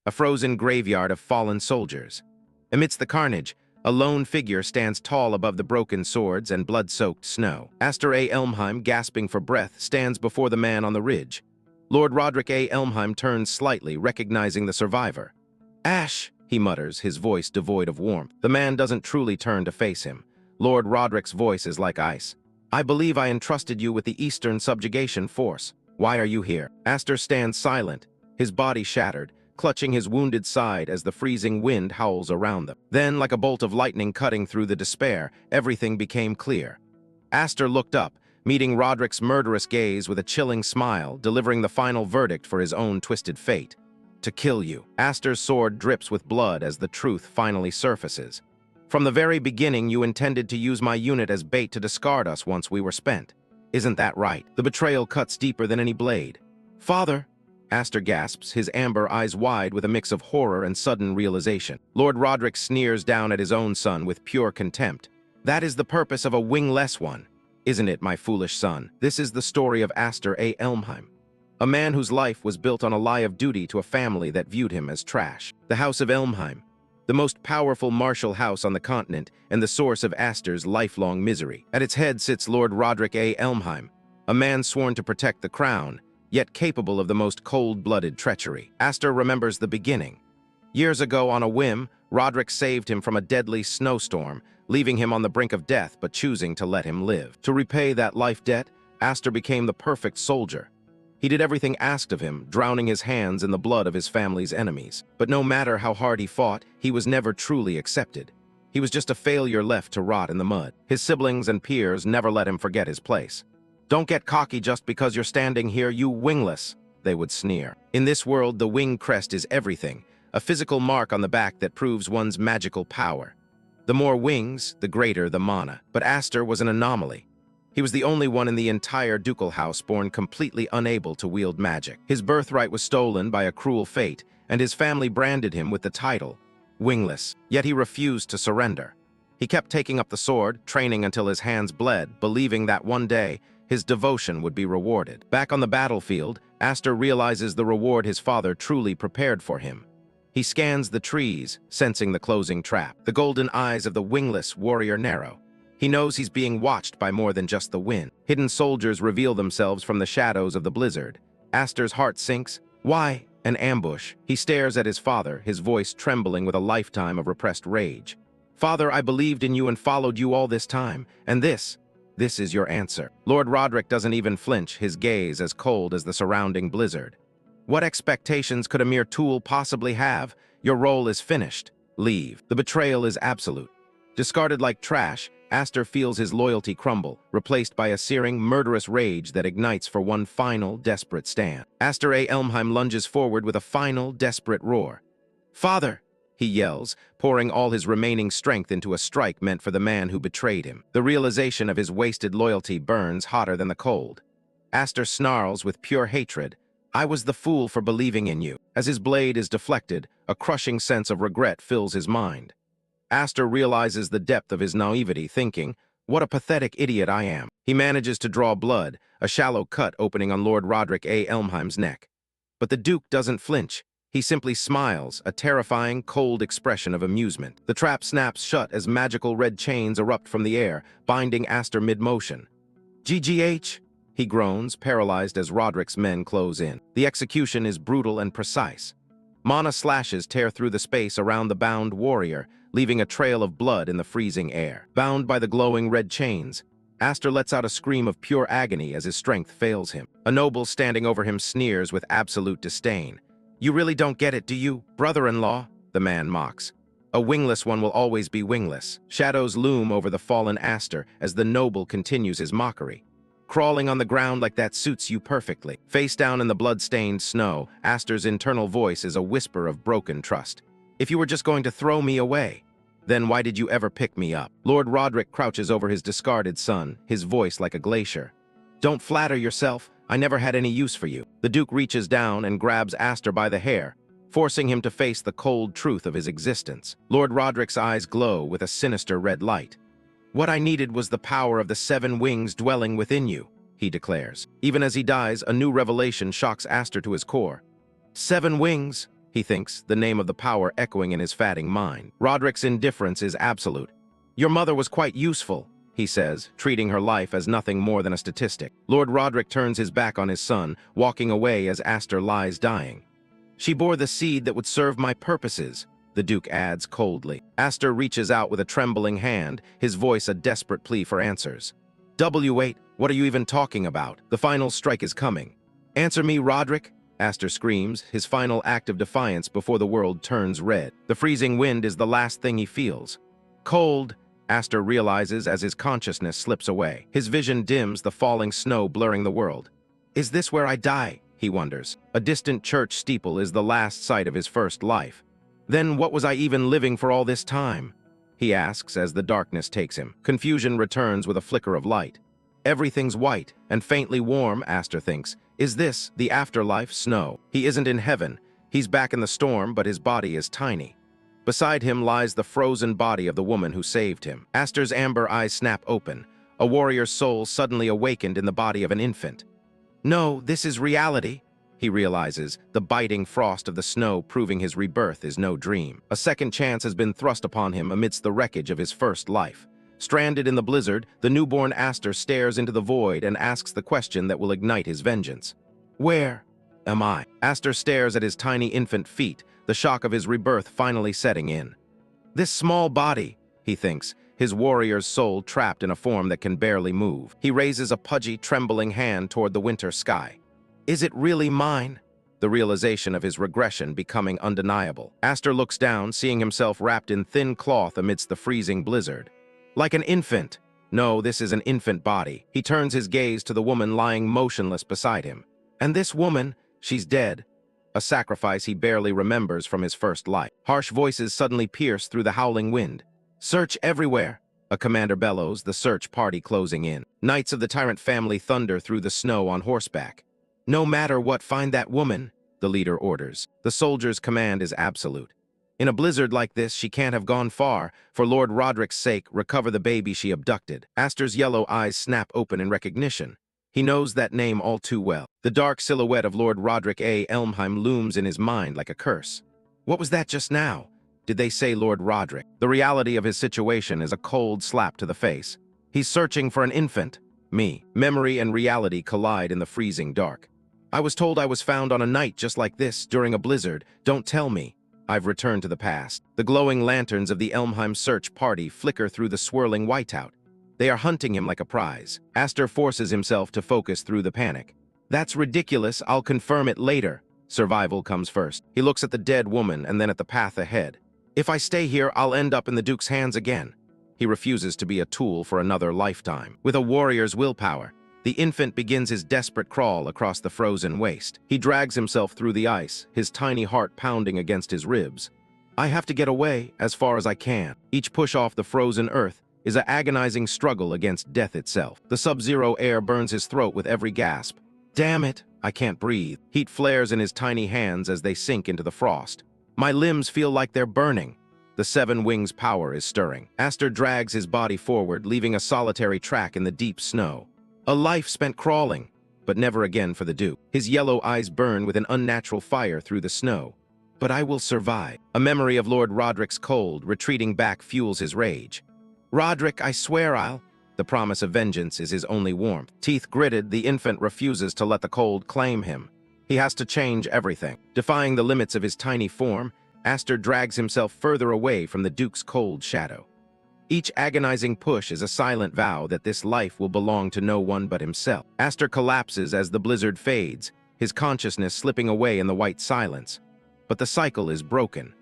a frozen graveyard of fallen soldiers. Amidst the carnage, a lone figure stands tall above the broken swords and blood-soaked snow. Aster A. Elmheim, gasping for breath, stands before the man on the ridge. Lord Roderick A. Elmheim turns slightly, recognizing the survivor. "Ash," he mutters, his voice devoid of warmth. The man doesn't truly turn to face him. Lord Roderick's voice is like ice. "I believe I entrusted you with the Eastern Subjugation Force. Why are you here?" Aster stands silent, his body shattered, clutching his wounded side as the freezing wind howls around them. Then, like a bolt of lightning cutting through the despair, everything became clear. Aster looked up, meeting Roderick's murderous gaze with a chilling smile, delivering the final verdict for his own twisted fate. "To kill you." Aster's sword drips with blood as the truth finally surfaces. "From the very beginning, you intended to use my unit as bait to discard us once we were spent. Isn't that right?" The betrayal cuts deeper than any blade. "Father!" Aster gasps, his amber eyes wide with a mix of horror and sudden realization. Lord Roderick sneers down at his own son with pure contempt. "That is the purpose of a wingless one, isn't it, my foolish son?" This is the story of Aster A. Elmheim, a man whose life was built on a lie of duty to a family that viewed him as trash. The House of Elmheim, the most powerful martial house on the continent and the source of Aster's lifelong misery. At its head sits Lord Roderick A. Elmheim, a man sworn to protect the crown, yet capable of the most cold-blooded treachery. Aster remembers the beginning. Years ago, on a whim, Roderick saved him from a deadly snowstorm, leaving him on the brink of death but choosing to let him live. To repay that life debt, Aster became the perfect soldier. He did everything asked of him, drowning his hands in the blood of his family's enemies. But no matter how hard he fought, he was never truly accepted. He was just a failure left to rot in the mud. His siblings and peers never let him forget his place. "Don't get cocky just because you're standing here, you wingless," they would sneer. In this world, the wing crest is everything, a physical mark on the back that proves one's magical power. The more wings, the greater the mana. But Aster was an anomaly. He was the only one in the entire ducal house born completely unable to wield magic. His birthright was stolen by a cruel fate, and his family branded him with the title, Wingless. Yet he refused to surrender. He kept taking up the sword, training until his hands bled, believing that one day, his devotion would be rewarded. Back on the battlefield, Aster realizes the reward his father truly prepared for him. He scans the trees, sensing the closing trap. The golden eyes of the wingless warrior narrow. He knows he's being watched by more than just the wind. Hidden soldiers reveal themselves from the shadows of the blizzard. Aster's heart sinks. Why? An ambush. He stares at his father, his voice trembling with a lifetime of repressed rage. "Father, I believed in you and followed you all this time, and this is your answer." Lord Roderick doesn't even flinch, his gaze as cold as the surrounding blizzard. "What expectations could a mere tool possibly have? Your role is finished. Leave." The betrayal is absolute. Discarded like trash, Aster feels his loyalty crumble, replaced by a searing, murderous rage that ignites for one final, desperate stand. Aster A. Elmheim lunges forward with a final, desperate roar. "Father!" he yells, pouring all his remaining strength into a strike meant for the man who betrayed him. The realization of his wasted loyalty burns hotter than the cold. Aster snarls with pure hatred, "I was the fool for believing in you." As his blade is deflected, a crushing sense of regret fills his mind. Aster realizes the depth of his naivety, thinking, "What a pathetic idiot I am." He manages to draw blood, a shallow cut opening on Lord Roderick A. Elmheim's neck. But the Duke doesn't flinch. He simply smiles, a terrifying, cold expression of amusement. The trap snaps shut as magical red chains erupt from the air, binding Aster mid-motion. "GGH!" he groans, paralyzed as Roderick's men close in. The execution is brutal and precise. Mana slashes tear through the space around the bound warrior, leaving a trail of blood in the freezing air. Bound by the glowing red chains, Aster lets out a scream of pure agony as his strength fails him. A noble standing over him sneers with absolute disdain. "You really don't get it, do you, brother-in-law?" the man mocks. "A wingless one will always be wingless." Shadows loom over the fallen Aster as the noble continues his mockery. "Crawling on the ground like that suits you perfectly." Face down in the blood-stained snow, Aster's internal voice is a whisper of broken trust. "If you were just going to throw me away, then why did you ever pick me up?" Lord Roderick crouches over his discarded son, his voice like a glacier. "Don't flatter yourself. I never had any use for you." The Duke reaches down and grabs Aster by the hair, forcing him to face the cold truth of his existence. Lord Roderick's eyes glow with a sinister red light. "What I needed was the power of the 7 wings dwelling within you," he declares. Even as he dies, a new revelation shocks Aster to his core. 7 wings? he thinks, the name of the power echoing in his fatting mind. Roderick's indifference is absolute. Your mother was quite useful, he says, treating her life as nothing more than a statistic. Lord Roderick turns his back on his son, walking away as Aster lies dying. She bore the seed that would serve my purposes, the Duke adds coldly. Aster reaches out with a trembling hand, his voice a desperate plea for answers. W8, what are you even talking about? The final strike is coming. Answer me, Roderick, Aster screams, his final act of defiance before the world turns red. The freezing wind is the last thing he feels. Cold, Aster realizes as his consciousness slips away. His vision dims, the falling snow blurring the world. Is this where I die? He wonders. A distant church steeple is the last sight of his first life. Then what was I even living for all this time? He asks as the darkness takes him. Confusion returns with a flicker of light. Everything's white and faintly warm, Aster thinks. Is this the afterlife? Snow? He isn't in heaven. He's back in the storm, but his body is tiny. Beside him lies the frozen body of the woman who saved him. Aster's amber eyes snap open. A warrior's soul suddenly awakened in the body of an infant. No, this is reality, he realizes, the biting frost of the snow proving his rebirth is no dream. A second chance has been thrust upon him amidst the wreckage of his first life. Stranded in the blizzard, the newborn Aster stares into the void and asks the question that will ignite his vengeance. Where am I? Aster stares at his tiny infant feet, the shock of his rebirth finally setting in. This small body, he thinks, his warrior's soul trapped in a form that can barely move. He raises a pudgy, trembling hand toward the winter sky. Is it really mine? The realization of his regression becoming undeniable. Aster looks down, seeing himself wrapped in thin cloth amidst the freezing blizzard. Like an infant. No, this is an infant body. He turns his gaze to the woman lying motionless beside him. And this woman, she's dead. A sacrifice he barely remembers from his first life. Harsh voices suddenly pierce through the howling wind. Search everywhere, a commander bellows, the search party closing in. Knights of the tyrant family thunder through the snow on horseback. No matter what, find that woman, the leader orders. The soldier's command is absolute. In a blizzard like this, she can't have gone far. For Lord Roderick's sake, recover the baby she abducted. Aster's yellow eyes snap open in recognition. He knows that name all too well. The dark silhouette of Lord Roderick A. Elmheim looms in his mind like a curse. What was that just now? Did they say Lord Roderick? The reality of his situation is a cold slap to the face. He's searching for an infant. Me. Memory and reality collide in the freezing dark. I was told I was found on a night just like this, during a blizzard. Don't tell me. I've returned to the past. The glowing lanterns of the Elmheim search party flicker through the swirling whiteout. They are hunting him like a prize. Aster forces himself to focus through the panic. That's ridiculous, I'll confirm it later. Survival comes first. He looks at the dead woman and then at the path ahead. If I stay here, I'll end up in the Duke's hands again. He refuses to be a tool for another lifetime. With a warrior's willpower, the infant begins his desperate crawl across the frozen waste. He drags himself through the ice, his tiny heart pounding against his ribs. I have to get away as far as I can. Each push off the frozen earth is an agonizing struggle against death itself. The sub-zero air burns his throat with every gasp. Damn it, I can't breathe. Heat flares in his tiny hands as they sink into the frost. My limbs feel like they're burning. The seven wings' power is stirring. Aster drags his body forward, leaving a solitary track in the deep snow. A life spent crawling, but never again for the Duke. His yellow eyes burn with an unnatural fire through the snow. But I will survive. A memory of Lord Roderick's cold, retreating back fuels his rage. Roderick, I swear I'll... The promise of vengeance is his only warmth. Teeth gritted, the infant refuses to let the cold claim him. He has to change everything. Defying the limits of his tiny form, Aster drags himself further away from the Duke's cold shadow. Each agonizing push is a silent vow that this life will belong to no one but himself. Aster collapses as the blizzard fades, his consciousness slipping away in the white silence. But the cycle is broken.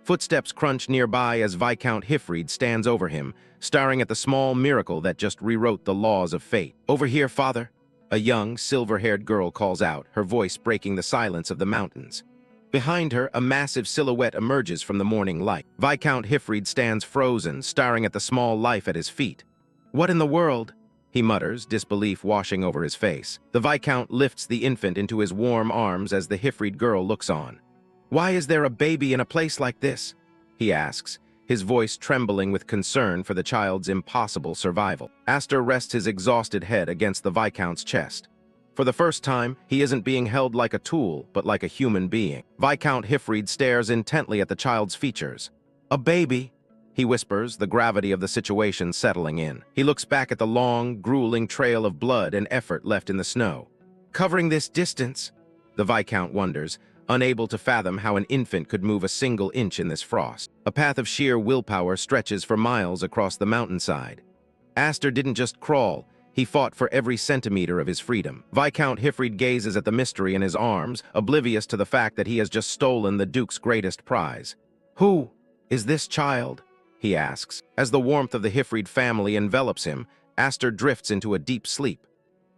Footsteps crunch nearby as Viscount Hifrid stands over him, staring at the small miracle that just rewrote the laws of fate. Over here, father, a young, silver-haired girl calls out, her voice breaking the silence of the mountains. Behind her, a massive silhouette emerges from the morning light. Viscount Hifrid stands frozen, staring at the small life at his feet. What in the world? He mutters, disbelief washing over his face. The Viscount lifts the infant into his warm arms as the Hifrid girl looks on. Why is there a baby in a place like this? He asks, his voice trembling with concern for the child's impossible survival. Aster rests his exhausted head against the Viscount's chest. For the first time, he isn't being held like a tool, but like a human being. Viscount Hifrid stares intently at the child's features. "A baby," he whispers, the gravity of the situation settling in. He looks back at the long, grueling trail of blood and effort left in the snow. Covering this distance, the Viscount wonders, unable to fathom how an infant could move a single inch in this frost. A path of sheer willpower stretches for miles across the mountainside. Aster didn't just crawl, he fought for every centimeter of his freedom. Viscount Hifrid gazes at the mystery in his arms, oblivious to the fact that he has just stolen the Duke's greatest prize. "Who is this child?" he asks. As the warmth of the Hifrid family envelops him, Aster drifts into a deep sleep.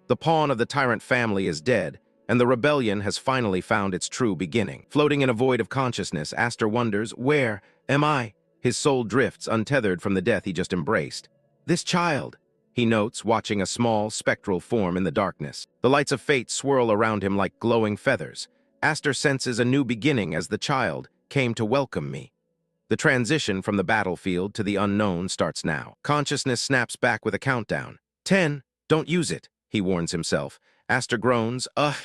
The pawn of the tyrant family is dead, and the rebellion has finally found its true beginning. Floating in a void of consciousness, Aster wonders, "Where am I?" His soul drifts, untethered from the death he just embraced. "This child," he notes, watching a small, spectral form in the darkness. The lights of fate swirl around him like glowing feathers. Aster senses a new beginning as the child came to welcome me. The transition from the battlefield to the unknown starts now. Consciousness snaps back with a countdown. 10, don't use it, he warns himself. Aster groans, ugh,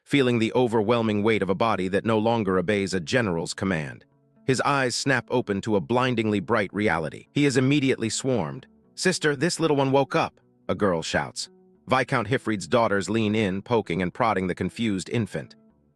feeling the overwhelming weight of a body that no longer obeys a general's command. His eyes snap open to a blindingly bright reality. He is immediately swarmed. "Sister, this little one woke up," a girl shouts. Viscount Hifrid's daughters lean in, poking and prodding the confused infant.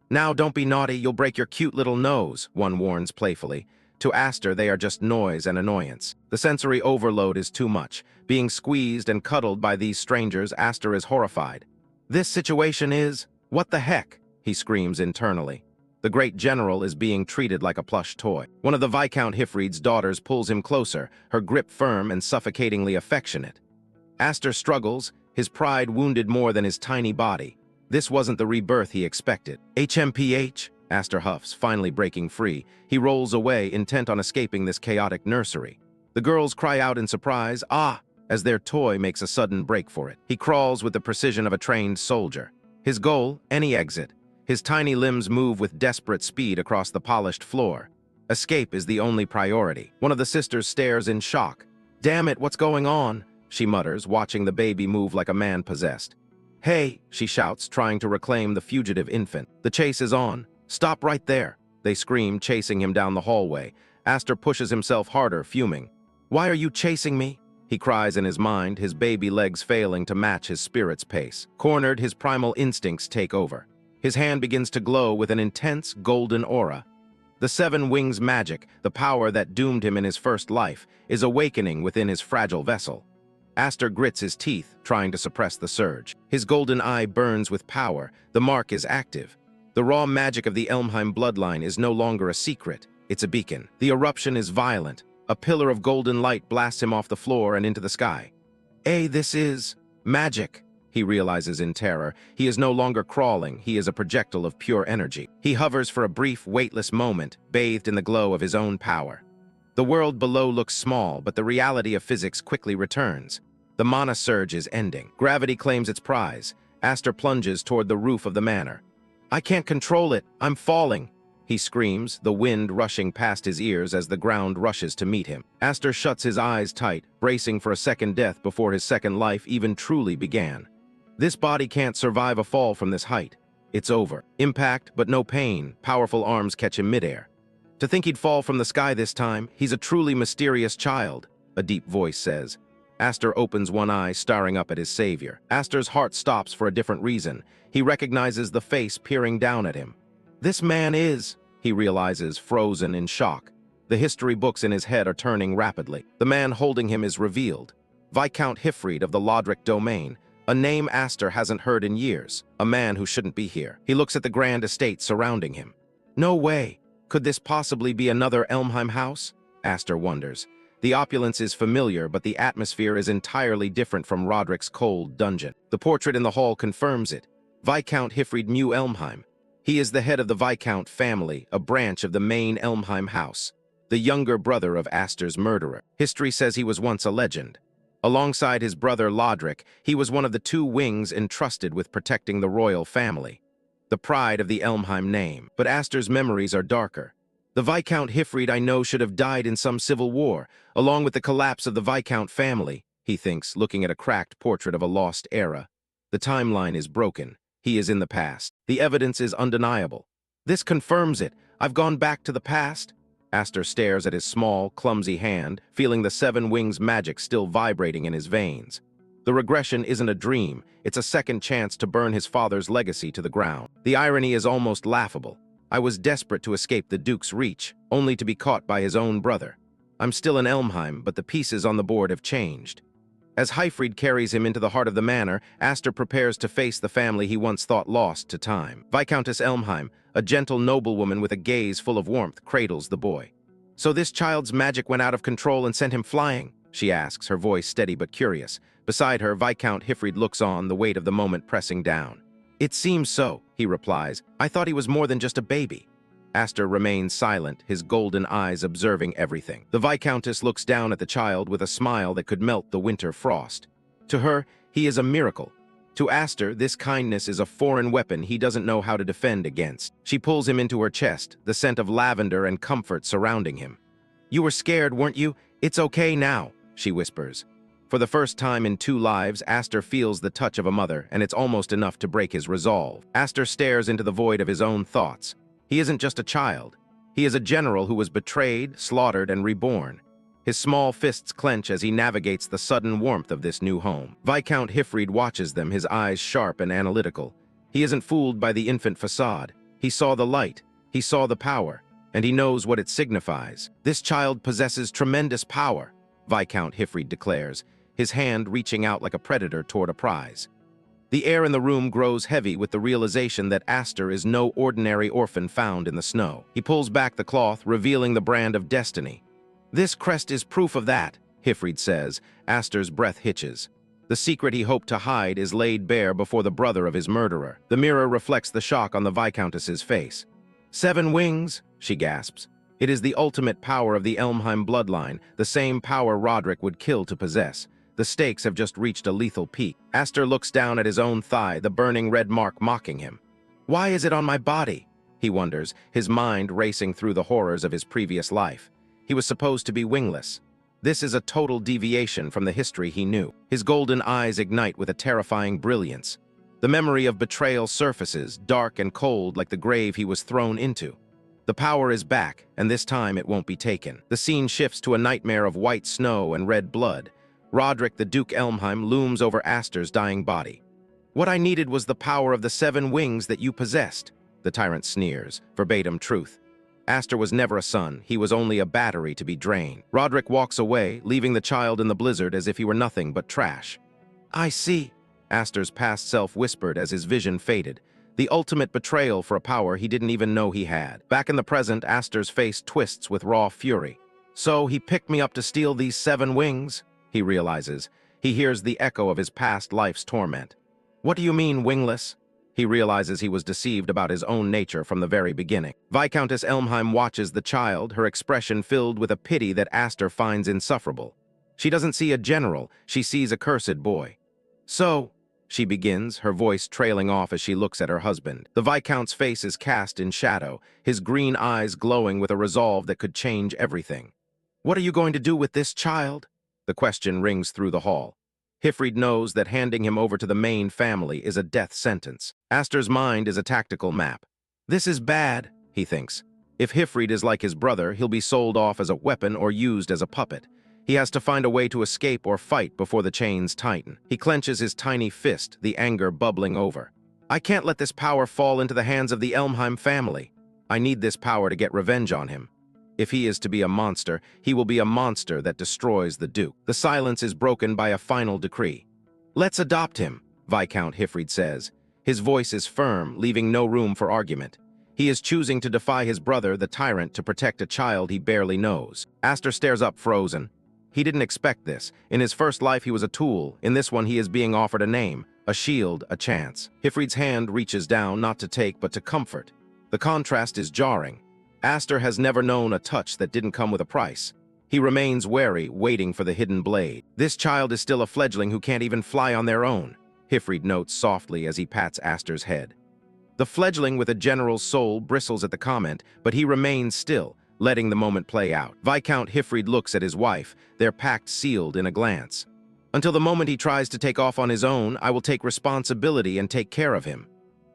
"Now don't be naughty, you'll break your cute little nose," one warns playfully. To Aster, they are just noise and annoyance. The sensory overload is too much. Being squeezed and cuddled by these strangers, Aster is horrified. "This situation is, what the heck?" he screams internally. The great general is being treated like a plush toy. One of the Viscount Hifrid's daughters pulls him closer, her grip firm and suffocatingly affectionate. Aster struggles, his pride wounded more than his tiny body. This wasn't the rebirth he expected. "HMPH," Aster huffs, finally breaking free. He rolls away, intent on escaping this chaotic nursery. The girls cry out in surprise, "Ah!" as their toy makes a sudden break for it. He crawls with the precision of a trained soldier. His goal, any exit. His tiny limbs move with desperate speed across the polished floor. Escape is the only priority. One of the sisters stares in shock. "Damn it, what's going on?" she mutters, watching the baby move like a man possessed. "Hey," she shouts, trying to reclaim the fugitive infant. "The chase is on. Stop right there," they scream, chasing him down the hallway. Aster pushes himself harder, fuming. "Why are you chasing me?" he cries in his mind, his baby legs failing to match his spirit's pace. Cornered, his primal instincts take over. His hand begins to glow with an intense golden aura. The Seven Wings magic, the power that doomed him in his first life, is awakening within his fragile vessel. Aster grits his teeth, trying to suppress the surge. His golden eye burns with power. The mark is active. The raw magic of the Elmheim bloodline is no longer a secret. It's a beacon. The eruption is violent. A pillar of golden light blasts him off the floor and into the sky. This is magic," he realizes in terror. He is no longer crawling, he is a projectile of pure energy. He hovers for a brief, weightless moment, bathed in the glow of his own power. The world below looks small, but the reality of physics quickly returns. The mana surge is ending. Gravity claims its prize. Aster plunges toward the roof of the manor. "I can't control it, I'm falling," he screams, the wind rushing past his ears as the ground rushes to meet him. Aster shuts his eyes tight, bracing for a second death before his second life even truly began. This body can't survive a fall from this height. It's over. Impact, but no pain. Powerful arms catch him midair. "To think he'd fall from the sky this time, he's a truly mysterious child," a deep voice says. Aster opens one eye, staring up at his savior. Aster's heart stops for a different reason. He recognizes the face peering down at him. This man is, he realizes, frozen in shock. The history books in his head are turning rapidly. The man holding him is revealed. Viscount Hifrid of the Lodric domain. A name Aster hasn't heard in years. A man who shouldn't be here. He looks at the grand estate surrounding him. No way. Could this possibly be another Elmheim house? Aster wonders. The opulence is familiar, but the atmosphere is entirely different from Roderick's cold dungeon. The portrait in the hall confirms it. Viscount Hifrid New Elmheim. He is the head of the Viscount family, a branch of the main Elmheim house. The younger brother of Aster's murderer. History says he was once a legend. Alongside his brother Lodric, he was one of the two wings entrusted with protecting the royal family. The pride of the Elmheim name. But Aster's memories are darker. The Viscount Hifrid I know should have died in some civil war, along with the collapse of the Viscount family, he thinks, looking at a cracked portrait of a lost era. The timeline is broken. He is in the past. The evidence is undeniable. This confirms it. I've gone back to the past. Aster stares at his small, clumsy hand, feeling the seven wings magic still vibrating in his veins. The regression isn't a dream, it's a second chance to burn his father's legacy to the ground. The irony is almost laughable. I was desperate to escape the Duke's reach, only to be caught by his own brother. I'm still in Elmheim, but the pieces on the board have changed. As Hyfried carries him into the heart of the manor, Aster prepares to face the family he once thought lost to time. Viscountess Elmheim, a gentle noblewoman with a gaze full of warmth, cradles the boy. "So this child's magic went out of control and sent him flying?" she asks, her voice steady but curious. Beside her, Viscount Hyfried looks on, the weight of the moment pressing down. "It seems so," he replies. "I thought he was more than just a baby." Aster remains silent, his golden eyes observing everything. The Viscountess looks down at the child with a smile that could melt the winter frost. To her, he is a miracle. To Aster, this kindness is a foreign weapon he doesn't know how to defend against. She pulls him into her chest, the scent of lavender and comfort surrounding him. "You were scared, weren't you? It's okay now," she whispers. For the first time in 2 lives, Aster feels the touch of a mother, and it's almost enough to break his resolve. Aster stares into the void of his own thoughts. He isn't just a child. He is a general who was betrayed, slaughtered, and reborn. His small fists clench as he navigates the sudden warmth of this new home. Viscount Hyfried watches them, his eyes sharp and analytical. He isn't fooled by the infant facade. He saw the light, he saw the power, and he knows what it signifies. "This child possesses tremendous power," Viscount Hyfried declares, his hand reaching out like a predator toward a prize. The air in the room grows heavy with the realization that Aster is no ordinary orphan found in the snow. He pulls back the cloth, revealing the brand of destiny. "This crest is proof of that," Hyfried says. Aster's breath hitches. The secret he hoped to hide is laid bare before the brother of his murderer. The mirror reflects the shock on the Viscountess's face. "7 wings," she gasps. "It is the ultimate power of the Elmheim bloodline, the same power Roderick would kill to possess. The stakes have just reached a lethal peak." Aster looks down at his own thigh, the burning red mark mocking him. "Why is it on my body?" he wonders, his mind racing through the horrors of his previous life. He was supposed to be wingless. This is a total deviation from the history he knew. His golden eyes ignite with a terrifying brilliance. The memory of betrayal surfaces, dark and cold like the grave he was thrown into. The power is back, and this time it won't be taken. The scene shifts to a nightmare of white snow and red blood. Roderick the Duke Elmheim looms over Aster's dying body. "What I needed was the power of the 7 wings that you possessed," the tyrant sneers, verbatim truth. Aster was never a son, he was only a battery to be drained. Roderick walks away, leaving the child in the blizzard as if he were nothing but trash. "I see," Aster's past self whispered as his vision faded. The ultimate betrayal for a power he didn't even know he had. Back in the present, Aster's face twists with raw fury. "So he picked me up to steal these 7 wings?" He realizes. He hears the echo of his past life's torment. "What do you mean, wingless?" He realizes he was deceived about his own nature from the very beginning. Viscountess Elmheim watches the child, her expression filled with a pity that Aster finds insufferable. She doesn't see a general, she sees a cursed boy. "So," she begins, her voice trailing off as she looks at her husband. The Viscount's face is cast in shadow, his green eyes glowing with a resolve that could change everything. "What are you going to do with this child?" The question rings through the hall. Hyfried knows that handing him over to the main family is a death sentence. Aster's mind is a tactical map. "This is bad," he thinks. If Hyfried is like his brother, he'll be sold off as a weapon or used as a puppet. He has to find a way to escape or fight before the chains tighten. He clenches his tiny fist, the anger bubbling over. "I can't let this power fall into the hands of the Elmheim family. I need this power to get revenge on him. If he is to be a monster, he will be a monster that destroys the Duke." The silence is broken by a final decree. "Let's adopt him," Viscount Hyfried says. His voice is firm, leaving no room for argument. He is choosing to defy his brother, the tyrant, to protect a child he barely knows. Aster stares up, frozen. He didn't expect this. In his first life, he was a tool. In this one, he is being offered a name, a shield, a chance. Hyfried's hand reaches down, not to take, but to comfort. The contrast is jarring. Aster has never known a touch that didn't come with a price. He remains wary, waiting for the hidden blade. "This child is still a fledgling who can't even fly on their own," Hyfried notes softly as he pats Aster's head. The fledgling with a general's soul bristles at the comment, but he remains still, letting the moment play out. Viscount Hyfried looks at his wife, their pact sealed in a glance. "Until the moment he tries to take off on his own, I will take responsibility and take care of him."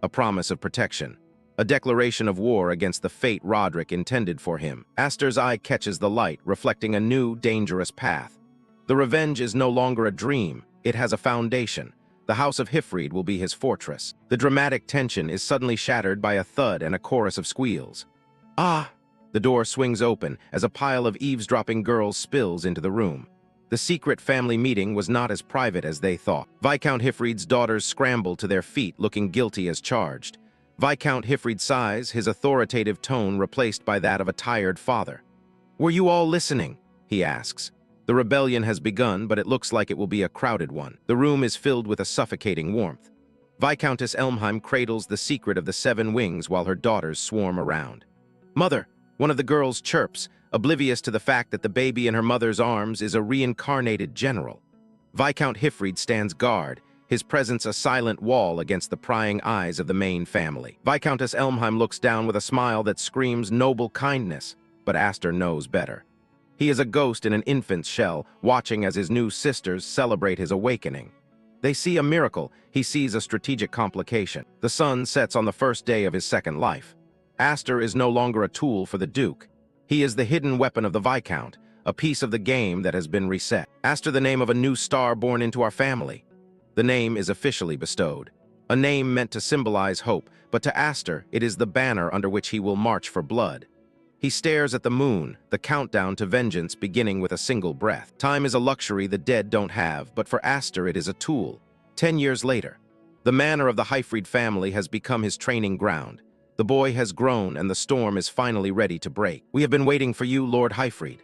a promise of protection, a declaration of war against the fate Roderick intended for him. Aster's eye catches the light, reflecting a new, dangerous path. The revenge is no longer a dream, it has a foundation. The House of Hifrid will be his fortress. The dramatic tension is suddenly shattered by a thud and a chorus of squeals. Ah! The door swings open as a pile of eavesdropping girls spills into the room. The secret family meeting was not as private as they thought. Viscount Hifrid's daughters scramble to their feet, looking guilty as charged. Viscount Hifrid sighs, his authoritative tone replaced by that of a tired father. "Were you all listening?" he asks. The rebellion has begun, but it looks like it will be a crowded one. The room is filled with a suffocating warmth. Viscountess Elmheim cradles the secret of the 7 wings while her daughters swarm around. "Mother!" One of the girls chirps, oblivious to the fact that the baby in her mother's arms is a reincarnated general. Viscount Hifrid stands guard, his presence a silent wall against the prying eyes of the main family. Viscountess Elmheim looks down with a smile that screams noble kindness, but Aster knows better. He is a ghost in an infant's shell, watching as his new sisters celebrate his awakening. They see a miracle, he sees a strategic complication. The sun sets on the first day of his second life. Aster is no longer a tool for the Duke. He is the hidden weapon of the Viscount, a piece of the game that has been reset. Aster, the name of a new star born into our family. The name is officially bestowed. A name meant to symbolize hope, but to Aster, it is the banner under which he will march for blood. He stares at the moon, the countdown to vengeance beginning with a single breath. Time is a luxury the dead don't have, but for Aster it is a tool. 10 years later, the manor of the Hifrid family has become his training ground. The boy has grown and the storm is finally ready to break. "We have been waiting for you, Lord Hifrid."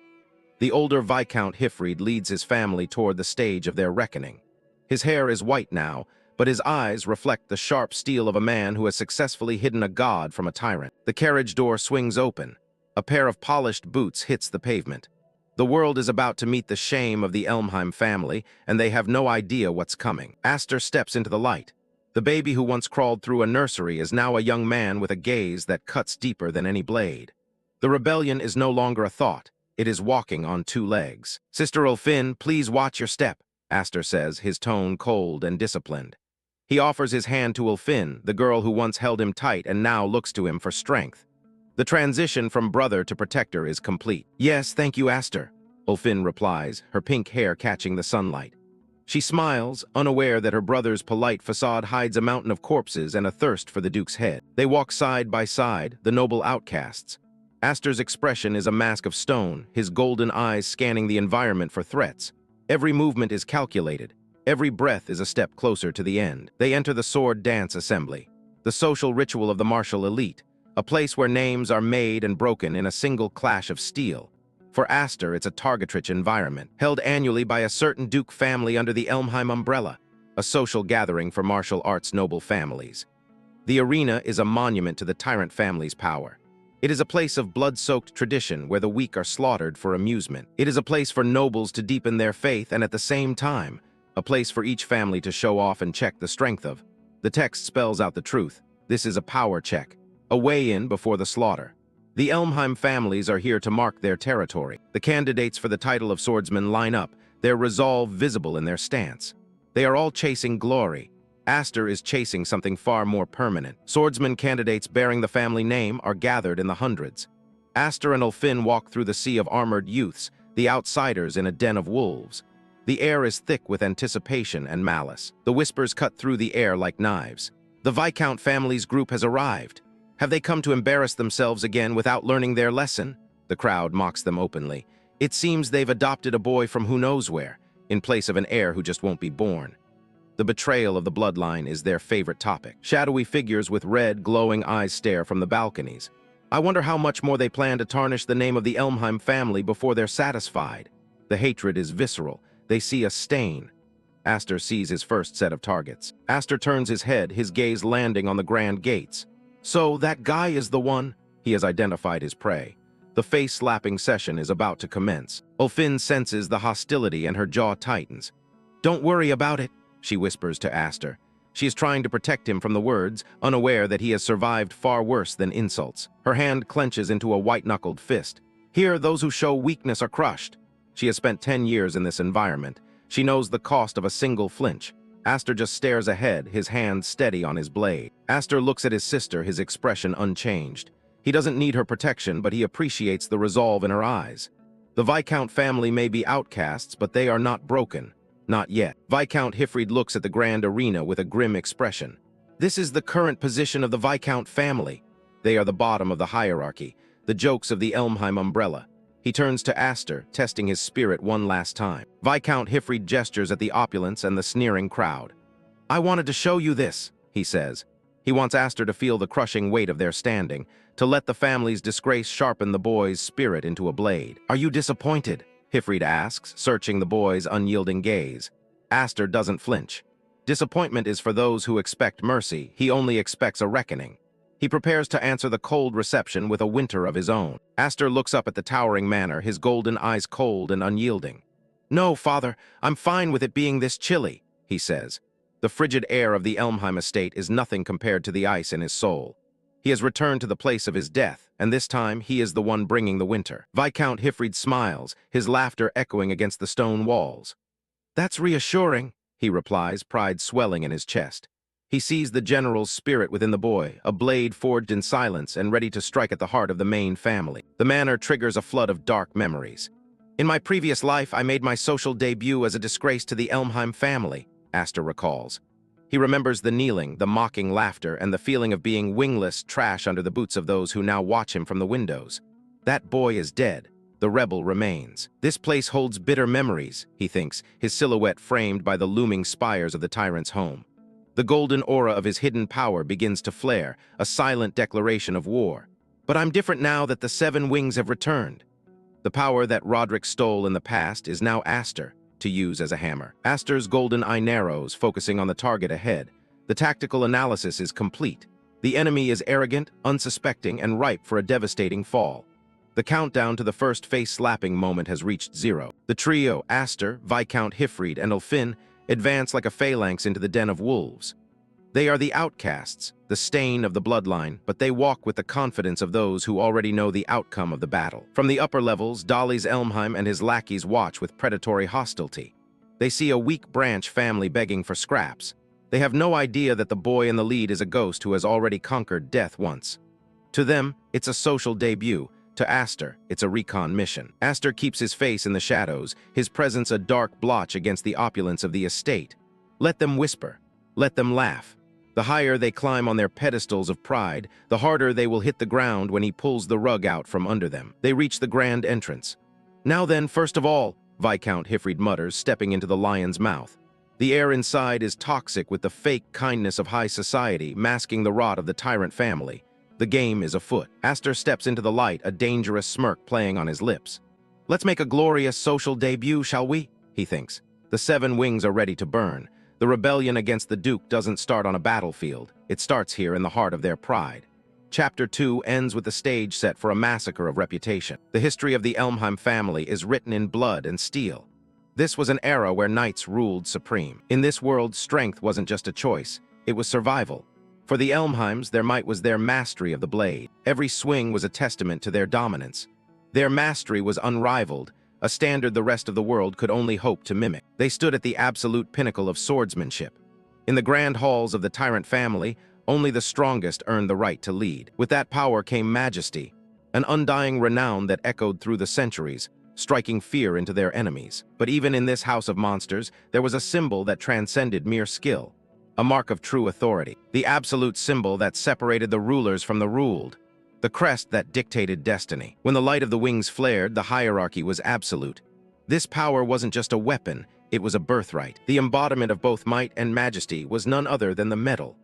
The older Viscount Hifrid leads his family toward the stage of their reckoning. His hair is white now, but his eyes reflect the sharp steel of a man who has successfully hidden a god from a tyrant. The carriage door swings open. A pair of polished boots hits the pavement. The world is about to meet the shame of the Elmheim family, and they have no idea what's coming. Aster steps into the light. The baby who once crawled through a nursery is now a young man with a gaze that cuts deeper than any blade. The rebellion is no longer a thought. It is walking on 2 legs. "Sister Ulfin, please watch your step," Aster says, his tone cold and disciplined. He offers his hand to Ulfin, the girl who once held him tight and now looks to him for strength. The transition from brother to protector is complete. "Yes, thank you, Aster," Ulfin replies, her pink hair catching the sunlight. She smiles, unaware that her brother's polite facade hides a mountain of corpses and a thirst for the Duke's head. They walk side by side, the noble outcasts. Aster's expression is a mask of stone, his golden eyes scanning the environment for threats. Every movement is calculated. Every breath is a step closer to the end. They enter the sword dance assembly, the social ritual of the martial elite, a place where names are made and broken in a single clash of steel. For Aster, it's a target-rich environment, held annually by a certain Duke family under the Elmheim umbrella, a social gathering for martial arts noble families. The arena is a monument to the tyrant family's power. It is a place of blood-soaked tradition where the weak are slaughtered for amusement. It is a place for nobles to deepen their faith and at the same time, a place for each family to show off and check the strength of. The text spells out the truth. This is a power check, a weigh-in before the slaughter. The Elmheim families are here to mark their territory. The candidates for the title of swordsman line up, their resolve visible in their stance. They are all chasing glory. Aster is chasing something far more permanent. Swordsman candidates bearing the family name are gathered in the hundreds. Aster and Ulfin walk through the sea of armored youths, the outsiders in a den of wolves. The air is thick with anticipation and malice. The whispers cut through the air like knives. The Viscount family's group has arrived. Have they come to embarrass themselves again without learning their lesson? The crowd mocks them openly. It seems they've adopted a boy from who knows where, in place of an heir who just won't be born. The betrayal of the bloodline is their favorite topic. Shadowy figures with red, glowing eyes stare from the balconies. I wonder how much more they plan to tarnish the name of the Elmheim family before they're satisfied. The hatred is visceral. They see a stain. Aster sees his first set of targets. Aster turns his head, his gaze landing on the grand gates. So, that guy is the one? He has identified his prey. The face-slapping session is about to commence. Ulfin senses the hostility and her jaw tightens. "Don't worry about it," she whispers to Aster. She is trying to protect him from the words, unaware that he has survived far worse than insults. Her hand clenches into a white-knuckled fist. Here, those who show weakness are crushed. She has spent 10 years in this environment. She knows the cost of a single flinch. Aster just stares ahead, his hand steady on his blade. Aster looks at his sister, his expression unchanged. He doesn't need her protection, but he appreciates the resolve in her eyes. The Viscount family may be outcasts, but they are not broken. Not yet. Viscount Hifrid looks at the grand arena with a grim expression. This is the current position of the Viscount family. They are the bottom of the hierarchy, the jokes of the Elmheim umbrella. He turns to Aster, testing his spirit one last time. Viscount Hifrid gestures at the opulence and the sneering crowd. "I wanted to show you this," he says. He wants Aster to feel the crushing weight of their standing, to let the family's disgrace sharpen the boy's spirit into a blade. "Are you disappointed?" Hifrid asks, searching the boy's unyielding gaze. Aster doesn't flinch. Disappointment is for those who expect mercy. He only expects a reckoning. He prepares to answer the cold reception with a winter of his own. Aster looks up at the towering manor, his golden eyes cold and unyielding. "No, father, I'm fine with it being this chilly," he says. The frigid air of the Elmheim estate is nothing compared to the ice in his soul. He has returned to the place of his death, and this time he is the one bringing the winter. Viscount Hifrid smiles, his laughter echoing against the stone walls. "That's reassuring," he replies, pride swelling in his chest. He sees the general's spirit within the boy, a blade forged in silence and ready to strike at the heart of the main family. The manor triggers a flood of dark memories. "In my previous life, I made my social debut as a disgrace to the Elmheim family," Aster recalls. He remembers the kneeling, the mocking laughter, and the feeling of being wingless trash under the boots of those who now watch him from the windows. That boy is dead. The rebel remains. This place holds bitter memories, he thinks, his silhouette framed by the looming spires of the tyrant's home. The golden aura of his hidden power begins to flare, a silent declaration of war. "But I'm different now that the 7 wings have returned." The power that Roderick stole in the past is now Aster, to use as a hammer. Aster's golden eye narrows, focusing on the target ahead. The tactical analysis is complete. The enemy is arrogant, unsuspecting, and ripe for a devastating fall. The countdown to the first face-slapping moment has reached 0. The trio, Aster, Viscount Hifrid, and Ulfin, advance like a phalanx into the den of wolves. They are the outcasts, the stain of the bloodline, but they walk with the confidence of those who already know the outcome of the battle. From the upper levels, Dali's Elmheim and his lackeys watch with predatory hostility. They see a weak branch family begging for scraps. They have no idea that the boy in the lead is a ghost who has already conquered death once. To them, it's a social debut. To Aster, it's a recon mission. Aster keeps his face in the shadows, his presence a dark blotch against the opulence of the estate. Let them whisper. Let them laugh. The higher they climb on their pedestals of pride, the harder they will hit the ground when he pulls the rug out from under them. They reach the grand entrance. "Now then, first of all," Viscount Hifrid mutters, stepping into the lion's mouth. The air inside is toxic with the fake kindness of high society, masking the rot of the tyrant family. The game is afoot. Aster steps into the light, a dangerous smirk playing on his lips. "Let's make a glorious social debut, shall we?" he thinks. The 7 wings are ready to burn. The rebellion against the Duke doesn't start on a battlefield. It starts here in the heart of their pride. Chapter 2 ends with the stage set for a massacre of reputation. The history of the Elmheim family is written in blood and steel. This was an era where knights ruled supreme. In this world, strength wasn't just a choice. It was survival. For the Elmheims, their might was their mastery of the blade. Every swing was a testament to their dominance. Their mastery was unrivaled, a standard the rest of the world could only hope to mimic. They stood at the absolute pinnacle of swordsmanship. In the grand halls of the tyrant family, only the strongest earned the right to lead. With that power came majesty, an undying renown that echoed through the centuries, striking fear into their enemies. But even in this house of monsters, there was a symbol that transcended mere skill. A mark of true authority, the absolute symbol that separated the rulers from the ruled, the crest that dictated destiny. When the light of the wings flared, the hierarchy was absolute. This power wasn't just a weapon, it was a birthright. The embodiment of both might and majesty was none other than the metal.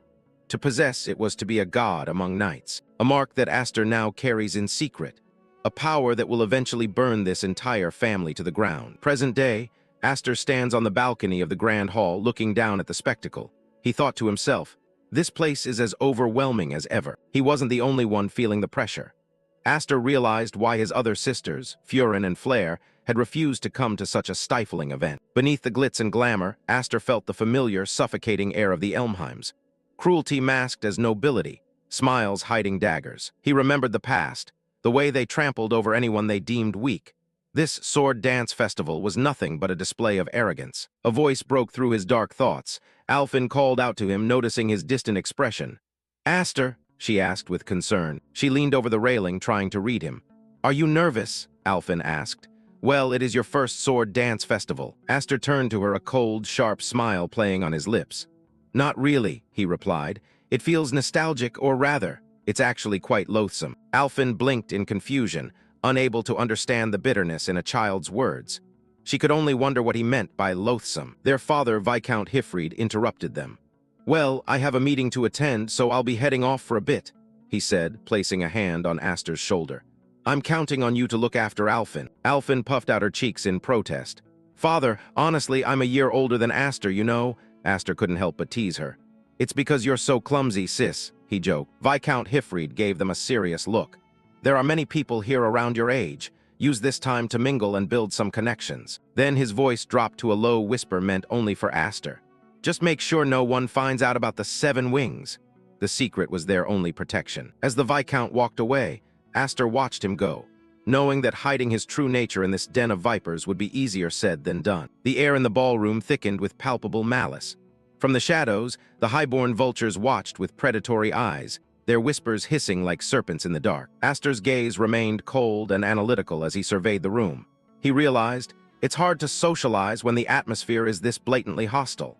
To possess it was to be a god among knights, a mark that Aster now carries in secret, a power that will eventually burn this entire family to the ground. Present day, Aster stands on the balcony of the grand hall looking down at the spectacle. He thought to himself, this place is as overwhelming as ever. He wasn't the only one feeling the pressure. Aster realized why his other sisters, Furin and Flare, had refused to come to such a stifling event. Beneath the glitz and glamour, Aster felt the familiar, suffocating air of the Elmheims. Cruelty masked as nobility, smiles hiding daggers. He remembered the past, the way they trampled over anyone they deemed weak. This sword dance festival was nothing but a display of arrogance. A voice broke through his dark thoughts. Alfin called out to him, noticing his distant expression. "Aster?" she asked with concern. She leaned over the railing, trying to read him. "Are you nervous?" Alfin asked. "Well, it is your first sword dance festival." Aster turned to her, a cold, sharp smile playing on his lips. "Not really," he replied. "It feels nostalgic, or rather, it's actually quite loathsome." Alfin blinked in confusion, unable to understand the bitterness in a child's words. She could only wonder what he meant by loathsome. Their father, Viscount Hifrid, interrupted them. "Well, I have a meeting to attend, so I'll be heading off for a bit," he said, placing a hand on Aster's shoulder. "I'm counting on you to look after Alfin." Alfin puffed out her cheeks in protest. "Father, honestly, I'm a year older than Aster, you know." Aster couldn't help but tease her. "It's because you're so clumsy, sis," he joked. Viscount Hifrid gave them a serious look. "There are many people here around your age. Use this time to mingle and build some connections." Then his voice dropped to a low whisper meant only for Aster. "Just make sure no one finds out about the 7 wings." The secret was their only protection. As the Viscount walked away, Aster watched him go, knowing that hiding his true nature in this den of vipers would be easier said than done. The air in the ballroom thickened with palpable malice. From the shadows, the highborn vultures watched with predatory eyes, their whispers hissing like serpents in the dark. Aster's gaze remained cold and analytical as he surveyed the room. He realized, it's hard to socialize when the atmosphere is this blatantly hostile.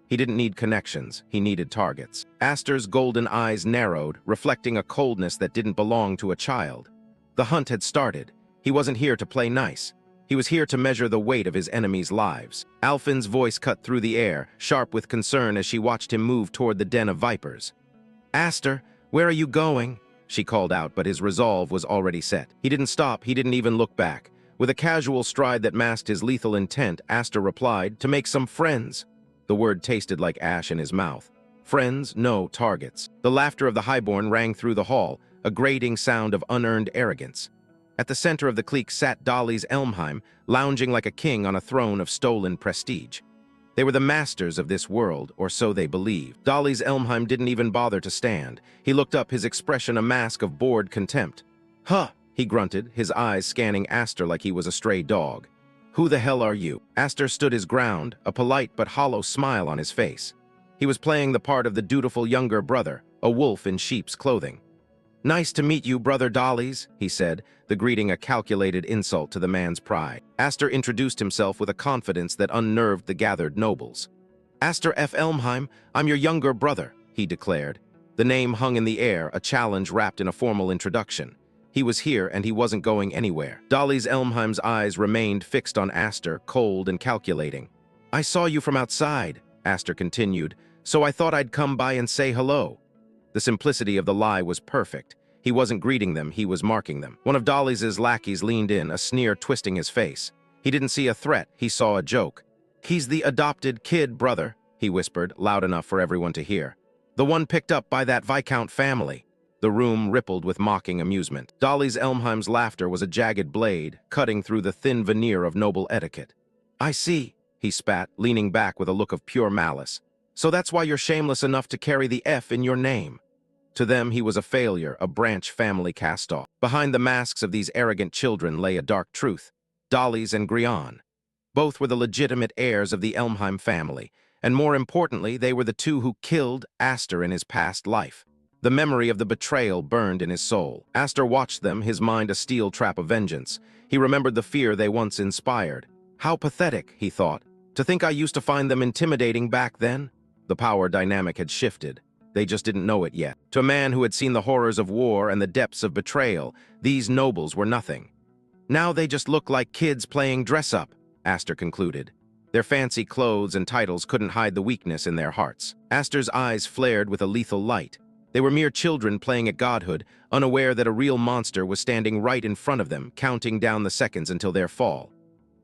He didn't need connections, he needed targets. Aster's golden eyes narrowed, reflecting a coldness that didn't belong to a child. The hunt had started. He wasn't here to play nice. He was here to measure the weight of his enemies' lives. Alfin's voice cut through the air, sharp with concern as she watched him move toward the den of vipers. "Aster, where are you going?" she called out, but his resolve was already set. He didn't stop, he didn't even look back. With a casual stride that masked his lethal intent, Aster replied, "To make some friends." The word tasted like ash in his mouth. Friends, no targets. The laughter of the highborn rang through the hall, a grating sound of unearned arrogance. At the center of the clique sat Dalys Elmheim, lounging like a king on a throne of stolen prestige. They were the masters of this world, or so they believed. Dalys Elmheim didn't even bother to stand. He looked up, his expression a mask of bored contempt. "Huh," he grunted, his eyes scanning Aster like he was a stray dog. "Who the hell are you?" Aster stood his ground, a polite but hollow smile on his face. He was playing the part of the dutiful younger brother, a wolf in sheep's clothing. "Nice to meet you, Brother Dalys," he said, the greeting a calculated insult to the man's pride. Aster introduced himself with a confidence that unnerved the gathered nobles. "Aster F. Elmheim, I'm your younger brother," he declared. The name hung in the air, a challenge wrapped in a formal introduction. He was here and he wasn't going anywhere. Dalys Elmheim's eyes remained fixed on Aster, cold and calculating. "I saw you from outside," Aster continued, "so I thought I'd come by and say hello." The simplicity of the lie was perfect. He wasn't greeting them, he was marking them. One of Dalys' lackeys leaned in, a sneer twisting his face. He didn't see a threat, he saw a joke. "He's the adopted kid, brother," he whispered, loud enough for everyone to hear. "The one picked up by that Viscount family." The room rippled with mocking amusement. Dalys Elmheim's laughter was a jagged blade, cutting through the thin veneer of noble etiquette. "I see," he spat, leaning back with a look of pure malice. "So that's why you're shameless enough to carry the F in your name." To them, he was a failure, a branch family cast-off. Behind the masks of these arrogant children lay a dark truth. Dalys and Grian. Both were the legitimate heirs of the Elmheim family, and more importantly, they were the two who killed Aster in his past life. The memory of the betrayal burned in his soul. Aster watched them, his mind a steel trap of vengeance. He remembered the fear they once inspired. "How pathetic," he thought. "To think I used to find them intimidating back then?" The power dynamic had shifted. They just didn't know it yet. To a man who had seen the horrors of war and the depths of betrayal, these nobles were nothing. "Now they just look like kids playing dress-up," Aster concluded. Their fancy clothes and titles couldn't hide the weakness in their hearts. Aster's eyes flared with a lethal light. They were mere children playing at godhood, unaware that a real monster was standing right in front of them, counting down the seconds until their fall.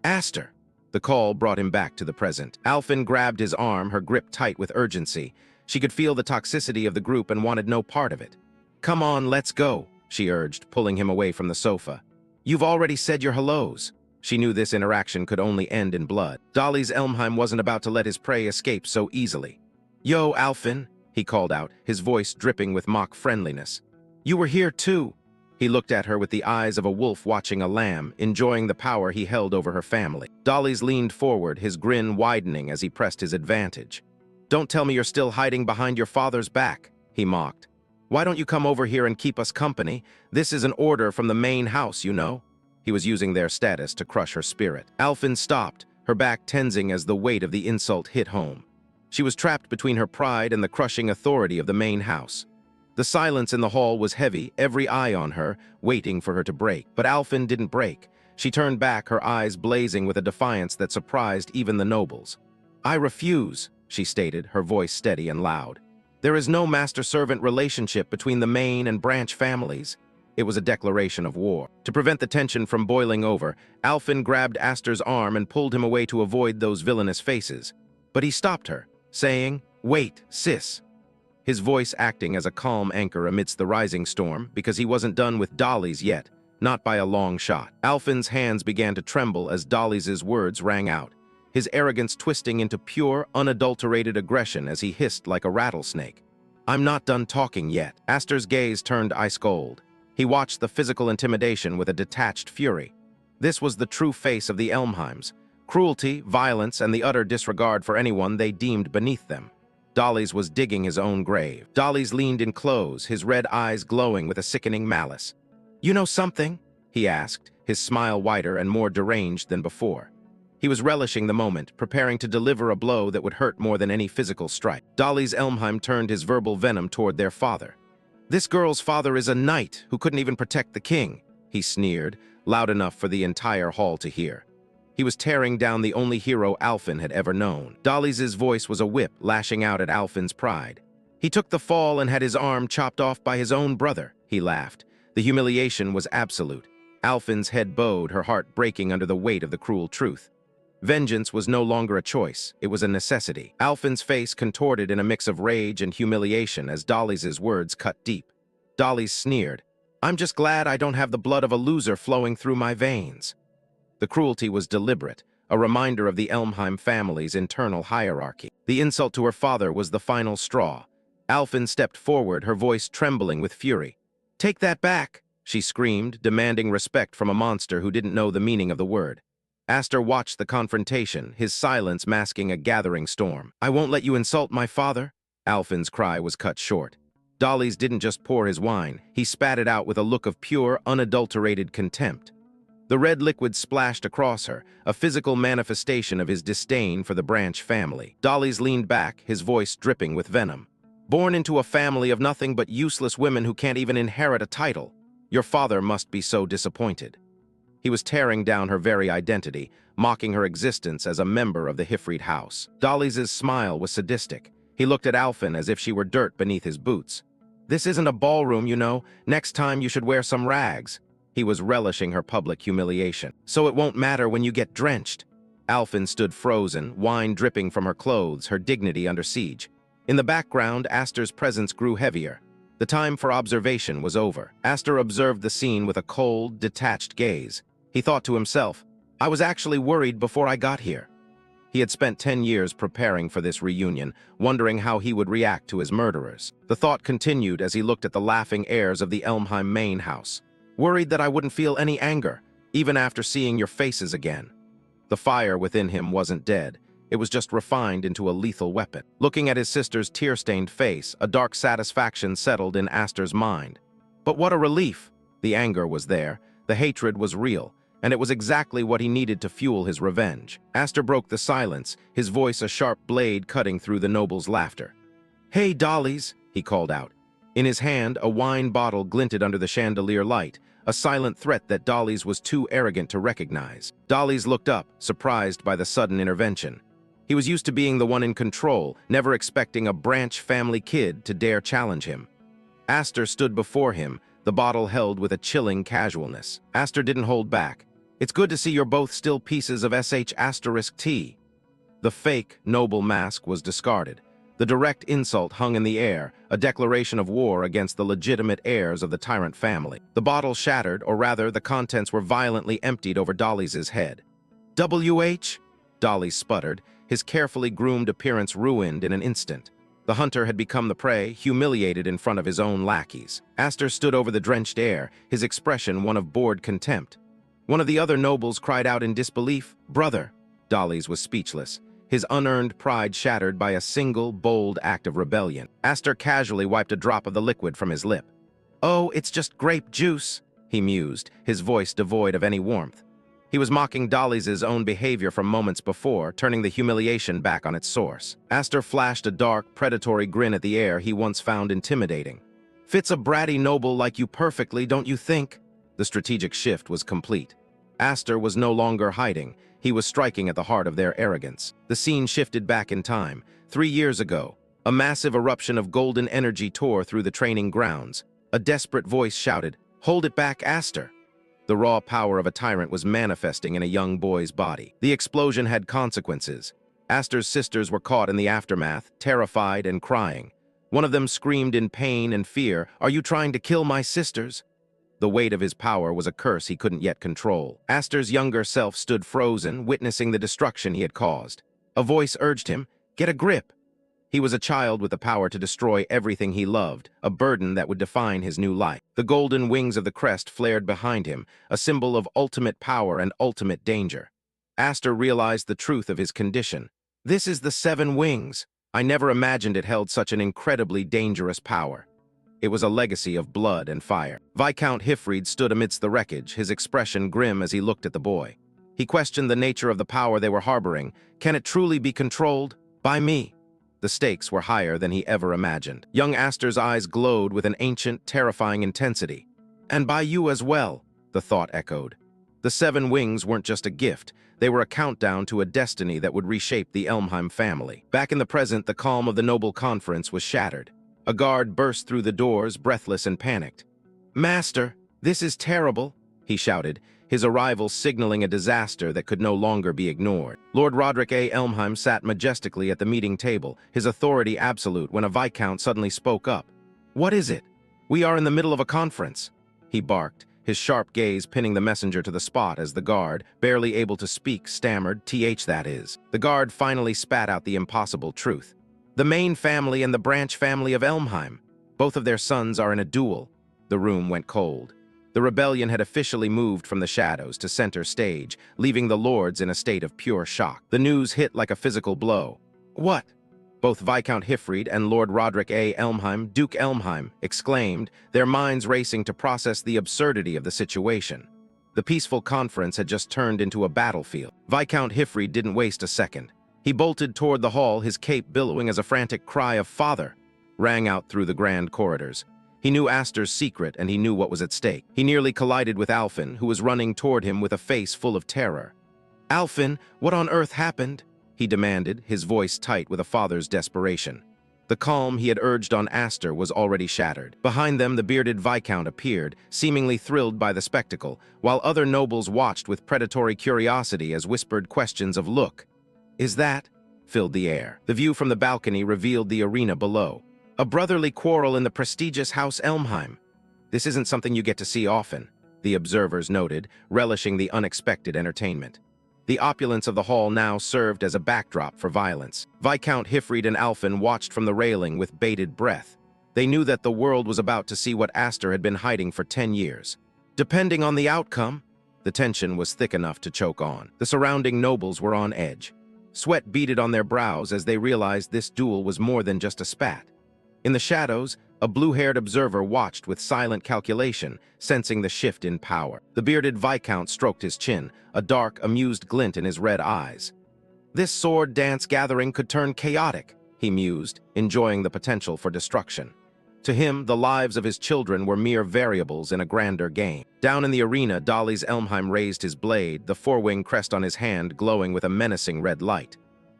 "Aster!" The call brought him back to the present. Alfin grabbed his arm, her grip tight with urgency. She could feel the toxicity of the group and wanted no part of it. "Come on, let's go," she urged, pulling him away from the sofa. "You've already said your hellos." She knew this interaction could only end in blood. Dalys Elmheim wasn't about to let his prey escape so easily. "Yo, Alfin," he called out, his voice dripping with mock friendliness. "You were here too." He looked at her with the eyes of a wolf watching a lamb, enjoying the power he held over her family. Dolly's leaned forward, his grin widening as he pressed his advantage. "Don't tell me you're still hiding behind your father's back," he mocked. "Why don't you come over here and keep us company? This is an order from the main house, you know." He was using their status to crush her spirit. Alphen stopped, her back tensing as the weight of the insult hit home. She was trapped between her pride and the crushing authority of the main house. The silence in the hall was heavy, every eye on her, waiting for her to break. But Alphen didn't break. She turned back, her eyes blazing with a defiance that surprised even the nobles. "I refuse," she stated, her voice steady and loud. "There is no master-servant relationship between the main and branch families." It was a declaration of war. To prevent the tension from boiling over, Alphen grabbed Aster's arm and pulled him away to avoid those villainous faces. But he stopped her, saying, "Wait, sis." His voice acting as a calm anchor amidst the rising storm, because he wasn't done with Dolly's yet, not by a long shot. Alphen's hands began to tremble as Dolly's words rang out, his arrogance twisting into pure, unadulterated aggression as he hissed like a rattlesnake. "I'm not done talking yet." Aster's gaze turned ice cold. He watched the physical intimidation with a detached fury. This was the true face of the Elmheims: cruelty, violence, and the utter disregard for anyone they deemed beneath them. Dolly's was digging his own grave. Dolly's leaned in close, his red eyes glowing with a sickening malice. "You know something?" he asked, his smile wider and more deranged than before. He was relishing the moment, preparing to deliver a blow that would hurt more than any physical strike. Dolly's Elmheim turned his verbal venom toward their father. "This girl's father is a knight who couldn't even protect the king," he sneered, loud enough for the entire hall to hear. He was tearing down the only hero Alphen had ever known. Dolly's voice was a whip, lashing out at Alphen's pride. "He took the fall and had his arm chopped off by his own brother," he laughed. The humiliation was absolute. Alphen's head bowed, her heart breaking under the weight of the cruel truth. Vengeance was no longer a choice, it was a necessity. Alphen's face contorted in a mix of rage and humiliation as Dolly's words cut deep. Dolly sneered, "I'm just glad I don't have the blood of a loser flowing through my veins." The cruelty was deliberate, a reminder of the Elmheim family's internal hierarchy. The insult to her father was the final straw. Alphen stepped forward, her voice trembling with fury. "Take that back," she screamed, demanding respect from a monster who didn't know the meaning of the word. Aster watched the confrontation, his silence masking a gathering storm. "I won't let you insult my father." Alphen's cry was cut short. Dolly's didn't just pour his wine, he spat it out with a look of pure, unadulterated contempt. The red liquid splashed across her, a physical manifestation of his disdain for the Branch family. Dolly's leaned back, his voice dripping with venom. "Born into a family of nothing but useless women who can't even inherit a title. Your father must be so disappointed." He was tearing down her very identity, mocking her existence as a member of the Hifrid house. Dolly's smile was sadistic. He looked at Alphen as if she were dirt beneath his boots. "This isn't a ballroom, you know. Next time you should wear some rags." He was relishing her public humiliation. "So it won't matter when you get drenched." Alphen stood frozen, wine dripping from her clothes, her dignity under siege. In the background, Aster's presence grew heavier. The time for observation was over. Aster observed the scene with a cold, detached gaze. He thought to himself, "I was actually worried before I got here." He had spent 10 years preparing for this reunion, wondering how he would react to his murderers. The thought continued as he looked at the laughing heirs of the Elmheim main house. "Worried that I wouldn't feel any anger, even after seeing your faces again." The fire within him wasn't dead. It was just refined into a lethal weapon. Looking at his sister's tear-stained face, a dark satisfaction settled in Aster's mind. But what a relief! The anger was there, the hatred was real, and it was exactly what he needed to fuel his revenge. Aster broke the silence, his voice a sharp blade cutting through the noble's laughter. "Hey, Dolly's," he called out. In his hand, a wine bottle glinted under the chandelier light, a silent threat that Dolly's was too arrogant to recognize. Dolly's looked up, surprised by the sudden intervention. He was used to being the one in control, never expecting a Branch family kid to dare challenge him. Aster stood before him, the bottle held with a chilling casualness. Aster didn't hold back. "It's good to see you're both still pieces of *T. The fake, noble mask was discarded. The direct insult hung in the air, a declaration of war against the legitimate heirs of the tyrant family. The bottle shattered, or rather, the contents were violently emptied over Dolly's head. "WH?" Dolly sputtered, his carefully groomed appearance ruined in an instant. The hunter had become the prey, humiliated in front of his own lackeys. Aster stood over the drenched air, his expression one of bored contempt. One of the other nobles cried out in disbelief, "Brother!" Dolly's was speechless, his unearned pride shattered by a single, bold act of rebellion. Aster casually wiped a drop of the liquid from his lip. "Oh, it's just grape juice," he mused, his voice devoid of any warmth. He was mocking Dolly's own behavior from moments before, turning the humiliation back on its source. Aster flashed a dark, predatory grin at the air he once found intimidating. "Fits a bratty noble like you perfectly, don't you think?" The strategic shift was complete. Aster was no longer hiding. He was striking at the heart of their arrogance. The scene shifted back in time. 3 years ago, a massive eruption of golden energy tore through the training grounds. A desperate voice shouted, "Hold it back, Aster!" The raw power of a tyrant was manifesting in a young boy's body. The explosion had consequences. Aster's sisters were caught in the aftermath, terrified and crying. One of them screamed in pain and fear, "Are you trying to kill my sisters?" The weight of his power was a curse he couldn't yet control. Aster's younger self stood frozen, witnessing the destruction he had caused. A voice urged him, "Get a grip." He was a child with the power to destroy everything he loved, a burden that would define his new life. The golden wings of the crest flared behind him, a symbol of ultimate power and ultimate danger. Aster realized the truth of his condition. "This is the 7 wings. I never imagined it held such an incredibly dangerous power." It was a legacy of blood and fire. Viscount Hifrid stood amidst the wreckage, his expression grim as he looked at the boy. He questioned the nature of the power they were harboring. Can it truly be controlled? By me? The stakes were higher than he ever imagined. Young Aster's eyes glowed with an ancient, terrifying intensity. "And by you as well," the thought echoed. The 7 wings weren't just a gift. They were a countdown to a destiny that would reshape the Elmheim family. Back in the present, the calm of the noble conference was shattered. A guard burst through the doors, breathless and panicked. "Master, this is terrible," he shouted, his arrival signaling a disaster that could no longer be ignored. Lord Roderick A. Elmheim sat majestically at the meeting table, his authority absolute, when a viscount suddenly spoke up. "What is it? We are in the middle of a conference," he barked, his sharp gaze pinning the messenger to the spot as the guard, barely able to speak, stammered, that is." The guard finally spat out the impossible truth. "The main family and the branch family of Elmheim. Both of their sons are in a duel." The room went cold. The rebellion had officially moved from the shadows to center stage, leaving the lords in a state of pure shock. The news hit like a physical blow. "What?" Both Viscount Hifrid and Lord Roderick A. Elmheim, Duke Elmheim, exclaimed, their minds racing to process the absurdity of the situation. The peaceful conference had just turned into a battlefield. Viscount Hifrid didn't waste a second. He bolted toward the hall, his cape billowing as a frantic cry of "Father!" rang out through the grand corridors. He knew Aster's secret, and he knew what was at stake. He nearly collided with Alfin, who was running toward him with a face full of terror. "Alfin, what on earth happened?" he demanded, his voice tight with a father's desperation. The calm he had urged on Aster was already shattered. Behind them, the bearded Viscount appeared, seemingly thrilled by the spectacle, while other nobles watched with predatory curiosity as whispered questions of "Look, is that?" filled the air. The view from the balcony revealed the arena below. A brotherly quarrel in the prestigious House Elmheim. This isn't something you get to see often, the observers noted, relishing the unexpected entertainment. The opulence of the hall now served as a backdrop for violence. Viscount Hifrid and Alfin watched from the railing with bated breath. They knew that the world was about to see what Aster had been hiding for 10 years. Depending on the outcome, the tension was thick enough to choke on. The surrounding nobles were on edge. Sweat beaded on their brows as they realized this duel was more than just a spat. In the shadows, a blue-haired observer watched with silent calculation, sensing the shift in power. The bearded Viscount stroked his chin, a dark, amused glint in his red eyes. This sword dance gathering could turn chaotic, he mused, enjoying the potential for destruction. To him, the lives of his children were mere variables in a grander game. Down in the arena, Dolly's Elmheim raised his blade, the four-wing crest on his hand glowing with a menacing red light.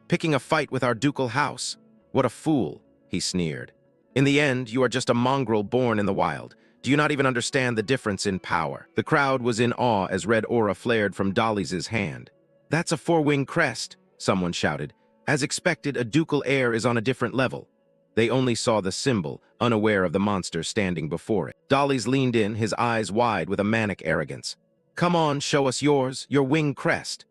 "Picking a fight with our ducal house? What a fool," he sneered. "In the end, you are just a mongrel born in the wild. Do you not even understand the difference in power?" The crowd was in awe as red aura flared from Dolly's hand. "That's a four-wing crest," someone shouted. "As expected, a ducal heir is on a different level." They only saw the symbol, unaware of the monster standing before it. Dolly's leaned in, his eyes wide with a manic arrogance. "Come on, show us yours, your wing crest."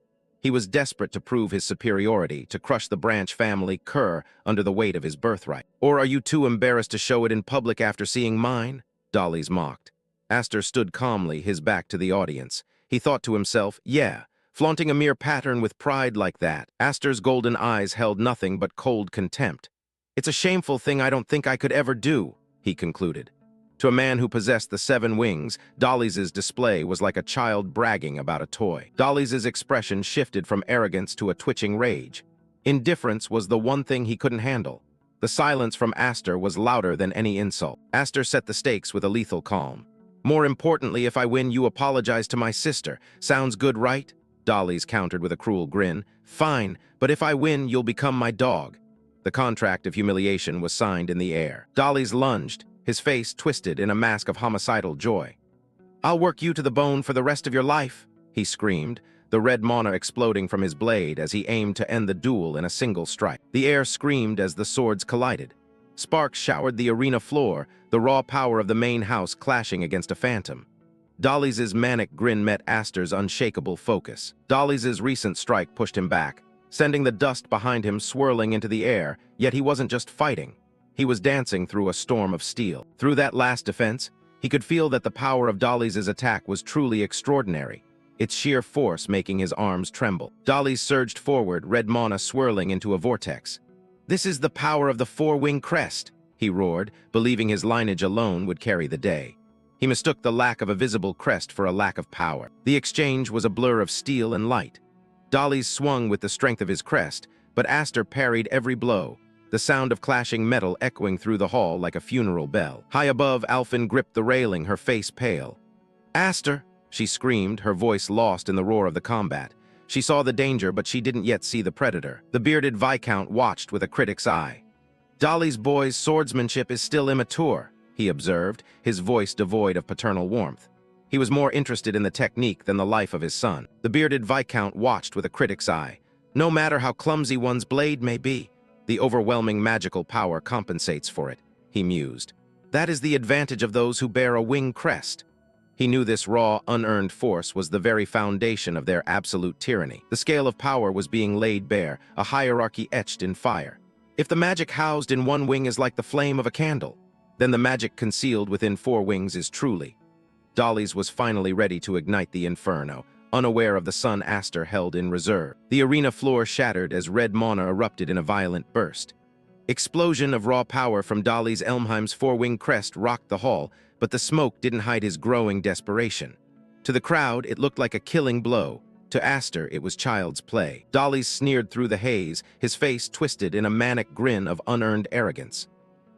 He was desperate to prove his superiority, to crush the branch family cur under the weight of his birthright. Or are you too embarrassed to show it in public after seeing mine? Dolly's mocked. Aster stood calmly, his back to the audience. He thought to himself, yeah, flaunting a mere pattern with pride like that. Aster's golden eyes held nothing but cold contempt. It's a shameful thing I don't think I could ever do, he concluded. To a man who possessed the 7 wings, Dolly's display was like a child bragging about a toy. Dolly's expression shifted from arrogance to a twitching rage. Indifference was the one thing he couldn't handle. The silence from Aster was louder than any insult. Aster set the stakes with a lethal calm. More importantly, if I win, you apologize to my sister. Sounds good, right? Dolly's countered with a cruel grin. Fine, but if I win, you'll become my dog. The contract of humiliation was signed in the air. Dolly's lunged, his face twisted in a mask of homicidal joy. I'll work you to the bone for the rest of your life, he screamed, the red mana exploding from his blade as he aimed to end the duel in a single strike. The air screamed as the swords collided. Sparks showered the arena floor, the raw power of the main house clashing against a phantom. Dolly's manic grin met Aster's unshakable focus. Dolly's recent strike pushed him back, sending the dust behind him swirling into the air, yet he wasn't just fighting. He was dancing through a storm of steel. Through that last defense, he could feel that the power of Dolly's attack was truly extraordinary, its sheer force making his arms tremble. Dolly's surged forward, red mana swirling into a vortex. This is the power of the 4-wing crest, he roared, believing his lineage alone would carry the day. He mistook the lack of a visible crest for a lack of power. The exchange was a blur of steel and light. Dolly's swung with the strength of his crest, but Aster parried every blow, the sound of clashing metal echoing through the hall like a funeral bell. High above, Alphen gripped the railing, her face pale. Aster, she screamed, her voice lost in the roar of the combat. She saw the danger, but she didn't yet see the predator. The bearded Viscount watched with a critic's eye. Dolly's boy's swordsmanship is still immature, he observed, his voice devoid of paternal warmth. He was more interested in the technique than the life of his son. The bearded Viscount watched with a critic's eye. No matter how clumsy one's blade may be, the overwhelming magical power compensates for it, he mused. That is the advantage of those who bear a wing crest. He knew this raw, unearned force was the very foundation of their absolute tyranny. The scale of power was being laid bare, a hierarchy etched in fire. If the magic housed in one wing is like the flame of a candle, then the magic concealed within 4 wings is truly. Dolly's was finally ready to ignite the inferno, unaware of the sun Aster held in reserve. The arena floor shattered as red mana erupted in a violent burst. Explosion of raw power from Dolly's Elmheim's 4-wing crest rocked the hall, but the smoke didn't hide his growing desperation. To the crowd, it looked like a killing blow. To Aster, it was child's play. Dolly's sneered through the haze, his face twisted in a manic grin of unearned arrogance.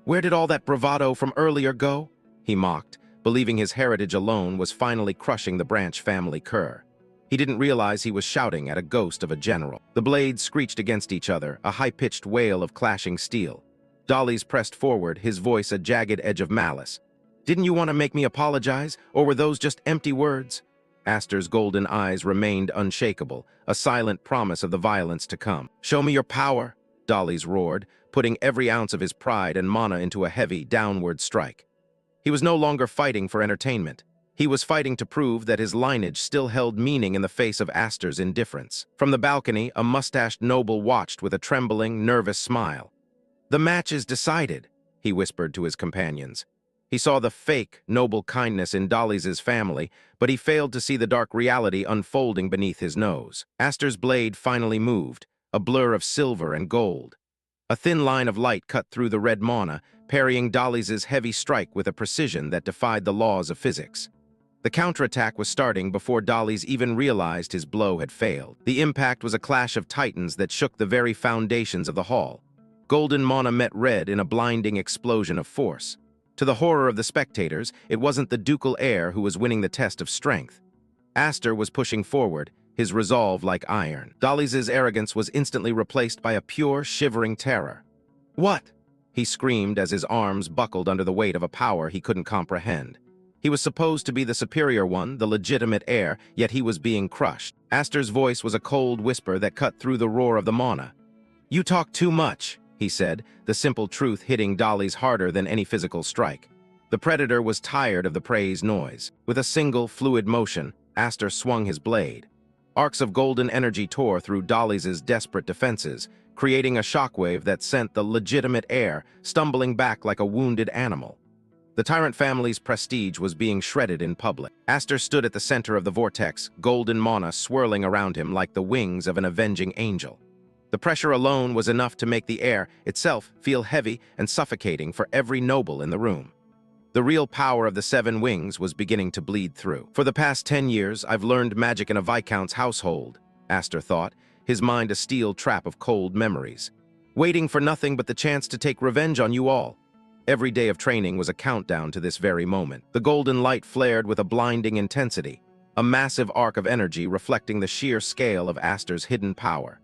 Where did all that bravado from earlier go? He mocked, believing his heritage alone was finally crushing the branch family cur. He didn't realize he was shouting at a ghost of a general. The blades screeched against each other, a high-pitched wail of clashing steel. Dolly's pressed forward, his voice a jagged edge of malice. Didn't you want to make me apologize, or were those just empty words? Aster's golden eyes remained unshakable, a silent promise of the violence to come. Show me your power, Dolly's roared, putting every ounce of his pride and mana into a heavy, downward strike. He was no longer fighting for entertainment. He was fighting to prove that his lineage still held meaning in the face of Aster's indifference. From the balcony, a mustached noble watched with a trembling, nervous smile. The match is decided, he whispered to his companions. He saw the fake, noble kindness in Dolly's family, but he failed to see the dark reality unfolding beneath his nose. Aster's blade finally moved, a blur of silver and gold. A thin line of light cut through the red mana, parrying Dolly's heavy strike with a precision that defied the laws of physics. The counterattack was starting before Dolly's even realized his blow had failed. The impact was a clash of titans that shook the very foundations of the hall. Golden mana met red in a blinding explosion of force. To the horror of the spectators, it wasn't the ducal heir who was winning the test of strength. Aster was pushing forward, his resolve like iron. Dolly's arrogance was instantly replaced by a pure, shivering terror. What? He screamed as his arms buckled under the weight of a power he couldn't comprehend. He was supposed to be the superior one, the legitimate heir, yet he was being crushed. Aster's voice was a cold whisper that cut through the roar of the mana. You talk too much, he said, the simple truth hitting Dolly's harder than any physical strike. The predator was tired of the prey's noise. With a single, fluid motion, Aster swung his blade. Arcs of golden energy tore through Dolly's desperate defenses, creating a shockwave that sent the legitimate heir stumbling back like a wounded animal. The Tyrant family's prestige was being shredded in public. Aster stood at the center of the vortex, golden mana swirling around him like the wings of an avenging angel. The pressure alone was enough to make the air itself feel heavy and suffocating for every noble in the room. The real power of the Seven Wings was beginning to bleed through. For the past 10 years, I've learned magic in a Viscount's household, Aster thought, his mind a steel trap of cold memories. Waiting for nothing but the chance to take revenge on you all. Every day of training was a countdown to this very moment. The golden light flared with a blinding intensity, a massive arc of energy reflecting the sheer scale of Aster's hidden power.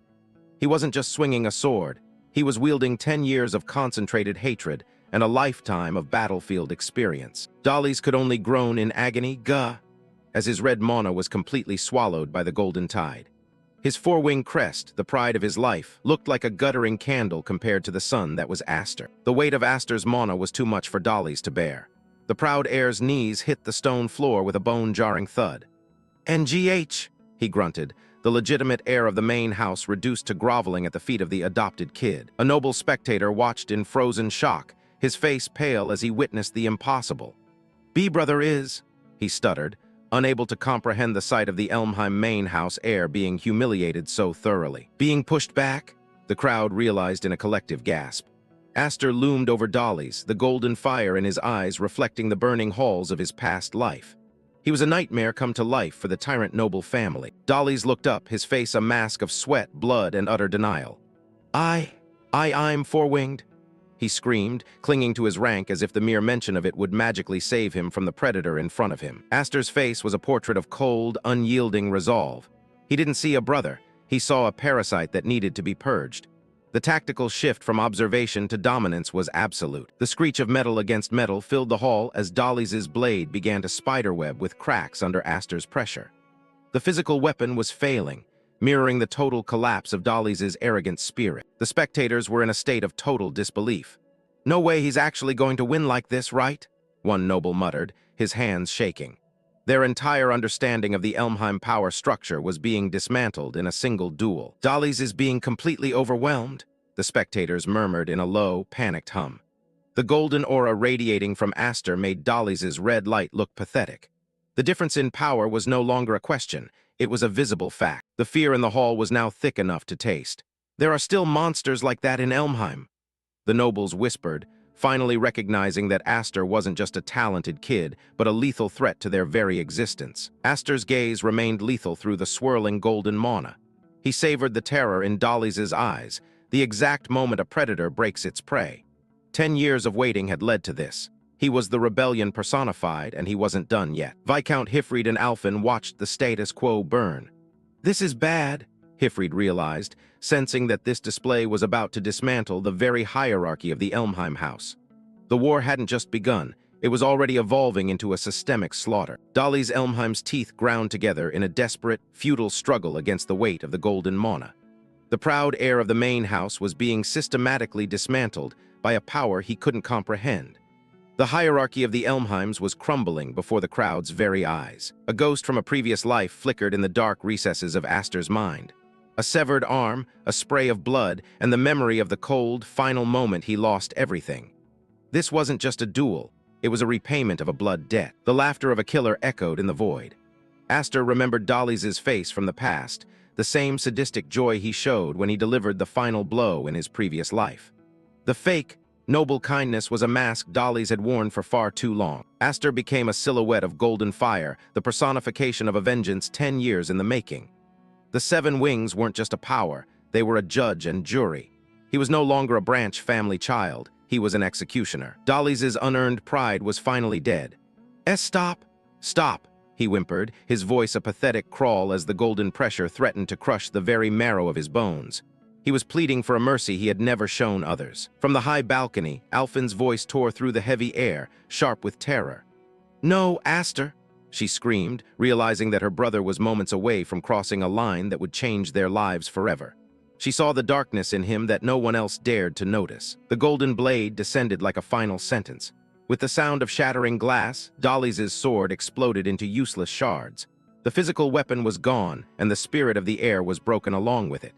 He wasn't just swinging a sword, he was wielding 10 years of concentrated hatred and a lifetime of battlefield experience. Dolly's could only groan in agony, as his red mana was completely swallowed by the golden tide. His four-wing crest, the pride of his life, looked like a guttering candle compared to the sun that was Aster. The weight of Aster's mana was too much for Dolly's to bear. The proud heir's knees hit the stone floor with a bone-jarring thud. "NGH," he grunted, the legitimate heir of the main house reduced to groveling at the feet of the adopted kid. A noble spectator watched in frozen shock, his face pale as he witnessed the impossible. "B-brother is," he stuttered, unable to comprehend the sight of the Elmheim main house heir being humiliated so thoroughly. Being pushed back, the crowd realized in a collective gasp. Aster loomed over Dolly's, the golden fire in his eyes reflecting the burning halls of his past life. He was a nightmare come to life for the Tyrant noble family. Dolly's looked up, his face a mask of sweat, blood, and utter denial. I'm four-winged," he screamed, clinging to his rank as if the mere mention of it would magically save him from the predator in front of him. Aster's face was a portrait of cold, unyielding resolve. He didn't see a brother, he saw a parasite that needed to be purged. The tactical shift from observation to dominance was absolute. The screech of metal against metal filled the hall as Dolly's blade began to spiderweb with cracks under Aster's pressure. The physical weapon was failing, mirroring the total collapse of Dolly's arrogant spirit. The spectators were in a state of total disbelief. "No way he's actually going to win like this, right?" one noble muttered, his hands shaking. Their entire understanding of the Elmheim power structure was being dismantled in a single duel. "Dolly's is being completely overwhelmed," the spectators murmured in a low, panicked hum. The golden aura radiating from Aster made Dolly's red light look pathetic. The difference in power was no longer a question. It was a visible fact. The fear in the hall was now thick enough to taste. "There are still monsters like that in Elmheim," the nobles whispered, finally recognizing that Aster wasn't just a talented kid, but a lethal threat to their very existence. Aster's gaze remained lethal through the swirling golden mana. He savored the terror in Dolly's eyes, the exact moment a predator breaks its prey. 10 years of waiting had led to this. He was the rebellion personified, and he wasn't done yet. Viscount Hifrid and Alfin watched the status quo burn. "This is bad," Hifrid realized, sensing that this display was about to dismantle the very hierarchy of the Elmheim house. The war hadn't just begun, it was already evolving into a systemic slaughter. Dolly's Elmheim's teeth ground together in a desperate, futile struggle against the weight of the golden mana. The proud heir of the main house was being systematically dismantled by a power he couldn't comprehend. The hierarchy of the Elmheims was crumbling before the crowd's very eyes. A ghost from a previous life flickered in the dark recesses of Aster's mind. A severed arm, a spray of blood, and the memory of the cold, final moment he lost everything. This wasn't just a duel, it was a repayment of a blood debt. The laughter of a killer echoed in the void. Aster remembered Dolly's face from the past, the same sadistic joy he showed when he delivered the final blow in his previous life. The fake, noble kindness was a mask Dolly's had worn for far too long. Aster became a silhouette of golden fire, the personification of a vengeance 10 years in the making. The Seven Wings weren't just a power, they were a judge and jury. He was no longer a branch family child, he was an executioner. Dolly's unearned pride was finally dead. Stop, he whimpered, his voice a pathetic crawl as the golden pressure threatened to crush the very marrow of his bones. He was pleading for a mercy he had never shown others. From the high balcony, Alfin's voice tore through the heavy air, sharp with terror. "No, Aster," she screamed, realizing that her brother was moments away from crossing a line that would change their lives forever. She saw the darkness in him that no one else dared to notice. The golden blade descended like a final sentence. With the sound of shattering glass, Dolly's sword exploded into useless shards. The physical weapon was gone, and the spirit of the air was broken along with it.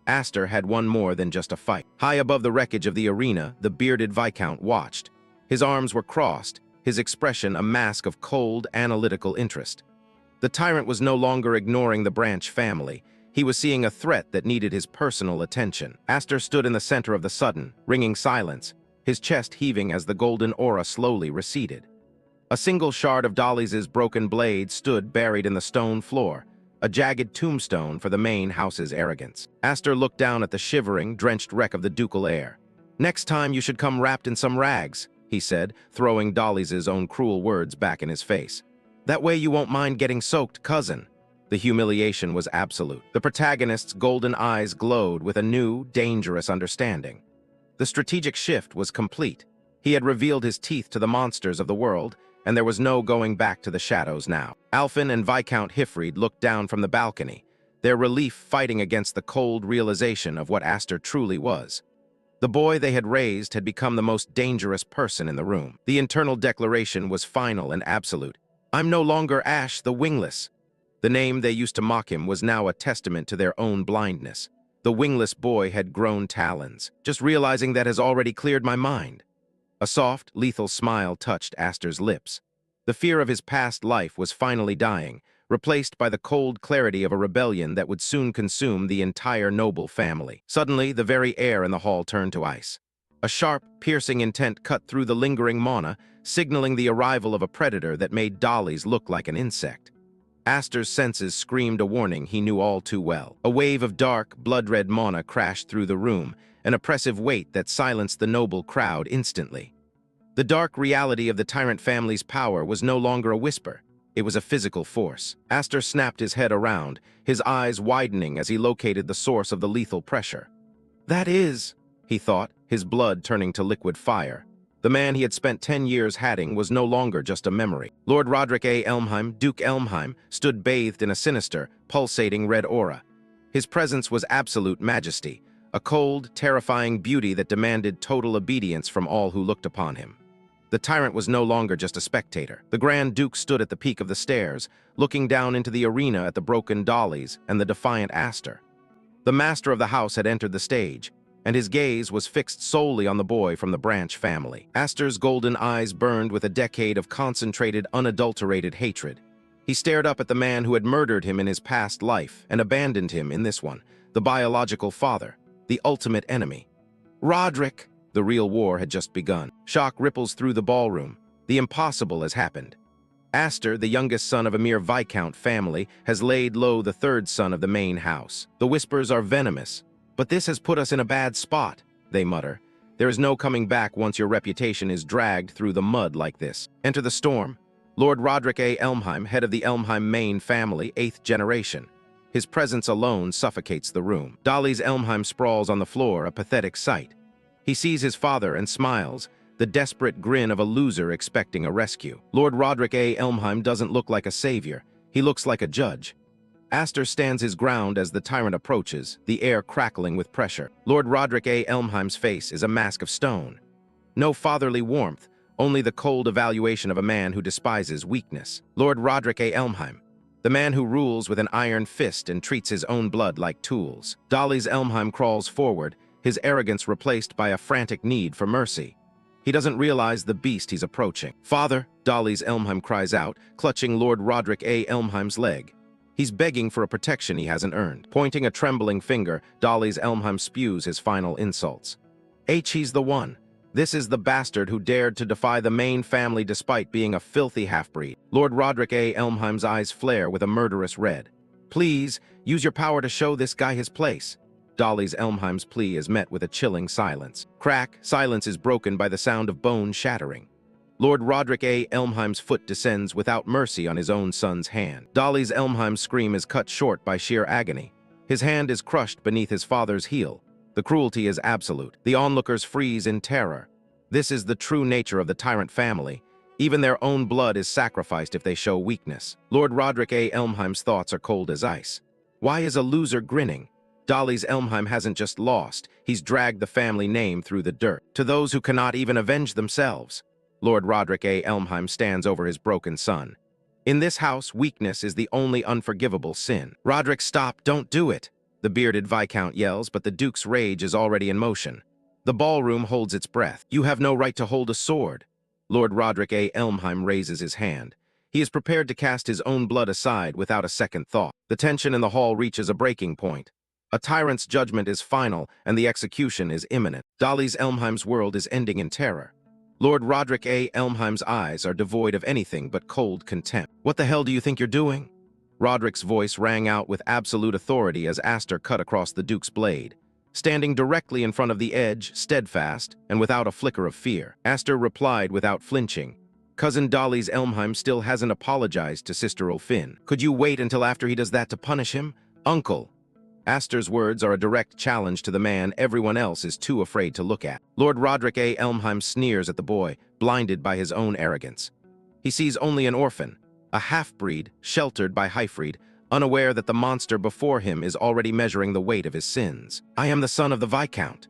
Aster had won more than just a fight. High above the wreckage of the arena, the bearded Viscount watched. His arms were crossed, his expression a mask of cold, analytical interest. The tyrant was no longer ignoring the Branch family. He was seeing a threat that needed his personal attention. Aster stood in the center of the sudden, ringing silence, his chest heaving as the golden aura slowly receded. A single shard of Dolly's broken blade stood buried in the stone floor, a jagged tombstone for the main house's arrogance. Aster looked down at the shivering, drenched wreck of the ducal heir. "Next time you should come wrapped in some rags," he said, throwing Dolly's own cruel words back in his face. "That way you won't mind getting soaked, cousin." The humiliation was absolute. The protagonist's golden eyes glowed with a new, dangerous understanding. The strategic shift was complete. He had revealed his teeth to the monsters of the world, and there was no going back to the shadows now. Alfin and Viscount Hifrid looked down from the balcony, their relief fighting against the cold realization of what Aster truly was. The boy they had raised had become the most dangerous person in the room. The internal declaration was final and absolute. "I'm no longer Ash the Wingless." The name they used to mock him was now a testament to their own blindness. The wingless boy had grown talons. "Just realizing that has already cleared my mind." A soft, lethal smile touched Aster's lips. The fear of his past life was finally dying, replaced by the cold clarity of a rebellion that would soon consume the entire noble family. Suddenly, the very air in the hall turned to ice. A sharp, piercing intent cut through the lingering mana, signaling the arrival of a predator that made Dolly's look like an insect. Aster's senses screamed a warning he knew all too well. A wave of dark, blood-red mana crashed through the room, an oppressive weight that silenced the noble crowd instantly. The dark reality of the tyrant family's power was no longer a whisper. It was a physical force. Aster snapped his head around, his eyes widening as he located the source of the lethal pressure. "That is," he thought, his blood turning to liquid fire. The man he had spent 10 years hatting was no longer just a memory. Lord Roderick A. Elmheim, Duke Elmheim, stood bathed in a sinister, pulsating red aura. His presence was absolute majesty, a cold, terrifying beauty that demanded total obedience from all who looked upon him. The tyrant was no longer just a spectator. The Grand Duke stood at the peak of the stairs, looking down into the arena at the broken Dollies and the defiant Aster. The master of the house had entered the stage, and his gaze was fixed solely on the boy from the Branch family. Aster's golden eyes burned with a decade of concentrated, unadulterated hatred. He stared up at the man who had murdered him in his past life and abandoned him in this one, the biological father, the ultimate enemy. "Roderick!" The real war had just begun. Shock ripples through the ballroom. The impossible has happened. Aster, the youngest son of a mere Viscount family, has laid low the third son of the main house. The whispers are venomous. "But this has put us in a bad spot," they mutter. "There is no coming back once your reputation is dragged through the mud like this." Enter the storm. Lord Roderick A. Elmheim, head of the Elmheim main family, 8th generation. His presence alone suffocates the room. Dolly's Elmheim sprawls on the floor, a pathetic sight. He sees his father and smiles, the desperate grin of a loser expecting a rescue. Lord Roderick A. Elmheim doesn't look like a savior. He looks like a judge. Aster stands his ground as the tyrant approaches, the air crackling with pressure. Lord Roderick A. Elmheim's face is a mask of stone. No fatherly warmth, only the cold evaluation of a man who despises weakness. Lord Roderick A. Elmheim, the man who rules with an iron fist and treats his own blood like tools. Dolly's Elmheim crawls forward, his arrogance replaced by a frantic need for mercy. He doesn't realize the beast he's approaching. "Father," Dolly's Elmheim cries out, clutching Lord Roderick A. Elmheim's leg. He's begging for a protection he hasn't earned. Pointing a trembling finger, Dolly's Elmheim spews his final insults. He's the one. This is the bastard who dared to defy the main family despite being a filthy half-breed. Lord Roderick A. Elmheim's eyes flare with a murderous red. "Please, use your power to show this guy his place." Dolly's Elmheim's plea is met with a chilling silence. Crack, silence is broken by the sound of bone shattering. Lord Roderick A. Elmheim's foot descends without mercy on his own son's hand. Dolly's Elmheim's scream is cut short by sheer agony. His hand is crushed beneath his father's heel. The cruelty is absolute. The onlookers freeze in terror. This is the true nature of the tyrant family. Even their own blood is sacrificed if they show weakness. Lord Roderick A. Elmheim's thoughts are cold as ice. Why is a loser grinning? Dolly's Elmheim hasn't just lost, he's dragged the family name through the dirt. To those who cannot even avenge themselves, Lord Roderick A. Elmheim stands over his broken son. In this house, weakness is the only unforgivable sin. Roderick, stop, don't do it! The bearded Viscount yells, but the Duke's rage is already in motion. The ballroom holds its breath. You have no right to hold a sword. Lord Roderick A. Elmheim raises his hand. He is prepared to cast his own blood aside without a second thought. The tension in the hall reaches a breaking point. A tyrant's judgment is final, and the execution is imminent. Dolly's Elmheim's world is ending in terror. Lord Roderick A. Elmheim's eyes are devoid of anything but cold contempt. What the hell do you think you're doing? Roderick's voice rang out with absolute authority as Aster cut across the Duke's blade. Standing directly in front of the edge, steadfast, and without a flicker of fear, Aster replied without flinching. Cousin Dolly's Elmheim still hasn't apologized to Sister Ulfin. Could you wait until after he does that to punish him? Uncle. Aster's words are a direct challenge to the man everyone else is too afraid to look at. Lord Roderick A. Elmheim sneers at the boy, blinded by his own arrogance. He sees only an orphan, a half-breed, sheltered by Hyfried, unaware that the monster before him is already measuring the weight of his sins. I am the son of the Viscount.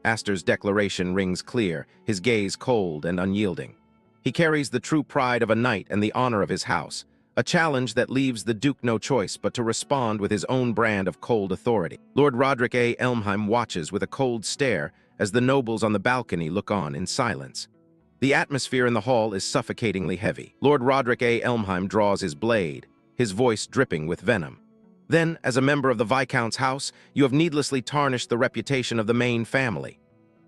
Aster's declaration rings clear, his gaze cold and unyielding. He carries the true pride of a knight and the honor of his house, a challenge that leaves the Duke no choice but to respond with his own brand of cold authority. Lord Roderick A. Elmheim watches with a cold stare as the nobles on the balcony look on in silence. The atmosphere in the hall is suffocatingly heavy. Lord Roderick A. Elmheim draws his blade, his voice dripping with venom. Then, as a member of the Viscount's house, you have needlessly tarnished the reputation of the main family.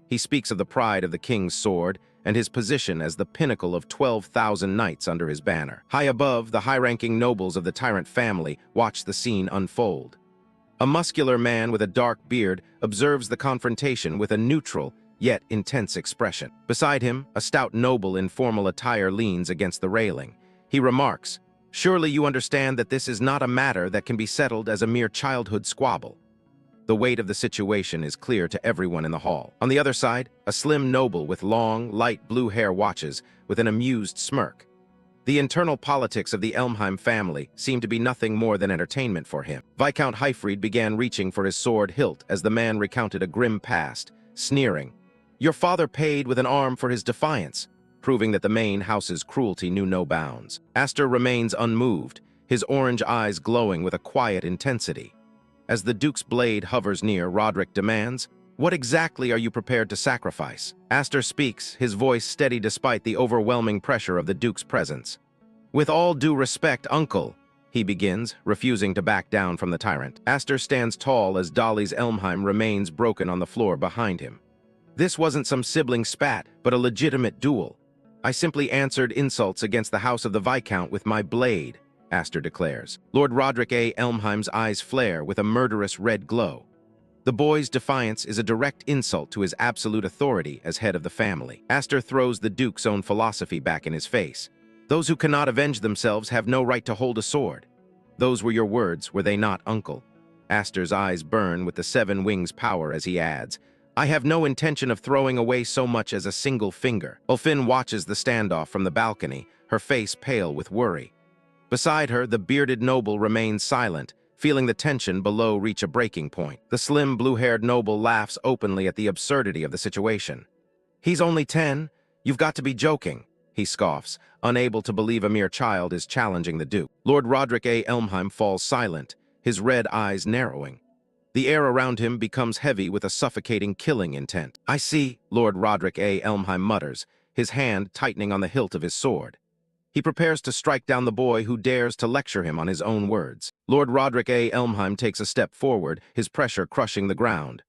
He speaks of the pride of the king's sword and his position as the pinnacle of 12,000 knights under his banner. High above, the high-ranking nobles of the tyrant family watch the scene unfold. A muscular man with a dark beard observes the confrontation with a neutral, yet intense expression. Beside him, a stout noble in formal attire leans against the railing. He remarks, "Surely you understand that this is not a matter that can be settled as a mere childhood squabble." The weight of the situation is clear to everyone in the hall. On the other side, a slim noble with long, light blue hair watches with an amused smirk. The internal politics of the Elmheim family seem to be nothing more than entertainment for him. Viscount Hyfried began reaching for his sword hilt as the man recounted a grim past, sneering, "Your father paid with an arm for his defiance," proving that the main house's cruelty knew no bounds. Aster remains unmoved, his orange eyes glowing with a quiet intensity. As the Duke's blade hovers near, Roderick demands, "What exactly are you prepared to sacrifice?" Aster speaks, his voice steady despite the overwhelming pressure of the Duke's presence. "With all due respect, Uncle," he begins, refusing to back down from the tyrant. Aster stands tall as Dolly's Elmheim remains broken on the floor behind him. "This wasn't some sibling spat, but a legitimate duel. I simply answered insults against the house of the Viscount with my blade," Aster declares. Lord Roderick A. Elmheim's eyes flare with a murderous red glow. The boy's defiance is a direct insult to his absolute authority as head of the family. Aster throws the Duke's own philosophy back in his face. "Those who cannot avenge themselves have no right to hold a sword." Those were your words, were they not, Uncle? Aster's eyes burn with the seven wings' power as he adds, "I have no intention of throwing away so much as a single finger." Ulfin watches the standoff from the balcony, her face pale with worry. Beside her, the bearded noble remains silent, feeling the tension below reach a breaking point. The slim, blue-haired noble laughs openly at the absurdity of the situation. "He's only 10. You've got to be joking," he scoffs, unable to believe a mere child is challenging the Duke. Lord Roderick A. Elmheim falls silent, his red eyes narrowing. The air around him becomes heavy with a suffocating killing intent. "I see," Lord Roderick A. Elmheim mutters, his hand tightening on the hilt of his sword. He prepares to strike down the boy who dares to lecture him on his own words. Lord Roderick A. Elmheim takes a step forward, his pressure crushing the ground.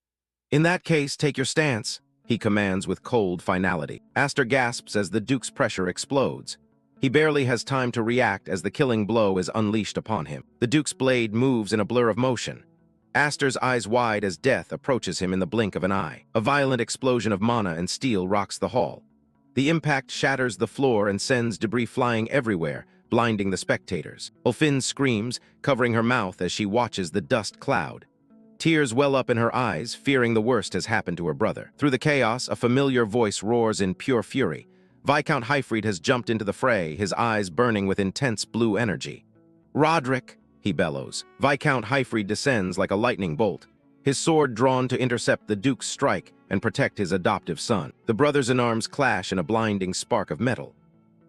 "In that case, take your stance," he commands with cold finality. Aster gasps as the Duke's pressure explodes. He barely has time to react as the killing blow is unleashed upon him. The Duke's blade moves in a blur of motion. Aster's eyes wide as death approaches him in the blink of an eye. A violent explosion of mana and steel rocks the hall. The impact shatters the floor and sends debris flying everywhere, blinding the spectators. Ulfin screams, covering her mouth as she watches the dust cloud. Tears well up in her eyes, fearing the worst has happened to her brother. Through the chaos, a familiar voice roars in pure fury. Viscount Hyfried has jumped into the fray, his eyes burning with intense blue energy. "Roderick," he bellows. Viscount Hyfried descends like a lightning bolt, his sword drawn to intercept the Duke's strike and protect his adoptive son. The brothers-in-arms clash in a blinding spark of metal.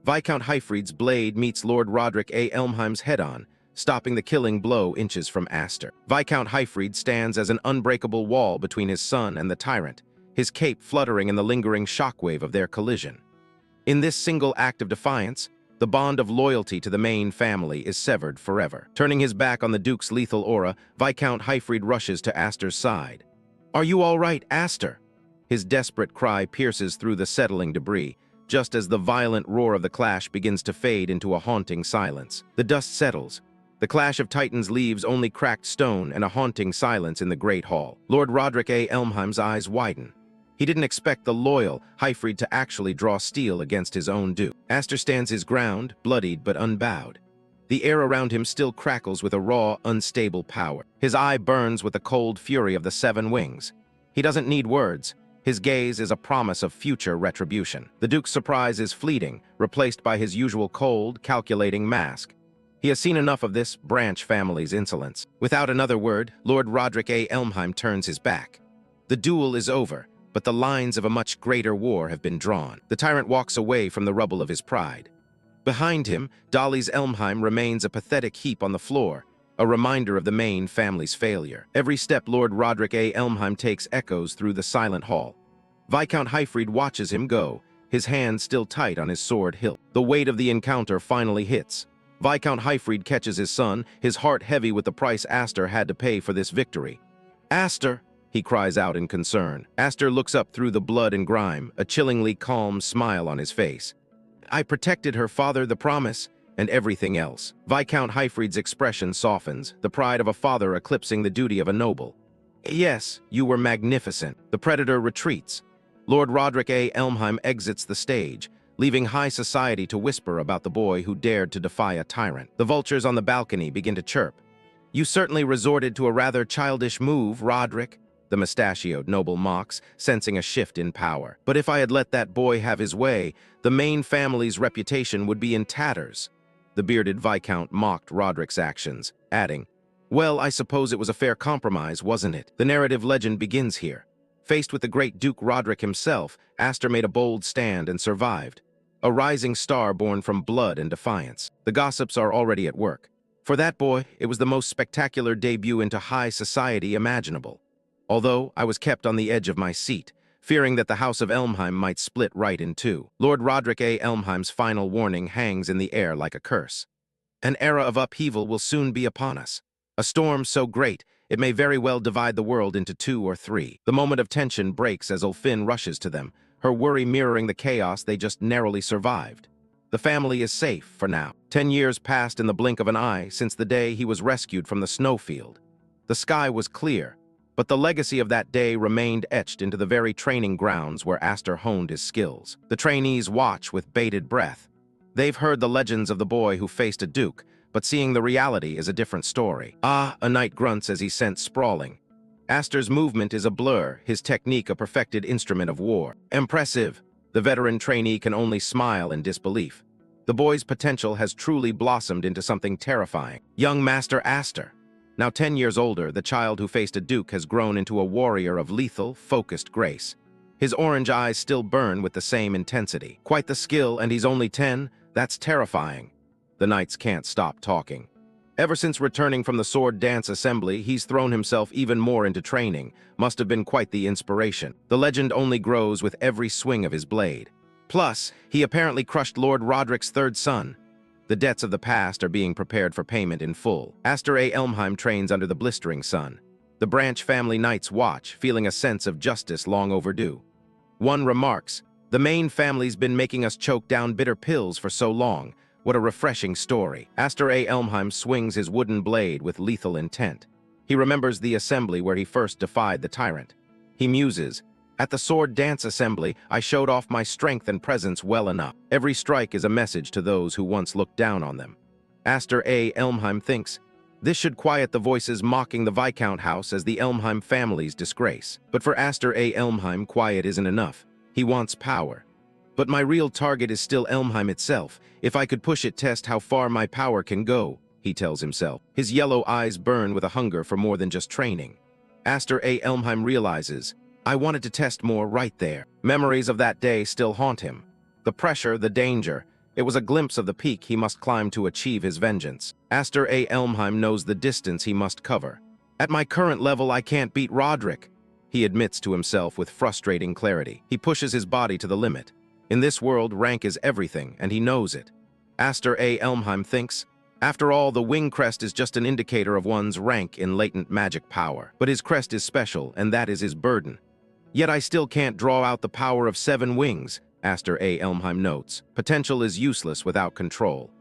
Viscount Hyfried's blade meets Lord Roderick A. Elmheim's head-on, stopping the killing blow inches from Aster. Viscount Hyfried stands as an unbreakable wall between his son and the tyrant, his cape fluttering in the lingering shockwave of their collision. In this single act of defiance, the bond of loyalty to the main family is severed forever. Turning his back on the Duke's lethal aura, Viscount Hyfried rushes to Aster's side. "Are you all right, Aster?" His desperate cry pierces through the settling debris, just as the violent roar of the clash begins to fade into a haunting silence. The dust settles. The clash of titans leaves only cracked stone and a haunting silence in the Great Hall. Lord Roderick A. Elmheim's eyes widen. He didn't expect the loyal Hyfried to actually draw steel against his own duke. Aster stands his ground, bloodied but unbowed. The air around him still crackles with a raw, unstable power. His eye burns with the cold fury of the seven wings. He doesn't need words. His gaze is a promise of future retribution. The Duke's surprise is fleeting, replaced by his usual cold, calculating mask. He has seen enough of this branch family's insolence. Without another word, Lord Roderick A. Elmheim turns his back. The duel is over, but the lines of a much greater war have been drawn. The tyrant walks away from the rubble of his pride. Behind him, Dolly's Elmheim remains a pathetic heap on the floor, a reminder of the main family's failure. Every step Lord Roderick A. Elmheim takes echoes through the silent hall. Viscount Hyfried watches him go, his hand still tight on his sword hilt. The weight of the encounter finally hits. Viscount Hyfried catches his son, his heart heavy with the price Aster had to pay for this victory. "Aster!" he cries out in concern. Aster looks up through the blood and grime, a chillingly calm smile on his face. "I protected her, father, the promise, and everything else." Viscount Hyfried's expression softens, the pride of a father eclipsing the duty of a noble. "Yes, you were magnificent." The predator retreats. Lord Roderick A. Elmheim exits the stage, leaving high society to whisper about the boy who dared to defy a tyrant. The vultures on the balcony begin to chirp. "You certainly resorted to a rather childish move, Roderick," the mustachioed noble mocks, sensing a shift in power. "But if I had let that boy have his way, the main family's reputation would be in tatters." The bearded Viscount mocked Roderick's actions, adding, "Well, I suppose it was a fair compromise, wasn't it?" The narrative legend begins here. Faced with the great Duke Roderick himself, Aster made a bold stand and survived. A rising star born from blood and defiance. The gossips are already at work. For that boy, it was the most spectacular debut into high society imaginable. Although I was kept on the edge of my seat, fearing that the House of Elmheim might split right in two. Lord Roderick A. Elmheim's final warning hangs in the air like a curse. An era of upheaval will soon be upon us. A storm so great, it may very well divide the world into two or three. The moment of tension breaks as Ulfin rushes to them, her worry mirroring the chaos they just narrowly survived. The family is safe for now. 10 years passed in the blink of an eye since the day he was rescued from the snowfield. The sky was clear, but the legacy of that day remained etched into the very training grounds where Aster honed his skills. The trainees watch with bated breath. They've heard the legends of the boy who faced a duke, but seeing the reality is a different story. "Ah," a knight grunts as he's sent sprawling. Aster's movement is a blur, his technique a perfected instrument of war. "Impressive." The veteran trainee can only smile in disbelief. The boy's potential has truly blossomed into something terrifying. Young Master Aster. Now 10 years older, the child who faced a duke has grown into a warrior of lethal, focused grace. His orange eyes still burn with the same intensity. Quite the skill, and he's only 10? That's terrifying. The knights can't stop talking. Ever since returning from the sword dance assembly, he's thrown himself even more into training. Must have been quite the inspiration. The legend only grows with every swing of his blade. Plus, he apparently crushed Lord Roderick's third son. The debts of the past are being prepared for payment in full. Aster A. Elmheim trains under the blistering sun. The branch family knights watch, feeling a sense of justice long overdue. One remarks, "The main family's been making us choke down bitter pills for so long. What a refreshing story." Aster A. Elmheim swings his wooden blade with lethal intent. He remembers the assembly where he first defied the tyrant. He muses, "At the sword dance assembly, I showed off my strength and presence well enough." Every strike is a message to those who once looked down on them. Aster A. Elmheim thinks, this should quiet the voices mocking the Viscount house as the Elmheim family's disgrace. But for Aster A. Elmheim, quiet isn't enough. He wants power. "But my real target is still Elmheim itself. If I could push it, test how far my power can go," he tells himself. His yellow eyes burn with a hunger for more than just training. Aster A. Elmheim realizes, "I wanted to test more right there." Memories of that day still haunt him. The pressure, the danger. It was a glimpse of the peak he must climb to achieve his vengeance. Aster A. Elmheim knows the distance he must cover. At my current level, I can't beat Roderick, he admits to himself with frustrating clarity. He pushes his body to the limit. In this world, rank is everything, and he knows it. Aster A. Elmheim thinks, after all, the wing crest is just an indicator of one's rank in latent magic power. But his crest is special, and that is his burden. Yet I still can't draw out the power of 7 wings, Aster A. Elmheim notes. Potential is useless without control.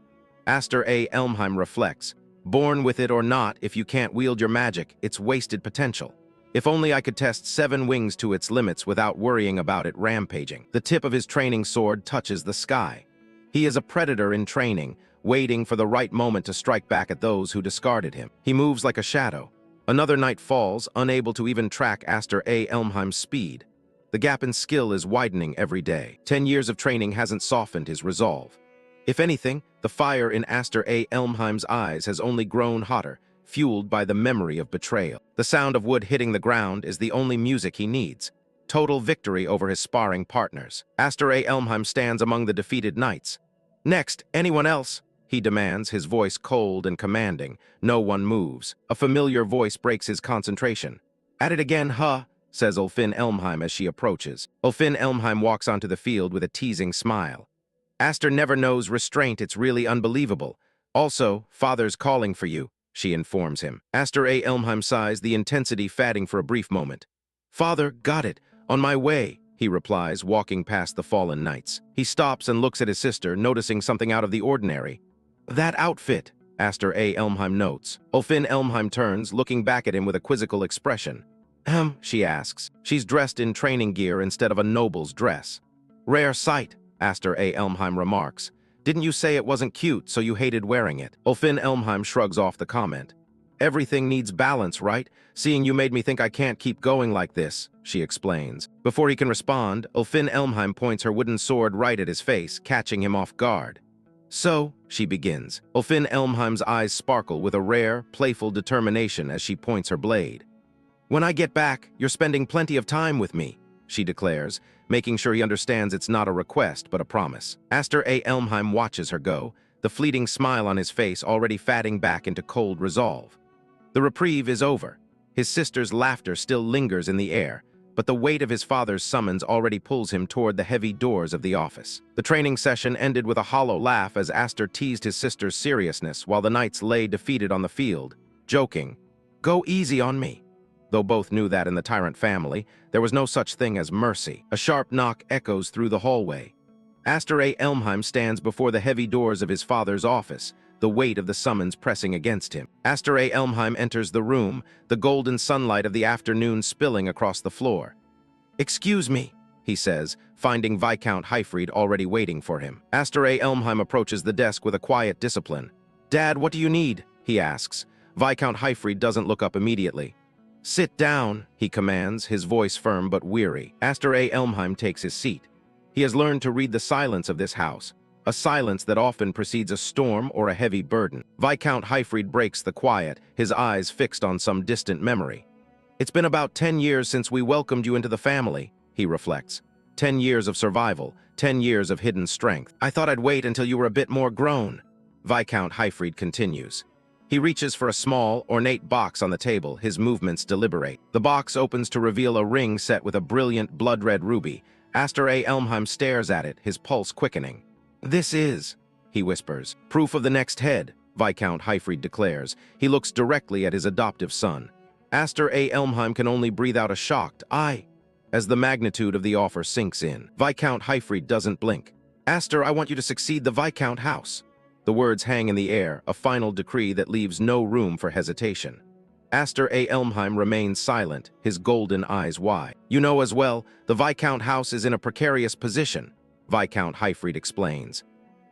Aster A. Elmheim reflects, born with it or not, if you can't wield your magic, it's wasted potential. If only I could test 7 wings to its limits without worrying about it rampaging. The tip of his training sword touches the sky. He is a predator in training, waiting for the right moment to strike back at those who discarded him. He moves like a shadow. Another night falls, unable to even track Aster A. Elmheim's speed. The gap in skill is widening every day. 10 years of training hasn't softened his resolve. If anything, the fire in Aster A. Elmheim's eyes has only grown hotter, fueled by the memory of betrayal. The sound of wood hitting the ground is the only music he needs. Total victory over his sparring partners. Aster A. Elmheim stands among the defeated knights. Next, anyone else? He demands, his voice cold and commanding. No one moves. A familiar voice breaks his concentration. At it again, huh? Says Ulfin Elmheim as she approaches. Ulfin Elmheim walks onto the field with a teasing smile. Aster never knows restraint, it's really unbelievable. Also, father's calling for you, she informs him. Aster A. Elmheim sighs, the intensity fading for a brief moment. Father, got it. On my way, he replies, walking past the fallen knights. He stops and looks at his sister, noticing something out of the ordinary. That outfit, Aster A. Elmheim notes. Ulfin Elmheim turns, looking back at him with a quizzical expression. She asks. She's dressed in training gear instead of a noble's dress. Rare sight, Aster A. Elmheim remarks. Didn't you say it wasn't cute, so you hated wearing it? Ulfin Elmheim shrugs off the comment. Everything needs balance, right? Seeing you made me think I can't keep going like this, she explains. Before he can respond, Ulfin Elmheim points her wooden sword right at his face, catching him off guard. So, she begins. Ulfin Elmheim's eyes sparkle with a rare, playful determination as she points her blade. When I get back, you're spending plenty of time with me, she declares, making sure he understands it's not a request but a promise. Aster A. Elmheim watches her go, the fleeting smile on his face already fatting back into cold resolve. The reprieve is over. His sister's laughter still lingers in the air, but the weight of his father's summons already pulls him toward the heavy doors of the office. The training session ended with a hollow laugh as Aster teased his sister's seriousness while the knights lay defeated on the field, joking, "Go easy on me." Though both knew that in the Tyrant family, there was no such thing as mercy. A sharp knock echoes through the hallway. Aster A. Elmheim stands before the heavy doors of his father's office, the weight of the summons pressing against him. Aster A. Elmheim enters the room, the golden sunlight of the afternoon spilling across the floor. "Excuse me," he says, finding Viscount Hyfried already waiting for him. Aster A. Elmheim approaches the desk with a quiet discipline. "Dad, what do you need?" he asks. Viscount Hyfried doesn't look up immediately. "Sit down," he commands, his voice firm but weary. Aster A. Elmheim takes his seat. He has learned to read the silence of this house, a silence that often precedes a storm or a heavy burden. Viscount Hyfried breaks the quiet, his eyes fixed on some distant memory. "It's been about 10 years since we welcomed you into the family," he reflects. 10 years of survival, 10 years of hidden strength. "I thought I'd wait until you were a bit more grown," Viscount Hyfried continues. He reaches for a small, ornate box on the table, his movements deliberate. The box opens to reveal a ring set with a brilliant blood-red ruby. Aster A. Elmheim stares at it, his pulse quickening. "This is," he whispers, "proof of the next head," Viscount Hyfried declares. He looks directly at his adoptive son. Aster A. Elmheim can only breathe out a shocked "I," as the magnitude of the offer sinks in. Viscount Hyfried doesn't blink. "Aster, I want you to succeed the Viscount house." The words hang in the air, a final decree that leaves no room for hesitation. Aster A. Elmheim remains silent, his golden eyes wide. "You know as well, the Viscount house is in a precarious position," Viscount Hyfried explains.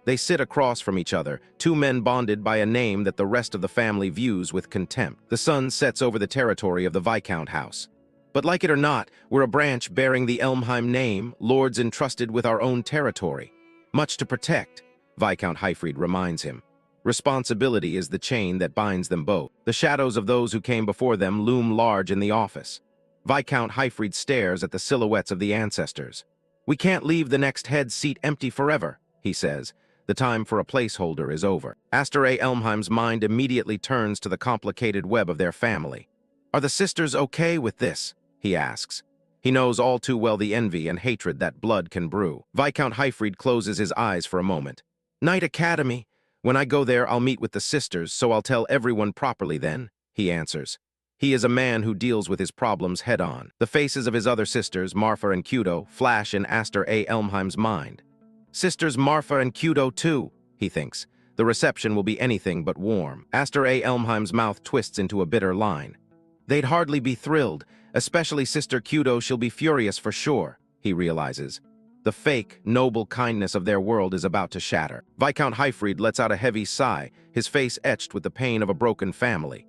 They sit across from each other, two men bonded by a name that the rest of the family views with contempt. The sun sets over the territory of the Viscount house. "But like it or not, we're a branch bearing the Elmheim name, lords entrusted with our own territory. Much to protect," Viscount Hyfried reminds him. Responsibility is the chain that binds them both. The shadows of those who came before them loom large in the office. Viscount Hyfried stares at the silhouettes of the ancestors. "We can't leave the next head's seat empty forever," he says. The time for a placeholder is over. Aster A. Elmheim's mind immediately turns to the complicated web of their family. Are the sisters okay with this? He asks. He knows all too well the envy and hatred that blood can brew. Viscount Hyfried closes his eyes for a moment. Knight Academy. When I go there, I'll meet with the sisters, so I'll tell everyone properly then, he answers. He is a man who deals with his problems head-on. The faces of his other sisters, Marfa and Kudo, flash in Aster A. Elmheim's mind. Sisters Marfa and Kudo too, he thinks. The reception will be anything but warm. Aster A. Elmheim's mouth twists into a bitter line. They'd hardly be thrilled, especially Sister Kudo. She'll be furious for sure, he realizes. The fake, noble kindness of their world is about to shatter. Viscount Hyfried lets out a heavy sigh, his face etched with the pain of a broken family.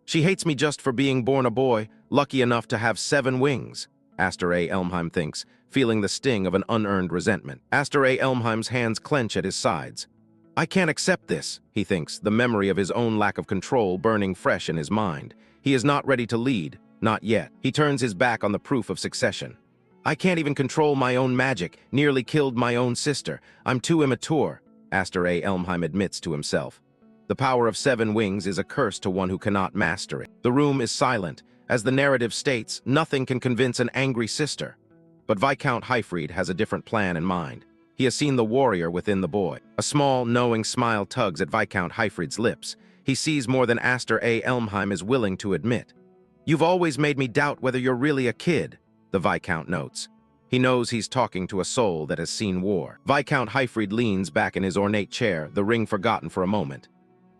She hates me just for being born a boy, lucky enough to have 7 wings, Aster A. Elmheim thinks, feeling the sting of an unearned resentment. Aster A. Elmheim's hands clench at his sides. I can't accept this, he thinks, the memory of his own lack of control burning fresh in his mind. He is not ready to lead, not yet. He turns his back on the proof of succession. I can't even control my own magic, nearly killed my own sister. I'm too immature, Aster A. Elmheim admits to himself. The power of 7 wings is a curse to one who cannot master it. The room is silent. As the narrative states, nothing can convince an angry sister. But Viscount Hyfried has a different plan in mind. He has seen the warrior within the boy. A small, knowing smile tugs at Viscount Hyfried's lips. He sees more than Aster A. Elmheim is willing to admit. You've always made me doubt whether you're really a kid, the Viscount notes. He knows he's talking to a soul that has seen war. Viscount Hyfried leans back in his ornate chair, the ring forgotten for a moment.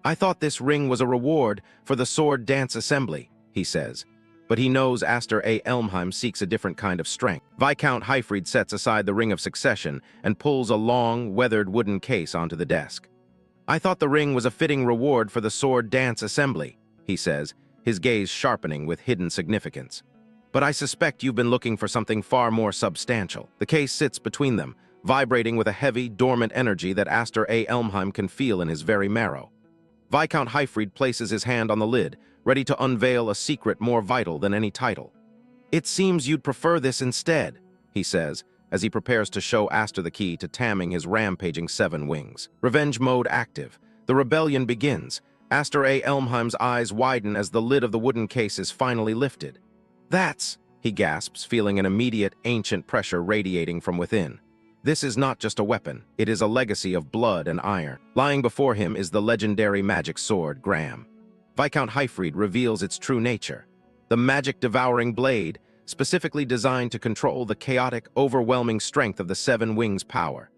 I thought this ring was a reward for the sword dance assembly, he says. But he knows Aster A. Elmheim seeks a different kind of strength. Viscount Hyfried sets aside the ring of succession and pulls a long, weathered wooden case onto the desk. I thought the ring was a fitting reward for the sword dance assembly, he says, his gaze sharpening with hidden significance. But I suspect you've been looking for something far more substantial. The case sits between them, vibrating with a heavy, dormant energy that Aster A. Elmheim can feel in his very marrow. Viscount Hyfried places his hand on the lid, ready to unveil a secret more vital than any title. It seems you'd prefer this instead, he says, as he prepares to show Aster the key to tamming his rampaging 7 wings. Revenge mode active. The rebellion begins. Aster A. Elmheim's eyes widen as the lid of the wooden case is finally lifted. That's, he gasps, feeling an immediate, ancient pressure radiating from within. This is not just a weapon, it is a legacy of blood and iron. Lying before him is the legendary magic sword, Graham. Viscount Hyfried reveals its true nature. The magic-devouring blade, specifically designed to control the chaotic, overwhelming strength of the 7 wings' power.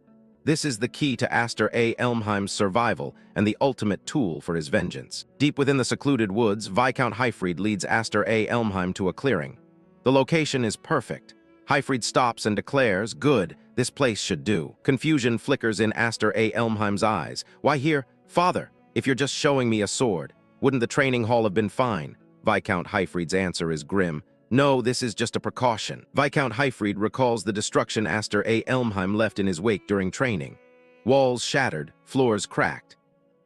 This is the key to Aster A. Elmheim's survival and the ultimate tool for his vengeance. Deep within the secluded woods, Viscount Hyfried leads Aster A. Elmheim to a clearing. The location is perfect. Hyfried stops and declares, good, this place should do. Confusion flickers in Aster A. Elmheim's eyes. Why here? Father, if you're just showing me a sword, wouldn't the training hall have been fine? Viscount Hyfried's answer is grim. No, this is just a precaution. Viscount Hyfried recalls the destruction Aster A. Elmheim left in his wake during training. Walls shattered, floors cracked.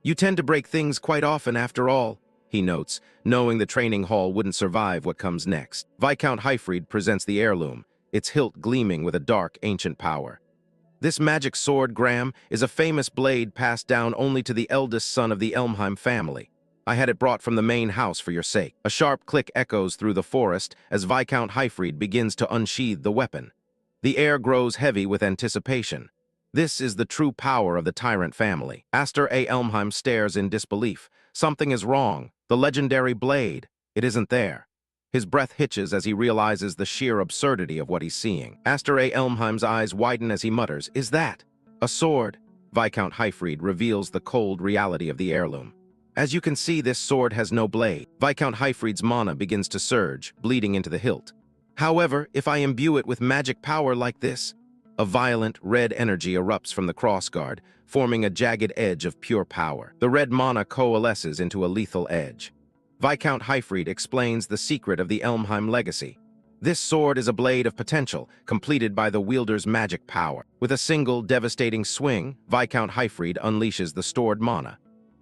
You tend to break things quite often after all, he notes, knowing the training hall wouldn't survive what comes next. Viscount Hyfried presents the heirloom, its hilt gleaming with a dark, ancient power. This magic sword, Graham, is a famous blade passed down only to the eldest son of the Elmheim family. I had it brought from the main house for your sake. A sharp click echoes through the forest as Viscount Hyfried begins to unsheathe the weapon. The air grows heavy with anticipation. This is the true power of the tyrant family. Aster A. Elmheim stares in disbelief. Something is wrong. The legendary blade. It isn't there. His breath hitches as he realizes the sheer absurdity of what he's seeing. Aster A. Elmheim's eyes widen as he mutters, Is that a sword? Viscount Hyfried reveals the cold reality of the heirloom. As you can see, this sword has no blade. Viscount Hyfried's mana begins to surge, bleeding into the hilt. However, if I imbue it with magic power like this, a violent, red energy erupts from the crossguard, forming a jagged edge of pure power. The red mana coalesces into a lethal edge. Viscount Hyfried explains the secret of the Elmheim legacy. This sword is a blade of potential, completed by the wielder's magic power. With a single, devastating swing, Viscount Hyfried unleashes the stored mana.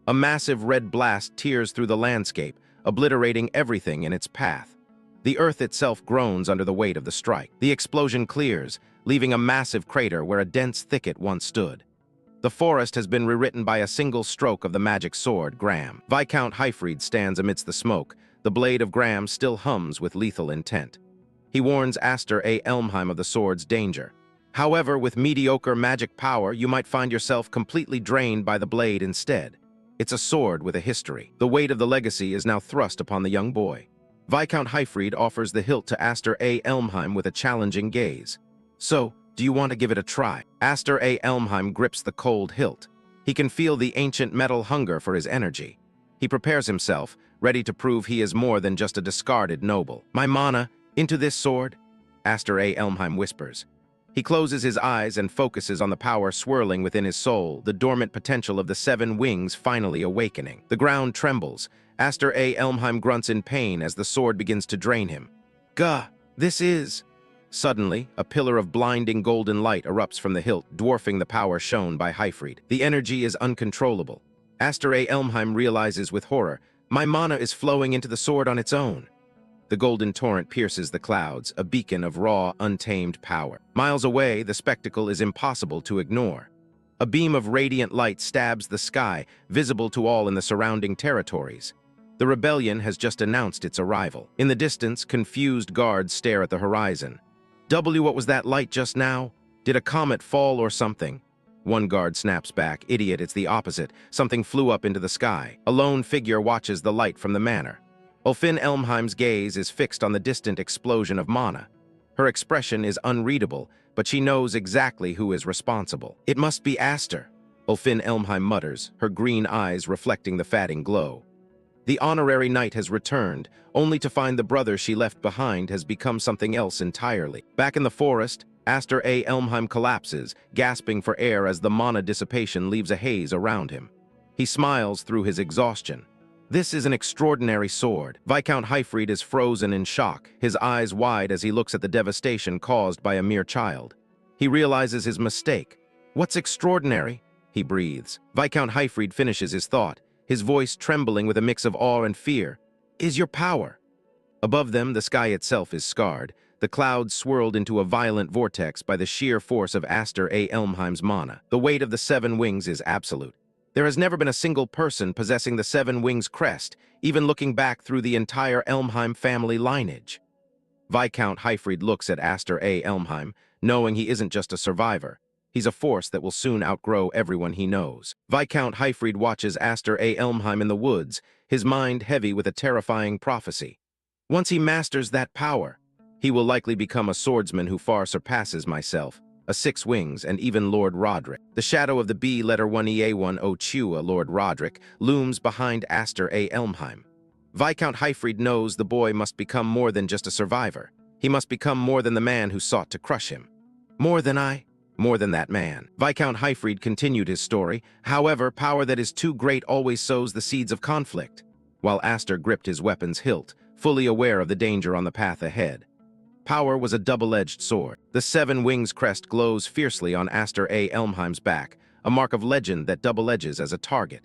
A massive red blast tears through the landscape, obliterating everything in its path. The earth itself groans under the weight of the strike. The explosion clears, leaving a massive crater where a dense thicket once stood. The forest has been rewritten by a single stroke of the magic sword, Graham. Viscount Hyfried stands amidst the smoke. The blade of Graham still hums with lethal intent. He warns Aster A. Elmheim of the sword's danger. However, with mediocre magic power, you might find yourself completely drained by the blade instead. It's a sword with a history. The weight of the legacy is now thrust upon the young boy. Viscount Hyfried offers the hilt to Aster A. Elmheim with a challenging gaze. So, do you want to give it a try? Aster A. Elmheim grips the cold hilt. He can feel the ancient metal hunger for his energy. He prepares himself, ready to prove he is more than just a discarded noble. My mana, into this sword? Aster A. Elmheim whispers. He closes his eyes and focuses on the power swirling within his soul, the dormant potential of the 7 wings finally awakening. The ground trembles. Aster A. Elmheim grunts in pain as the sword begins to drain him. Gah, this is... Suddenly, a pillar of blinding golden light erupts from the hilt, dwarfing the power shown by Hyfried. The energy is uncontrollable. Aster A. Elmheim realizes with horror, my mana is flowing into the sword on its own. The golden torrent pierces the clouds, a beacon of raw, untamed power. Miles away, the spectacle is impossible to ignore. A beam of radiant light stabs the sky, visible to all in the surrounding territories. The rebellion has just announced its arrival. In the distance, confused guards stare at the horizon. What was that light just now? Did a comet fall or something? One guard snaps back. Idiot, it's the opposite. Something flew up into the sky. A lone figure watches the light from the manor. Ulfin Elmheim's gaze is fixed on the distant explosion of mana. Her expression is unreadable, but she knows exactly who is responsible. It must be Aster, Ulfin Elmheim mutters, her green eyes reflecting the fading glow. The honorary knight has returned, only to find the brother she left behind has become something else entirely. Back in the forest, Aster A. Elmheim collapses, gasping for air as the mana dissipation leaves a haze around him. He smiles through his exhaustion. This is an extraordinary sword. Viscount Hyfried is frozen in shock, his eyes wide as he looks at the devastation caused by a mere child. He realizes his mistake. What's extraordinary? He breathes. Viscount Hyfried finishes his thought, his voice trembling with a mix of awe and fear. Is your power. Above them, the sky itself is scarred, the clouds swirled into a violent vortex by the sheer force of Aster A. Elmheim's mana. The weight of the 7 wings is absolute. There has never been a single person possessing the 7 wings crest, even looking back through the entire Elmheim family lineage. Viscount Hyfried looks at Aster A. Elmheim, knowing he isn't just a survivor. He's a force that will soon outgrow everyone he knows. Viscount Hyfried watches Aster A. Elmheim in the woods, his mind heavy with a terrifying prophecy. Once he masters that power, he will likely become a swordsman who far surpasses myself, a 6 wings, and even Lord Roderick. The shadow of the B letter 1EA1 Ochua, Lord Roderick, looms behind Aster A. Elmheim. Viscount Hyfried knows the boy must become more than just a survivor. He must become more than the man who sought to crush him. More than that man. Viscount Hyfried continued his story. However, power that is too great always sows the seeds of conflict. While Aster gripped his weapon's hilt, fully aware of the danger on the path ahead. Power was a double-edged sword. The 7 wings crest glows fiercely on Aster A. Elmheim's back, a mark of legend that double-edges as a target.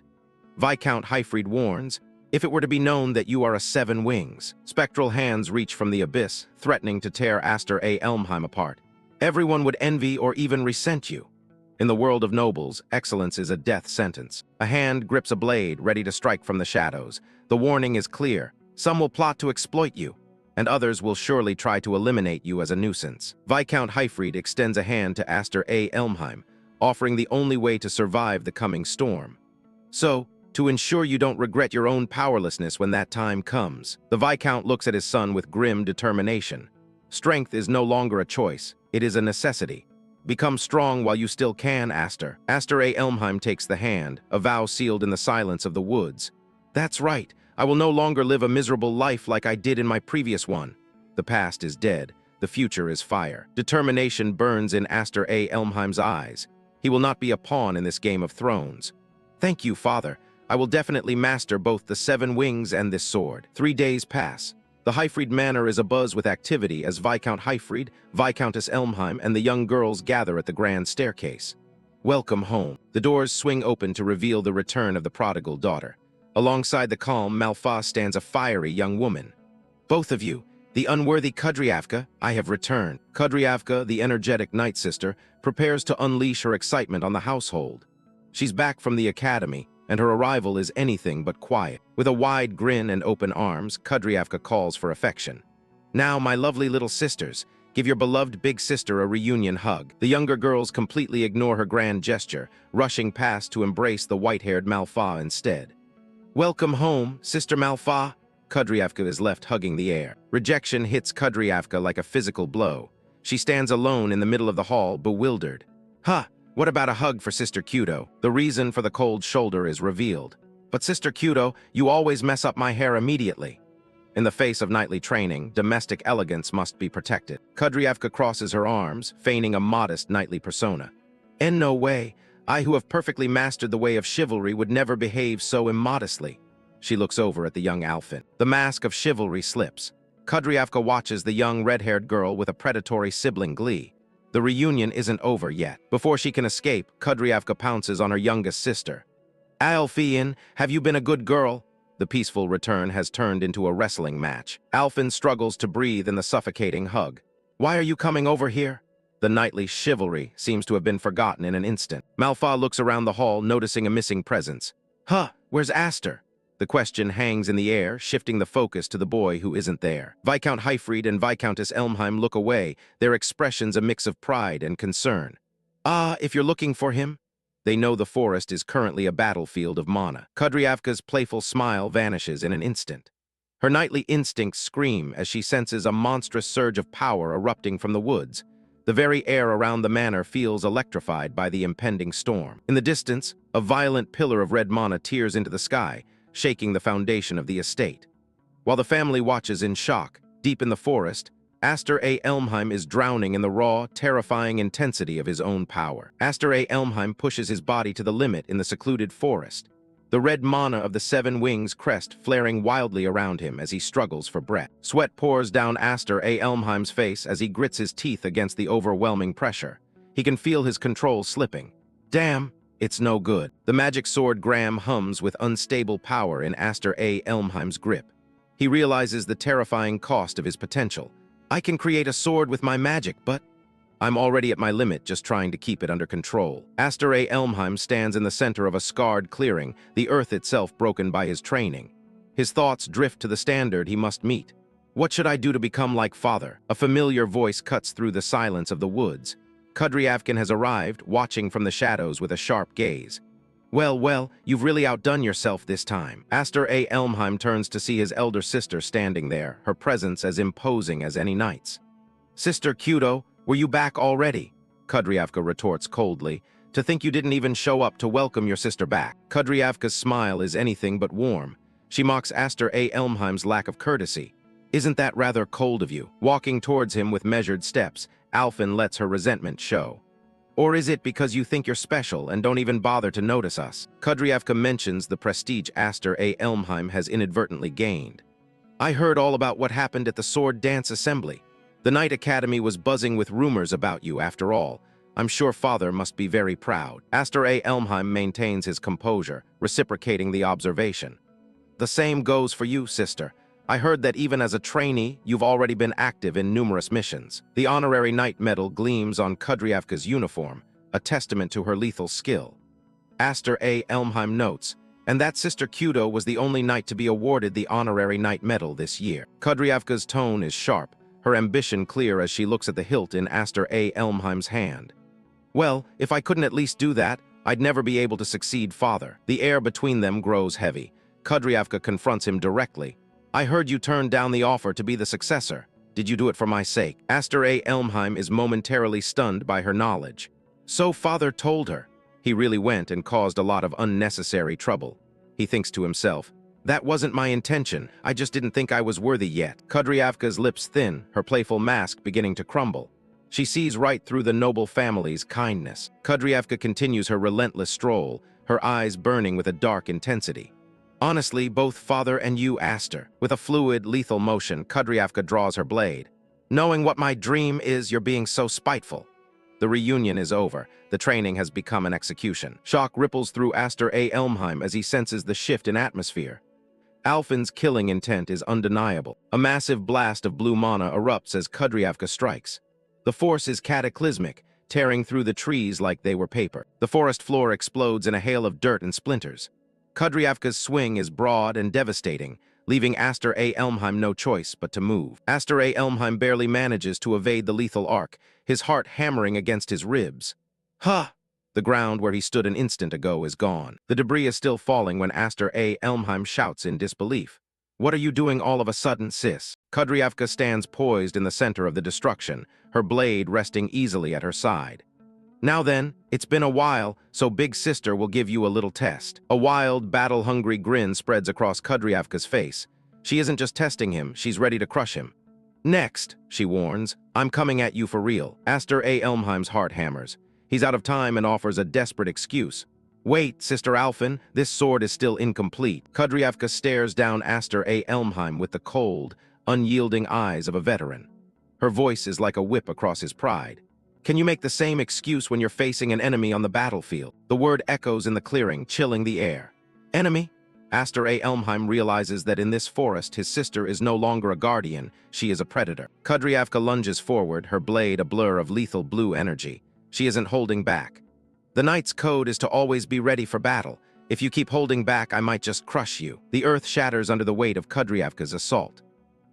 Viscount Hyfried warns, if it were to be known that you are a 7 wings, spectral hands reach from the abyss, threatening to tear Aster A. Elmheim apart. Everyone would envy or even resent you. In the world of nobles, excellence is a death sentence. A hand grips a blade, ready to strike from the shadows. The warning is clear. Some will plot to exploit you, and others will surely try to eliminate you as a nuisance. Viscount Hyfried extends a hand to Aster A. Elmheim, offering the only way to survive the coming storm. So, to ensure you don't regret your own powerlessness when that time comes, the Viscount looks at his son with grim determination. Strength is no longer a choice, it is a necessity. Become strong while you still can, Aster. Aster A. Elmheim takes the hand, a vow sealed in the silence of the woods. That's right. I will no longer live a miserable life like I did in my previous one. The past is dead. The future is fire. Determination burns in Aster A. Elmheim's eyes. He will not be a pawn in this Game of Thrones. Thank you, Father. I will definitely master both the 7 wings and this sword. 3 days pass. The Hyfried Manor is abuzz with activity as Viscount Hyfried, Viscountess Elmheim, and the young girls gather at the grand staircase. Welcome home. The doors swing open to reveal the return of the prodigal daughter. Alongside the calm Malfa stands a fiery young woman. Both of you, the unworthy Kudryavka, I have returned. Kudryavka, the energetic night sister, prepares to unleash her excitement on the household. She's back from the academy, and her arrival is anything but quiet. With a wide grin and open arms, Kudryavka calls for affection. "Now, my lovely little sisters, give your beloved big sister a reunion hug." The younger girls completely ignore her grand gesture, rushing past to embrace the white-haired Malfa instead. "Welcome home, Sister Malfa." Kudryavka is left hugging the air. Rejection hits Kudryavka like a physical blow. She stands alone in the middle of the hall, bewildered. "Huh, what about a hug for Sister Kudo?" The reason for the cold shoulder is revealed. "But Sister Kudo, you always mess up my hair immediately." In the face of knightly training, domestic elegance must be protected. Kudryavka crosses her arms, feigning a modest knightly persona. "In no way. I who have perfectly mastered the way of chivalry would never behave so immodestly." She looks over at the young Alfin. The mask of chivalry slips. Kudryavka watches the young red-haired girl with a predatory sibling glee. The reunion isn't over yet. Before she can escape, Kudryavka pounces on her youngest sister. "Alfin, have you been a good girl?" The peaceful return has turned into a wrestling match. Alfin struggles to breathe in the suffocating hug. "Why are you coming over here?" The knightly chivalry seems to have been forgotten in an instant. Malfa looks around the hall, noticing a missing presence. "Huh, where's Aster?" The question hangs in the air, shifting the focus to the boy who isn't there. Viscount Heifried and Viscountess Elmheim look away, their expressions a mix of pride and concern. "Ah, if you're looking for him." They know the forest is currently a battlefield of mana. Kudryavka's playful smile vanishes in an instant. Her knightly instincts scream as she senses a monstrous surge of power erupting from the woods. The very air around the manor feels electrified by the impending storm. In the distance, a violent pillar of red mana tears into the sky, shaking the foundation of the estate. While the family watches in shock, deep in the forest, Aster A. Elmheim is drowning in the raw, terrifying intensity of his own power. Aster A. Elmheim pushes his body to the limit in the secluded forest. The red mana of the seven wings crest flaring wildly around him as he struggles for breath. Sweat pours down Aster A. Elmheim's face as he grits his teeth against the overwhelming pressure. He can feel his control slipping. Damn, it's no good. The magic sword Graham hums with unstable power in Aster A. Elmheim's grip. He realizes the terrifying cost of his potential. I can create a sword with my magic, but I'm already at my limit just trying to keep it under control. Aster A. Elmheim stands in the center of a scarred clearing, the earth itself broken by his training. His thoughts drift to the standard he must meet. What should I do to become like father? A familiar voice cuts through the silence of the woods. Kudryavkin has arrived, watching from the shadows with a sharp gaze. Well, you've really outdone yourself this time." Aster A. Elmheim turns to see his elder sister standing there, her presence as imposing as any knight's. "Sister Kudo, were you back already?" Kudryavka retorts coldly. "To think you didn't even show up to welcome your sister back." Kudryavka's smile is anything but warm. She mocks Aster A. Elmheim's lack of courtesy. "Isn't that rather cold of you?" Walking towards him with measured steps, Alfin lets her resentment show. "Or is it because you think you're special and don't even bother to notice us?" Kudryavka mentions the prestige Aster A. Elmheim has inadvertently gained. "I heard all about what happened at the Sword Dance Assembly. The Knight Academy was buzzing with rumors about you, after all. I'm sure father must be very proud." Aster A. Elmheim maintains his composure, reciprocating the observation. "The same goes for you, sister. I heard that even as a trainee, you've already been active in numerous missions." The honorary knight medal gleams on Kudryavka's uniform, a testament to her lethal skill. Aster A. Elmheim notes, "And that Sister Kudo was the only knight to be awarded the honorary knight medal this year." Kudryavka's tone is sharp, her ambition clear as she looks at the hilt in Aster A. Elmheim's hand. "Well, if I couldn't at least do that, I'd never be able to succeed father." The air between them grows heavy. Kudryavka confronts him directly. "I heard you turned down the offer to be the successor. Did you do it for my sake?" Aster A. Elmheim is momentarily stunned by her knowledge. So father told her. He really went and caused a lot of unnecessary trouble. He thinks to himself, "That wasn't my intention. I just didn't think I was worthy yet." Kudryavka's lips thin, her playful mask beginning to crumble. She sees right through the noble family's kindness. Kudryavka continues her relentless stroll, her eyes burning with a dark intensity. "Honestly, both father and you, Aster." With a fluid, lethal motion, Kudryavka draws her blade. "Knowing what my dream is, you're being so spiteful." The reunion is over. The training has become an execution. Shock ripples through Aster A. Elmheim as he senses the shift in atmosphere. Alfin's killing intent is undeniable. A massive blast of blue mana erupts as Kudryavka strikes. The force is cataclysmic, tearing through the trees like they were paper. The forest floor explodes in a hail of dirt and splinters. Kudryavka's swing is broad and devastating, leaving Aster A. Elmheim no choice but to move. Aster A. Elmheim barely manages to evade the lethal arc, his heart hammering against his ribs. Ha! The ground where he stood an instant ago is gone. The debris is still falling when Aster A. Elmheim shouts in disbelief. "What are you doing all of a sudden, sis?" Kudryavka stands poised in the center of the destruction, her blade resting easily at her side. "Now then, it's been a while, so Big Sister will give you a little test." A wild, battle-hungry grin spreads across Kudryavka's face. She isn't just testing him, she's ready to crush him. "Next," she warns, "I'm coming at you for real." Aster A. Elmheim's heart hammers. He's out of time and offers a desperate excuse. "Wait, Sister Alphen, this sword is still incomplete." Kudryavka stares down Aster A. Elmheim with the cold, unyielding eyes of a veteran. Her voice is like a whip across his pride. "Can you make the same excuse when you're facing an enemy on the battlefield?" The word echoes in the clearing, chilling the air. "Enemy?" Aster A. Elmheim realizes that in this forest his sister is no longer a guardian, she is a predator. Kudryavka lunges forward, her blade a blur of lethal blue energy. She isn't holding back. "The knight's code is to always be ready for battle. If you keep holding back, I might just crush you." The earth shatters under the weight of Kudryavka's assault.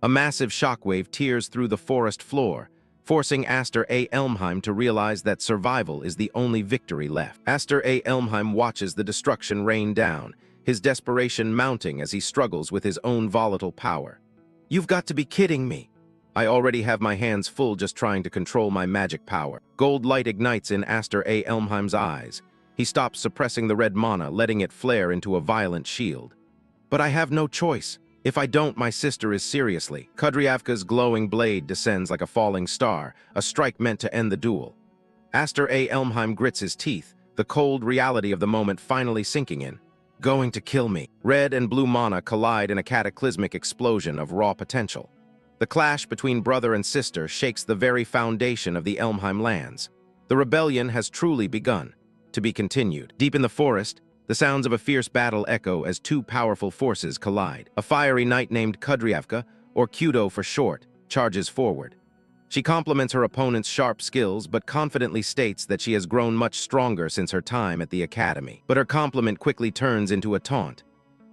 A massive shockwave tears through the forest floor, forcing Aster A. Elmheim to realize that survival is the only victory left. Aster A. Elmheim watches the destruction rain down, his desperation mounting as he struggles with his own volatile power. "You've got to be kidding me. I already have my hands full just trying to control my magic power." Gold light ignites in Aster A. Elmheim's eyes. He stops suppressing the red mana, letting it flare into a violent shield. "But I have no choice. If I don't, my sister is seriously." Kudryavka's glowing blade descends like a falling star, a strike meant to end the duel. Aster A. Elmheim grits his teeth, the cold reality of the moment finally sinking in. "Going to kill me." Red and blue mana collide in a cataclysmic explosion of raw potential. The clash between brother and sister shakes the very foundation of the Elmheim lands. The rebellion has truly begun, to be continued. Deep in the forest, the sounds of a fierce battle echo as two powerful forces collide. A fiery knight named Kudryavka, or Kudo for short, charges forward. She compliments her opponent's sharp skills but confidently states that she has grown much stronger since her time at the academy. But her compliment quickly turns into a taunt.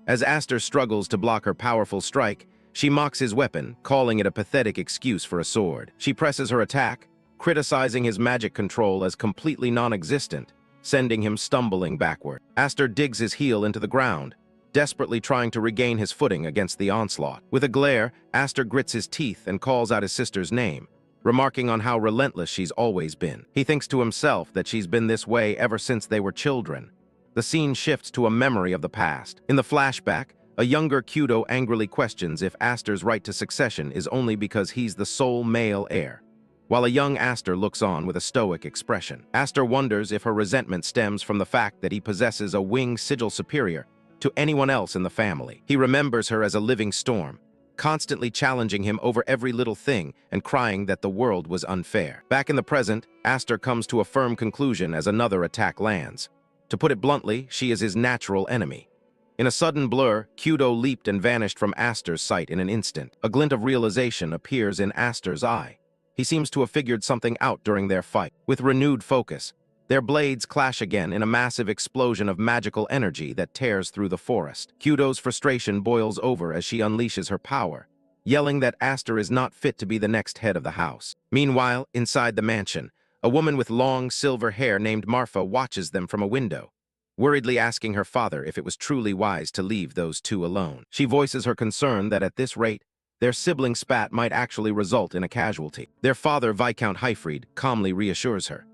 As Aster struggles to block her powerful strike, she mocks his weapon, calling it a pathetic excuse for a sword. She presses her attack, criticizing his magic control as completely non-existent, sending him stumbling backward. Aster digs his heel into the ground, desperately trying to regain his footing against the onslaught. With a glare, Aster grits his teeth and calls out his sister's name, remarking on how relentless she's always been. He thinks to himself that she's been this way ever since they were children. The scene shifts to a memory of the past. In the flashback, a younger Kudo angrily questions if Aster's right to succession is only because he's the sole male heir, while a young Aster looks on with a stoic expression. Aster wonders if her resentment stems from the fact that he possesses a winged sigil superior to anyone else in the family. He remembers her as a living storm, constantly challenging him over every little thing and crying that the world was unfair. Back in the present, Aster comes to a firm conclusion as another attack lands. To put it bluntly, she is his natural enemy. In a sudden blur, Kudo leaped and vanished from Aster's sight in an instant. A glint of realization appears in Aster's eye. He seems to have figured something out during their fight. With renewed focus, their blades clash again in a massive explosion of magical energy that tears through the forest. Kudo's frustration boils over as she unleashes her power, yelling that Aster is not fit to be the next head of the house. Meanwhile, inside the mansion, a woman with long silver hair named Marfa watches them from a window, worriedly asking her father if it was truly wise to leave those two alone. She voices her concern that at this rate, their sibling spat might actually result in a casualty. Their father, Viscount Hyfried, calmly reassures her.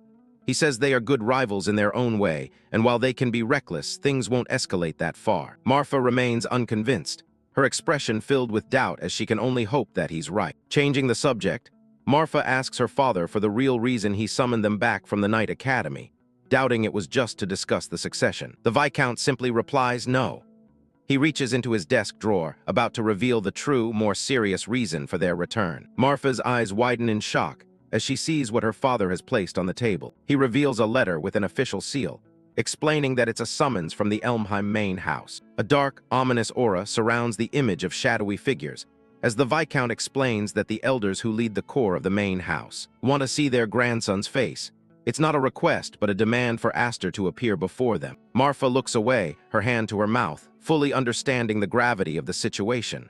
He says they are good rivals in their own way, and while they can be reckless, things won't escalate that far. Marfa remains unconvinced, her expression filled with doubt as she can only hope that he's right. Changing the subject, Marfa asks her father for the real reason he summoned them back from the Knight Academy, doubting it was just to discuss the succession. The Viscount simply replies no. He reaches into his desk drawer, about to reveal the true, more serious reason for their return. Marfa's eyes widen in shock as she sees what her father has placed on the table. He reveals a letter with an official seal, explaining that it's a summons from the Elmheim main house. A dark, ominous aura surrounds the image of shadowy figures, as the Viscount explains that the elders who lead the core of the main house want to see their grandson's face. It's not a request, but a demand for Aster to appear before them. Marfa looks away, her hand to her mouth, fully understanding the gravity of the situation.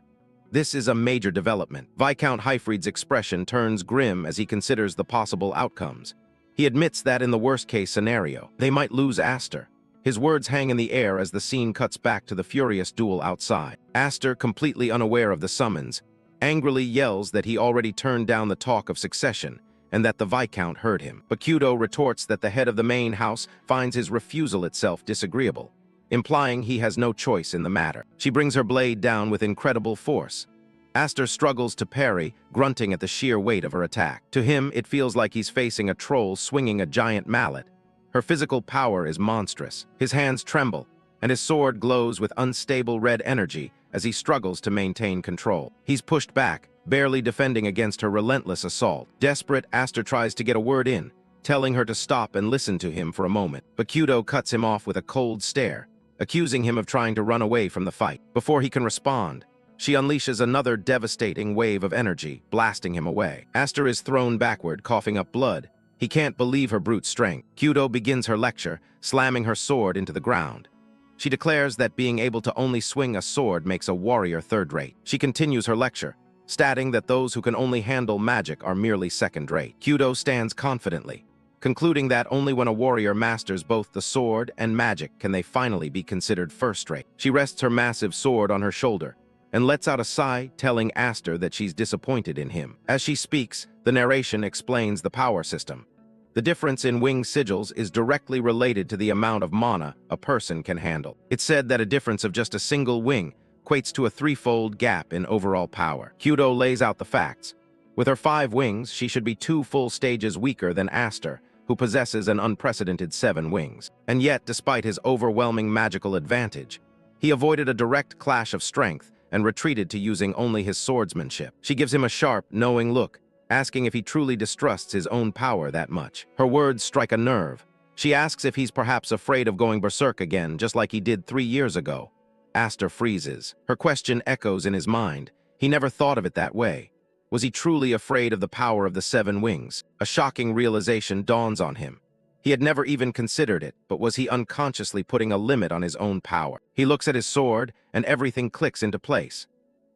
This is a major development. Viscount Hyfried's expression turns grim as he considers the possible outcomes. He admits that in the worst-case scenario, they might lose Aster. His words hang in the air as the scene cuts back to the furious duel outside. Aster, completely unaware of the summons, angrily yells that he already turned down the talk of succession and that the Viscount heard him. Bakudo retorts that the head of the main house finds his refusal itself disagreeable, implying he has no choice in the matter. She brings her blade down with incredible force. Aster struggles to parry, grunting at the sheer weight of her attack. To him, it feels like he's facing a troll swinging a giant mallet. Her physical power is monstrous. His hands tremble, and his sword glows with unstable red energy as he struggles to maintain control. He's pushed back, barely defending against her relentless assault. Desperate, Aster tries to get a word in, telling her to stop and listen to him for a moment. Bakudo cuts him off with a cold stare, accusing him of trying to run away from the fight. Before he can respond, she unleashes another devastating wave of energy, blasting him away. Aster is thrown backward, coughing up blood. He can't believe her brute strength. Bakudo begins her lecture, slamming her sword into the ground. She declares that being able to only swing a sword makes a warrior third-rate. She continues her lecture, stating that those who can only handle magic are merely second-rate. Bakudo stands confidently, concluding that only when a warrior masters both the sword and magic can they finally be considered first-rate. She rests her massive sword on her shoulder and lets out a sigh, telling Aster that she's disappointed in him. As she speaks, the narration explains the power system. The difference in wing sigils is directly related to the amount of mana a person can handle. It's said that a difference of just a single wing equates to a threefold gap in overall power. Bakudo lays out the facts. With her 5 wings, she should be 2 full stages weaker than Aster, who possesses an unprecedented 7 wings. And yet, despite his overwhelming magical advantage, he avoided a direct clash of strength and retreated to using only his swordsmanship. She gives him a sharp, knowing look, asking if he truly distrusts his own power that much. Her words strike a nerve. She asks if he's perhaps afraid of going berserk again, just like he did 3 years ago. Aster freezes. Her question echoes in his mind. He never thought of it that way. Was he truly afraid of the power of the 7 wings? A shocking realization dawns on him. He had never even considered it, but was he unconsciously putting a limit on his own power? He looks at his sword, and everything clicks into place.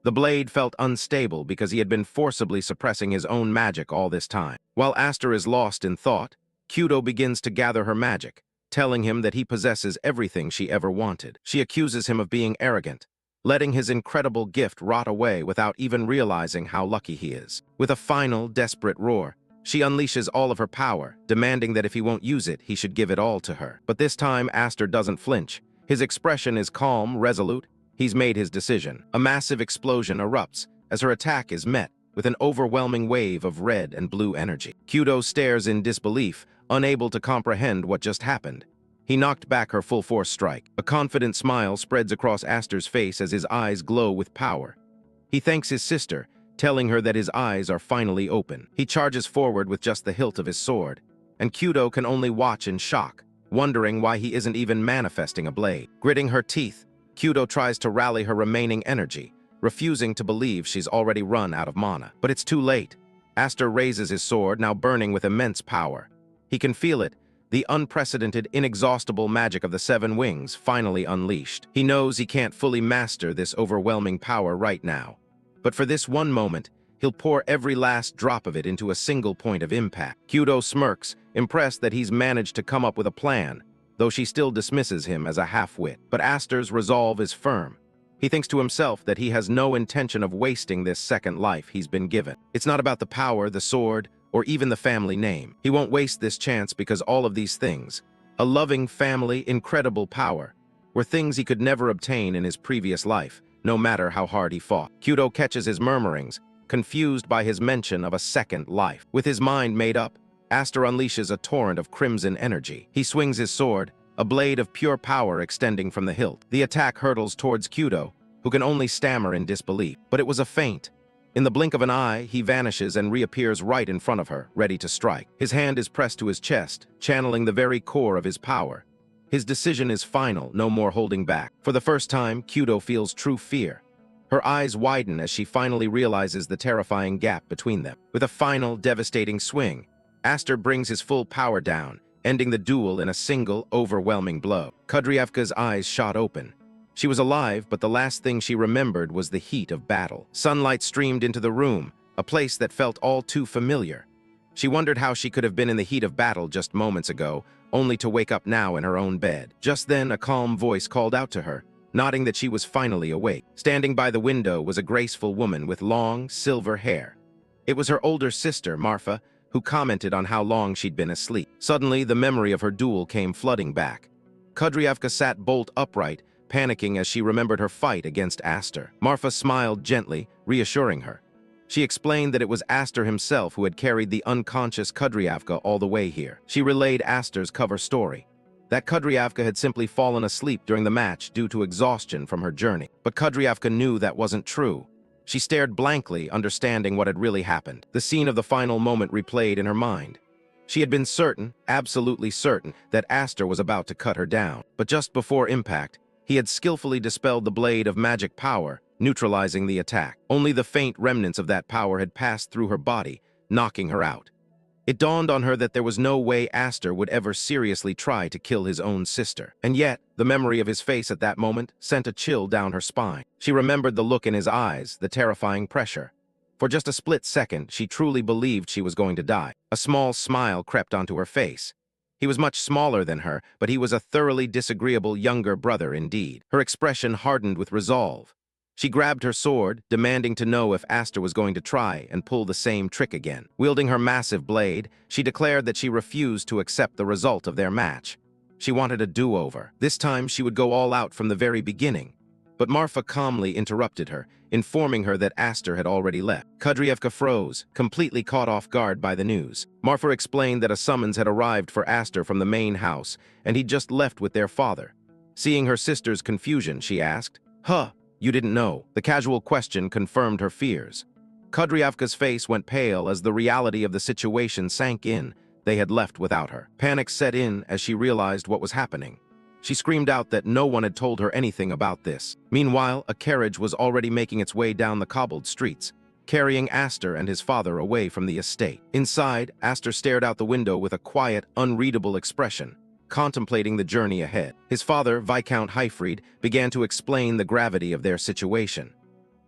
The blade felt unstable because he had been forcibly suppressing his own magic all this time. While Aster is lost in thought, Bakudo begins to gather her magic, telling him that he possesses everything she ever wanted. She accuses him of being arrogant, letting his incredible gift rot away without even realizing how lucky he is. With a final, desperate roar, she unleashes all of her power, demanding that if he won't use it, he should give it all to her. But this time, Aster doesn't flinch. His expression is calm, resolute. He's made his decision. A massive explosion erupts as her attack is met with an overwhelming wave of red and blue energy. Bakudo stares in disbelief, unable to comprehend what just happened. He knocked back her full-force strike. A confident smile spreads across Aster's face as his eyes glow with power. He thanks his sister, telling her that his eyes are finally open. He charges forward with just the hilt of his sword, and Bakudo can only watch in shock, wondering why he isn't even manifesting a blade. Gritting her teeth, Bakudo tries to rally her remaining energy, refusing to believe she's already run out of mana. But it's too late. Aster raises his sword, now burning with immense power. He can feel it, the unprecedented, inexhaustible magic of the 7 wings finally unleashed. He knows he can't fully master this overwhelming power right now. But for this one moment, he'll pour every last drop of it into a single point of impact. Bakudo smirks, impressed that he's managed to come up with a plan, though she still dismisses him as a half-wit. But Aster's resolve is firm. He thinks to himself that he has no intention of wasting this second life he's been given. It's not about the power, the sword, or even the family name. He won't waste this chance because all of these things, a loving family, incredible power, were things he could never obtain in his previous life, no matter how hard he fought. Bakudo catches his murmurings, confused by his mention of a second life. With his mind made up, Aster unleashes a torrent of crimson energy. He swings his sword, a blade of pure power extending from the hilt. The attack hurtles towards Bakudo, who can only stammer in disbelief. But it was a feint. In the blink of an eye, he vanishes and reappears right in front of her, ready to strike. His hand is pressed to his chest, channeling the very core of his power. His decision is final, no more holding back. For the first time, Bakudo feels true fear. Her eyes widen as she finally realizes the terrifying gap between them. With a final, devastating swing, Aster brings his full power down, ending the duel in a single, overwhelming blow. Kudryavka's eyes shot open. She was alive, but the last thing she remembered was the heat of battle. Sunlight streamed into the room, a place that felt all too familiar. She wondered how she could have been in the heat of battle just moments ago, only to wake up now in her own bed. Just then, a calm voice called out to her, nodding that she was finally awake. Standing by the window was a graceful woman with long, silver hair. It was her older sister, Marfa, who commented on how long she'd been asleep. Suddenly, the memory of her duel came flooding back. Kudryavka sat bolt upright, panicking as she remembered her fight against Aster. Marfa smiled gently, reassuring her. She explained that it was Aster himself who had carried the unconscious Kudryavka all the way here. She relayed Aster's cover story, that Kudryavka had simply fallen asleep during the match due to exhaustion from her journey. But Kudryavka knew that wasn't true. She stared blankly, understanding what had really happened. The scene of the final moment replayed in her mind. She had been certain, absolutely certain, that Aster was about to cut her down. But just before impact, he had skillfully dispelled the blade of magic power, neutralizing the attack. Only the faint remnants of that power had passed through her body, knocking her out. It dawned on her that there was no way Aster would ever seriously try to kill his own sister. And yet, the memory of his face at that moment sent a chill down her spine. She remembered the look in his eyes, the terrifying pressure. For just a split second, she truly believed she was going to die. A small smile crept onto her face. He was much smaller than her, but he was a thoroughly disagreeable younger brother indeed. Her expression hardened with resolve. She grabbed her sword, demanding to know if Aster was going to try and pull the same trick again. Wielding her massive blade, she declared that she refused to accept the result of their match. She wanted a do-over. This time she would go all out from the very beginning. But Marfa calmly interrupted her, informing her that Aster had already left. Kudryavka froze, completely caught off guard by the news. Marfa explained that a summons had arrived for Aster from the main house, and he'd just left with their father. Seeing her sister's confusion, she asked, "Huh, you didn't know?" The casual question confirmed her fears. Kudryavka's face went pale as the reality of the situation sank in. They had left without her. Panic set in as she realized what was happening. She screamed out that no one had told her anything about this. Meanwhile, a carriage was already making its way down the cobbled streets, carrying Aster and his father away from the estate. Inside, Aster stared out the window with a quiet, unreadable expression, contemplating the journey ahead. His father, Viscount Hyfried, began to explain the gravity of their situation.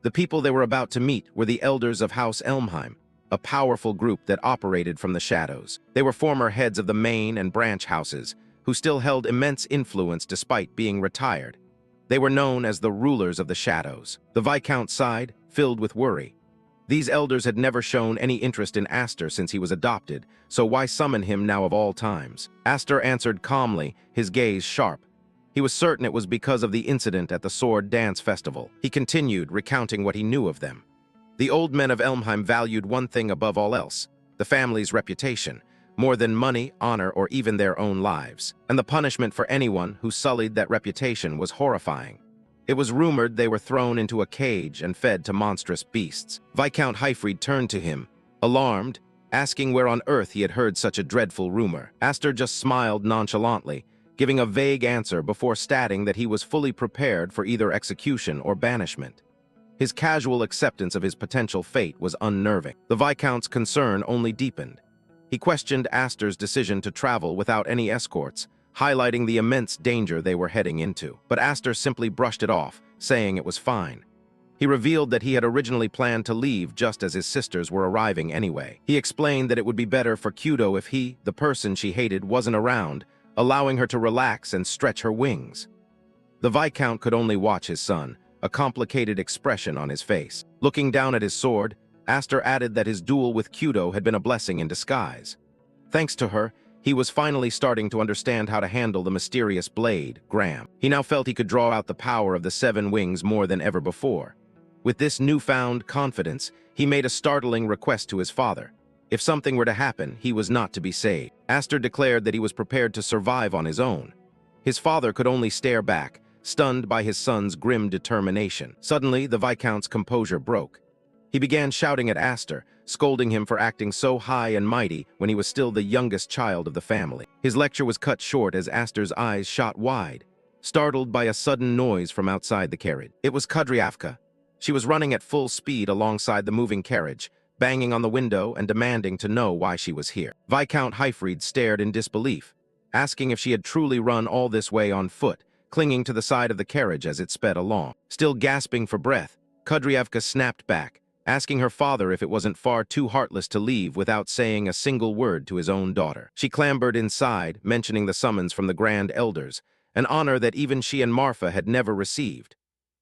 The people they were about to meet were the elders of House Elmheim, a powerful group that operated from the shadows. They were former heads of the main and branch houses, who still held immense influence despite being retired. They were known as the rulers of the shadows. The Viscount sighed, filled with worry. These elders had never shown any interest in Aster since he was adopted, so why summon him now of all times? Aster answered calmly, his gaze sharp. He was certain it was because of the incident at the Sword Dance Festival. He continued, recounting what he knew of them. The old men of Elmheim valued one thing above all else, the family's reputation, more than money, honor, or even their own lives. And the punishment for anyone who sullied that reputation was horrifying. It was rumored they were thrown into a cage and fed to monstrous beasts. Viscount Hyfried turned to him, alarmed, asking where on earth he had heard such a dreadful rumor. Aster just smiled nonchalantly, giving a vague answer before stating that he was fully prepared for either execution or banishment. His casual acceptance of his potential fate was unnerving. The Viscount's concern only deepened. He questioned Aster's decision to travel without any escorts, highlighting the immense danger they were heading into. But Aster simply brushed it off, saying it was fine. He revealed that he had originally planned to leave just as his sisters were arriving anyway. He explained that it would be better for Kudo if he, the person she hated, wasn't around, allowing her to relax and stretch her wings. The Viscount could only watch his son, a complicated expression on his face. Looking down at his sword, Aster added that his duel with Kudo had been a blessing in disguise. Thanks to her, he was finally starting to understand how to handle the mysterious blade, Graham. He now felt he could draw out the power of the 7 wings more than ever before. With this newfound confidence, he made a startling request to his father. If something were to happen, he was not to be saved. Aster declared that he was prepared to survive on his own. His father could only stare back, stunned by his son's grim determination. Suddenly, the Viscount's composure broke. He began shouting at Aster, scolding him for acting so high and mighty when he was still the youngest child of the family. His lecture was cut short as Aster's eyes shot wide, startled by a sudden noise from outside the carriage. It was Kudryavka. She was running at full speed alongside the moving carriage, banging on the window and demanding to know why she was here. Viscount Hyfried stared in disbelief, asking if she had truly run all this way on foot, clinging to the side of the carriage as it sped along. Still gasping for breath, Kudryavka snapped back, asking her father if it wasn't far too heartless to leave without saying a single word to his own daughter. She clambered inside, mentioning the summons from the Grand Elders, an honor that even she and Marfa had never received.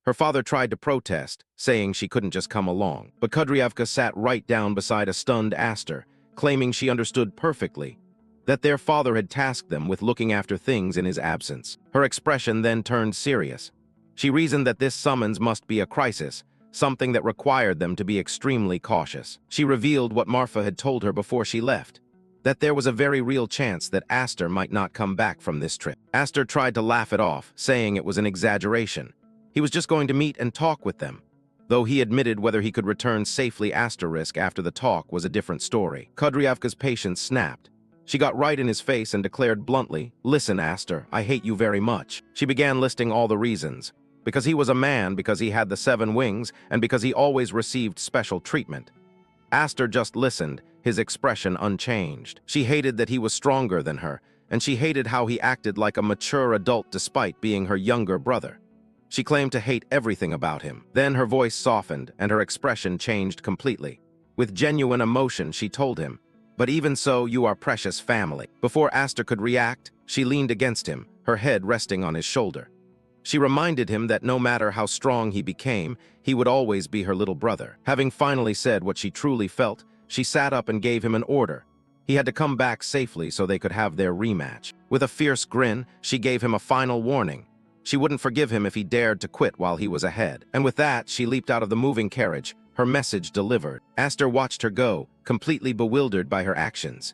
Her father tried to protest, saying she couldn't just come along, but Kudryavka sat right down beside a stunned Aster, claiming she understood perfectly that their father had tasked them with looking after things in his absence. Her expression then turned serious. She reasoned that this summons must be a crisis, something that required them to be extremely cautious. She revealed what Marfa had told her before she left, that there was a very real chance that Aster might not come back from this trip. Aster tried to laugh it off, saying it was an exaggeration. He was just going to meet and talk with them, though he admitted whether he could return safely asterisk after the talk was a different story. Kudryavka's patience snapped. She got right in his face and declared bluntly, "Listen, Aster, I hate you very much." She began listing all the reasons. Because he was a man, because he had the 7 wings, and because he always received special treatment. Aster just listened, his expression unchanged. She hated that he was stronger than her, and she hated how he acted like a mature adult despite being her younger brother. She claimed to hate everything about him. Then her voice softened, and her expression changed completely. With genuine emotion, she told him, "But even so, you are precious family." Before Aster could react, she leaned against him, her head resting on his shoulder. She reminded him that no matter how strong he became, he would always be her little brother. Having finally said what she truly felt, she sat up and gave him an order. He had to come back safely so they could have their rematch. With a fierce grin, she gave him a final warning. She wouldn't forgive him if he dared to quit while he was ahead. And with that, she leaped out of the moving carriage, her message delivered. Aster watched her go, completely bewildered by her actions.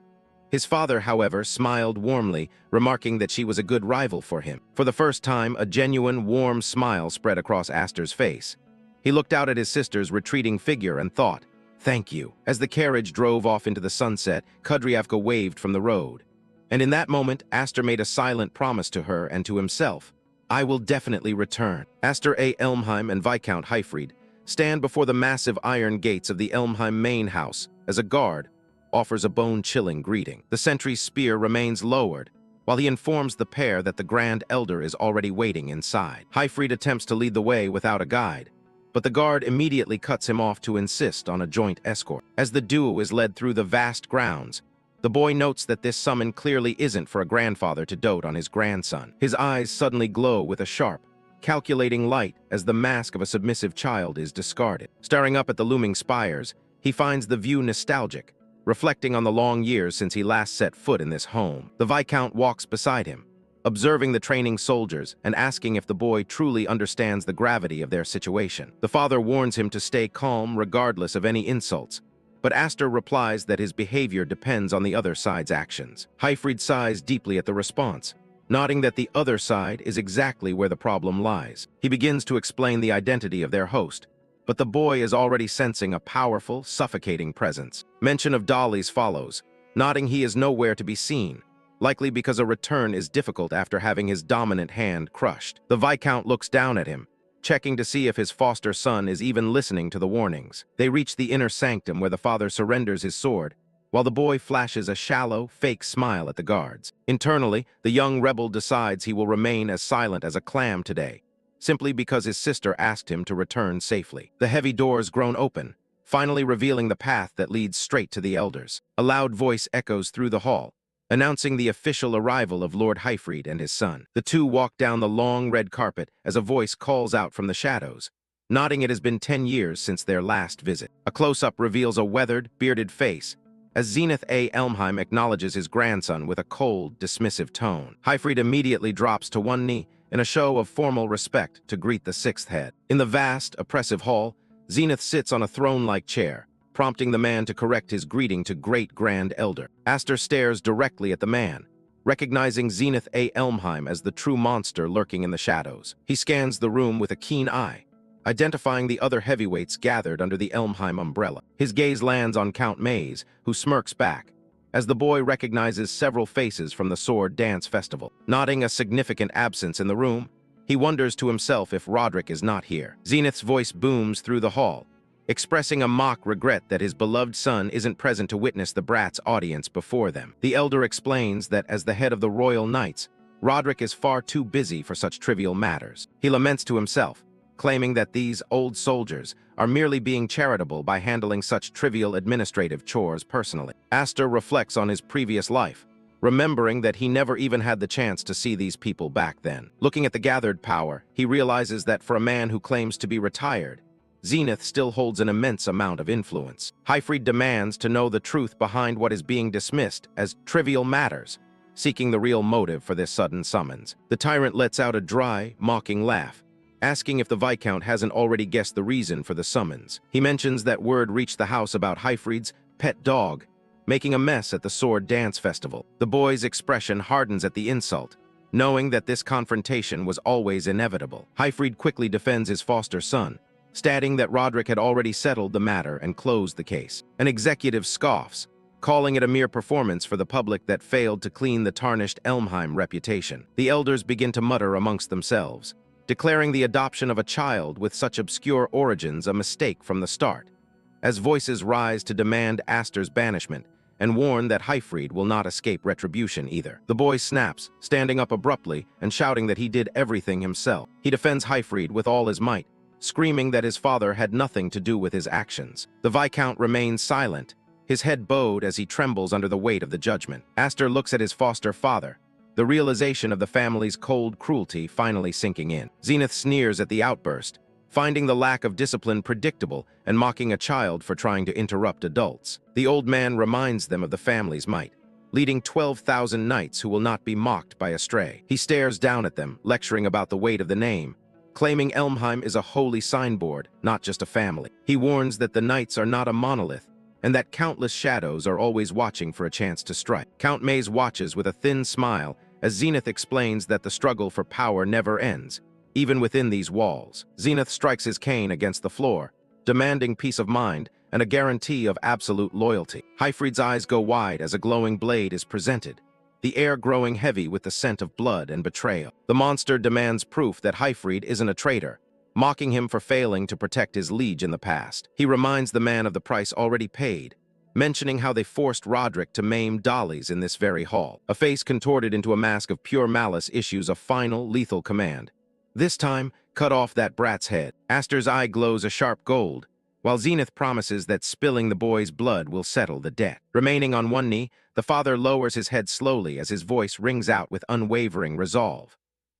His father, however, smiled warmly, remarking that she was a good rival for him. For the first time, a genuine, warm smile spread across Aster's face. He looked out at his sister's retreating figure and thought, "Thank you." As the carriage drove off into the sunset, Kudryavka waved from the road. And in that moment, Aster made a silent promise to her and to himself. "I will definitely return." Aster A. Elmheim and Viscount Hyfried stand before the massive iron gates of the Elmheim main house as a guard offers a bone-chilling greeting. The sentry's spear remains lowered, while he informs the pair that the Grand Elder is already waiting inside. Hyfried attempts to lead the way without a guide, but the guard immediately cuts him off to insist on a joint escort. As the duo is led through the vast grounds, the boy notes that this summon clearly isn't for a grandfather to dote on his grandson. His eyes suddenly glow with a sharp, calculating light as the mask of a submissive child is discarded. Staring up at the looming spires, he finds the view nostalgic, reflecting on the long years since he last set foot in this home. The Viscount walks beside him, observing the training soldiers and asking if the boy truly understands the gravity of their situation. The father warns him to stay calm regardless of any insults, but Aster replies that his behavior depends on the other side's actions. Hyfried sighs deeply at the response, nodding that the other side is exactly where the problem lies. He begins to explain the identity of their host, but the boy is already sensing a powerful, suffocating presence. Mention of Dolly's follows, nodding he is nowhere to be seen, likely because a return is difficult after having his dominant hand crushed. The Viscount looks down at him, checking to see if his foster son is even listening to the warnings. They reach the inner sanctum where the father surrenders his sword, while the boy flashes a shallow, fake smile at the guards. Internally, the young rebel decides he will remain as silent as a clam today, simply because his sister asked him to return safely. The heavy doors groan open, finally revealing the path that leads straight to the elders. A loud voice echoes through the hall, announcing the official arrival of Lord Hyfried and his son. The two walk down the long red carpet as a voice calls out from the shadows, nodding it has been 10 years since their last visit. A close-up reveals a weathered, bearded face, as Zenith A. Elmheim acknowledges his grandson with a cold, dismissive tone. Hyfried immediately drops to one knee in a show of formal respect to greet the sixth head. In the vast, oppressive hall, Zenith sits on a throne-like chair, prompting the man to correct his greeting to Great Grand Elder. Aster stares directly at the man, recognizing Zenith A. Elmheim as the true monster lurking in the shadows. He scans the room with a keen eye, identifying the other heavyweights gathered under the Elmheim umbrella. His gaze lands on Count Maze, who smirks back, as the boy recognizes several faces from the Sword Dance Festival. Noting a significant absence in the room, he wonders to himself if Roderick is not here. Zenith's voice booms through the hall, expressing a mock regret that his beloved son isn't present to witness the brat's audience before them. The elder explains that as the head of the royal knights, Roderick is far too busy for such trivial matters. He laments to himself, claiming that these old soldiers are merely being charitable by handling such trivial administrative chores personally. Aster reflects on his previous life, remembering that he never even had the chance to see these people back then. Looking at the gathered power, he realizes that for a man who claims to be retired, Zenith still holds an immense amount of influence. Hyfried demands to know the truth behind what is being dismissed as trivial matters, seeking the real motive for this sudden summons. The tyrant lets out a dry, mocking laugh, asking if the Viscount hasn't already guessed the reason for the summons. He mentions that word reached the house about Hyfried's pet dog making a mess at the sword dance festival. The boy's expression hardens at the insult, knowing that this confrontation was always inevitable. Hyfried quickly defends his foster son, stating that Roderick had already settled the matter and closed the case. An executive scoffs, calling it a mere performance for the public that failed to clean the tarnished Elmheim reputation. The elders begin to mutter amongst themselves, declaring the adoption of a child with such obscure origins a mistake from the start, as voices rise to demand Aster's banishment and warn that Hyfried will not escape retribution either. The boy snaps, standing up abruptly and shouting that he did everything himself. He defends Hyfried with all his might, screaming that his father had nothing to do with his actions. The Viscount remains silent, his head bowed as he trembles under the weight of the judgment. Aster looks at his foster father, the realization of the family's cold cruelty finally sinking in. Zenith sneers at the outburst, finding the lack of discipline predictable and mocking a child for trying to interrupt adults. The old man reminds them of the family's might, leading 12,000 knights who will not be mocked by a stray. He stares down at them, lecturing about the weight of the name, claiming Elmheim is a holy signboard, not just a family. He warns that the knights are not a monolith, and that countless shadows are always watching for a chance to strike. Count Maze watches with a thin smile as Zenith explains that the struggle for power never ends, even within these walls. Zenith strikes his cane against the floor, demanding peace of mind and a guarantee of absolute loyalty. Hyfried's eyes go wide as a glowing blade is presented, the air growing heavy with the scent of blood and betrayal. The monster demands proof that Hyfried isn't a traitor, mocking him for failing to protect his liege in the past. He reminds the man of the price already paid, mentioning how they forced Roderick to maim dollies in this very hall. A face contorted into a mask of pure malice issues a final, lethal command. This time, cut off that brat's head. Aster's eye glows a sharp gold, while Zenith promises that spilling the boy's blood will settle the debt. Remaining on one knee, the father lowers his head slowly as his voice rings out with unwavering resolve.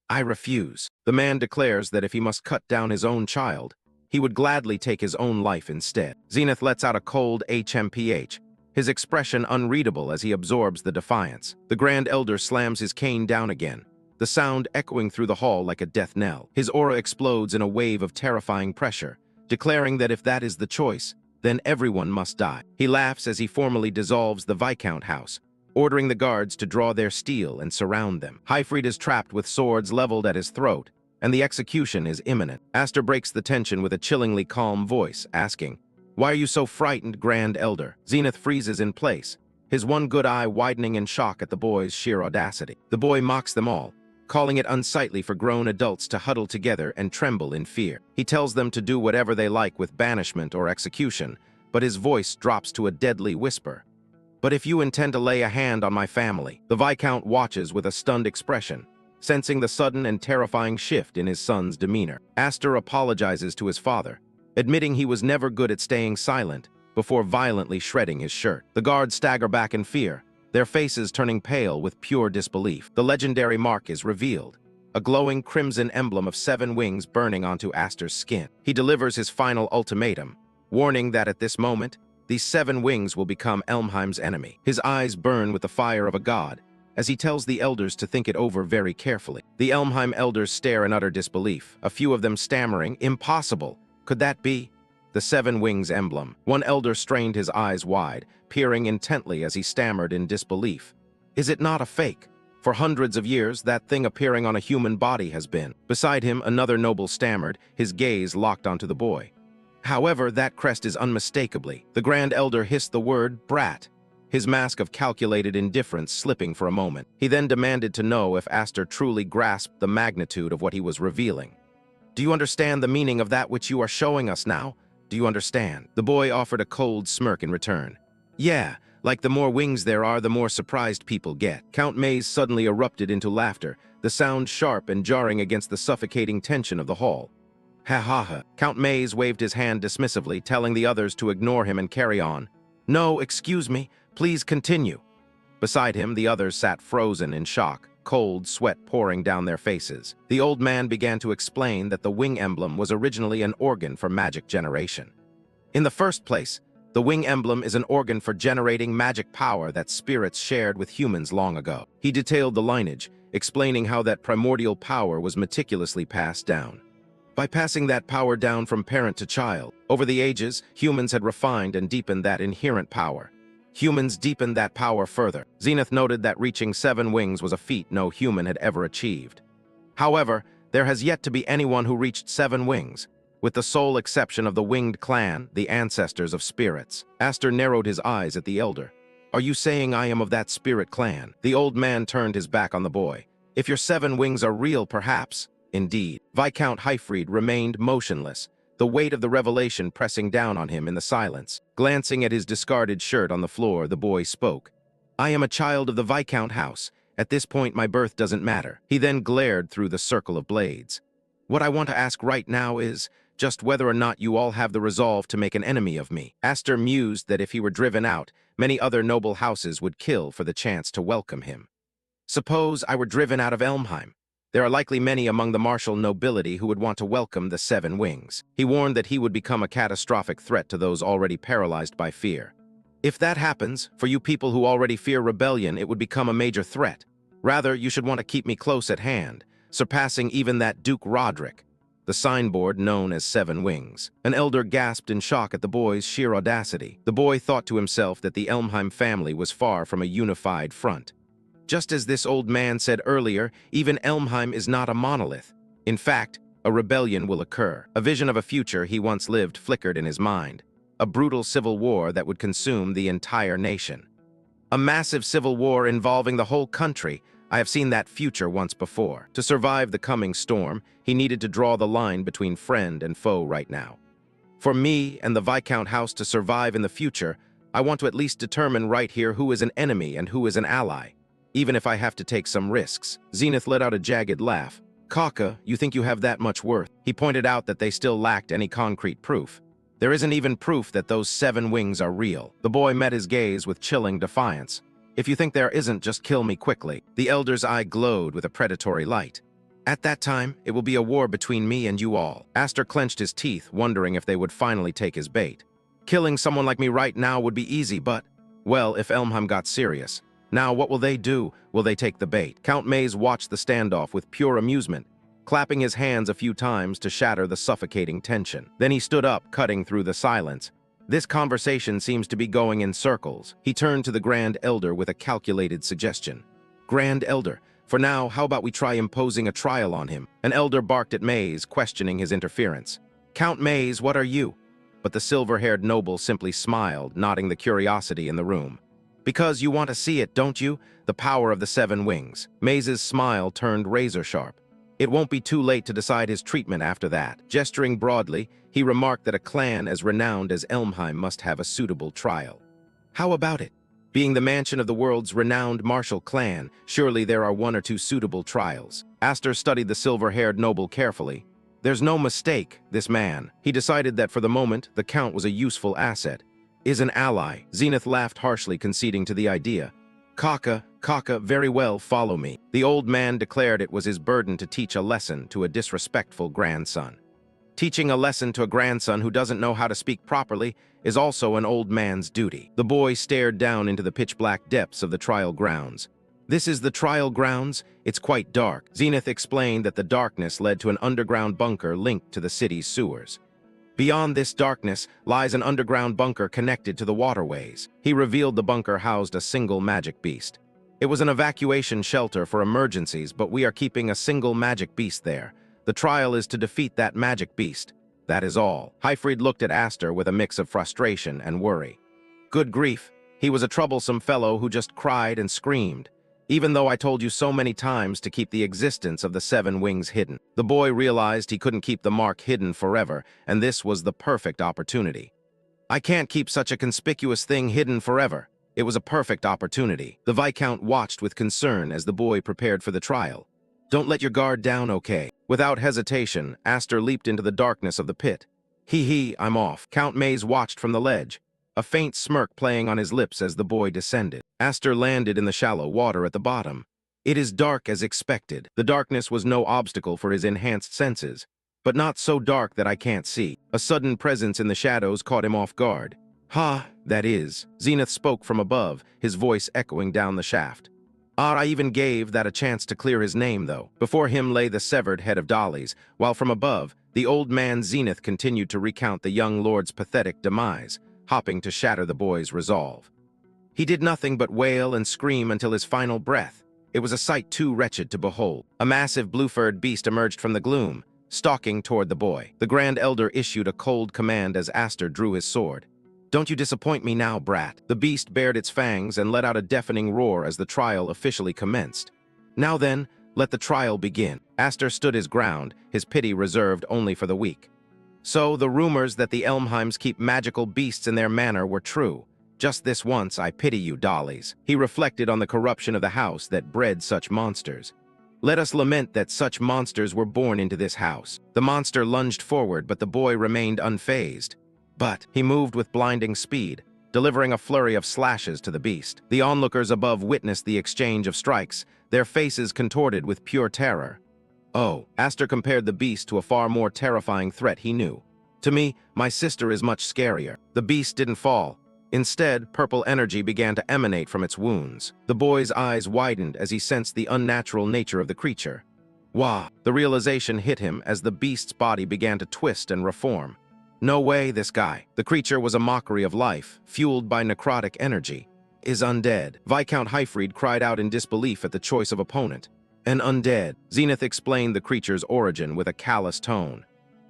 I refuse. The man declares that if he must cut down his own child, he would gladly take his own life instead. Zenith lets out a cold HMPH, his expression unreadable as he absorbs the defiance. The Grand Elder slams his cane down again, the sound echoing through the hall like a death knell. His aura explodes in a wave of terrifying pressure, declaring that if that is the choice, then everyone must die. He laughs as he formally dissolves the Viscount house, ordering the guards to draw their steel and surround them. Hyfried is trapped with swords leveled at his throat, and the execution is imminent. Aster breaks the tension with a chillingly calm voice, asking, "Why are you so frightened, Grand Elder?" Zenith freezes in place, his one good eye widening in shock at the boy's sheer audacity. The boy mocks them all, calling it unsightly for grown adults to huddle together and tremble in fear. He tells them to do whatever they like with banishment or execution, but his voice drops to a deadly whisper. "But if you intend to lay a hand on my family." The Viscount watches with a stunned expression, sensing the sudden and terrifying shift in his son's demeanor. Aster apologizes to his father, admitting he was never good at staying silent, before violently shredding his shirt. The guards stagger back in fear, their faces turning pale with pure disbelief. The legendary mark is revealed, a glowing crimson emblem of 7 wings burning onto Aster's skin. He delivers his final ultimatum, warning that at this moment, these 7 wings will become Elmheim's enemy. His eyes burn with the fire of a god, as he tells the elders to think it over very carefully. The Elmheim elders stare in utter disbelief, a few of them stammering, "Impossible! Could that be?" The 7 wings emblem. One elder strained his eyes wide, peering intently as he stammered in disbelief. "Is it not a fake? For hundreds of years, that thing appearing on a human body has been." Beside him, another noble stammered, his gaze locked onto the boy. "However, that crest is unmistakably." The Grand Elder hissed the word, "brat," his mask of calculated indifference slipping for a moment. He then demanded to know if Aster truly grasped the magnitude of what he was revealing. "Do you understand the meaning of that which you are showing us now?" Do you understand? The boy offered a cold smirk in return. Yeah, like the more wings there are, the more surprised people get. Count Maze suddenly erupted into laughter, the sound sharp and jarring against the suffocating tension of the hall. Ha ha ha. Count Maze waved his hand dismissively, telling the others to ignore him and carry on. No, excuse me, please continue. Beside him, the others sat frozen in shock, cold sweat pouring down their faces. The old man began to explain that the wing emblem was originally an organ for magic generation. In the first place, the wing emblem is an organ for generating magic power that spirits shared with humans long ago. He detailed the lineage, explaining how that primordial power was meticulously passed down. By passing that power down from parent to child, over the ages, humans had refined and deepened that inherent power. Humans deepened that power further. Zenith noted that reaching 7 wings was a feat no human had ever achieved. However, there has yet to be anyone who reached 7 wings, with the sole exception of the winged clan, the ancestors of spirits. Aster narrowed his eyes at the elder. Are you saying I am of that spirit clan? The old man turned his back on the boy. If your 7 wings are real, perhaps. Indeed. Viscount Hyfried remained motionless, the weight of the revelation pressing down on him in the silence. Glancing at his discarded shirt on the floor, the boy spoke. I am a child of the Viscount house. At this point, my birth doesn't matter. He then glared through the circle of blades. What I want to ask right now is just whether or not you all have the resolve to make an enemy of me. Aster mused that if he were driven out, many other noble houses would kill for the chance to welcome him. Suppose I were driven out of Elmheim. There are likely many among the martial nobility who would want to welcome the 7 wings. He warned that he would become a catastrophic threat to those already paralyzed by fear. If that happens, for you people who already fear rebellion, it would become a major threat. Rather, you should want to keep me close at hand, surpassing even that Duke Roderick. The signboard known as 7 Wings. An elder gasped in shock at the boy's sheer audacity. The boy thought to himself that the Elmheim family was far from a unified front. Just as this old man said earlier, even Elmheim is not a monolith. In fact, a rebellion will occur. A vision of a future he once lived flickered in his mind. A brutal civil war that would consume the entire nation. A massive civil war involving the whole country. I have seen that future once before. To survive the coming storm, he needed to draw the line between friend and foe right now. For me and the Viscount house to survive in the future, I want to at least determine right here who is an enemy and who is an ally. Even if I have to take some risks. Zenith let out a jagged laugh. Kaka, you think you have that much worth? He pointed out that they still lacked any concrete proof. There isn't even proof that those 7 wings are real. The boy met his gaze with chilling defiance. If you think there isn't, just kill me quickly. The elder's eye glowed with a predatory light. At that time, it will be a war between me and you all. Aster clenched his teeth, wondering if they would finally take his bait. Killing someone like me right now would be easy, but, well, if Elmheim got serious. Now, what will they do? Will they take the bait? Count Maze watched the standoff with pure amusement, clapping his hands a few times to shatter the suffocating tension. Then he stood up, cutting through the silence. This conversation seems to be going in circles. He turned to the Grand Elder with a calculated suggestion. Grand Elder, for now, how about we try imposing a trial on him? An elder barked at Maze, questioning his interference. Count Maze, what are you? But the silver-haired noble simply smiled, nodding the curiosity in the room. Because you want to see it, don't you? The power of the 7 wings. Maze's smile turned razor-sharp. It won't be too late to decide his treatment after that. Gesturing broadly, he remarked that a clan as renowned as Elmheim must have a suitable trial. How about it? Being the mansion of the world's renowned martial clan, surely there are 1 or 2 suitable trials. Aster studied the silver-haired noble carefully. There's no mistake, this man. He decided that for the moment, the Count was a useful asset. Is an ally. Zenith laughed harshly, conceding to the idea. Kaka, very well, follow me. The old man declared it was his burden to teach a lesson to a disrespectful grandson. Teaching a lesson to a grandson who doesn't know how to speak properly is also an old man's duty. The boy stared down into the pitch-black depths of the trial grounds. This is the trial grounds? It's quite dark. Zenith explained that the darkness led to an underground bunker linked to the city's sewers. Beyond this darkness lies an underground bunker connected to the waterways. He revealed the bunker housed a single magic beast. It was an evacuation shelter for emergencies, but we are keeping a single magic beast there. The trial is to defeat that magic beast. That is all. Hyfried looked at Aster with a mix of frustration and worry. Good grief, he was a troublesome fellow who just cried and screamed. even though I told you so many times to keep the existence of the 7 wings hidden. The boy realized he couldn't keep the mark hidden forever, and this was the perfect opportunity. I can't keep such a conspicuous thing hidden forever. It was a perfect opportunity. The Viscount watched with concern as the boy prepared for the trial. Don't let your guard down, okay? Without hesitation, Aster leaped into the darkness of the pit. Hee, I'm off. Count Maze watched from the ledge, a faint smirk playing on his lips as the boy descended. Aster landed in the shallow water at the bottom. It is dark as expected. The darkness was no obstacle for his enhanced senses, but not so dark that I can't see. A sudden presence in the shadows caught him off guard. Ha, that is. Zenith spoke from above, his voice echoing down the shaft. I even gave that a chance to clear his name, though. Before him lay the severed head of Dolly's, while from above, the old man Zenith continued to recount the young lord's pathetic demise, hopping to shatter the boy's resolve. He did nothing but wail and scream until his final breath. It was a sight too wretched to behold. A massive blue-furred beast emerged from the gloom, stalking toward the boy. The Grand Elder issued a cold command as Aster drew his sword. Don't you disappoint me now, brat. The beast bared its fangs and let out a deafening roar as the trial officially commenced. Now then, let the trial begin. Aster stood his ground, his pity reserved only for the weak. So the rumors that the Elmheims keep magical beasts in their manor were true. Just this once, I pity you, Dollies. He reflected on the corruption of the house that bred such monsters. Let us lament that such monsters were born into this house. The monster lunged forward, but the boy remained unfazed. But he moved with blinding speed, delivering a flurry of slashes to the beast. The onlookers above witnessed the exchange of strikes, their faces contorted with pure terror. Oh, Aster compared the beast to a far more terrifying threat he knew. To me, my sister is much scarier. The beast didn't fall. Instead, purple energy began to emanate from its wounds. The boy's eyes widened as he sensed the unnatural nature of the creature. Wah! The realization hit him as the beast's body began to twist and reform. No way, this guy. The creature was a mockery of life, fueled by necrotic energy. Is undead. Viscount Hyfried cried out in disbelief at the choice of opponent. An undead. Zenith explained the creature's origin with a callous tone.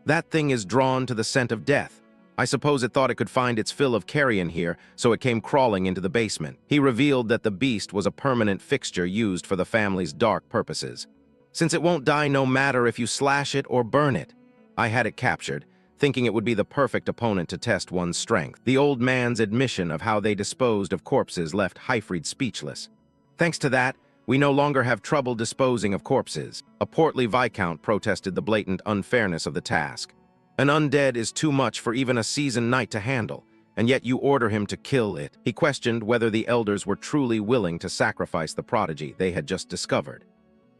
That thing is drawn to the scent of death. I suppose it thought it could find its fill of carrion here, so it came crawling into the basement. He revealed that the beast was a permanent fixture used for the family's dark purposes. Since it won't die no matter if you slash it or burn it. I had it captured, thinking it would be the perfect opponent to test one's strength. The old man's admission of how they disposed of corpses left Hyfried speechless. Thanks to that, we no longer have trouble disposing of corpses. A portly viscount protested the blatant unfairness of the task. An undead is too much for even a seasoned knight to handle, and yet you order him to kill it. He questioned whether the elders were truly willing to sacrifice the prodigy they had just discovered.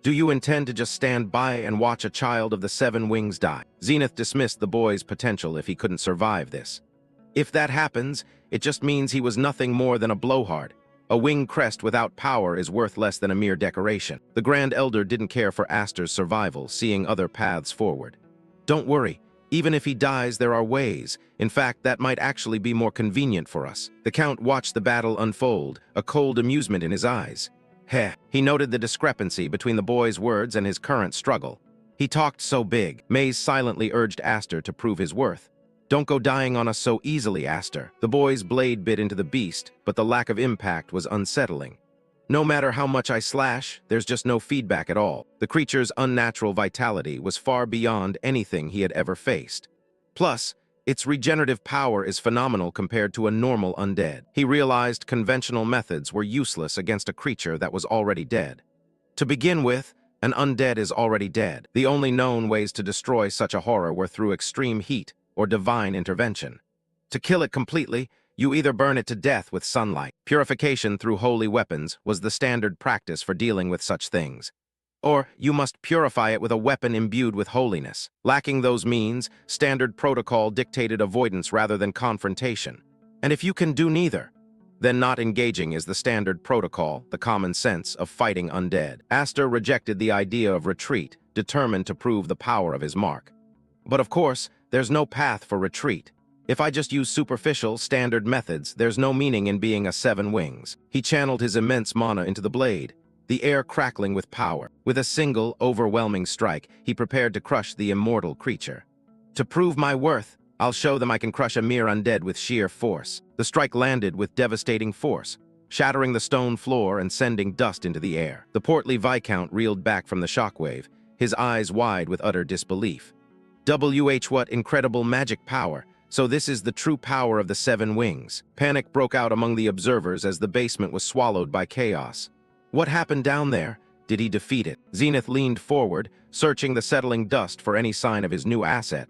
Do you intend to just stand by and watch a child of the 7 wings die? Zenith dismissed the boy's potential if he couldn't survive this. If that happens, it just means he was nothing more than a blowhard. A wing crest without power is worth less than a mere decoration. The Grand Elder didn't care for Aster's survival, seeing other paths forward. Don't worry. Even if he dies, there are ways. In fact, that might actually be more convenient for us. The Count watched the battle unfold, a cold amusement in his eyes. He noted the discrepancy between the boy's words and his current struggle. He talked so big. Maze silently urged Aster to prove his worth. Don't go dying on us so easily, Aster. The boy's blade bit into the beast, but the lack of impact was unsettling. No matter how much I slash, there's just no feedback at all. The creature's unnatural vitality was far beyond anything he had ever faced. Plus, its regenerative power is phenomenal compared to a normal undead. He realized conventional methods were useless against a creature that was already dead. To begin with, an undead is already dead. The only known ways to destroy such a horror were through extreme heat or divine intervention. To kill it completely, you either burn it to death with sunlight. Purification through holy weapons was the standard practice for dealing with such things. Or you must purify it with a weapon imbued with holiness. Lacking those means, standard protocol dictated avoidance rather than confrontation. And if you can do neither, then not engaging is the standard protocol, the common sense of fighting undead. Aster rejected the idea of retreat, determined to prove the power of his mark. But of course, there's no path for retreat. If I just use superficial, standard methods, there's no meaning in being a 7 wings. He channeled his immense mana into the blade, the air crackling with power. With a single, overwhelming strike, he prepared to crush the immortal creature. To prove my worth, I'll show them I can crush a mere undead with sheer force. The strike landed with devastating force, shattering the stone floor and sending dust into the air. The portly Viscount reeled back from the shockwave, his eyes wide with utter disbelief. What incredible magic power! So this is the true power of the Seven Wings. Panic broke out among the observers as the basement was swallowed by chaos. What happened down there? Did he defeat it? Zenith leaned forward, searching the settling dust for any sign of his new asset.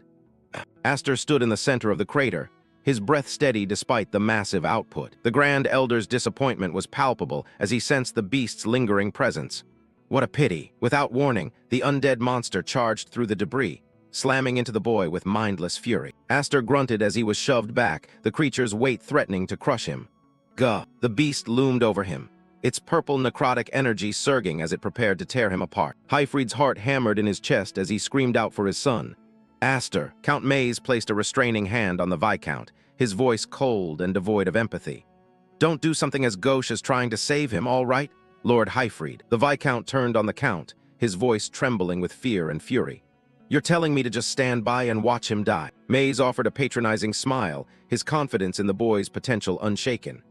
Aster stood in the center of the crater, his breath steady despite the massive output. The Grand Elder's disappointment was palpable as he sensed the beast's lingering presence. What a pity! Without warning, the undead monster charged through the debris, slamming into the boy with mindless fury. Aster grunted as he was shoved back, the creature's weight threatening to crush him. Gah! The beast loomed over him, its purple necrotic energy surging as it prepared to tear him apart. Hyfried's heart hammered in his chest as he screamed out for his son. Aster! Count Maze placed a restraining hand on the Viscount, his voice cold and devoid of empathy. Don't do something as gauche as trying to save him, all right? Lord Hyfried. The Viscount turned on the Count, his voice trembling with fear and fury. You're telling me to just stand by and watch him die? Maze offered a patronizing smile, his confidence in the boy's potential unshaken.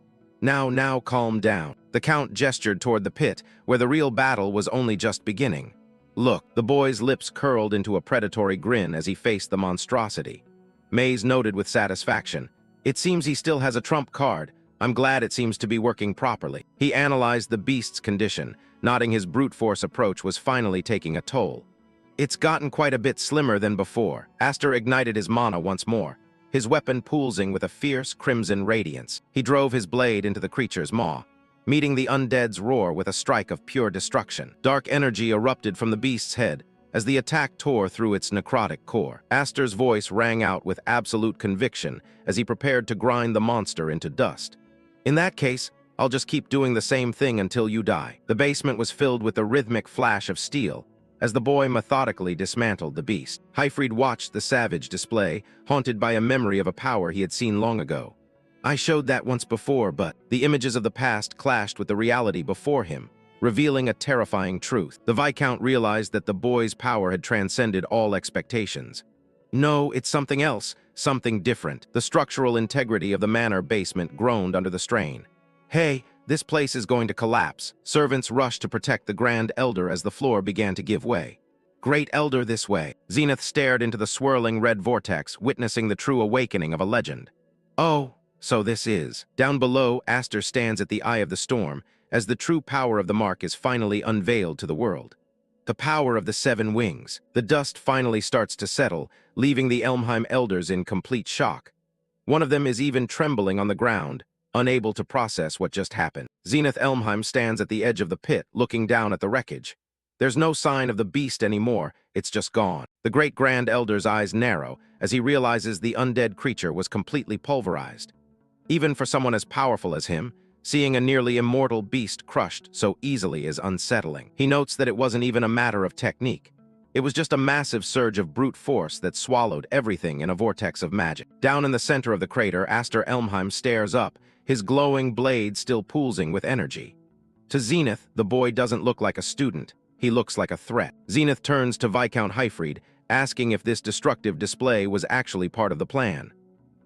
Now, calm down. The Count gestured toward the pit, where the real battle was only just beginning. Look, the boy's lips curled into a predatory grin as he faced the monstrosity. Maze noted with satisfaction. It seems he still has a trump card. I'm glad it seems to be working properly. He analyzed the beast's condition, nodding his brute force approach was finally taking a toll. It's gotten quite a bit slimmer than before. Aster ignited his mana once more, his weapon pulsing with a fierce crimson radiance. He drove his blade into the creature's maw, meeting the undead's roar with a strike of pure destruction. Dark energy erupted from the beast's head as the attack tore through its necrotic core. Aster's voice rang out with absolute conviction as he prepared to grind the monster into dust. In that case, I'll just keep doing the same thing until you die. The basement was filled with the rhythmic flash of steel as the boy methodically dismantled the beast. Hyfried watched the savage display, haunted by a memory of a power he had seen long ago. I showed that once before, but the images of the past clashed with the reality before him, revealing a terrifying truth. The Viscount realized that the boy's power had transcended all expectations. No, it's something else, something different. The structural integrity of the manor basement groaned under the strain. Hey, this place is going to collapse. Servants rushed to protect the Grand Elder as the floor began to give way. Great Elder, this way. Zenith stared into the swirling red vortex, witnessing the true awakening of a legend. Oh, so this is. Down below, Aster stands at the eye of the storm, as the true power of the mark is finally unveiled to the world. The power of the Seven Wings. The dust finally starts to settle, leaving the Elmheim elders in complete shock. One of them is even trembling on the ground, unable to process what just happened. Zenith Elmheim stands at the edge of the pit, looking down at the wreckage. There's no sign of the beast anymore, it's just gone. The great Grand Elder's eyes narrow as he realizes the undead creature was completely pulverized. Even for someone as powerful as him, seeing a nearly immortal beast crushed so easily is unsettling. He notes that it wasn't even a matter of technique. It was just a massive surge of brute force that swallowed everything in a vortex of magic. Down in the center of the crater, Aster Elmheim stares up, his glowing blade still pulsing with energy. To Zenith, the boy doesn't look like a student. He looks like a threat. Zenith turns to Viscount Hyfried, asking if this destructive display was actually part of the plan.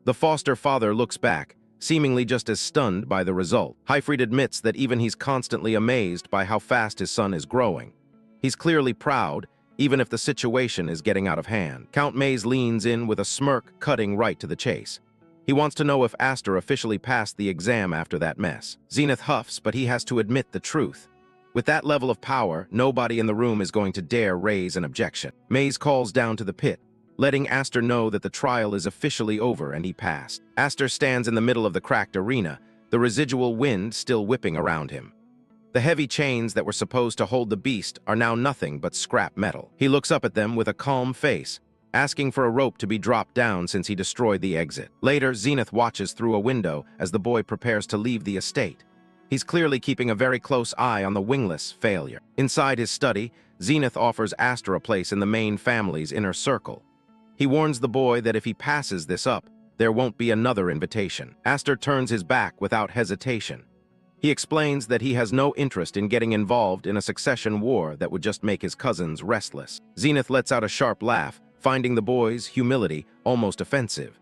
The foster father looks back, seemingly just as stunned by the result. Hyfried admits that even he's constantly amazed by how fast his son is growing. He's clearly proud, even if the situation is getting out of hand. Count Maze leans in with a smirk, cutting right to the chase. He wants to know if Aster officially passed the exam after that mess. Zenith huffs, but he has to admit the truth. With that level of power, nobody in the room is going to dare raise an objection. Maze calls down to the pit, letting Aster know that the trial is officially over and he passed. Aster stands in the middle of the cracked arena, the residual wind still whipping around him. The heavy chains that were supposed to hold the beast are now nothing but scrap metal. He looks up at them with a calm face, asking for a rope to be dropped down since he destroyed the exit. Later, Zenith watches through a window as the boy prepares to leave the estate. He's clearly keeping a very close eye on the wingless failure. Inside his study, Zenith offers Aster a place in the main family's inner circle. He warns the boy that if he passes this up, there won't be another invitation. Aster turns his back without hesitation. He explains that he has no interest in getting involved in a succession war that would just make his cousins restless. Zenith lets out a sharp laugh, finding the boy's humility almost offensive.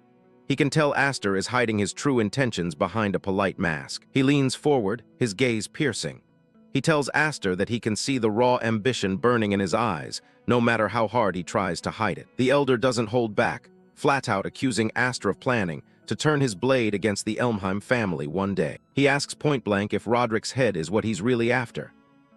He can tell Aster is hiding his true intentions behind a polite mask. He leans forward, his gaze piercing. He tells Aster that he can see the raw ambition burning in his eyes, no matter how hard he tries to hide it. The elder doesn't hold back, flat out accusing Aster of planning to turn his blade against the Elmheim family one day. He asks point-blank if Roderick's head is what he's really after.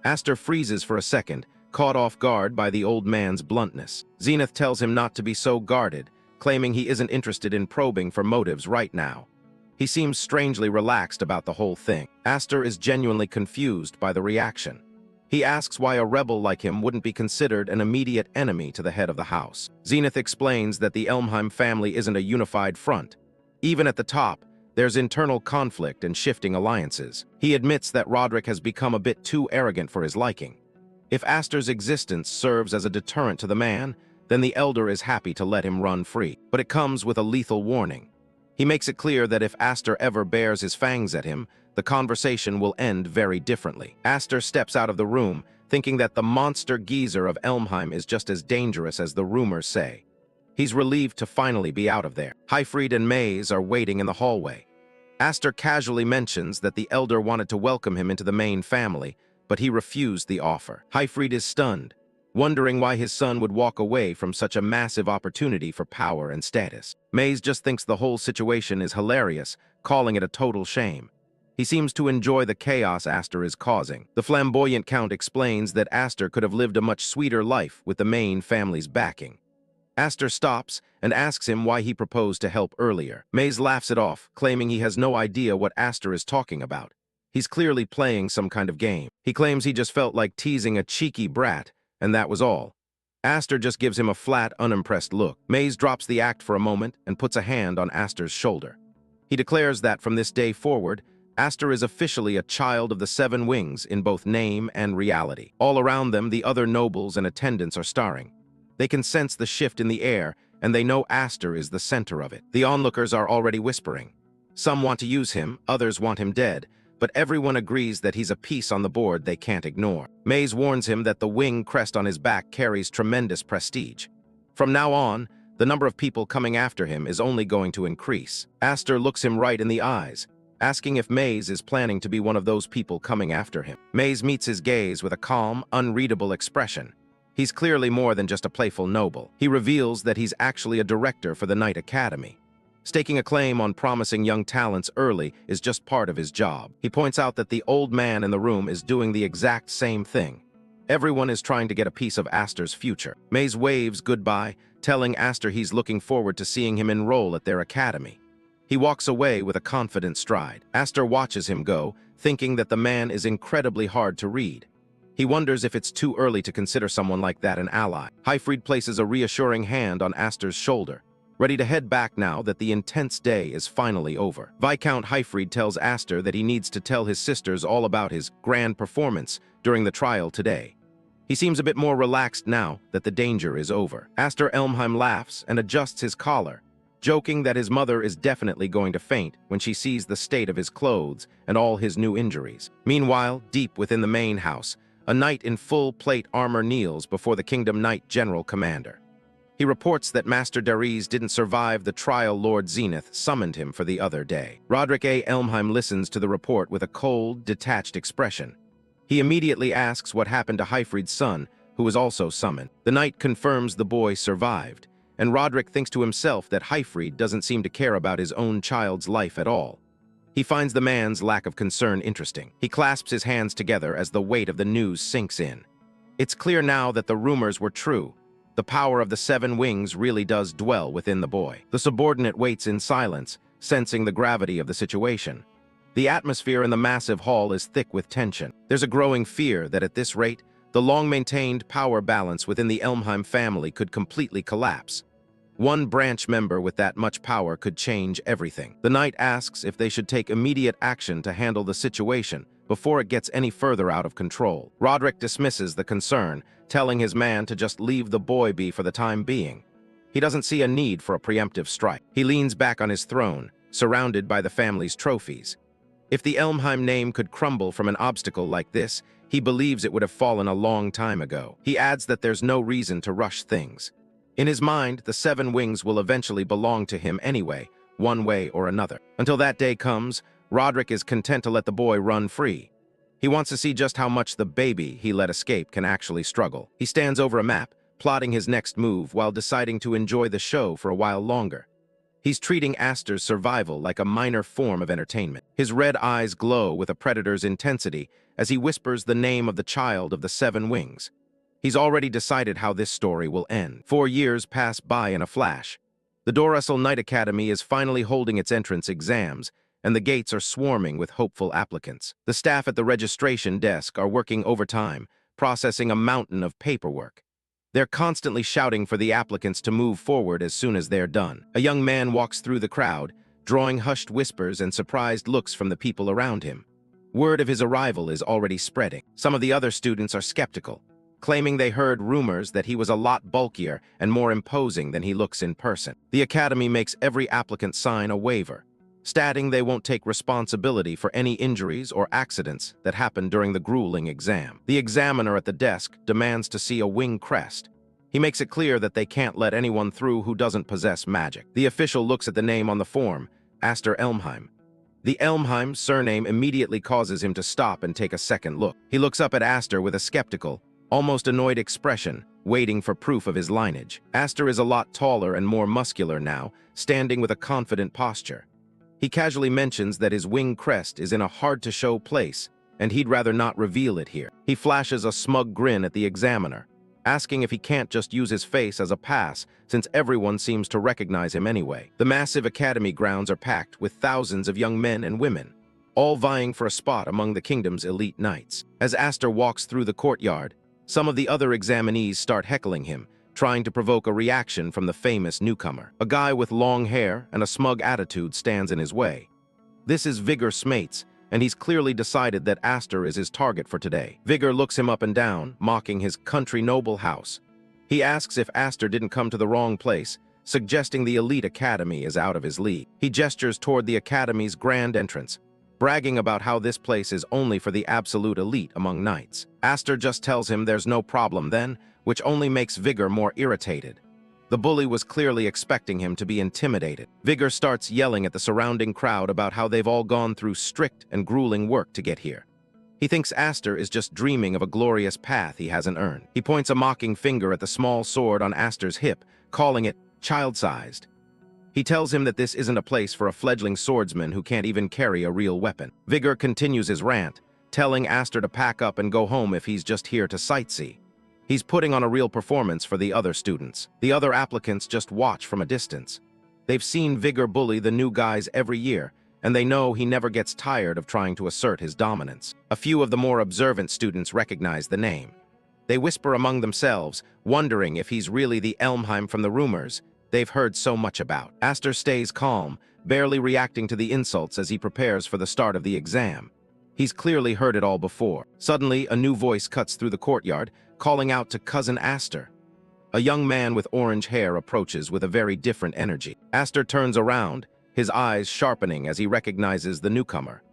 Aster freezes for a second, caught off guard by the old man's bluntness. Zenith tells him not to be so guarded, claiming he isn't interested in probing for motives right now. He seems strangely relaxed about the whole thing. Aster is genuinely confused by the reaction. He asks why a rebel like him wouldn't be considered an immediate enemy to the head of the house. Zenith explains that the Elmheim family isn't a unified front. Even at the top, there's internal conflict and shifting alliances. He admits that Roderick has become a bit too arrogant for his liking. If Aster's existence serves as a deterrent to the man, then the elder is happy to let him run free. But it comes with a lethal warning. He makes it clear that if Aster ever bares his fangs at him, the conversation will end very differently. Aster steps out of the room, thinking that the monster geezer of Elmheim is just as dangerous as the rumors say. He's relieved to finally be out of there. Hyfried and Maze are waiting in the hallway. Aster casually mentions that the elder wanted to welcome him into the main family, but he refused the offer. Hyfried is stunned, wondering why his son would walk away from such a massive opportunity for power and status. Maze just thinks the whole situation is hilarious, calling it a total shame. He seems to enjoy the chaos Aster is causing. The flamboyant count explains that Aster could have lived a much sweeter life with the main family's backing. Aster stops and asks him why he proposed to help earlier. Maze laughs it off, claiming he has no idea what Aster is talking about. He's clearly playing some kind of game. He claims he just felt like teasing a cheeky brat, and that was all. Aster just gives him a flat, unimpressed look. Maze drops the act for a moment and puts a hand on Aster's shoulder. He declares that from this day forward, Aster is officially a child of the Seven Wings in both name and reality. All around them, the other nobles and attendants are starring. They can sense the shift in the air, and they know Aster is the center of it. The onlookers are already whispering. Some want to use him, others want him dead, but everyone agrees that he's a piece on the board they can't ignore. Maze warns him that the wing crest on his back carries tremendous prestige. From now on, the number of people coming after him is only going to increase. Aster looks him right in the eyes, asking if Maze is planning to be one of those people coming after him. Maze meets his gaze with a calm, unreadable expression. He's clearly more than just a playful noble. He reveals that he's actually a director for the Knight Academy. Staking a claim on promising young talents early is just part of his job. He points out that the old man in the room is doing the exact same thing. Everyone is trying to get a piece of Aster's future. Maze waves goodbye, telling Aster he's looking forward to seeing him enroll at their academy. He walks away with a confident stride. Aster watches him go, thinking that the man is incredibly hard to read. He wonders if it's too early to consider someone like that an ally. Hyfried places a reassuring hand on Aster's shoulder, ready to head back now that the intense day is finally over. Viscount Hyfried tells Aster that he needs to tell his sisters all about his grand performance during the trial today. He seems a bit more relaxed now that the danger is over. Aster Elmheim laughs and adjusts his collar, joking that his mother is definitely going to faint when she sees the state of his clothes and all his new injuries. Meanwhile, deep within the main house, a knight in full plate armor kneels before the Kingdom Knight General Commander. He reports that Master Dariz didn't survive the trial Lord Zenith summoned him for the other day. Roderick A. Elmheim listens to the report with a cold, detached expression. He immediately asks what happened to Hyfried's son, who was also summoned. The knight confirms the boy survived, and Roderick thinks to himself that Hyfried doesn't seem to care about his own child's life at all. He finds the man's lack of concern interesting. He clasps his hands together as the weight of the news sinks in. It's clear now that the rumors were true. The power of the Seven Wings really does dwell within the boy. The subordinate waits in silence, sensing the gravity of the situation. The atmosphere in the massive hall is thick with tension. There's a growing fear that at this rate, the long-maintained power balance within the Elmheim family could completely collapse. One branch member with that much power could change everything. The knight asks if they should take immediate action to handle the situation before it gets any further out of control. Roderick dismisses the concern, telling his man to just leave the boy be for the time being. He doesn't see a need for a preemptive strike. He leans back on his throne, surrounded by the family's trophies. If the Elmheim name could crumble from an obstacle like this, he believes it would have fallen a long time ago. He adds that there's no reason to rush things. In his mind, the Seven Wings will eventually belong to him anyway, one way or another. Until that day comes, Roderick is content to let the boy run free. He wants to see just how much the baby he let escape can actually struggle. He stands over a map, plotting his next move while deciding to enjoy the show for a while longer. He's treating Aster's survival like a minor form of entertainment. His red eyes glow with a predator's intensity as he whispers the name of the child of the 7 wings. He's already decided how this story will end. 4 years pass by in a flash. The Dorusel Knight Academy is finally holding its entrance exams, and the gates are swarming with hopeful applicants. The staff at the registration desk are working overtime, processing a mountain of paperwork. They're constantly shouting for the applicants to move forward as soon as they're done. A young man walks through the crowd, drawing hushed whispers and surprised looks from the people around him. Word of his arrival is already spreading. Some of the other students are skeptical, claiming they heard rumors that he was a lot bulkier and more imposing than he looks in person. The academy makes every applicant sign a waiver, stating they won't take responsibility for any injuries or accidents that happened during the grueling exam. The examiner at the desk demands to see a wing crest. He makes it clear that they can't let anyone through who doesn't possess magic. The official looks at the name on the form, Aster Elmheim. The Elmheim surname immediately causes him to stop and take a second look. He looks up at Aster with a skeptical, almost annoyed expression, waiting for proof of his lineage. Aster is a lot taller and more muscular now, standing with a confident posture. He casually mentions that his wing crest is in a hard-to-show place, and he'd rather not reveal it here. He flashes a smug grin at the examiner, asking if he can't just use his face as a pass, since everyone seems to recognize him anyway. The massive academy grounds are packed with thousands of young men and women, all vying for a spot among the kingdom's elite knights. As Aster walks through the courtyard, some of the other examinees start heckling him, trying to provoke a reaction from the famous newcomer. A guy with long hair and a smug attitude stands in his way. This is Vigor Smates, and he's clearly decided that Aster is his target for today. Vigor looks him up and down, mocking his country noble house. He asks if Aster didn't come to the wrong place, suggesting the elite academy is out of his league. He gestures toward the academy's grand entrance, bragging about how this place is only for the absolute elite among knights. Aster just tells him there's no problem then, which only makes Vigor more irritated. The bully was clearly expecting him to be intimidated. Vigor starts yelling at the surrounding crowd about how they've all gone through strict and grueling work to get here. He thinks Aster is just dreaming of a glorious path he hasn't earned. He points a mocking finger at the small sword on Aster's hip, calling it child-sized. He tells him that this isn't a place for a fledgling swordsman who can't even carry a real weapon. Vigor continues his rant, telling Aster to pack up and go home if he's just here to sightsee. He's putting on a real performance for the other students. The other applicants just watch from a distance. They've seen Vigor bully the new guys every year, and they know he never gets tired of trying to assert his dominance. A few of the more observant students recognize the name. They whisper among themselves, wondering if he's really the Elmheim from the rumors they've heard so much about. Aster stays calm, barely reacting to the insults as he prepares for the start of the exam. He's clearly heard it all before. Suddenly, a new voice cuts through the courtyard, calling out to Cousin Aster. A young man with orange hair approaches with a very different energy. Aster turns around, his eyes sharpening as he recognizes the newcomer.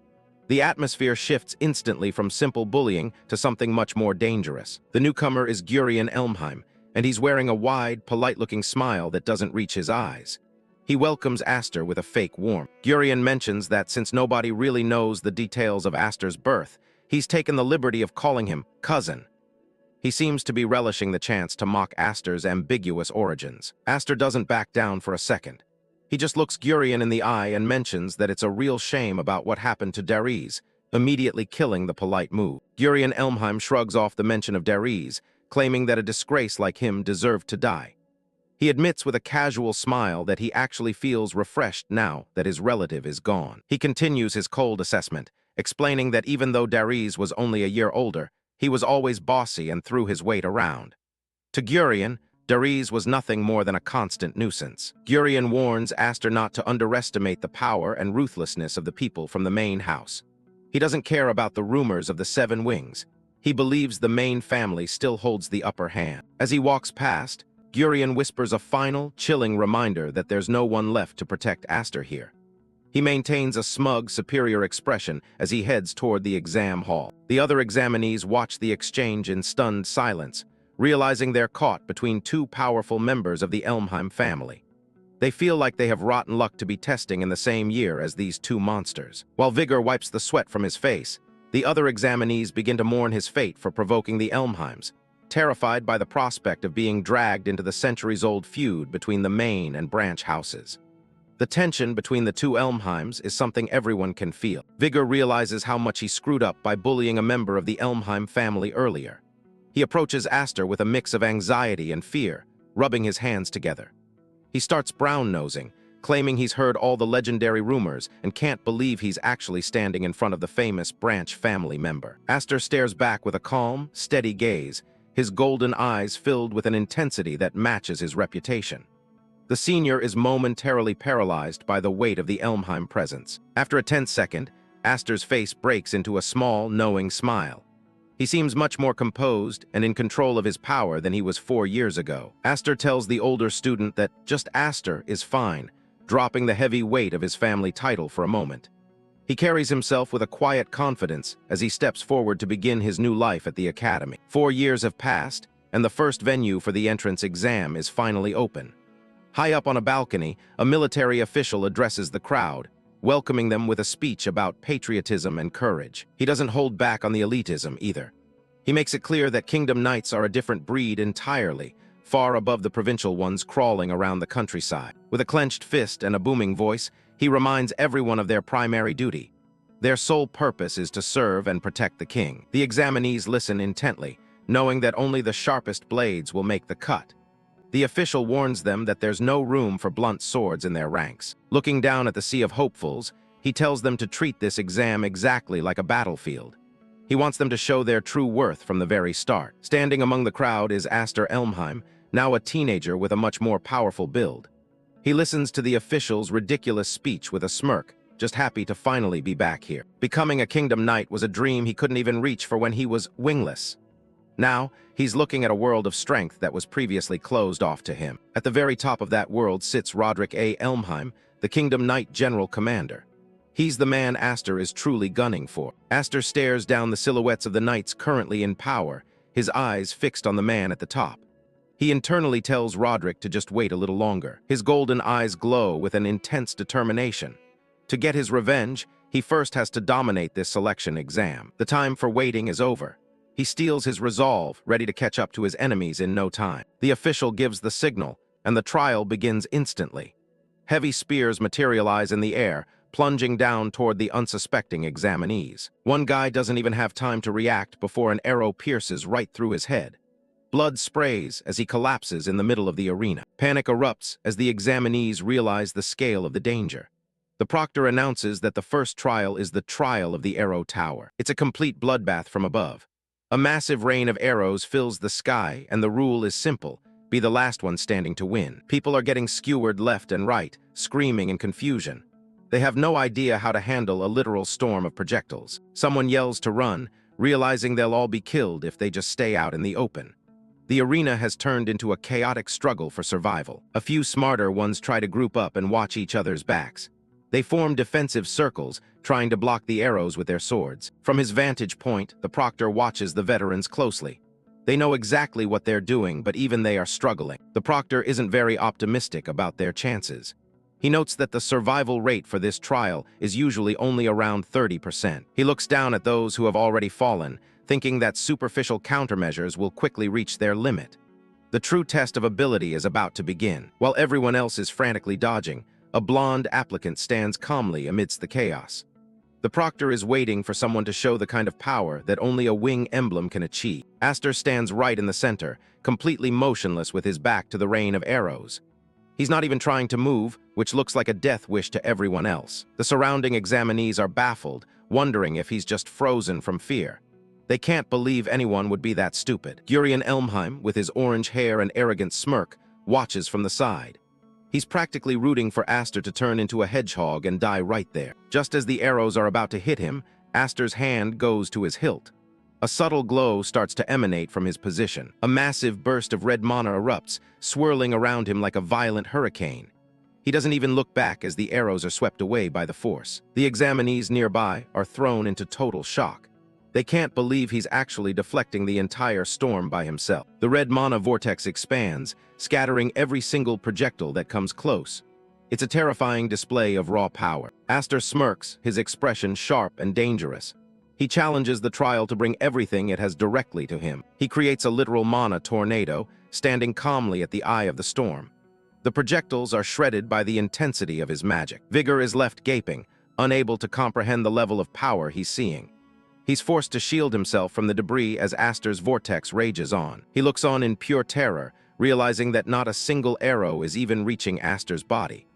The atmosphere shifts instantly from simple bullying to something much more dangerous. The newcomer is Gurion Elmheim, and he's wearing a wide, polite-looking smile that doesn't reach his eyes. He welcomes Aster with a fake warmth. Gurion mentions that since nobody really knows the details of Aster's birth, he's taken the liberty of calling him cousin. He seems to be relishing the chance to mock Aster's ambiguous origins. Aster doesn't back down for a second. He just looks Gurion in the eye and mentions that it's a real shame about what happened to Dariz, immediately killing the polite move. Gurion Elmheim shrugs off the mention of Dariz, claiming that a disgrace like him deserved to die. He admits with a casual smile that he actually feels refreshed now that his relative is gone. He continues his cold assessment, explaining that even though Dariz was only a year older, he was always bossy and threw his weight around. To Gurion, Dariz was nothing more than a constant nuisance. Gurion warns Aster not to underestimate the power and ruthlessness of the people from the main house. He doesn't care about the rumors of the 7 wings. He believes the main family still holds the upper hand. As he walks past, Gurion whispers a final, chilling reminder that there's no one left to protect Aster here. He maintains a smug, superior expression as he heads toward the exam hall. The other examinees watch the exchange in stunned silence, realizing they're caught between 2 powerful members of the Elmheim family. They feel like they have rotten luck to be testing in the same year as these two monsters. While Vigor wipes the sweat from his face, the other examinees begin to mourn his fate for provoking the Elmheims, terrified by the prospect of being dragged into the centuries-old feud between the main and branch houses. The tension between the two Elmheims is something everyone can feel. Vigor realizes how much he screwed up by bullying a member of the Elmheim family earlier. He approaches Aster with a mix of anxiety and fear, rubbing his hands together. He starts brown-nosing, claiming he's heard all the legendary rumors and can't believe he's actually standing in front of the famous branch family member. Aster stares back with a calm, steady gaze, his golden eyes filled with an intensity that matches his reputation. The senior is momentarily paralyzed by the weight of the Elmheim presence. After a tense second, Aster's face breaks into a small, knowing smile. He seems much more composed and in control of his power than he was 4 years ago. Aster tells the older student that just Aster is fine, dropping the heavy weight of his family title for a moment. He carries himself with a quiet confidence as he steps forward to begin his new life at the academy. 4 years have passed, and the first venue for the entrance exam is finally open. High up on a balcony, a military official addresses the crowd, welcoming them with a speech about patriotism and courage. He doesn't hold back on the elitism either. He makes it clear that Kingdom Knights are a different breed entirely, far above the provincial ones crawling around the countryside. With a clenched fist and a booming voice, he reminds everyone of their primary duty. Their sole purpose is to serve and protect the king. The examinees listen intently, knowing that only the sharpest blades will make the cut. The official warns them that there's no room for blunt swords in their ranks. Looking down at the sea of hopefuls, he tells them to treat this exam exactly like a battlefield. He wants them to show their true worth from the very start. Standing among the crowd is Aster Elmheim, now a teenager with a much more powerful build. He listens to the official's ridiculous speech with a smirk, just happy to finally be back here. Becoming a Kingdom Knight was a dream he couldn't even reach for when he was wingless. Now, he's looking at a world of strength that was previously closed off to him. At the very top of that world sits Roderick A. Elmheim, the Kingdom Knight General Commander. He's the man Aster is truly gunning for. Aster stares down the silhouettes of the knights currently in power, his eyes fixed on the man at the top. He internally tells Roderick to just wait a little longer. His golden eyes glow with an intense determination. To get his revenge, he first has to dominate this selection exam. The time for waiting is over. He steals his resolve, ready to catch up to his enemies in no time. The official gives the signal, and the trial begins instantly. Heavy spears materialize in the air, plunging down toward the unsuspecting examinees. One guy doesn't even have time to react before an arrow pierces right through his head. Blood sprays as he collapses in the middle of the arena. Panic erupts as the examinees realize the scale of the danger. The proctor announces that the first trial is the trial of the Arrow Tower. It's a complete bloodbath from above. A massive rain of arrows fills the sky, and the rule is simple: be the last one standing to win. People are getting skewered left and right, screaming in confusion. They have no idea how to handle a literal storm of projectiles. Someone yells to run, realizing they'll all be killed if they just stay out in the open. The arena has turned into a chaotic struggle for survival. A few smarter ones try to group up and watch each other's backs. They form defensive circles, trying to block the arrows with their swords. From his vantage point, the proctor watches the veterans closely. They know exactly what they're doing, but even they are struggling. The proctor isn't very optimistic about their chances. He notes that the survival rate for this trial is usually only around 30%. He looks down at those who have already fallen, thinking that superficial countermeasures will quickly reach their limit. The true test of ability is about to begin. While everyone else is frantically dodging, a blonde applicant stands calmly amidst the chaos. The proctor is waiting for someone to show the kind of power that only a wing emblem can achieve. Aster stands right in the center, completely motionless with his back to the rain of arrows. He's not even trying to move, which looks like a death wish to everyone else. The surrounding examinees are baffled, wondering if he's just frozen from fear. They can't believe anyone would be that stupid. Gurion Elmheim, with his orange hair and arrogant smirk, watches from the side. He's practically rooting for Aster to turn into a hedgehog and die right there. Just as the arrows are about to hit him, Aster's hand goes to his hilt. A subtle glow starts to emanate from his position. A massive burst of red mana erupts, swirling around him like a violent hurricane. He doesn't even look back as the arrows are swept away by the force. The examinees nearby are thrown into total shock. They can't believe he's actually deflecting the entire storm by himself. The red mana vortex expands, scattering every single projectile that comes close. It's a terrifying display of raw power. Aster smirks, his expression sharp and dangerous. He challenges the trial to bring everything it has directly to him. He creates a literal mana tornado, standing calmly at the eye of the storm. The projectiles are shredded by the intensity of his magic. Vigor is left gaping, unable to comprehend the level of power he's seeing. He's forced to shield himself from the debris as Aster's vortex rages on. He looks on in pure terror, realizing that not a single arrow is even reaching Aster's body.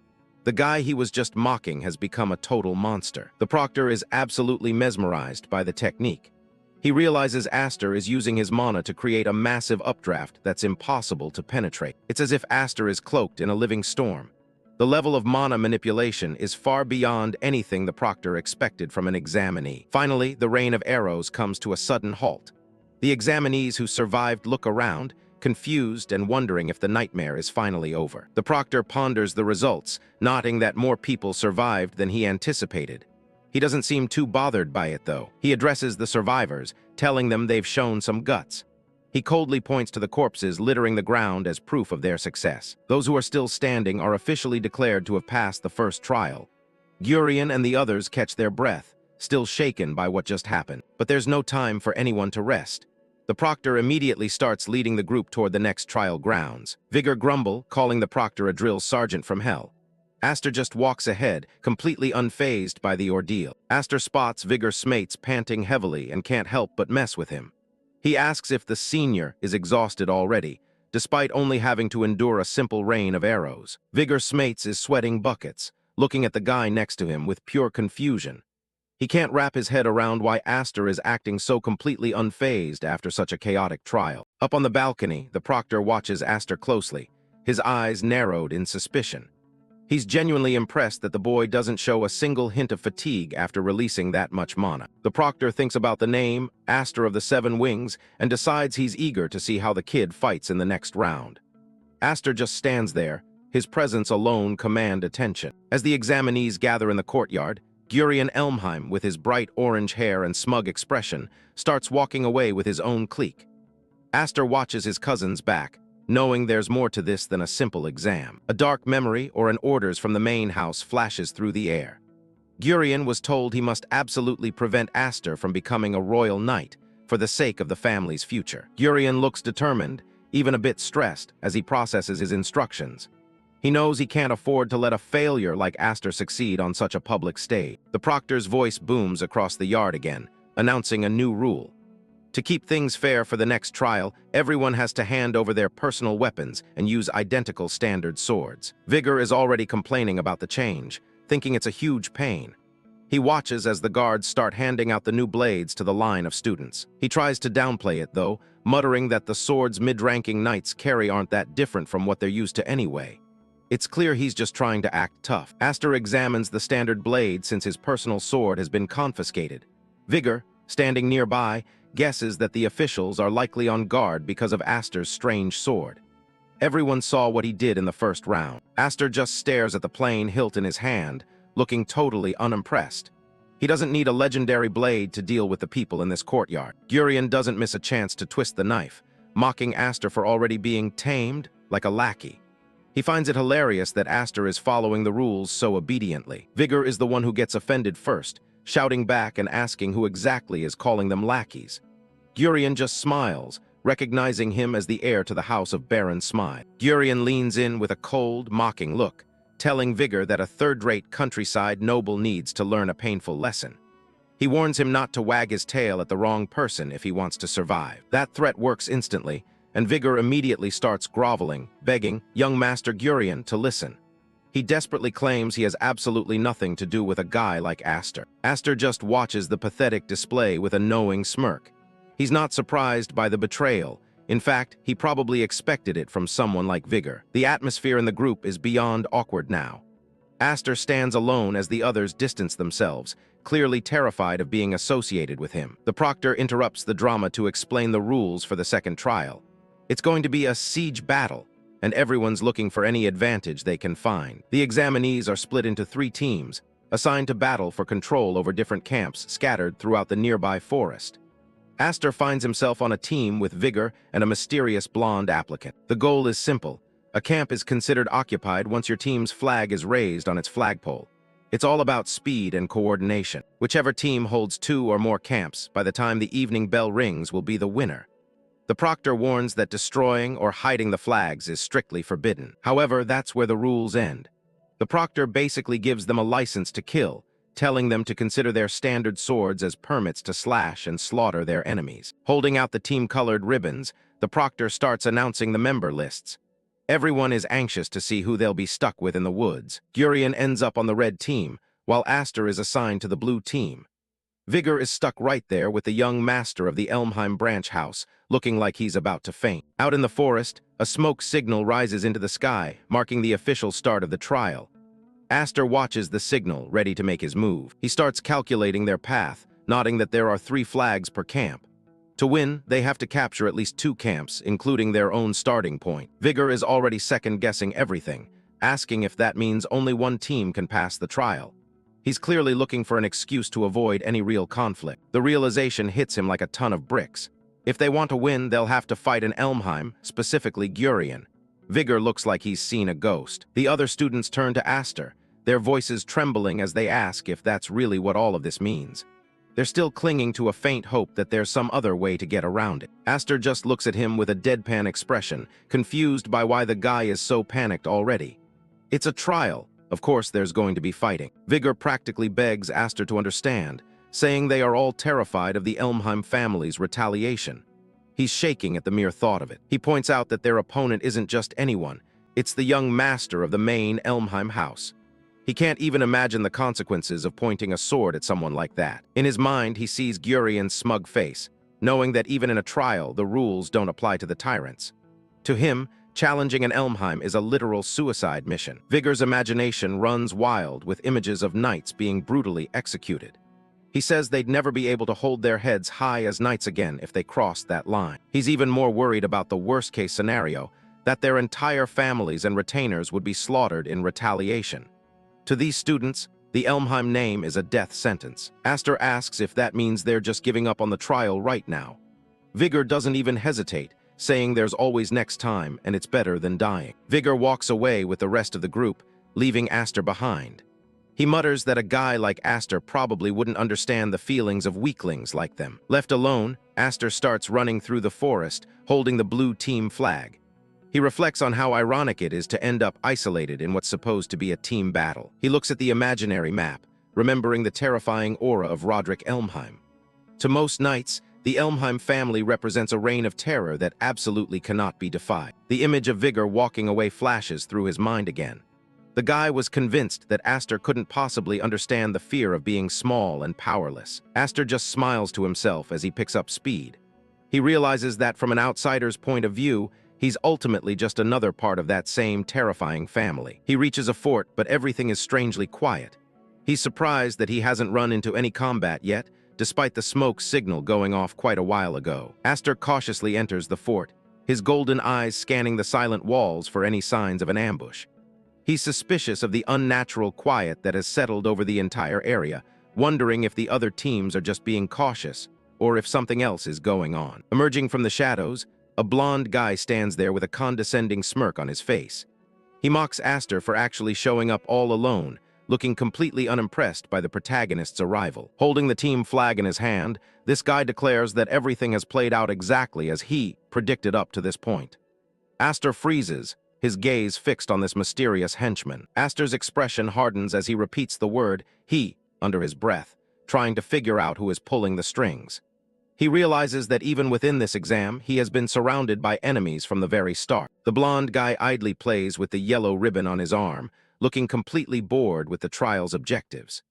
The guy he was just mocking has become a total monster. The proctor is absolutely mesmerized by the technique. He realizes Aster is using his mana to create a massive updraft that's impossible to penetrate. It's as if Aster is cloaked in a living storm. The level of mana manipulation is far beyond anything the proctor expected from an examinee. Finally, the rain of arrows comes to a sudden halt. The examinees who survived look around, confused and wondering if the nightmare is finally over. The proctor ponders the results, noting that more people survived than he anticipated. He doesn't seem too bothered by it, though. He addresses the survivors, telling them they've shown some guts. He coldly points to the corpses littering the ground as proof of their success. Those who are still standing are officially declared to have passed the first trial. Gurion and the others catch their breath, still shaken by what just happened. But there's no time for anyone to rest. The proctor immediately starts leading the group toward the next trial grounds. Vigor grumble, calling the proctor a drill sergeant from hell. Aster just walks ahead, completely unfazed by the ordeal. Aster spots Vigor's mates panting heavily and can't help but mess with him. He asks if the senior is exhausted already, despite only having to endure a simple rain of arrows. Vigor Smates is sweating buckets, looking at the guy next to him with pure confusion. He can't wrap his head around why Aster is acting so completely unfazed after such a chaotic trial. Up on the balcony, the proctor watches Aster closely, his eyes narrowed in suspicion. He's genuinely impressed that the boy doesn't show a single hint of fatigue after releasing that much mana. The proctor thinks about the name, Aster of the Seven Wings, and decides he's eager to see how the kid fights in the next round. Aster just stands there, his presence alone command attention. As the examinees gather in the courtyard, Gurion Elmheim, with his bright orange hair and smug expression, starts walking away with his own clique. Aster watches his cousins back, knowing there's more to this than a simple exam. A dark memory or an orders from the main house flashes through the air. Gurion was told he must absolutely prevent Aster from becoming a royal knight for the sake of the family's future. Gurion looks determined, even a bit stressed, as he processes his instructions. He knows he can't afford to let a failure like Aster succeed on such a public stage. The proctor's voice booms across the yard again, announcing a new rule. To keep things fair for the next trial, everyone has to hand over their personal weapons and use identical standard swords. Vigor is already complaining about the change, thinking it's a huge pain. He watches as the guards start handing out the new blades to the line of students. He tries to downplay it, though, muttering that the swords mid-ranking knights carry aren't that different from what they're used to anyway. It's clear he's just trying to act tough. Aster examines the standard blade since his personal sword has been confiscated. Vigor, standing nearby, guesses that the officials are likely on guard because of Aster's strange sword. Everyone saw what he did in the first round. Aster just stares at the plain hilt in his hand, looking totally unimpressed. He doesn't need a legendary blade to deal with the people in this courtyard. Gurion doesn't miss a chance to twist the knife, mocking Aster for already being tamed like a lackey. He finds it hilarious that Aster is following the rules so obediently. Vigor is the one who gets offended first, shouting back and asking who exactly is calling them lackeys. Gurion just smiles, recognizing him as the heir to the house of Baron Smile. Gurion leans in with a cold, mocking look, telling Vigor that a third-rate countryside noble needs to learn a painful lesson. He warns him not to wag his tail at the wrong person if he wants to survive. That threat works instantly, and Vigor immediately starts groveling, begging young Master Gurion to listen. He desperately claims he has absolutely nothing to do with a guy like Aster. Aster just watches the pathetic display with a knowing smirk. He's not surprised by the betrayal. In fact, he probably expected it from someone like Vigor. The atmosphere in the group is beyond awkward now. Aster stands alone as the others distance themselves, clearly terrified of being associated with him. The proctor interrupts the drama to explain the rules for the second trial. It's going to be a siege battle, and everyone's looking for any advantage they can find. The examinees are split into 3 teams, assigned to battle for control over different camps scattered throughout the nearby forest. Aster finds himself on a team with Vigor and a mysterious blonde applicant. The goal is simple: A camp is considered occupied once your team's flag is raised on its flagpole. It's all about speed and coordination. Whichever team holds 2 or more camps by the time the evening bell rings will be the winner. The proctor warns that destroying or hiding the flags is strictly forbidden. However, that's where the rules end. The proctor basically gives them a license to kill, telling them to consider their standard swords as permits to slash and slaughter their enemies. Holding out the team-colored ribbons, the proctor starts announcing the member lists. Everyone is anxious to see who they'll be stuck with in the woods. Gurion ends up on the red team, while Aster is assigned to the blue team. Vigor is stuck right there with the young master of the Elmheim branch house, looking like he's about to faint. Out in the forest, a smoke signal rises into the sky, marking the official start of the trial. Aster watches the signal, ready to make his move. He starts calculating their path, noting that there are 3 flags per camp. To win, they have to capture at least 2 camps, including their own starting point. Vigor is already second-guessing everything, asking if that means only one team can pass the trial. He's clearly looking for an excuse to avoid any real conflict. The realization hits him like a ton of bricks. If they want to win, they'll have to fight in Elmheim, specifically Gurion. Vigor looks like he's seen a ghost. The other students turn to Aster, their voices trembling as they ask if that's really what all of this means. They're still clinging to a faint hope that there's some other way to get around it. Aster just looks at him with a deadpan expression, confused by why the guy is so panicked already. It's a trial. Of course there's going to be fighting. Vigor practically begs Aster to understand, saying they are all terrified of the Elmheim family's retaliation. He's shaking at the mere thought of it. He points out that their opponent isn't just anyone. It's the young master of the main Elmheim house. He can't even imagine the consequences of pointing a sword at someone like that. In his mind, he sees Gurion's smug face, knowing that even in a trial, the rules don't apply to the tyrants. To him, challenging an Elmheim is a literal suicide mission. Vigor's imagination runs wild with images of knights being brutally executed. He says they'd never be able to hold their heads high as knights again if they crossed that line. He's even more worried about the worst-case scenario, that their entire families and retainers would be slaughtered in retaliation. To these students, the Elmheim name is a death sentence. Aster asks if that means they're just giving up on the trial right now. Vigor doesn't even hesitate, saying there's always next time and it's better than dying. Vigor walks away with the rest of the group, leaving Aster behind. He mutters that a guy like Aster probably wouldn't understand the feelings of weaklings like them. Left alone, Aster starts running through the forest, holding the blue team flag. He reflects on how ironic it is to end up isolated in what's supposed to be a team battle. He looks at the imaginary map, remembering the terrifying aura of Roderick Elmheim. To most knights, the Elmheim family represents a reign of terror that absolutely cannot be defied. The image of Vigor walking away flashes through his mind again. The guy was convinced that Aster couldn't possibly understand the fear of being small and powerless. Aster just smiles to himself as he picks up speed. He realizes that from an outsider's point of view, he's ultimately just another part of that same terrifying family. He reaches a fort, but everything is strangely quiet. He's surprised that he hasn't run into any combat yet, despite the smoke signal going off quite a while ago. Aster cautiously enters the fort, his golden eyes scanning the silent walls for any signs of an ambush. He's suspicious of the unnatural quiet that has settled over the entire area, wondering if the other teams are just being cautious, or if something else is going on. Emerging from the shadows, a blond guy stands there with a condescending smirk on his face. He mocks Aster for actually showing up all alone, looking completely unimpressed by the protagonist's arrival. Holding the team flag in his hand, this guy declares that everything has played out exactly as he predicted up to this point. Aster freezes, his gaze fixed on this mysterious henchman. Aster's expression hardens as he repeats the word "he" under his breath, trying to figure out who is pulling the strings. He realizes that even within this exam, he has been surrounded by enemies from the very start. The blond guy idly plays with the yellow ribbon on his arm, looking completely bored with the trial's objectives.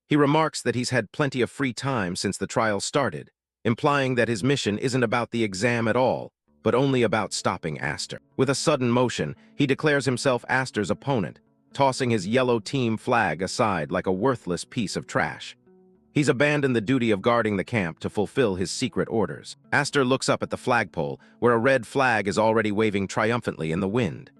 He remarks that he's had plenty of free time since the trial started, implying that his mission isn't about the exam at all, but only about stopping Aster. With a sudden motion, he declares himself Aster's opponent, tossing his yellow team flag aside like a worthless piece of trash. He's abandoned the duty of guarding the camp to fulfill his secret orders. Aster looks up at the flagpole, where a red flag is already waving triumphantly in the wind.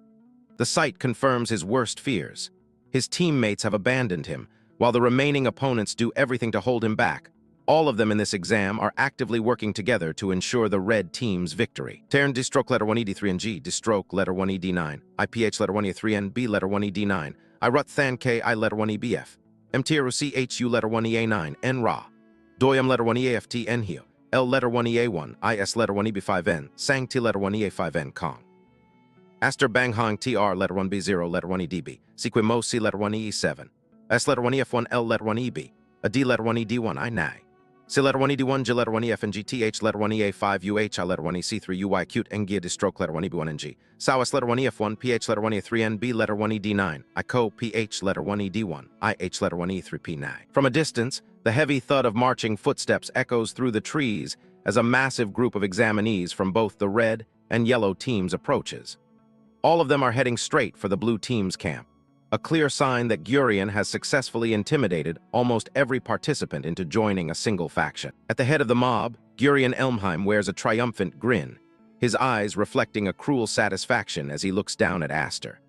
The sight confirms his worst fears. His teammates have abandoned him, while the remaining opponents do everything to hold him back, All of them in this exam are actively working together to ensure the red team's victory. Turn D-stroke letter 1 ED3 and G, D-stroke letter 1 ED9, IPH letter 1 E3 and B letter 1 ED9, I rut than K I letter 1 EBF, MTRU CHU letter 1 EA9, N Ra, Doyum letter 1 EAFT N Hio, L letter 1 EA1, IS letter 1 EB5N, Sang T letter 1 EA5N Kong. Aster Bang Hong TR letter 1 B0 letter 1 EDB, Sequi Mo C letter 1 EE7, S letter 1 EF1 L letter 1 EB, a D letter 1 ED1 I Nai. C letter 1 ED1, G letter 1 EF and GTH letter 1 EA5 UH I letter 1 EC3 UI cute and Gia stroke letter 1 EB1 and G. Sawas letter 1 EF1, PH letter 1 E3 and B letter 1 ED9. I co PH letter 1 ED1, IH letter 1 E3 P9. From a distance, the heavy thud of marching footsteps echoes through the trees as a massive group of examinees from both the red and yellow teams approaches. All of them are heading straight for the blue team's camp, a clear sign that Gurion has successfully intimidated almost every participant into joining a single faction. At the head of the mob, Gurion Elmheim wears a triumphant grin, his eyes reflecting a cruel satisfaction as he looks down at Aster.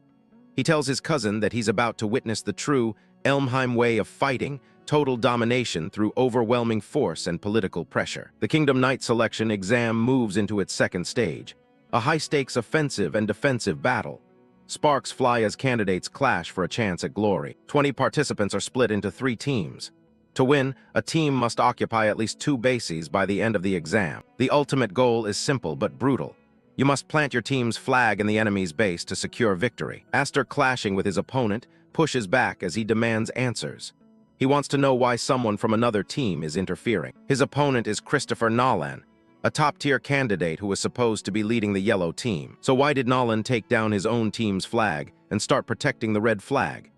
He tells his cousin that he's about to witness the true Elmheim way of fighting, total domination through overwhelming force and political pressure. The Kingdom Knight selection exam moves into its second stage, a high-stakes offensive and defensive battle. Sparks fly as candidates clash for a chance at glory. 20 participants are split into 3 teams. To win, a team must occupy at least 2 bases by the end of the exam. The ultimate goal is simple but brutal. You must plant your team's flag in the enemy's base to secure victory. Aster, clashing with his opponent, pushes back as he demands answers. He wants to know why someone from another team is interfering. His opponent is Christopher Nolan, a top-tier candidate who was supposed to be leading the yellow team. So why did Nolan take down his own team's flag and start protecting the red flag?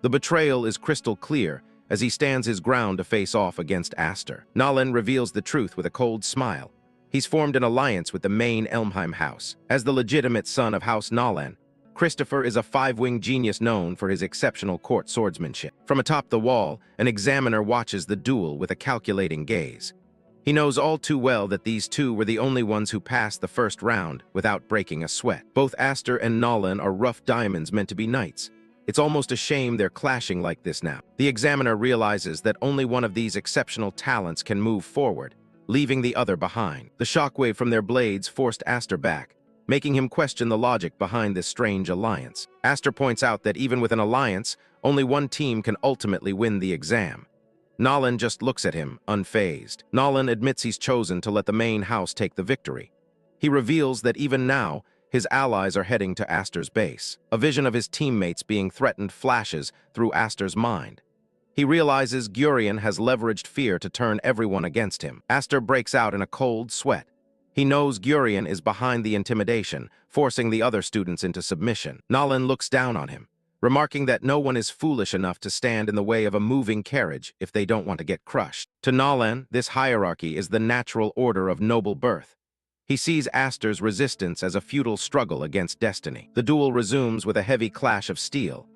The betrayal is crystal clear as he stands his ground to face off against Aster. Nolan reveals the truth with a cold smile. He's formed an alliance with the main Elmheim house. As the legitimate son of House Nolan, Christopher is a 5-winged genius known for his exceptional court swordsmanship. From atop the wall, an examiner watches the duel with a calculating gaze. He knows all too well that these two were the only ones who passed the first round without breaking a sweat. Both Aster and Nolan are rough diamonds meant to be knights. It's almost a shame they're clashing like this now. The examiner realizes that only one of these exceptional talents can move forward, leaving the other behind. The shockwave from their blades forced Aster back, making him question the logic behind this strange alliance. Aster points out that even with an alliance, only one team can ultimately win the exam. Nolan just looks at him, unfazed. Nolan admits he's chosen to let the main house take the victory. He reveals that even now, his allies are heading to Aster's base. A vision of his teammates being threatened flashes through Aster's mind. He realizes Gurion has leveraged fear to turn everyone against him. Aster breaks out in a cold sweat. He knows Gurion is behind the intimidation, forcing the other students into submission. Nolan looks down on him, remarking that no one is foolish enough to stand in the way of a moving carriage if they don't want to get crushed. To Nolan, this hierarchy is the natural order of noble birth. He sees Aster's resistance as a futile struggle against destiny. The duel resumes with a heavy clash of steel.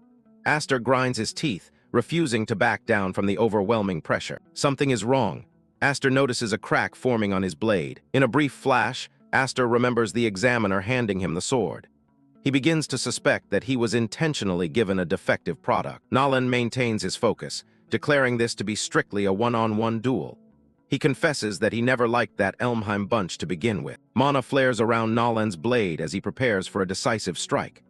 Aster grinds his teeth, refusing to back down from the overwhelming pressure. Something is wrong. Aster notices a crack forming on his blade. In a brief flash, Aster remembers the examiner handing him the sword. He begins to suspect that he was intentionally given a defective product. Nolan maintains his focus, declaring this to be strictly a one-on-one duel. He confesses that he never liked that Elmheim bunch to begin with. Mana flares around Nolan's blade as he prepares for a decisive strike.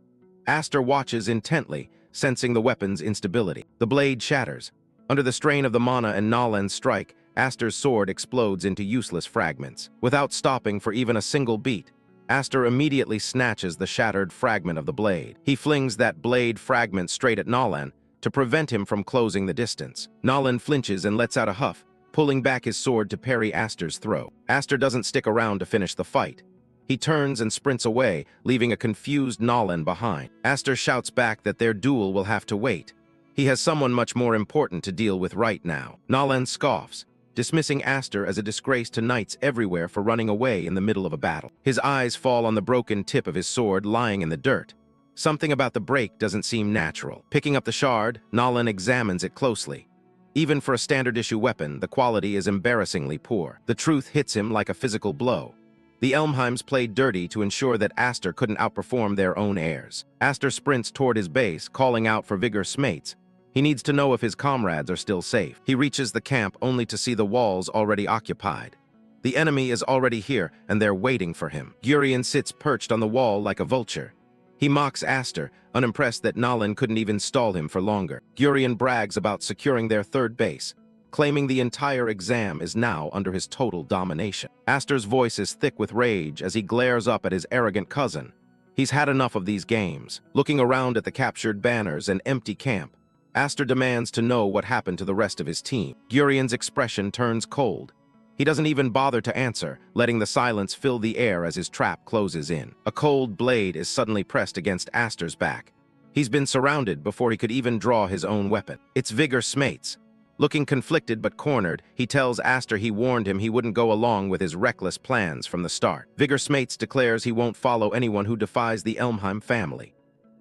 Aster watches intently, sensing the weapon's instability. The blade shatters. Under the strain of the mana and Nolan's strike, Aster's sword explodes into useless fragments. Without stopping for even a single beat, Aster immediately snatches the shattered fragment of the blade. He flings that blade fragment straight at Nolan to prevent him from closing the distance. Nolan flinches and lets out a huff, pulling back his sword to parry Aster's throw. Aster doesn't stick around to finish the fight. He turns and sprints away, leaving a confused Nolan behind. Aster shouts back that their duel will have to wait. He has someone much more important to deal with right now. Nolan scoffs, dismissing Aster as a disgrace to knights everywhere for running away in the middle of a battle. His eyes fall on the broken tip of his sword lying in the dirt. Something about the break doesn't seem natural. Picking up the shard, Nolan examines it closely. Even for a standard-issue weapon, the quality is embarrassingly poor. The truth hits him like a physical blow. The Elmheims played dirty to ensure that Aster couldn't outperform their own heirs. Aster sprints toward his base, calling out for vigorous mates, He needs to know if his comrades are still safe. He reaches the camp only to see the walls already occupied. The enemy is already here, and they're waiting for him. Gurion sits perched on the wall like a vulture. He mocks Aster, unimpressed that Nalin couldn't even stall him for longer. Gurion brags about securing their third base, claiming the entire exam is now under his total domination. Aster's voice is thick with rage as he glares up at his arrogant cousin. He's had enough of these games. Looking around at the captured banners and empty camp, Aster demands to know what happened to the rest of his team. Gurion's expression turns cold. He doesn't even bother to answer, letting the silence fill the air as his trap closes in. A cold blade is suddenly pressed against Aster's back. He's been surrounded before he could even draw his own weapon. It's Vigor Smates. Looking conflicted but cornered, he tells Aster he warned him he wouldn't go along with his reckless plans from the start. Vigor Smates declares he won't follow anyone who defies the Elmheim family.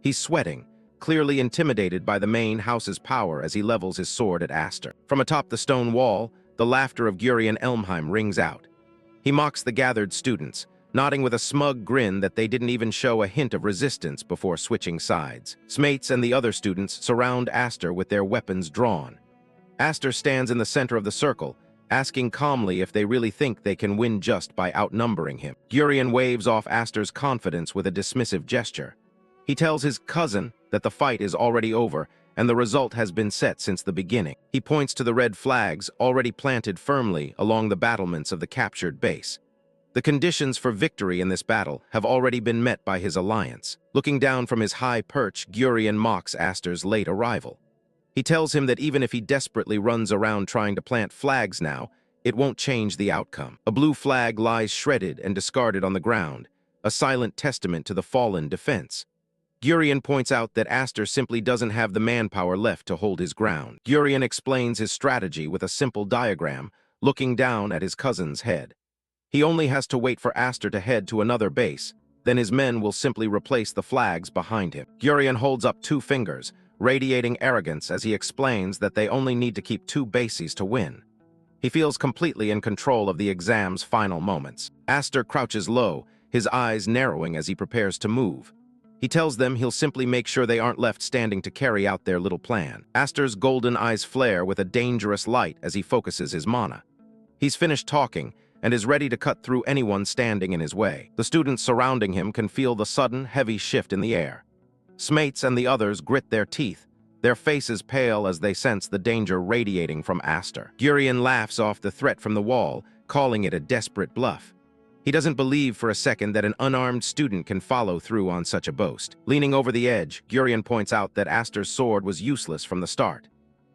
He's sweating, clearly intimidated by the main house's power as he levels his sword at Aster. From atop the stone wall, the laughter of Gurion Elmheim rings out. He mocks the gathered students, nodding with a smug grin that they didn't even show a hint of resistance before switching sides. Smates and the other students surround Aster with their weapons drawn. Aster stands in the center of the circle, asking calmly if they really think they can win just by outnumbering him. Gurion waves off Aster's confidence with a dismissive gesture. He tells his cousin that the fight is already over and the result has been set since the beginning. He points to the red flags already planted firmly along the battlements of the captured base. The conditions for victory in this battle have already been met by his alliance. Looking down from his high perch, Gurion mocks Aster's late arrival. He tells him that even if he desperately runs around trying to plant flags now, it won't change the outcome. A blue flag lies shredded and discarded on the ground, a silent testament to the fallen defense. Gurion points out that Aster simply doesn't have the manpower left to hold his ground. Gurion explains his strategy with a simple diagram, looking down at his cousin's head. He only has to wait for Aster to head to another base, then his men will simply replace the flags behind him. Gurion holds up 2 fingers, radiating arrogance as he explains that they only need to keep 2 bases to win. He feels completely in control of the exam's final moments. Aster crouches low, his eyes narrowing as he prepares to move. He tells them he'll simply make sure they aren't left standing to carry out their little plan. Aster's golden eyes flare with a dangerous light as he focuses his mana. He's finished talking and is ready to cut through anyone standing in his way. The students surrounding him can feel the sudden, heavy shift in the air. Smates and the others grit their teeth, their faces pale as they sense the danger radiating from Aster. Gurion laughs off the threat from the wall, calling it a desperate bluff. He doesn't believe for a second that an unarmed student can follow through on such a boast. Leaning over the edge, Gurion points out that Aster's sword was useless from the start.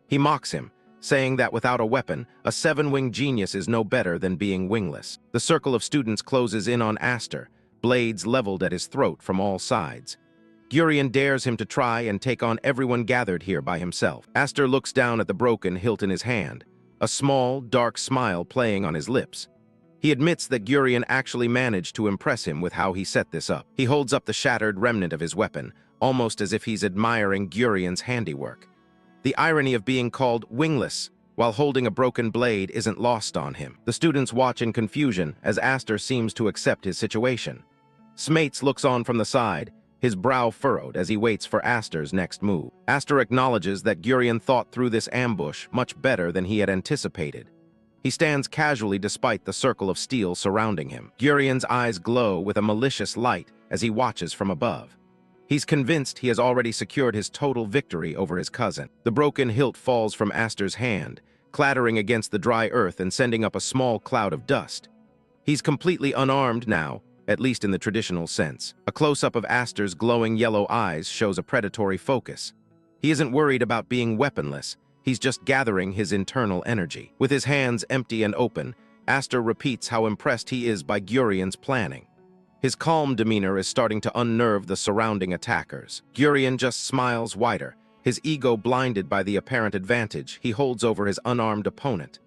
He mocks him, saying that without a weapon, a 7-winged genius is no better than being wingless. The circle of students closes in on Aster, blades leveled at his throat from all sides. Gurion dares him to try and take on everyone gathered here by himself. Aster looks down at the broken hilt in his hand, a small, dark smile playing on his lips. He admits that Gurion actually managed to impress him with how he set this up. He holds up the shattered remnant of his weapon, almost as if he's admiring Gurion's handiwork. The irony of being called wingless while holding a broken blade isn't lost on him. The students watch in confusion as Aster seems to accept his situation. Smates looks on from the side, his brow furrowed as he waits for Aster's next move. Aster acknowledges that Gurion thought through this ambush much better than he had anticipated. He stands casually despite the circle of steel surrounding him. Gurion's eyes glow with a malicious light as he watches from above. He's convinced he has already secured his total victory over his cousin. The broken hilt falls from Aster's hand, clattering against the dry earth and sending up a small cloud of dust. He's completely unarmed now, at least in the traditional sense. A close-up of Aster's glowing yellow eyes shows a predatory focus. He isn't worried about being weaponless. He's just gathering his internal energy. With his hands empty and open, Aster repeats how impressed he is by Gurion's planning. His calm demeanor is starting to unnerve the surrounding attackers. Gurion just smiles wider, his ego blinded by the apparent advantage he holds over his unarmed opponent.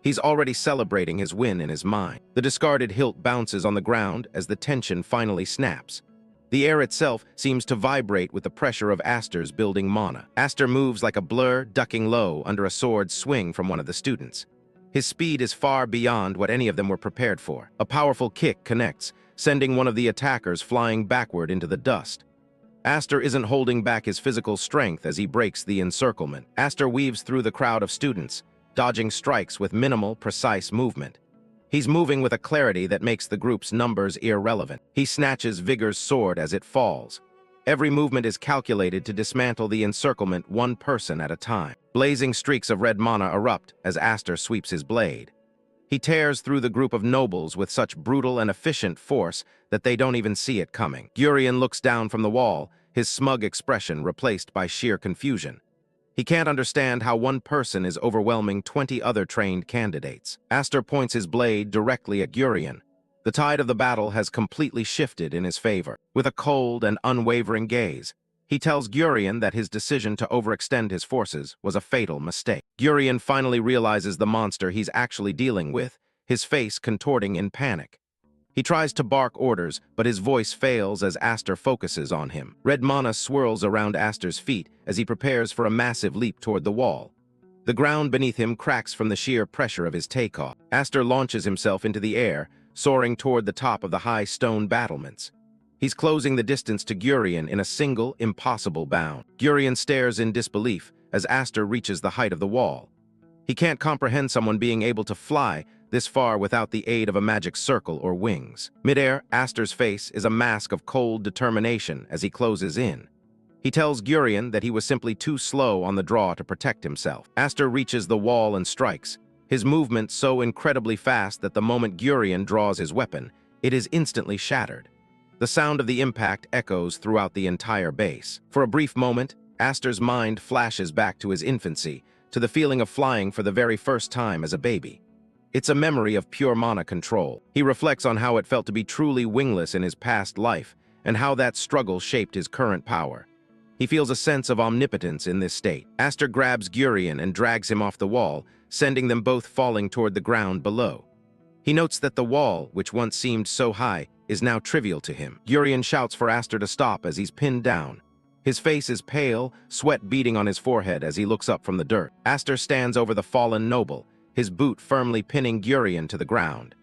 He's already celebrating his win in his mind. The discarded hilt bounces on the ground as the tension finally snaps. The air itself seems to vibrate with the pressure of Aster's building mana. Aster moves like a blur, ducking low under a sword swing from one of the students. His speed is far beyond what any of them were prepared for. A powerful kick connects, sending one of the attackers flying backward into the dust. Aster isn't holding back his physical strength as he breaks the encirclement. Aster weaves through the crowd of students, dodging strikes with minimal, precise movement. He's moving with a clarity that makes the group's numbers irrelevant. He snatches Vigor's sword as it falls. Every movement is calculated to dismantle the encirclement one person at a time. Blazing streaks of red mana erupt as Aster sweeps his blade. He tears through the group of nobles with such brutal and efficient force that they don't even see it coming. Gurion looks down from the wall, his smug expression replaced by sheer confusion. He can't understand how one person is overwhelming 20 other trained candidates. Aster points his blade directly at Gurion. The tide of the battle has completely shifted in his favor. With a cold and unwavering gaze, he tells Gurion that his decision to overextend his forces was a fatal mistake. Gurion finally realizes the monster he's actually dealing with, his face contorting in panic. He tries to bark orders, but his voice fails as Aster focuses on him. Red mana swirls around Aster's feet as he prepares for a massive leap toward the wall. The ground beneath him cracks from the sheer pressure of his takeoff. Aster launches himself into the air, soaring toward the top of the high stone battlements. He's closing the distance to Gurion in a single, impossible bound. Gurion stares in disbelief as Aster reaches the height of the wall. He can't comprehend someone being able to fly this far without the aid of a magic circle or wings. Midair, Aster's face is a mask of cold determination as he closes in. He tells Gurion that he was simply too slow on the draw to protect himself. Aster reaches the wall and strikes, his movement so incredibly fast that the moment Gurion draws his weapon, it is instantly shattered. The sound of the impact echoes throughout the entire base. For a brief moment, Aster's mind flashes back to his infancy, to the feeling of flying for the very first time as a baby. It's a memory of pure mana control. He reflects on how it felt to be truly wingless in his past life, and how that struggle shaped his current power. He feels a sense of omnipotence in this state. Aster grabs Gurion and drags him off the wall, sending them both falling toward the ground below. He notes that the wall, which once seemed so high, is now trivial to him. Gurion shouts for Aster to stop as he's pinned down. His face is pale, sweat beading on his forehead as he looks up from the dirt. Aster stands over the fallen noble, his boot firmly pinning Gurion to the ground.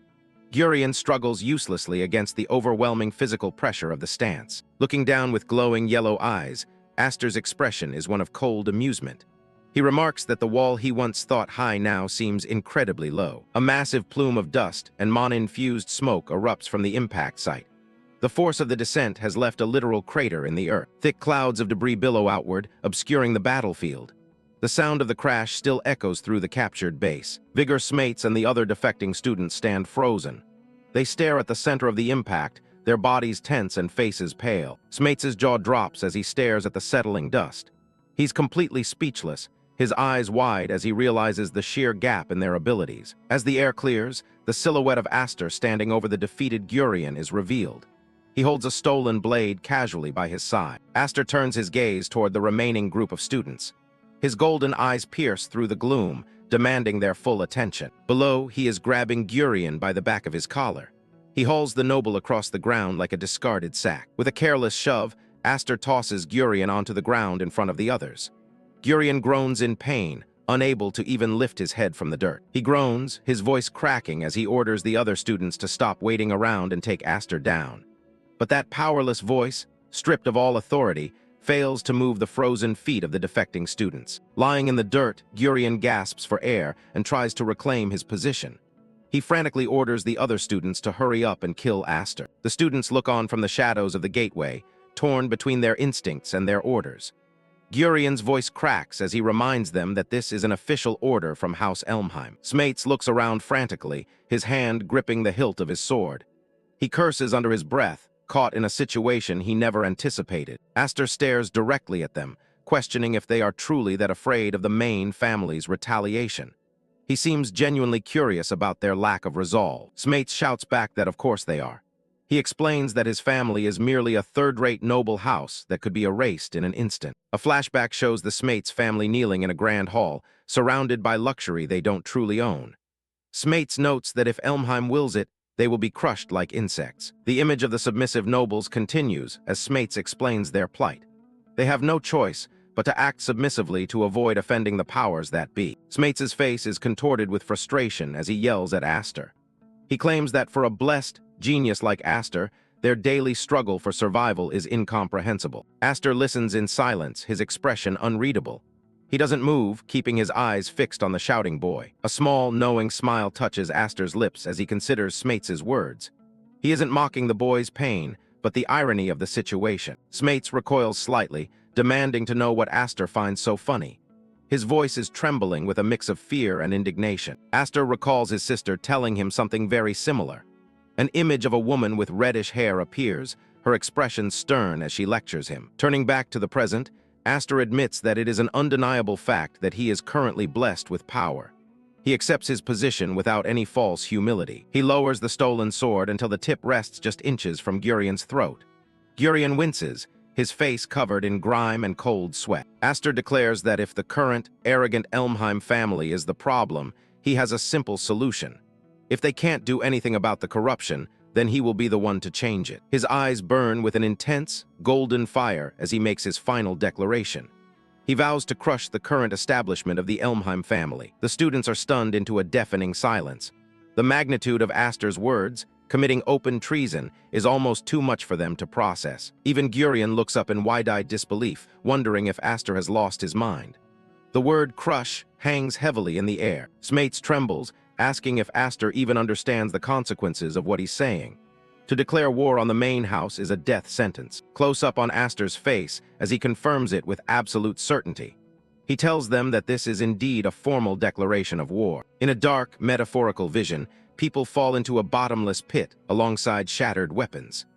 Gurion struggles uselessly against the overwhelming physical pressure of the stance. Looking down with glowing yellow eyes, Aster's expression is one of cold amusement. He remarks that the wall he once thought high now seems incredibly low. A massive plume of dust and mana-infused smoke erupts from the impact site. The force of the descent has left a literal crater in the earth. Thick clouds of debris billow outward, obscuring the battlefield. The sound of the crash still echoes through the captured base. Vigor Smates and the other defecting students stand frozen. They stare at the center of the impact, their bodies tense and faces pale. Smates' jaw drops as he stares at the settling dust. He's completely speechless, his eyes wide as he realizes the sheer gap in their abilities. As the air clears, the silhouette of Aster standing over the defeated Gurion is revealed. He holds a stolen blade casually by his side. Aster turns his gaze toward the remaining group of students. His golden eyes pierce through the gloom, demanding their full attention. Below, he is grabbing Gurion by the back of his collar. He hauls the noble across the ground like a discarded sack. With a careless shove, Aster tosses Gurion onto the ground in front of the others. Gurion groans in pain, unable to even lift his head from the dirt. He groans, his voice cracking as he orders the other students to stop waiting around and take Aster down. But that powerless voice, stripped of all authority, fails to move the frozen feet of the defecting students. Lying in the dirt, Gurion gasps for air and tries to reclaim his position. He frantically orders the other students to hurry up and kill Aster. The students look on from the shadows of the gateway, torn between their instincts and their orders. Gurion's voice cracks as he reminds them that this is an official order from House Elmheim. Smates looks around frantically, his hand gripping the hilt of his sword. He curses under his breath, caught in a situation he never anticipated. Aster stares directly at them, questioning if they are truly that afraid of the main family's retaliation. He seems genuinely curious about their lack of resolve. Smates shouts back that of course they are. He explains that his family is merely a third-rate noble house that could be erased in an instant. A flashback shows the Smates family kneeling in a grand hall, surrounded by luxury they don't truly own. Smates notes that if Elmheim wills it, they will be crushed like insects. The image of the submissive nobles continues as Smates explains their plight. They have no choice but to act submissively to avoid offending the powers that be. Smates' face is contorted with frustration as he yells at Aster. He claims that for a blessed genius like Aster, Their daily struggle for survival is incomprehensible. Aster listens in silence, his expression unreadable. He doesn't move, keeping his eyes fixed on the shouting boy. A small, knowing smile touches Aster's lips as he considers Smates' words. He isn't mocking the boy's pain, but the irony of the situation. Smates recoils slightly, demanding to know what Aster finds so funny. His voice is trembling with a mix of fear and indignation. Aster recalls his sister telling him something very similar. An image of a woman with reddish hair appears, her expression stern as she lectures him. Turning back to the present, Aster admits that it is an undeniable fact that he is currently blessed with power. He accepts his position without any false humility. He lowers the stolen sword until the tip rests just inches from Gurian's throat. Gurian winces, his face covered in grime and cold sweat. Aster declares that if the current, arrogant Elmheim family is the problem, he has a simple solution. If they can't do anything about the corruption, then he will be the one to change it. His eyes burn with an intense, golden fire as he makes his final declaration. He vows to crush the current establishment of the Elmheim family. The students are stunned into a deafening silence. The magnitude of Aster's words, committing open treason, is almost too much for them to process. Even Gurian looks up in wide-eyed disbelief, wondering if Aster has lost his mind. The word crush hangs heavily in the air. Smates trembles, asking if Aster even understands the consequences of what he's saying. To declare war on the main house is a death sentence. Close up on Aster's face as he confirms it with absolute certainty. He tells them that this is indeed a formal declaration of war. In a dark, metaphorical vision, people fall into a bottomless pit alongside shattered weapons.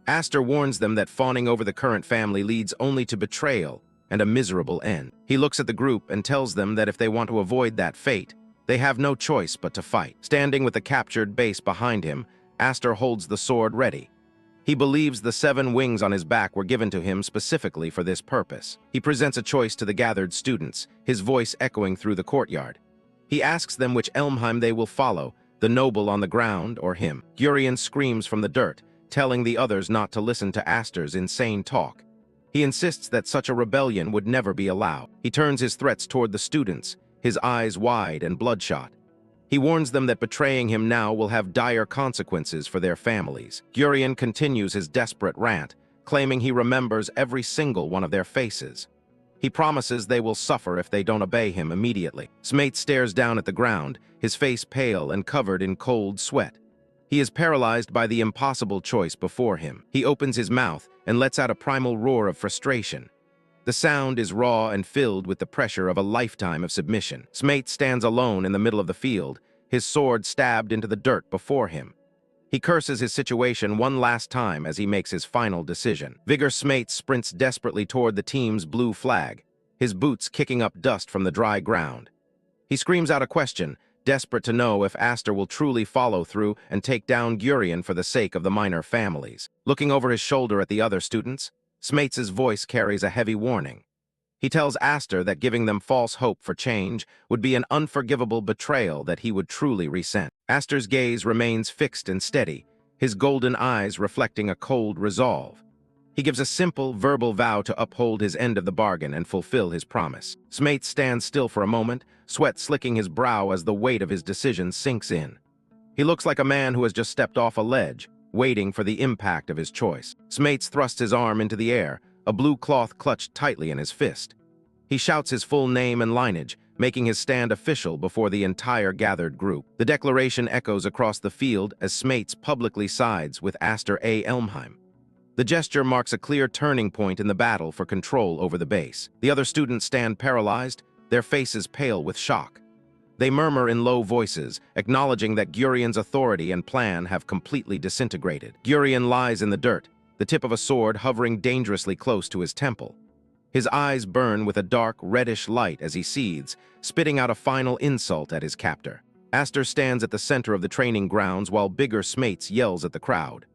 Aster warns them that fawning over the current family leads only to betrayal and a miserable end. He looks at the group and tells them that if they want to avoid that fate, they have no choice but to fight. Standing with the captured base behind him, Aster holds the sword ready. He believes the 7 wings on his back were given to him specifically for this purpose. He presents a choice to the gathered students, his voice echoing through the courtyard. He asks them which Elmheim they will follow, the noble on the ground or him. Gurian screams from the dirt, telling the others not to listen to Aster's insane talk. He insists that such a rebellion would never be allowed. He turns his threats toward the students, his eyes wide and bloodshot. He warns them that betraying him now will have dire consequences for their families. Gurian continues his desperate rant, claiming he remembers every single one of their faces. He promises they will suffer if they don't obey him immediately. Smates stares down at the ground, his face pale and covered in cold sweat. He is paralyzed by the impossible choice before him. He opens his mouth and lets out a primal roar of frustration. The sound is raw and filled with the pressure of a lifetime of submission. Smates stands alone in the middle of the field, his sword stabbed into the dirt before him. He curses his situation one last time as he makes his final decision. Vigor Smates sprints desperately toward the team's blue flag, his boots kicking up dust from the dry ground. He screams out a question, desperate to know if Aster will truly follow through and take down Gurian for the sake of the minor families. Looking over his shoulder at the other students, Smates' voice carries a heavy warning. He tells Aster that giving them false hope for change would be an unforgivable betrayal that he would truly resent. Aster's gaze remains fixed and steady, his golden eyes reflecting a cold resolve. He gives a simple, verbal vow to uphold his end of the bargain and fulfill his promise. Smates stands still for a moment, sweat slicking his brow as the weight of his decision sinks in. He looks like a man who has just stepped off a ledge, waiting for the impact of his choice. Smates thrusts his arm into the air, a blue cloth clutched tightly in his fist. He shouts his full name and lineage, making his stand official before the entire gathered group. The declaration echoes across the field as Smates publicly sides with Aster A. Elmheim. The gesture marks a clear turning point in the battle for control over the base. The other students stand paralyzed, their faces pale with shock. They murmur in low voices, acknowledging that Gurian's authority and plan have completely disintegrated. Gurian lies in the dirt, the tip of a sword hovering dangerously close to his temple. His eyes burn with a dark, reddish light as he seethes, spitting out a final insult at his captor. Aster stands at the center of the training grounds while Bigger Smates yells at the crowd.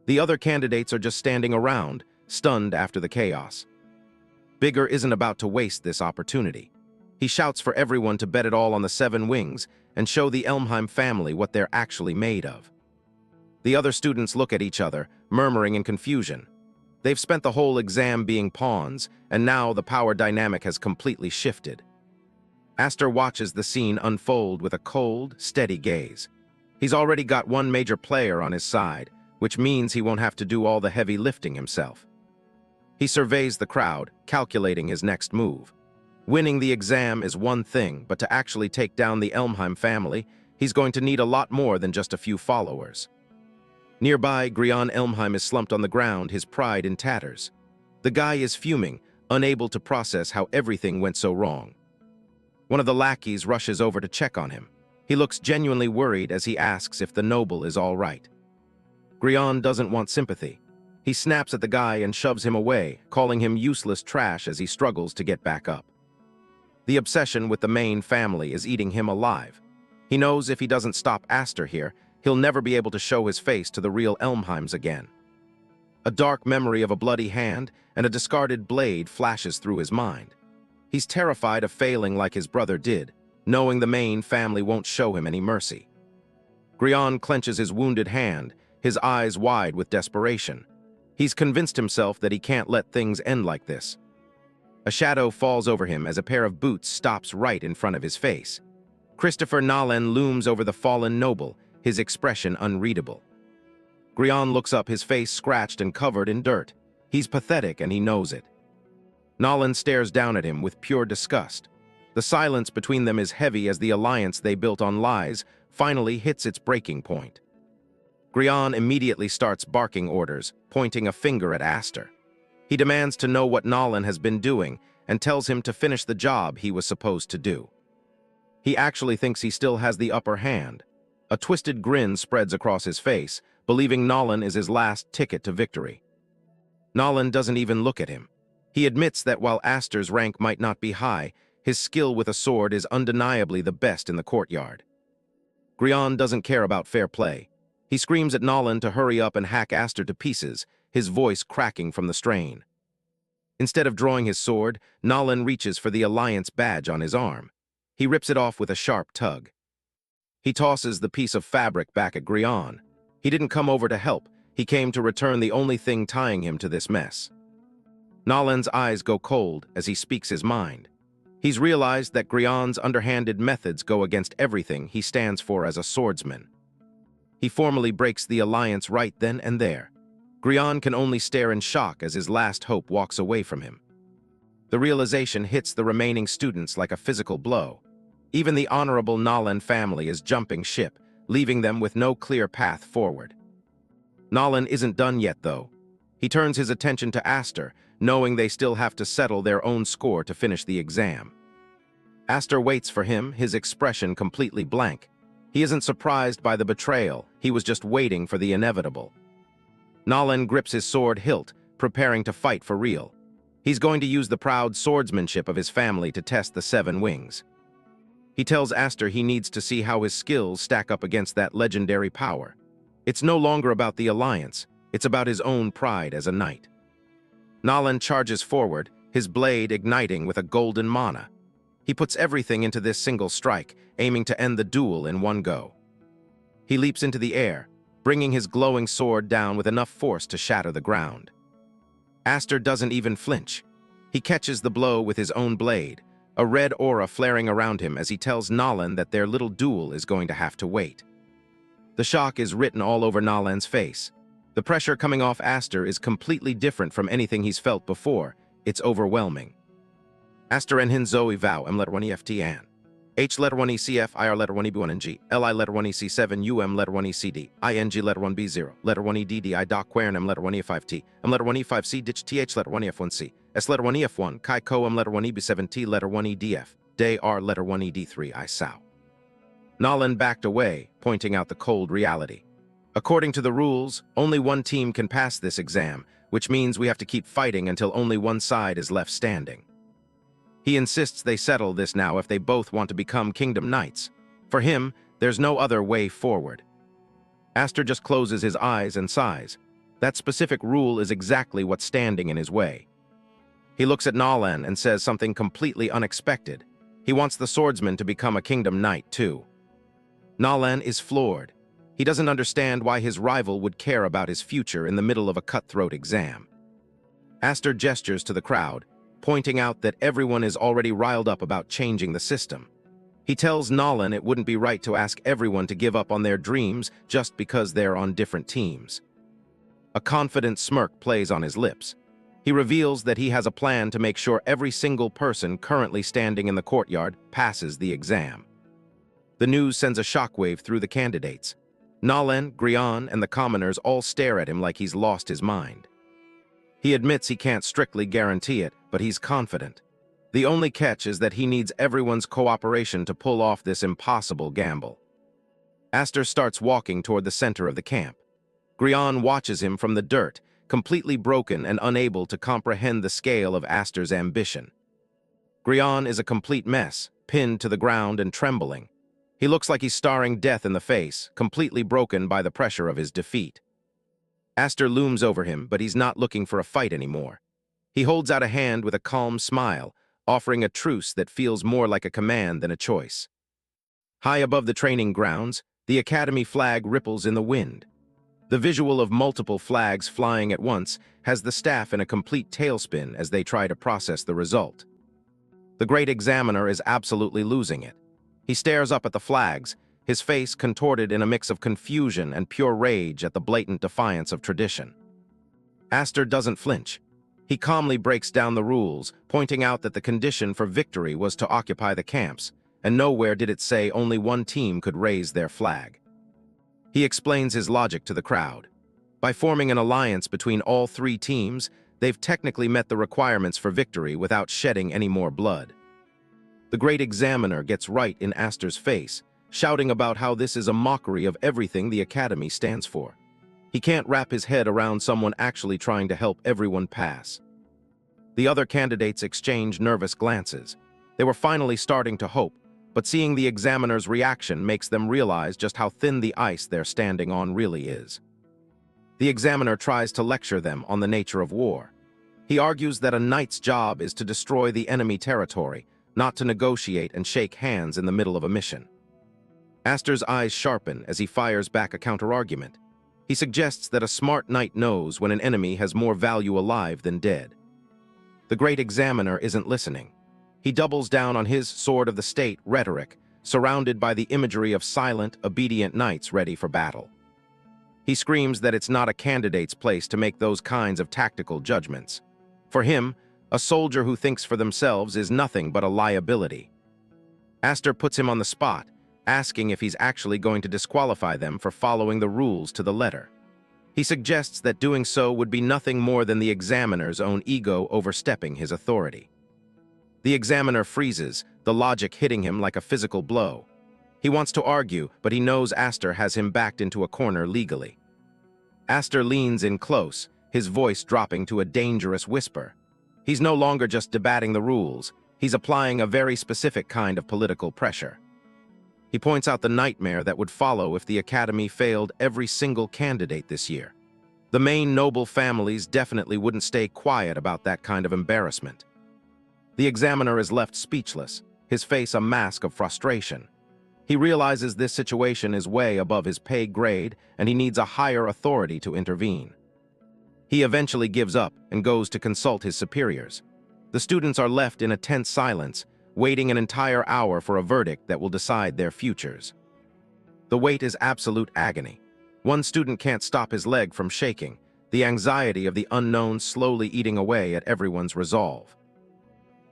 The other candidates are just standing around, stunned after the chaos. Bigger isn't about to waste this opportunity. He shouts for everyone to bet it all on the 7 wings and show the Elmheim family what they're actually made of. The other students look at each other, murmuring in confusion. They've spent the whole exam being pawns, and now the power dynamic has completely shifted. Aster watches the scene unfold with a cold, steady gaze. He's already got one major player on his side, which means he won't have to do all the heavy lifting himself. He surveys the crowd, calculating his next move. Winning the exam is one thing, but to actually take down the Elmheim family, he's going to need a lot more than just a few followers. Nearby, Grian Elmheim is slumped on the ground, his pride in tatters. The guy is fuming, unable to process how everything went so wrong. One of the lackeys rushes over to check on him. He looks genuinely worried as he asks if the noble is all right. Grian doesn't want sympathy. He snaps at the guy and shoves him away, calling him useless trash as he struggles to get back up. The obsession with the main family is eating him alive. He knows if he doesn't stop Aster here, he'll never be able to show his face to the real Elmheims again. A dark memory of a bloody hand and a discarded blade flashes through his mind. He's terrified of failing like his brother did, knowing the main family won't show him any mercy. Grian clenches his wounded hand, his eyes wide with desperation. He's convinced himself that he can't let things end like this. A shadow falls over him as a pair of boots stops right in front of his face. Christopher Nalen looms over the fallen noble, his expression unreadable. Grian looks up, his face scratched and covered in dirt. He's pathetic and he knows it. Nalen stares down at him with pure disgust. The silence between them is heavy as the alliance they built on lies finally hits its breaking point. Grian immediately starts barking orders, pointing a finger at Aster. He demands to know what Nalen has been doing and tells him to finish the job he was supposed to do. He actually thinks he still has the upper hand. A twisted grin spreads across his face, believing Nalen is his last ticket to victory. Nalen doesn't even look at him. He admits that while Aster's rank might not be high, his skill with a sword is undeniably the best in the courtyard. Grian doesn't care about fair play. He screams at Nalen to hurry up and hack Aster to pieces, his voice cracking from the strain. Instead of drawing his sword, Nalen reaches for the Alliance badge on his arm. He rips it off with a sharp tug. He tosses the piece of fabric back at Grian. He didn't come over to help. He came to return the only thing tying him to this mess. Nalen's eyes go cold as he speaks his mind. He's realized that Grian's underhanded methods go against everything he stands for as a swordsman. He formally breaks the alliance right then and there. Grian can only stare in shock as his last hope walks away from him. The realization hits the remaining students like a physical blow. Even the honorable Nalen family is jumping ship, leaving them with no clear path forward. Nalen isn't done yet, though. He turns his attention to Aster, knowing they still have to settle their own score to finish the exam. Aster waits for him, his expression completely blank. He isn't surprised by the betrayal, he was just waiting for the inevitable. Nalen grips his sword hilt, preparing to fight for real. He's going to use the proud swordsmanship of his family to test the 7 wings. He tells Aster he needs to see how his skills stack up against that legendary power. It's no longer about the alliance, it's about his own pride as a knight. Nalen charges forward, his blade igniting with a golden mana. He puts everything into this single strike, aiming to end the duel in one go. He leaps into the air, bringing his glowing sword down with enough force to shatter the ground. Aster doesn't even flinch. He catches the blow with his own blade, a red aura flaring around him as he tells Nalen that their little duel is going to have to wait. The shock is written all over Nalen's face. The pressure coming off Aster is completely different from anything he's felt before. It's overwhelming. Aster en hin Zoe vow m letter 1 EFT H letter 1 ECF IR letter 1 EB1 and G LI letter 1 EC7 UM letter 1 ECD ING letter 1 B0 letter 1 EDD I doc quern M letter 1 E5T M letter 1 E5C ditch TH letter 1 EF1C S letter 1 EF1 Chi Co M letter 1 EB7T letter 1 EDF Day R letter 1 ED3 I SOW. Nalen backed away, pointing out the cold reality. According to the rules, only one team can pass this exam, which means we have to keep fighting until only one side is left standing. He insists they settle this now if they both want to become Kingdom Knights. For him, there's no other way forward. Aster just closes his eyes and sighs. That specific rule is exactly what's standing in his way. He looks at Nalen and says something completely unexpected. He wants the swordsman to become a Kingdom Knight too. Nalen is floored. He doesn't understand why his rival would care about his future in the middle of a cutthroat exam. Aster gestures to the crowd, pointing out that everyone is already riled up about changing the system. He tells Nalen it wouldn't be right to ask everyone to give up on their dreams just because they're on different teams. A confident smirk plays on his lips. He reveals that he has a plan to make sure every single person currently standing in the courtyard passes the exam. The news sends a shockwave through the candidates. Nalen, Grian, and the commoners all stare at him like he's lost his mind. He admits he can't strictly guarantee it, but he's confident. The only catch is that he needs everyone's cooperation to pull off this impossible gamble. Aster starts walking toward the center of the camp. Grian watches him from the dirt, completely broken and unable to comprehend the scale of Aster's ambition. Grian is a complete mess, pinned to the ground and trembling. He looks like he's staring death in the face, completely broken by the pressure of his defeat. Aster looms over him, but he's not looking for a fight anymore. He holds out a hand with a calm smile, offering a truce that feels more like a command than a choice. High above the training grounds, the academy flag ripples in the wind. The visual of multiple flags flying at once has the staff in a complete tailspin as they try to process the result. The great examiner is absolutely losing it. He stares up at the flags, his face contorted in a mix of confusion and pure rage at the blatant defiance of tradition. Aster doesn't flinch. He calmly breaks down the rules, pointing out that the condition for victory was to occupy the camps, and nowhere did it say only one team could raise their flag. He explains his logic to the crowd. By forming an alliance between all three teams, they've technically met the requirements for victory without shedding any more blood. The great examiner gets right in Aster's face, shouting about how this is a mockery of everything the academy stands for. He can't wrap his head around someone actually trying to help everyone pass. The other candidates exchange nervous glances. They were finally starting to hope, but seeing the examiner's reaction makes them realize just how thin the ice they're standing on really is. The examiner tries to lecture them on the nature of war. He argues that a knight's job is to destroy the enemy territory, not to negotiate and shake hands in the middle of a mission. Aster's eyes sharpen as he fires back a counterargument. He suggests that a smart knight knows when an enemy has more value alive than dead. The great examiner isn't listening. He doubles down on his sword of the state rhetoric, surrounded by the imagery of silent, obedient knights ready for battle. He screams that it's not a candidate's place to make those kinds of tactical judgments. For him, a soldier who thinks for themselves is nothing but a liability. Aster puts him on the spot, asking if he's actually going to disqualify them for following the rules to the letter. He suggests that doing so would be nothing more than the examiner's own ego overstepping his authority. The examiner freezes, the logic hitting him like a physical blow. He wants to argue, but he knows Aster has him backed into a corner legally. Aster leans in close, his voice dropping to a dangerous whisper. He's no longer just debating the rules, he's applying a very specific kind of political pressure. He points out the nightmare that would follow if the academy failed every single candidate this year. The main noble families definitely wouldn't stay quiet about that kind of embarrassment. The examiner is left speechless, his face a mask of frustration. He realizes this situation is way above his pay grade and he needs a higher authority to intervene. He eventually gives up and goes to consult his superiors. The students are left in a tense silence, waiting an entire hour for a verdict that will decide their futures. The wait is absolute agony. One student can't stop his leg from shaking, the anxiety of the unknown slowly eating away at everyone's resolve.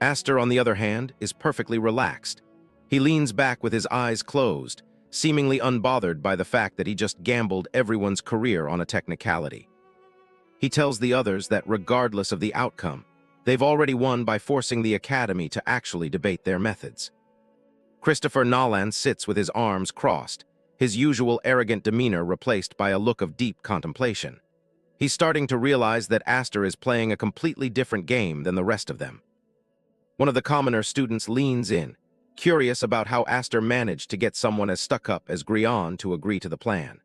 Aster, on the other hand, is perfectly relaxed. He leans back with his eyes closed, seemingly unbothered by the fact that he just gambled everyone's career on a technicality. He tells the others that regardless of the outcome, they've already won by forcing the academy to actually debate their methods. Christopher Nolan sits with his arms crossed, his usual arrogant demeanor replaced by a look of deep contemplation. He's starting to realize that Aster is playing a completely different game than the rest of them. One of the commoner students leans in, curious about how Aster managed to get someone as stuck-up as Grian to agree to the plan.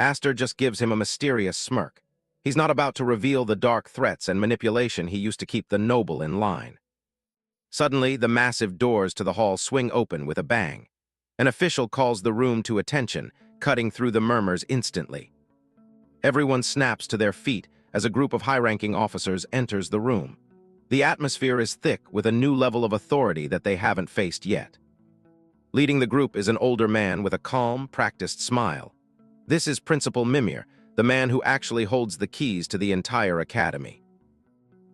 Aster just gives him a mysterious smirk. He's not about to reveal the dark threats and manipulation he used to keep the noble in line. Suddenly, the massive doors to the hall swing open with a bang. An official calls the room to attention, cutting through the murmurs instantly. Everyone snaps to their feet as a group of high-ranking officers enters the room. The atmosphere is thick with a new level of authority that they haven't faced yet. Leading the group is an older man with a calm, practiced smile. This is Principal Mimir, the man who actually holds the keys to the entire academy.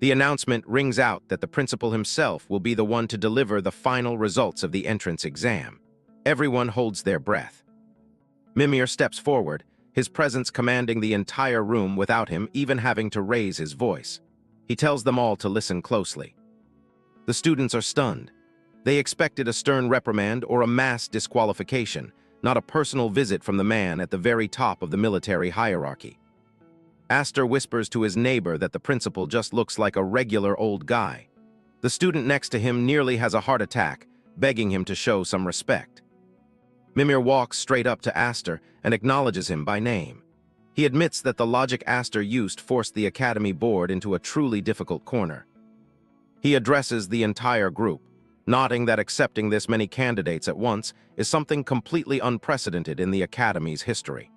The announcement rings out that the principal himself will be the one to deliver the final results of the entrance exam. Everyone holds their breath. Mimir steps forward, his presence commanding the entire room without him even having to raise his voice. He tells them all to listen closely. The students are stunned. They expected a stern reprimand or a mass disqualification, not a personal visit from the man at the very top of the military hierarchy. Aster whispers to his neighbor that the principal just looks like a regular old guy. The student next to him nearly has a heart attack, begging him to show some respect. Mimir walks straight up to Aster and acknowledges him by name. He admits that the logic Aster used forced the academy board into a truly difficult corner. He addresses the entire group, noting that accepting this many candidates at once is something completely unprecedented in the academy's history.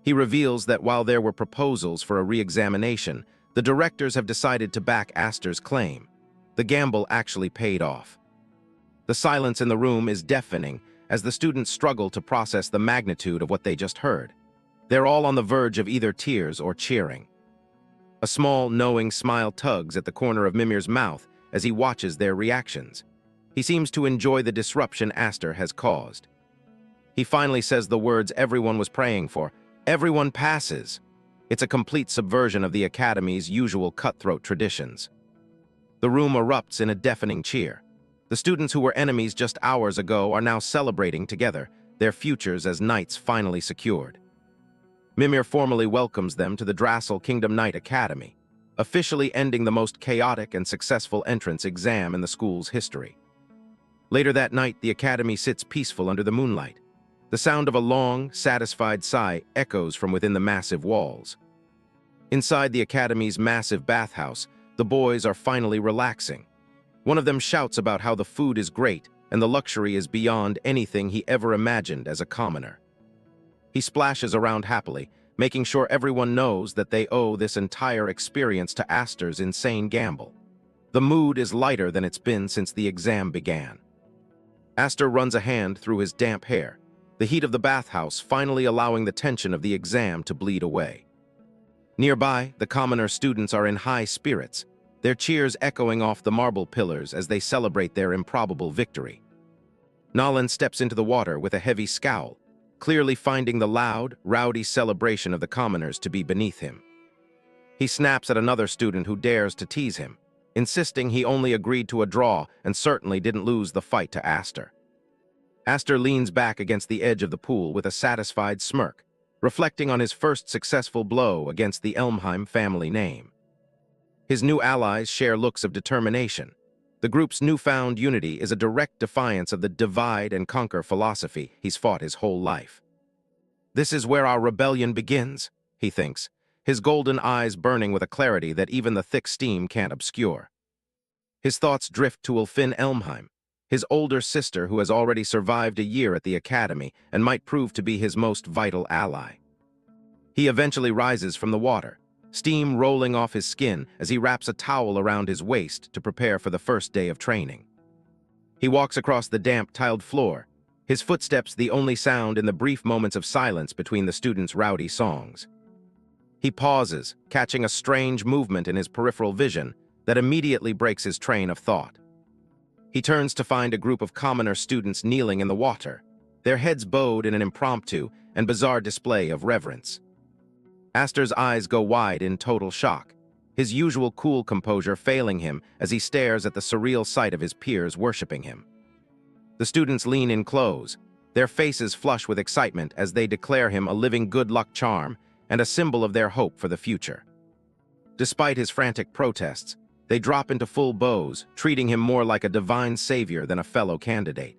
He reveals that while there were proposals for a re-examination, the directors have decided to back Aster's claim. The gamble actually paid off. The silence in the room is deafening as the students struggle to process the magnitude of what they just heard. They're all on the verge of either tears or cheering. A small, knowing smile tugs at the corner of Mimir's mouth as he watches their reactions. He seems to enjoy the disruption Aster has caused. He finally says the words everyone was praying for: "Everyone passes." It's a complete subversion of the academy's usual cutthroat traditions. The room erupts in a deafening cheer. The students who were enemies just hours ago are now celebrating together, their futures as knights finally secured. Mimir formally welcomes them to the Drassel Kingdom Knight Academy, officially ending the most chaotic and successful entrance exam in the school's history. Later that night, the academy sits peaceful under the moonlight. The sound of a long, satisfied sigh echoes from within the massive walls. Inside the academy's massive bathhouse, the boys are finally relaxing. One of them shouts about how the food is great and the luxury is beyond anything he ever imagined as a commoner. He splashes around happily, making sure everyone knows that they owe this entire experience to Aster's insane gamble. The mood is lighter than it's been since the exam began. Aster runs a hand through his damp hair, the heat of the bathhouse finally allowing the tension of the exam to bleed away. Nearby, the commoner students are in high spirits, their cheers echoing off the marble pillars as they celebrate their improbable victory. Nolan steps into the water with a heavy scowl, clearly finding the loud, rowdy celebration of the commoners to be beneath him. He snaps at another student who dares to tease him, insisting he only agreed to a draw and certainly didn't lose the fight to Aster. Aster leans back against the edge of the pool with a satisfied smirk, reflecting on his first successful blow against the Elmheim family name. His new allies share looks of determination. The group's newfound unity is a direct defiance of the divide-and-conquer philosophy he's fought his whole life. This is where our rebellion begins, he thinks, his golden eyes burning with a clarity that even the thick steam can't obscure. His thoughts drift to Ulfin Elmheim, his older sister who has already survived a year at the academy and might prove to be his most vital ally. He eventually rises from the water, steam rolling off his skin as he wraps a towel around his waist to prepare for the first day of training. He walks across the damp, tiled floor, his footsteps the only sound in the brief moments of silence between the students' rowdy songs. He pauses, catching a strange movement in his peripheral vision that immediately breaks his train of thought. He turns to find a group of commoner students kneeling in the water, their heads bowed in an impromptu and bizarre display of reverence. Aster's eyes go wide in total shock, his usual cool composure failing him as he stares at the surreal sight of his peers worshiping him. The students lean in close, their faces flush with excitement as they declare him a living good luck charm and a symbol of their hope for the future. Despite his frantic protests, they drop into full bows, treating him more like a divine savior than a fellow candidate.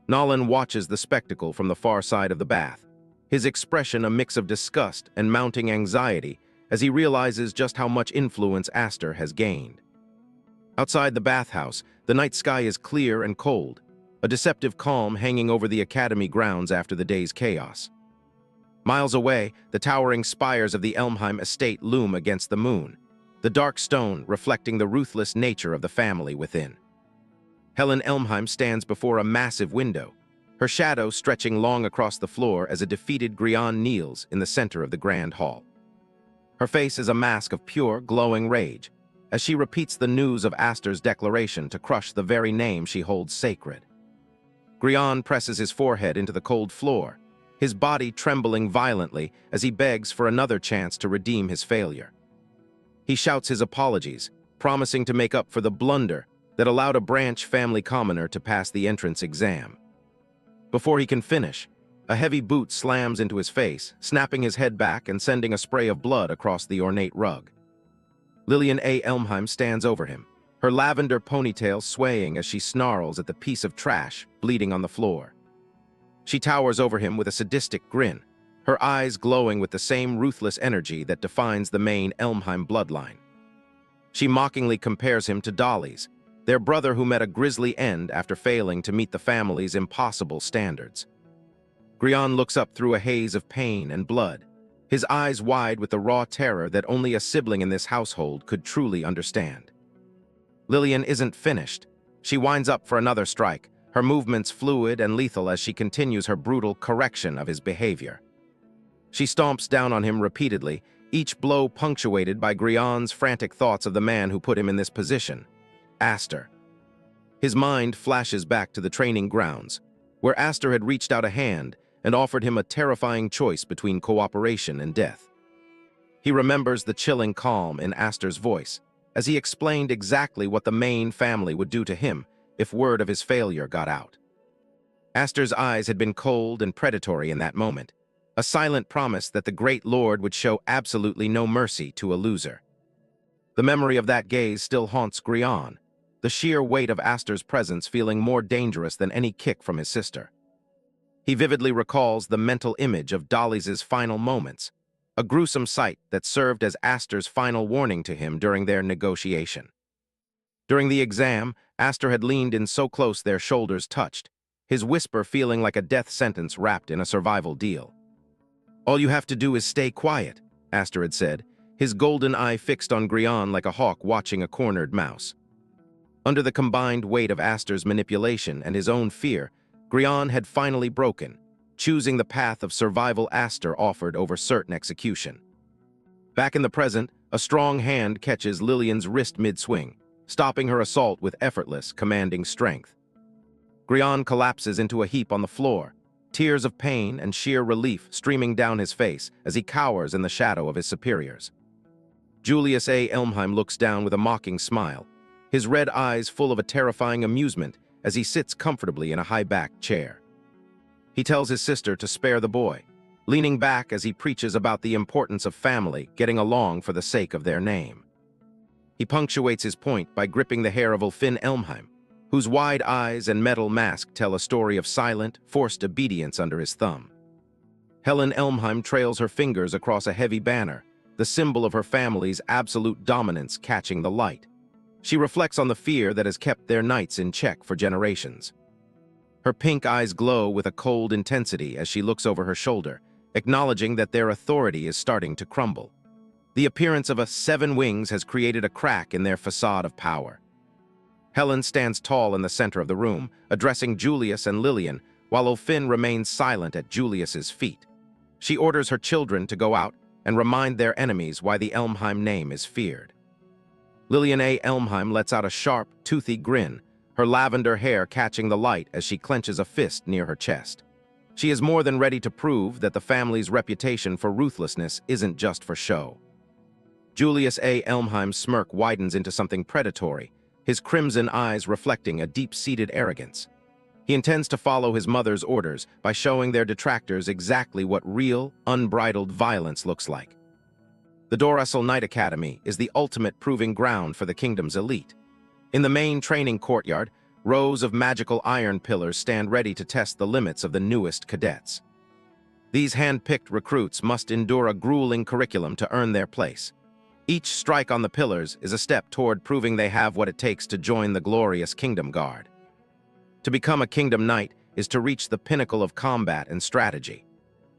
Nolan watches the spectacle from the far side of the bath, his expression a mix of disgust and mounting anxiety as he realizes just how much influence Aster has gained. Outside the bathhouse, the night sky is clear and cold, a deceptive calm hanging over the academy grounds after the day's chaos. Miles away, the towering spires of the Elmheim estate loom against the moon, the dark stone reflecting the ruthless nature of the family within. Helen Elmheim stands before a massive window, her shadow stretching long across the floor as a defeated Grian kneels in the center of the grand hall. Her face is a mask of pure, glowing rage, as she repeats the news of Aster's declaration to crush the very name she holds sacred. Grian presses his forehead into the cold floor, his body trembling violently as he begs for another chance to redeem his failure. He shouts his apologies, promising to make up for the blunder that allowed a branch family commoner to pass the entrance exam. Before he can finish, a heavy boot slams into his face, snapping his head back and sending a spray of blood across the ornate rug. Lillian A. Elmheim stands over him, her lavender ponytail swaying as she snarls at the piece of trash bleeding on the floor. She towers over him with a sadistic grin, her eyes glowing with the same ruthless energy that defines the main Elmheim bloodline. She mockingly compares him to Dolly's, their brother who met a grisly end after failing to meet the family's impossible standards. Grian looks up through a haze of pain and blood, his eyes wide with the raw terror that only a sibling in this household could truly understand. Lillian isn't finished. She winds up for another strike, her movements fluid and lethal as she continues her brutal correction of his behavior. She stomps down on him repeatedly, each blow punctuated by Grian's frantic thoughts of the man who put him in this position, Aster. His mind flashes back to the training grounds, where Aster had reached out a hand and offered him a terrifying choice between cooperation and death. He remembers the chilling calm in Aster's voice, as he explained exactly what the Main family would do to him if word of his failure got out. Aster's eyes had been cold and predatory in that moment, a silent promise that the great lord would show absolutely no mercy to a loser. The memory of that gaze still haunts Grian, the sheer weight of Aster's presence feeling more dangerous than any kick from his sister. He vividly recalls the mental image of Dolly's final moments, a gruesome sight that served as Aster's final warning to him during their negotiation. During the exam, Aster had leaned in so close their shoulders touched, his whisper feeling like a death sentence wrapped in a survival deal. "All you have to do is stay quiet," Aster had said, his golden eye fixed on Grian like a hawk watching a cornered mouse. Under the combined weight of Aster's manipulation and his own fear, Grian had finally broken, choosing the path of survival Aster offered over certain execution. Back in the present, a strong hand catches Lillian's wrist mid-swing, stopping her assault with effortless, commanding strength. Grian collapses into a heap on the floor, tears of pain and sheer relief streaming down his face as he cowers in the shadow of his superiors. Julius A. Elmheim looks down with a mocking smile, his red eyes full of a terrifying amusement as he sits comfortably in a high-backed chair. He tells his sister to spare the boy, leaning back as he preaches about the importance of family getting along for the sake of their name. He punctuates his point by gripping the hair of Ulfin Elmheim, whose wide eyes and metal mask tell a story of silent, forced obedience under his thumb. Helen Elmheim trails her fingers across a heavy banner, the symbol of her family's absolute dominance catching the light. She reflects on the fear that has kept their knights in check for generations. Her pink eyes glow with a cold intensity as she looks over her shoulder, acknowledging that their authority is starting to crumble. The appearance of a 7 wings has created a crack in their facade of power. Helen stands tall in the center of the room, addressing Julius and Lillian, while Ulfin remains silent at Julius's feet. She orders her children to go out and remind their enemies why the Elmheim name is feared. Lillian A. Elmheim lets out a sharp, toothy grin, her lavender hair catching the light as she clenches a fist near her chest. She is more than ready to prove that the family's reputation for ruthlessness isn't just for show. Julius A. Elmheim's smirk widens into something predatory, his crimson eyes reflecting a deep-seated arrogance. He intends to follow his mother's orders by showing their detractors exactly what real, unbridled violence looks like. The Dorasol Knight Academy is the ultimate proving ground for the kingdom's elite. In the main training courtyard, rows of magical iron pillars stand ready to test the limits of the newest cadets. These hand-picked recruits must endure a grueling curriculum to earn their place. Each strike on the pillars is a step toward proving they have what it takes to join the glorious Kingdom Guard. To become a Kingdom Knight is to reach the pinnacle of combat and strategy.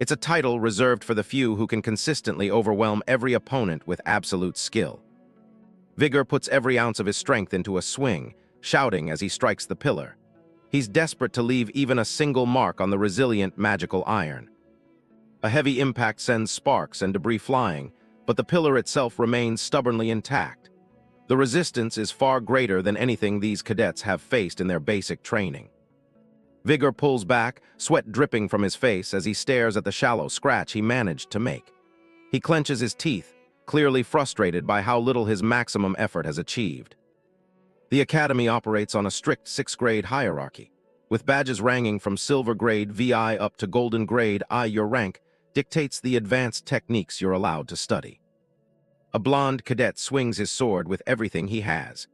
It's a title reserved for the few who can consistently overwhelm every opponent with absolute skill. Vigor puts every ounce of his strength into a swing, shouting as he strikes the pillar. He's desperate to leave even a single mark on the resilient magical iron. A heavy impact sends sparks and debris flying, but the pillar itself remains stubbornly intact. The resistance is far greater than anything these cadets have faced in their basic training. Vigor pulls back, sweat dripping from his face as he stares at the shallow scratch he managed to make. He clenches his teeth, clearly frustrated by how little his maximum effort has achieved. The Academy operates on a strict 6th grade hierarchy, with badges ranging from silver grade VI up to golden grade I. Your rank dictates the advanced techniques you're allowed to study. A blonde cadet swings his sword with everything he has.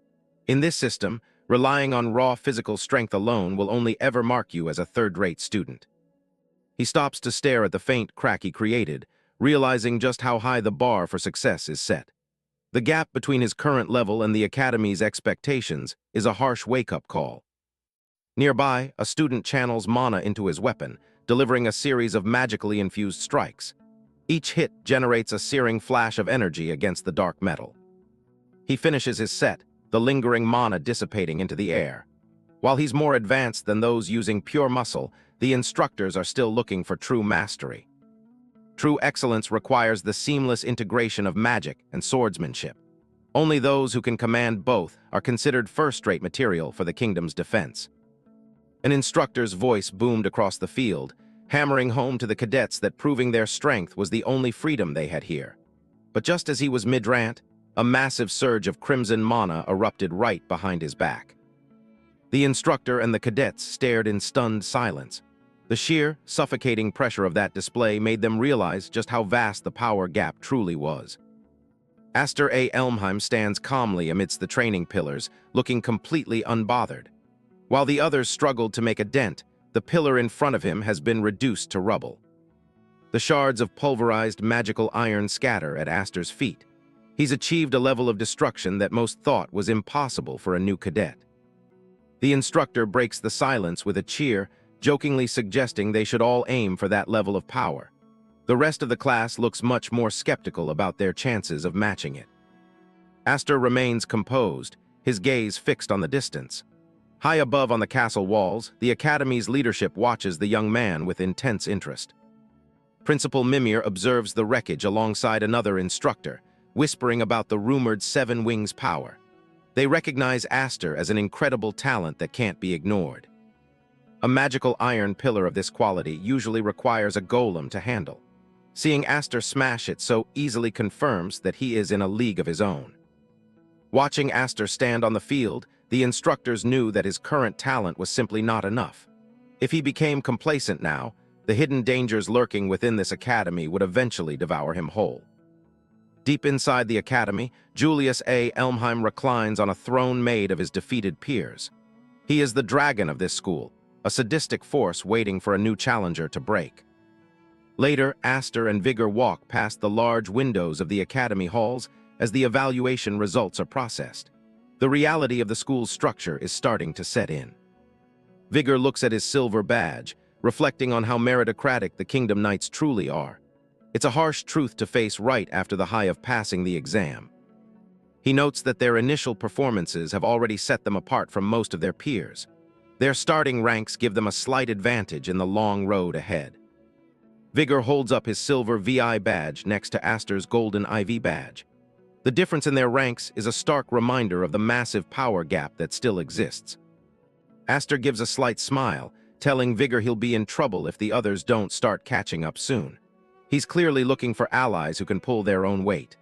In this system, relying on raw physical strength alone will only ever mark you as a third-rate student. He stops to stare at the faint crack he created, realizing just how high the bar for success is set. The gap between his current level and the Academy's expectations is a harsh wake-up call. Nearby, a student channels mana into his weapon, delivering a series of magically infused strikes. Each hit generates a searing flash of energy against the dark metal. He finishes his set, the lingering mana dissipating into the air. While he's more advanced than those using pure muscle, the instructors are still looking for true mastery. True excellence requires the seamless integration of magic and swordsmanship. Only those who can command both are considered first-rate material for the kingdom's defense. An instructor's voice boomed across the field, hammering home to the cadets that proving their strength was the only freedom they had here. But just as he was mid-rant, a massive surge of crimson mana erupted right behind his back. The instructor and the cadets stared in stunned silence. The sheer, suffocating pressure of that display made them realize just how vast the power gap truly was. Aster A. Elmheim stands calmly amidst the training pillars, looking completely unbothered. While the others struggled to make a dent, the pillar in front of him has been reduced to rubble. The shards of pulverized magical iron scatter at Aster's feet. He's achieved a level of destruction that most thought was impossible for a new cadet. The instructor breaks the silence with a cheer, jokingly suggesting they should all aim for that level of power. The rest of the class looks much more skeptical about their chances of matching it. Aster remains composed, his gaze fixed on the distance. High above on the castle walls, the Academy's leadership watches the young man with intense interest. Principal Mimir observes the wreckage alongside another instructor, whispering about the rumored 7 Wings power. They recognize Aster as an incredible talent that can't be ignored. A magical iron pillar of this quality usually requires a golem to handle. Seeing Aster smash it so easily confirms that he is in a league of his own. Watching Aster stand on the field, the instructors knew that his current talent was simply not enough. If he became complacent now, the hidden dangers lurking within this academy would eventually devour him whole. Deep inside the academy, Julius A. Elmheim reclines on a throne made of his defeated peers. He is the dragon of this school, a sadistic force waiting for a new challenger to break. Later, Aster and Vigor walk past the large windows of the academy halls as the evaluation results are processed. The reality of the school's structure is starting to set in. Vigor looks at his silver badge, reflecting on how meritocratic the Kingdom Knights truly are. It's a harsh truth to face right after the high of passing the exam. He notes that their initial performances have already set them apart from most of their peers. Their starting ranks give them a slight advantage in the long road ahead. Vigor holds up his silver VI badge next to Aster's golden IV badge. The difference in their ranks is a stark reminder of the massive power gap that still exists. Aster gives a slight smile, telling Vigor he'll be in trouble if the others don't start catching up soon. He's clearly looking for allies who can pull their own weight.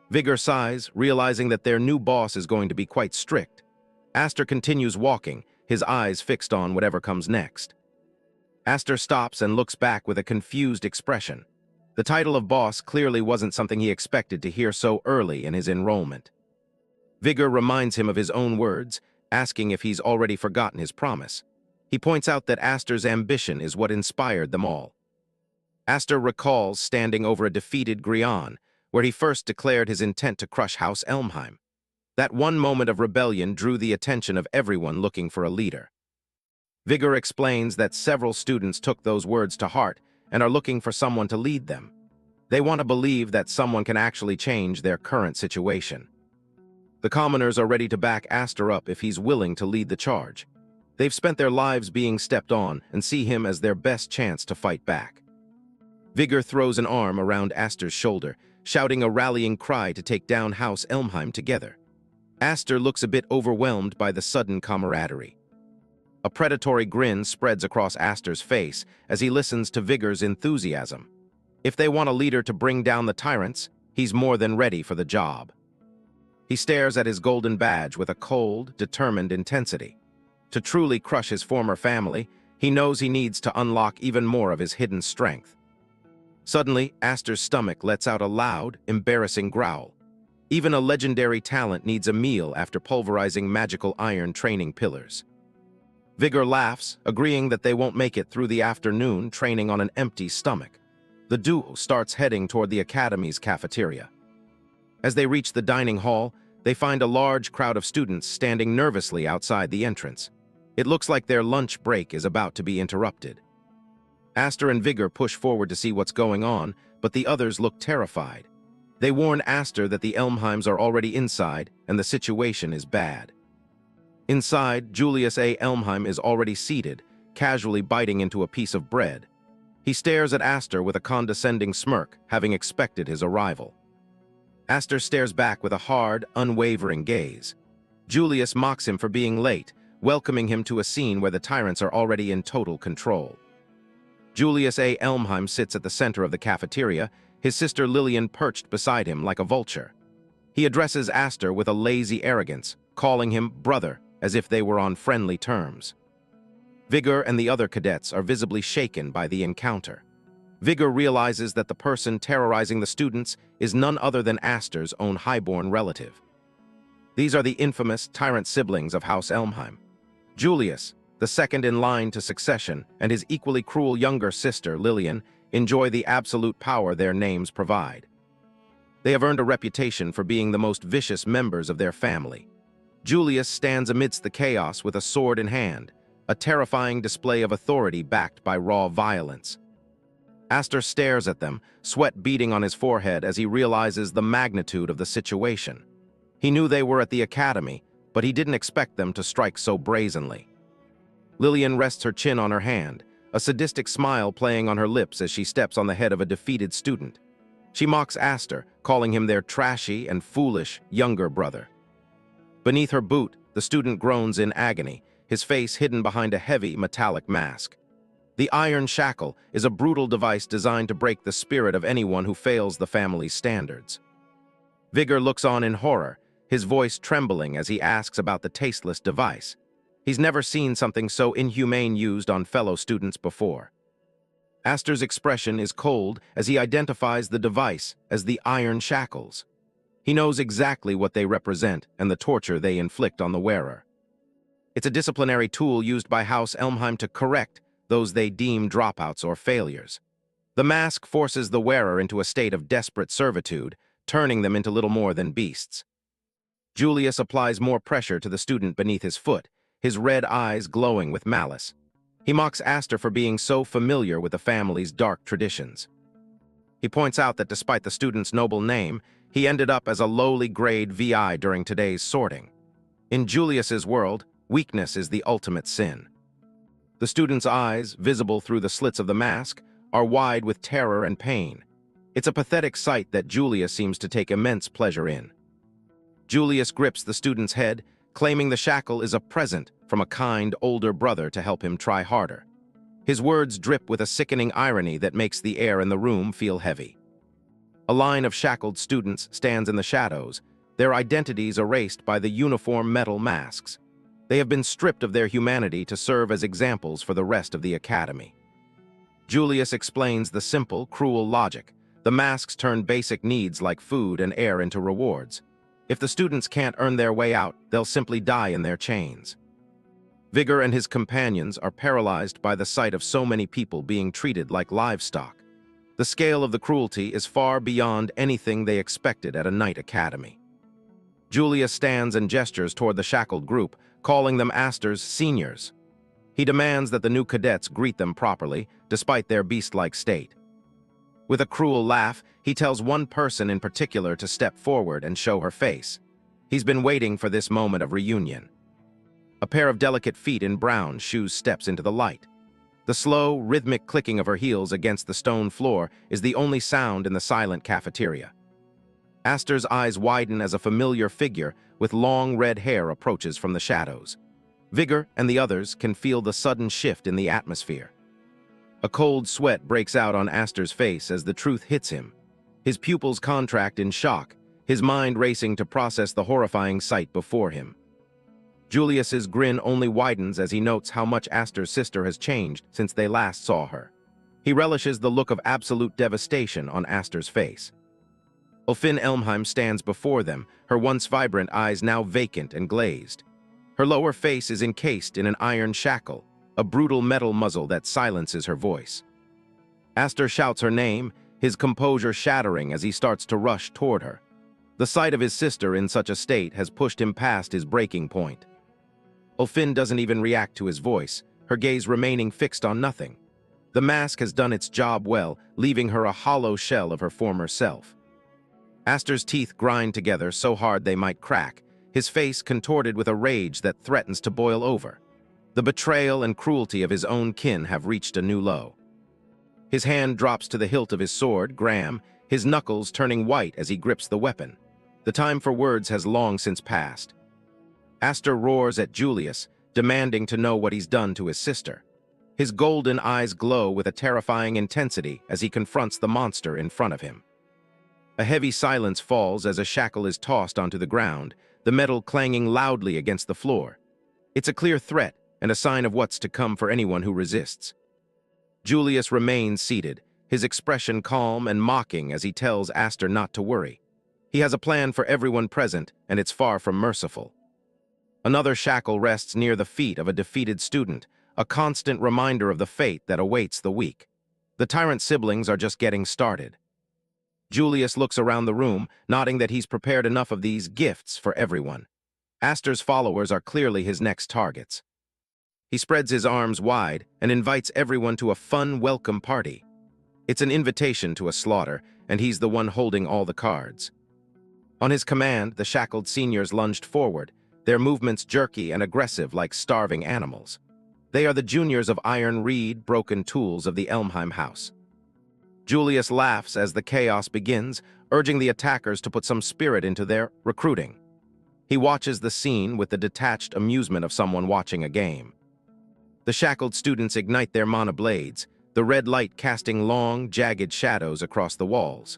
Vigor sighs, realizing that their new boss is going to be quite strict. Aster continues walking, his eyes fixed on whatever comes next. Aster stops and looks back with a confused expression. The title of boss clearly wasn't something he expected to hear so early in his enrollment. Vigor reminds him of his own words, asking if he's already forgotten his promise. He points out that Aster's ambition is what inspired them all. Aster recalls standing over a defeated Grian, where he first declared his intent to crush House Elmheim. That one moment of rebellion drew the attention of everyone looking for a leader. Vigor explains that several students took those words to heart and are looking for someone to lead them. They want to believe that someone can actually change their current situation. The commoners are ready to back Aster up if he's willing to lead the charge. They've spent their lives being stepped on and see him as their best chance to fight back. Vigor throws an arm around Aster's shoulder, shouting a rallying cry to take down House Elmheim together. Aster looks a bit overwhelmed by the sudden camaraderie. A predatory grin spreads across Aster's face as he listens to Vigor's enthusiasm. If they want a leader to bring down the tyrants, he's more than ready for the job. He stares at his golden badge with a cold, determined intensity. To truly crush his former family, he knows he needs to unlock even more of his hidden strength. Suddenly, Aster's stomach lets out a loud, embarrassing growl. Even a legendary talent needs a meal after pulverizing magical iron training pillars. Vigor laughs, agreeing that they won't make it through the afternoon training on an empty stomach. The duo starts heading toward the academy's cafeteria. As they reach the dining hall, they find a large crowd of students standing nervously outside the entrance. It looks like their lunch break is about to be interrupted. Aster and Vigor push forward to see what's going on, but the others look terrified. They warn Aster that the Elmheims are already inside and the situation is bad. Inside, Julius A. Elmheim is already seated, casually biting into a piece of bread. He stares at Aster with a condescending smirk, having expected his arrival. Aster stares back with a hard, unwavering gaze. Julius mocks him for being late, welcoming him to a scene where the tyrants are already in total control. Julius A. Elmheim sits at the center of the cafeteria, his sister Lillian perched beside him like a vulture. He addresses Aster with a lazy arrogance, calling him brother, as if they were on friendly terms. Vigor and the other cadets are visibly shaken by the encounter. Vigor realizes that the person terrorizing the students is none other than Aster's own highborn relative. These are the infamous tyrant siblings of House Elmheim. Julius, the second in line to succession, and his equally cruel younger sister, Lillian, enjoy the absolute power their names provide. They have earned a reputation for being the most vicious members of their family. Julius stands amidst the chaos with a sword in hand, a terrifying display of authority backed by raw violence. Aster stares at them, sweat beading on his forehead as he realizes the magnitude of the situation. He knew they were at the academy, but he didn't expect them to strike so brazenly. Lillian rests her chin on her hand, a sadistic smile playing on her lips as she steps on the head of a defeated student. She mocks Aster, calling him their trashy and foolish younger brother. Beneath her boot, the student groans in agony, his face hidden behind a heavy, metallic mask. The iron shackle is a brutal device designed to break the spirit of anyone who fails the family's standards. Vigor looks on in horror, his voice trembling as he asks about the tasteless device. He's never seen something so inhumane used on fellow students before. Aster's expression is cold as he identifies the device as the iron shackles. He knows exactly what they represent and the torture they inflict on the wearer. It's a disciplinary tool used by House Elmheim to correct those they deem dropouts or failures. The mask forces the wearer into a state of desperate servitude, turning them into little more than beasts. Julius applies more pressure to the student beneath his foot, his red eyes glowing with malice. He mocks Aster for being so familiar with the family's dark traditions. He points out that despite the student's noble name, he ended up as a lowly grade VI during today's sorting. In Julius's world, weakness is the ultimate sin. The student's eyes, visible through the slits of the mask, are wide with terror and pain. It's a pathetic sight that Julius seems to take immense pleasure in. Julius grips the student's head, claiming the shackle is a present from a kind older brother to help him try harder. His words drip with a sickening irony that makes the air in the room feel heavy. A line of shackled students stands in the shadows, their identities erased by the uniform metal masks. They have been stripped of their humanity to serve as examples for the rest of the academy. Julius explains the simple, cruel logic. The masks turn basic needs like food and air into rewards. If the students can't earn their way out, they'll simply die in their chains. Vigor and his companions are paralyzed by the sight of so many people being treated like livestock. The scale of the cruelty is far beyond anything they expected at a night academy. Julius stands and gestures toward the shackled group, calling them Aster's seniors. He demands that the new cadets greet them properly, despite their beast-like state. With a cruel laugh, he tells one person in particular to step forward and show her face. He's been waiting for this moment of reunion. A pair of delicate feet in brown shoes steps into the light. The slow, rhythmic clicking of her heels against the stone floor is the only sound in the silent cafeteria. Aster's eyes widen as a familiar figure with long red hair approaches from the shadows. Vigor and the others can feel the sudden shift in the atmosphere. A cold sweat breaks out on Aster's face as the truth hits him. His pupils contract in shock, his mind racing to process the horrifying sight before him. Julius's grin only widens as he notes how much Aster's sister has changed since they last saw her. He relishes the look of absolute devastation on Aster's face. Ulfin Elmheim stands before them, her once vibrant eyes now vacant and glazed. Her lower face is encased in an iron shackle, a brutal metal muzzle that silences her voice. Aster shouts her name, his composure shattering as he starts to rush toward her. The sight of his sister in such a state has pushed him past his breaking point. Ulfin doesn't even react to his voice, her gaze remaining fixed on nothing. The mask has done its job well, leaving her a hollow shell of her former self. Aster's teeth grind together so hard they might crack, his face contorted with a rage that threatens to boil over. The betrayal and cruelty of his own kin have reached a new low. His hand drops to the hilt of his sword, Graham, his knuckles turning white as he grips the weapon. The time for words has long since passed. Aster roars at Julius, demanding to know what he's done to his sister. His golden eyes glow with a terrifying intensity as he confronts the monster in front of him. A heavy silence falls as a shackle is tossed onto the ground, the metal clanging loudly against the floor. It's a clear threat and a sign of what's to come for anyone who resists. Julius remains seated, his expression calm and mocking as he tells Aster not to worry. He has a plan for everyone present, and it's far from merciful. Another shackle rests near the feet of a defeated student, a constant reminder of the fate that awaits the weak. The tyrant siblings are just getting started. Julius looks around the room, nodding that he's prepared enough of these gifts for everyone. Aster's followers are clearly his next targets. He spreads his arms wide and invites everyone to a fun welcome party. It's an invitation to a slaughter, and he's the one holding all the cards. On his command, the shackled seniors lunged forward, their movements jerky and aggressive like starving animals. They are the juniors of iron reed, broken tools of the Elmheim house. Julius laughs as the chaos begins, urging the attackers to put some spirit into their recruiting. He watches the scene with the detached amusement of someone watching a game. The shackled students ignite their mana blades, the red light casting long, jagged shadows across the walls.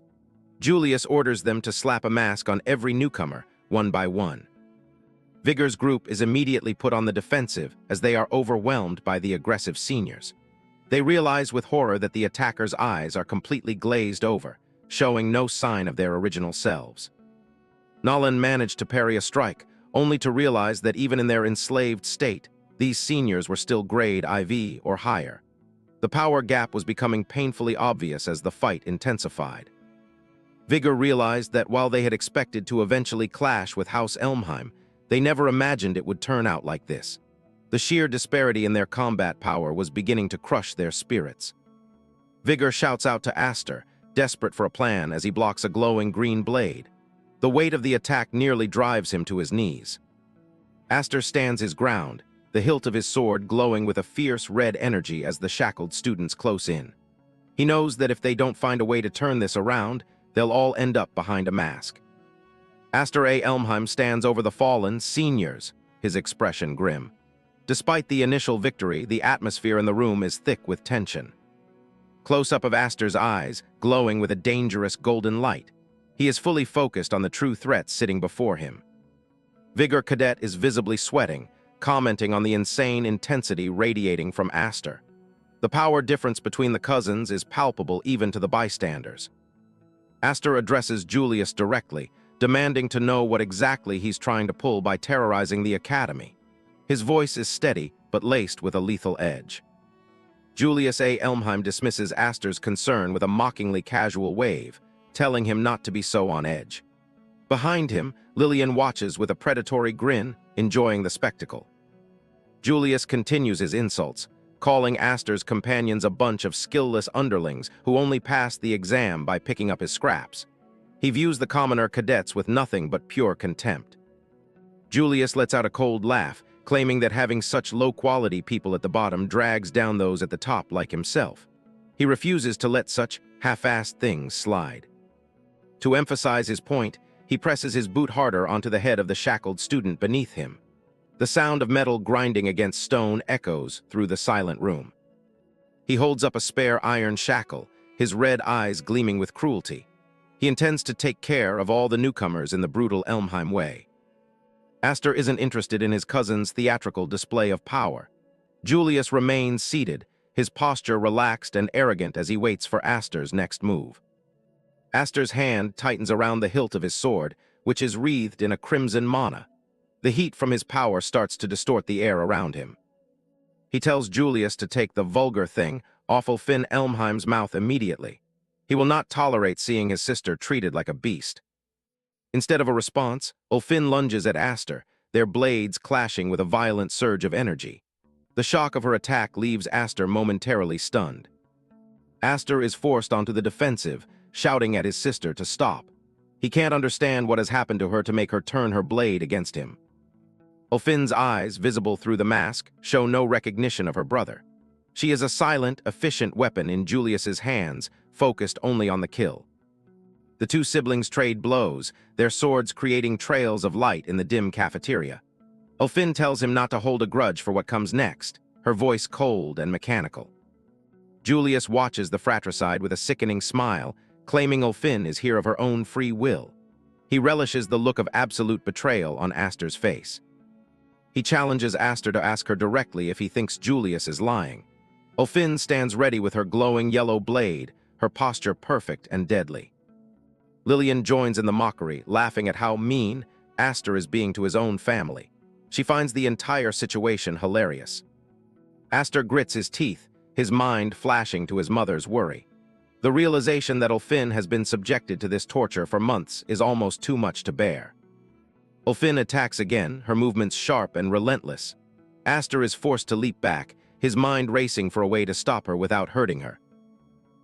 Julius orders them to slap a mask on every newcomer, one by one. Vigor's group is immediately put on the defensive as they are overwhelmed by the aggressive seniors. They realize with horror that the attackers' eyes are completely glazed over, showing no sign of their original selves. Nolan managed to parry a strike, only to realize that even in their enslaved state, these seniors were still grade IV or higher. The power gap was becoming painfully obvious as the fight intensified. Vigor realized that while they had expected to eventually clash with House Elmheim, they never imagined it would turn out like this. The sheer disparity in their combat power was beginning to crush their spirits. Vigor shouts out to Aster, desperate for a plan as he blocks a glowing green blade. The weight of the attack nearly drives him to his knees. Aster stands his ground, the hilt of his sword glowing with a fierce red energy as the shackled students close in. He knows that if they don't find a way to turn this around, they'll all end up behind a mask. Aster A. Elmheim stands over the fallen seniors, his expression grim. Despite the initial victory, the atmosphere in the room is thick with tension. Close-up of Aster's eyes, glowing with a dangerous golden light. He is fully focused on the true threat sitting before him. Vigor Cadet is visibly sweating, commenting on the insane intensity radiating from Aster. The power difference between the cousins is palpable even to the bystanders. Aster addresses Julius directly, demanding to know what exactly he's trying to pull by terrorizing the academy. His voice is steady, but laced with a lethal edge. Julius A. Elmheim dismisses Aster's concern with a mockingly casual wave, telling him not to be so on edge. Behind him, Lillian watches with a predatory grin, enjoying the spectacle. Julius continues his insults, calling Aster's companions a bunch of skillless underlings who only passed the exam by picking up his scraps. He views the commoner cadets with nothing but pure contempt. Julius lets out a cold laugh, claiming that having such low-quality people at the bottom drags down those at the top like himself. He refuses to let such half-assed things slide. To emphasize his point, he presses his boot harder onto the head of the shackled student beneath him. The sound of metal grinding against stone echoes through the silent room. He holds up a spare iron shackle, his red eyes gleaming with cruelty. He intends to take care of all the newcomers in the brutal Elmheim way. Aster isn't interested in his cousin's theatrical display of power. Julius remains seated, his posture relaxed and arrogant as he waits for Aster's next move. Aster's hand tightens around the hilt of his sword, which is wreathed in a crimson mana. The heat from his power starts to distort the air around him. He tells Julius to take the vulgar thing off Ulfin Elmheim's mouth immediately. He will not tolerate seeing his sister treated like a beast. Instead of a response, Ulfin lunges at Aster, their blades clashing with a violent surge of energy. The shock of her attack leaves Aster momentarily stunned. Aster is forced onto the defensive, shouting at his sister to stop. He can't understand what has happened to her to make her turn her blade against him. Ulfin's eyes, visible through the mask, show no recognition of her brother. She is a silent, efficient weapon in Julius's hands, focused only on the kill. The two siblings trade blows, their swords creating trails of light in the dim cafeteria. Ulfin tells him not to hold a grudge for what comes next, her voice cold and mechanical. Julius watches the fratricide with a sickening smile, claiming Ulfin is here of her own free will. He relishes the look of absolute betrayal on Aster's face. He challenges Aster to ask her directly if he thinks Julius is lying. Ulfin stands ready with her glowing yellow blade, her posture perfect and deadly. Lillian joins in the mockery, laughing at how mean Aster is being to his own family. She finds the entire situation hilarious. Aster grits his teeth, his mind flashing to his mother's worry. The realization that Ulfin has been subjected to this torture for months is almost too much to bear. Ulfin attacks again, her movements sharp and relentless. Aster is forced to leap back, his mind racing for a way to stop her without hurting her.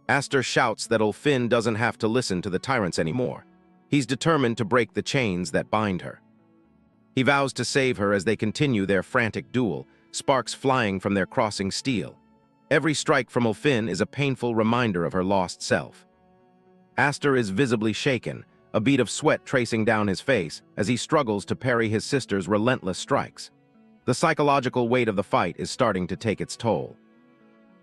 Aster shouts that Ulfin doesn't have to listen to the tyrants anymore. He's determined to break the chains that bind her. He vows to save her as they continue their frantic duel, sparks flying from their crossing steel. Every strike from Ulfin is a painful reminder of her lost self. Aster is visibly shaken, a bead of sweat tracing down his face as he struggles to parry his sister's relentless strikes. The psychological weight of the fight is starting to take its toll.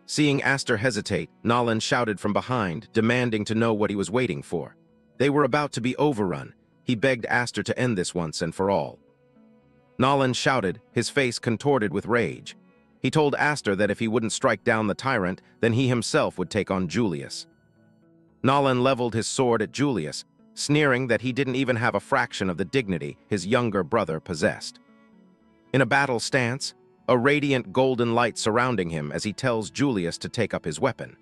Seeing Aster hesitate, Nolan shouted from behind, demanding to know what he was waiting for. They were about to be overrun. He begged Aster to end this once and for all. Nolan shouted, his face contorted with rage. He told Aster that if he wouldn't strike down the tyrant, then he himself would take on Julius. Nolan leveled his sword at Julius, sneering that he didn't even have a fraction of the dignity his younger brother possessed. In a battle stance, a radiant golden light surrounding him as he tells Julius to take up his weapon.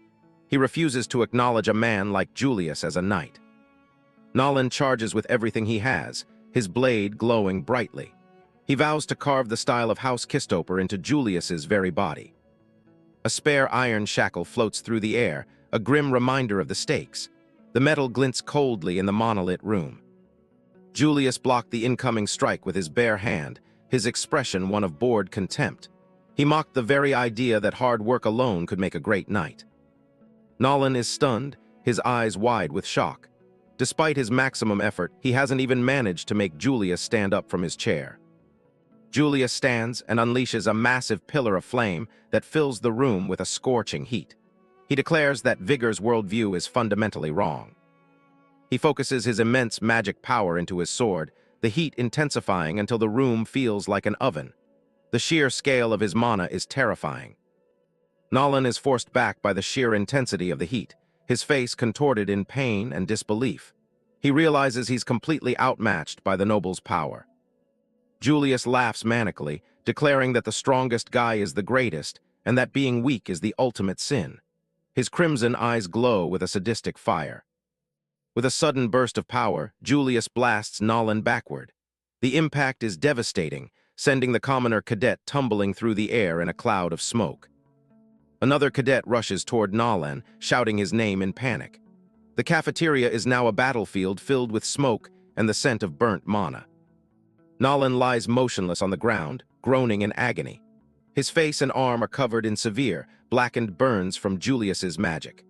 He refuses to acknowledge a man like Julius as a knight. Nolan charges with everything he has, his blade glowing brightly. He vows to carve the style of House Kistoper into Julius's very body. A spare iron shackle floats through the air, a grim reminder of the stakes. The metal glints coldly in the monolith room. Julius blocked the incoming strike with his bare hand, his expression one of bored contempt. He mocked the very idea that hard work alone could make a great knight. Nolan is stunned, his eyes wide with shock. Despite his maximum effort, he hasn't even managed to make Julius stand up from his chair. Julius stands and unleashes a massive pillar of flame that fills the room with a scorching heat. He declares that Vigor's worldview is fundamentally wrong. He focuses his immense magic power into his sword, the heat intensifying until the room feels like an oven. The sheer scale of his mana is terrifying. Nolan is forced back by the sheer intensity of the heat, his face contorted in pain and disbelief. He realizes he's completely outmatched by the noble's power. Julius laughs manically, declaring that the strongest guy is the greatest, and that being weak is the ultimate sin. His crimson eyes glow with a sadistic fire. With a sudden burst of power, Julius blasts Nolan backward. The impact is devastating, sending the commoner cadet tumbling through the air in a cloud of smoke. Another cadet rushes toward Nolan, shouting his name in panic. The cafeteria is now a battlefield filled with smoke and the scent of burnt mana. Nolan lies motionless on the ground, groaning in agony. His face and arm are covered in severe, blackened burns from Julius's magic.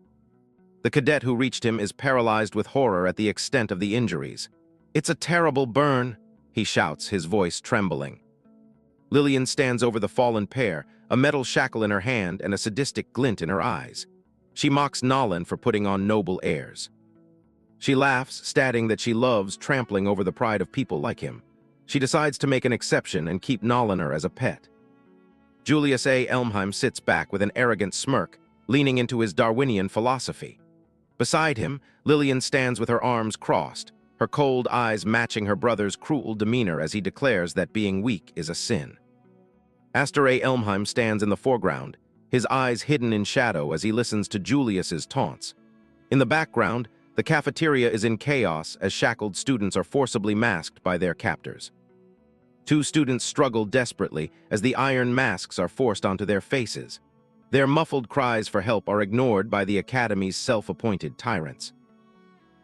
The cadet who reached him is paralyzed with horror at the extent of the injuries. "It's a terrible burn," he shouts, his voice trembling. Lillian stands over the fallen pair, a metal shackle in her hand and a sadistic glint in her eyes. She mocks Nolan for putting on noble airs. She laughs, stating that she loves trampling over the pride of people like him. She decides to make an exception and keep Nolaner as a pet. Julius A. Elmheim sits back with an arrogant smirk, leaning into his Darwinian philosophy. Beside him, Lillian stands with her arms crossed, her cold eyes matching her brother's cruel demeanor as he declares that being weak is a sin. Aster A. Elmheim stands in the foreground, his eyes hidden in shadow as he listens to Julius's taunts. In the background, the cafeteria is in chaos as shackled students are forcibly masked by their captors. Two students struggle desperately as the iron masks are forced onto their faces. Their muffled cries for help are ignored by the academy's self-appointed tyrants.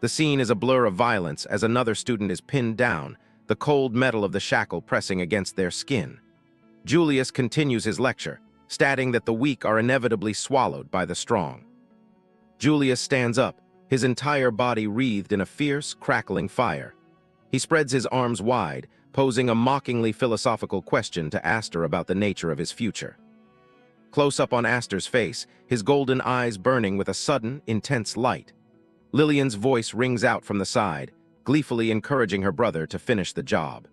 The scene is a blur of violence as another student is pinned down, the cold metal of the shackle pressing against their skin. Julius continues his lecture, stating that the weak are inevitably swallowed by the strong. Julius stands up, his entire body wreathed in a fierce, crackling fire. He spreads his arms wide, posing a mockingly philosophical question to Aster about the nature of his future. Close up on Aster's face, his golden eyes burning with a sudden, intense light. Lillian's voice rings out from the side, gleefully encouraging her brother to finish the job.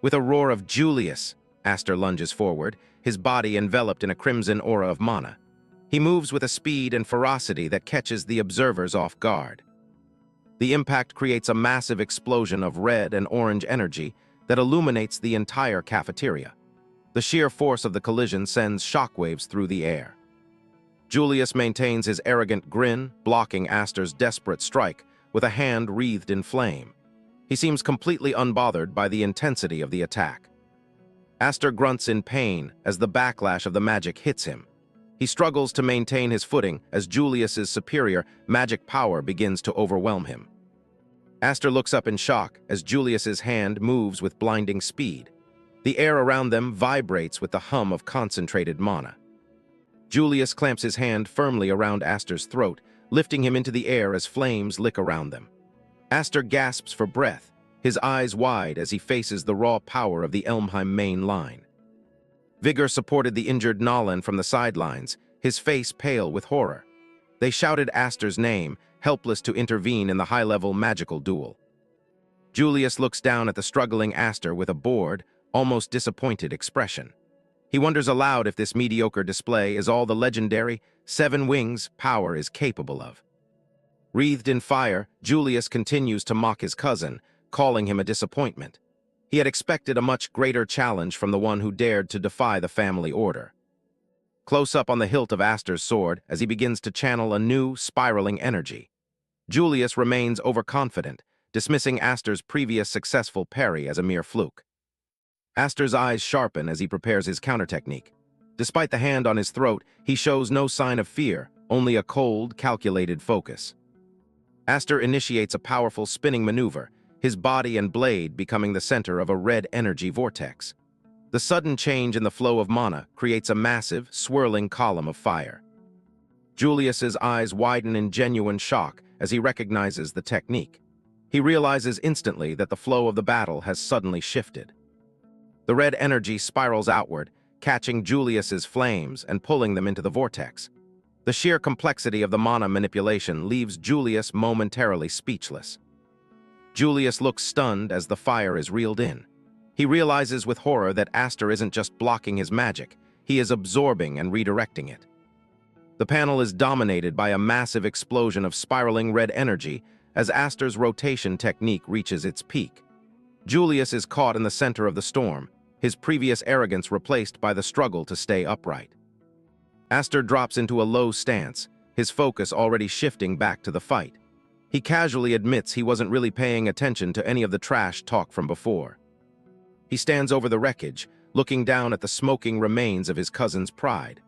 With a roar of "Julius!" Aster lunges forward, his body enveloped in a crimson aura of mana. He moves with a speed and ferocity that catches the observers off guard. The impact creates a massive explosion of red and orange energy that illuminates the entire cafeteria. The sheer force of the collision sends shockwaves through the air. Julius maintains his arrogant grin, blocking Aster's desperate strike with a hand wreathed in flame. He seems completely unbothered by the intensity of the attack. Aster grunts in pain as the backlash of the magic hits him. He struggles to maintain his footing as Julius's superior magic power begins to overwhelm him. Aster looks up in shock as Julius's hand moves with blinding speed. The air around them vibrates with the hum of concentrated mana. Julius clamps his hand firmly around Aster's throat, lifting him into the air as flames lick around them. Aster gasps for breath, his eyes wide as he faces the raw power of the Elmheim main line. Vigor supported the injured Nolan from the sidelines, his face pale with horror. They shouted Aster's name, helpless to intervene in the high-level magical duel. Julius looks down at the struggling Aster with a bored, almost disappointed expression. He wonders aloud if this mediocre display is all the legendary 7 Wings power is capable of. Wreathed in fire, Julius continues to mock his cousin, calling him a disappointment. He had expected a much greater challenge from the one who dared to defy the family order. Close up on the hilt of Aster's sword as he begins to channel a new, spiraling energy. Julius remains overconfident, dismissing Aster's previous successful parry as a mere fluke. Aster's eyes sharpen as he prepares his counter-technique. Despite the hand on his throat, he shows no sign of fear, only a cold, calculated focus. Aster initiates a powerful spinning maneuver, his body and blade becoming the center of a red energy vortex. The sudden change in the flow of mana creates a massive, swirling column of fire. Julius's eyes widen in genuine shock as he recognizes the technique. He realizes instantly that the flow of the battle has suddenly shifted. The red energy spirals outward, catching Julius's flames and pulling them into the vortex. The sheer complexity of the mana manipulation leaves Julius momentarily speechless. Julius looks stunned as the fire is reeled in. He realizes with horror that Aster isn't just blocking his magic, he is absorbing and redirecting it. The panel is dominated by a massive explosion of spiraling red energy as Aster's rotation technique reaches its peak. Julius is caught in the center of the storm, his previous arrogance replaced by the struggle to stay upright. Aster drops into a low stance, his focus already shifting back to the fight. He casually admits he wasn't really paying attention to any of the trash talk from before. He stands over the wreckage, looking down at the smoking remains of his cousin's pride.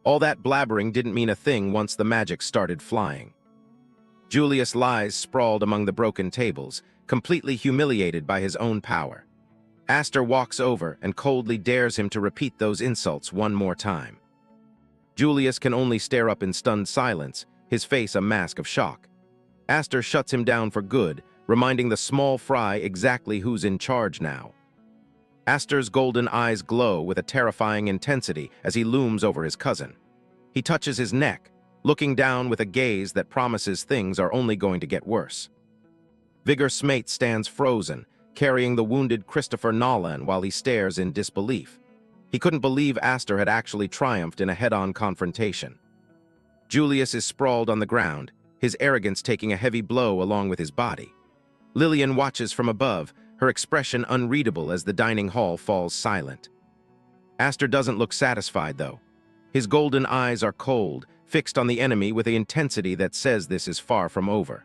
All that blabbering didn't mean a thing once the magic started flying. Julius lies sprawled among the broken tables, completely humiliated by his own power. Aster walks over and coldly dares him to repeat those insults one more time. Julius can only stare up in stunned silence, his face a mask of shock. Aster shuts him down for good, reminding the small fry exactly who's in charge now. Aster's golden eyes glow with a terrifying intensity as he looms over his cousin. He touches his neck, looking down with a gaze that promises things are only going to get worse. Vigor Smate stands frozen, carrying the wounded Christopher Nolan while he stares in disbelief. He couldn't believe Aster had actually triumphed in a head-on confrontation. Julius is sprawled on the ground, his arrogance taking a heavy blow along with his body. Lillian watches from above, her expression unreadable as the dining hall falls silent. Aster doesn't look satisfied, though. His golden eyes are cold, fixed on the enemy with the intensity that says this is far from over.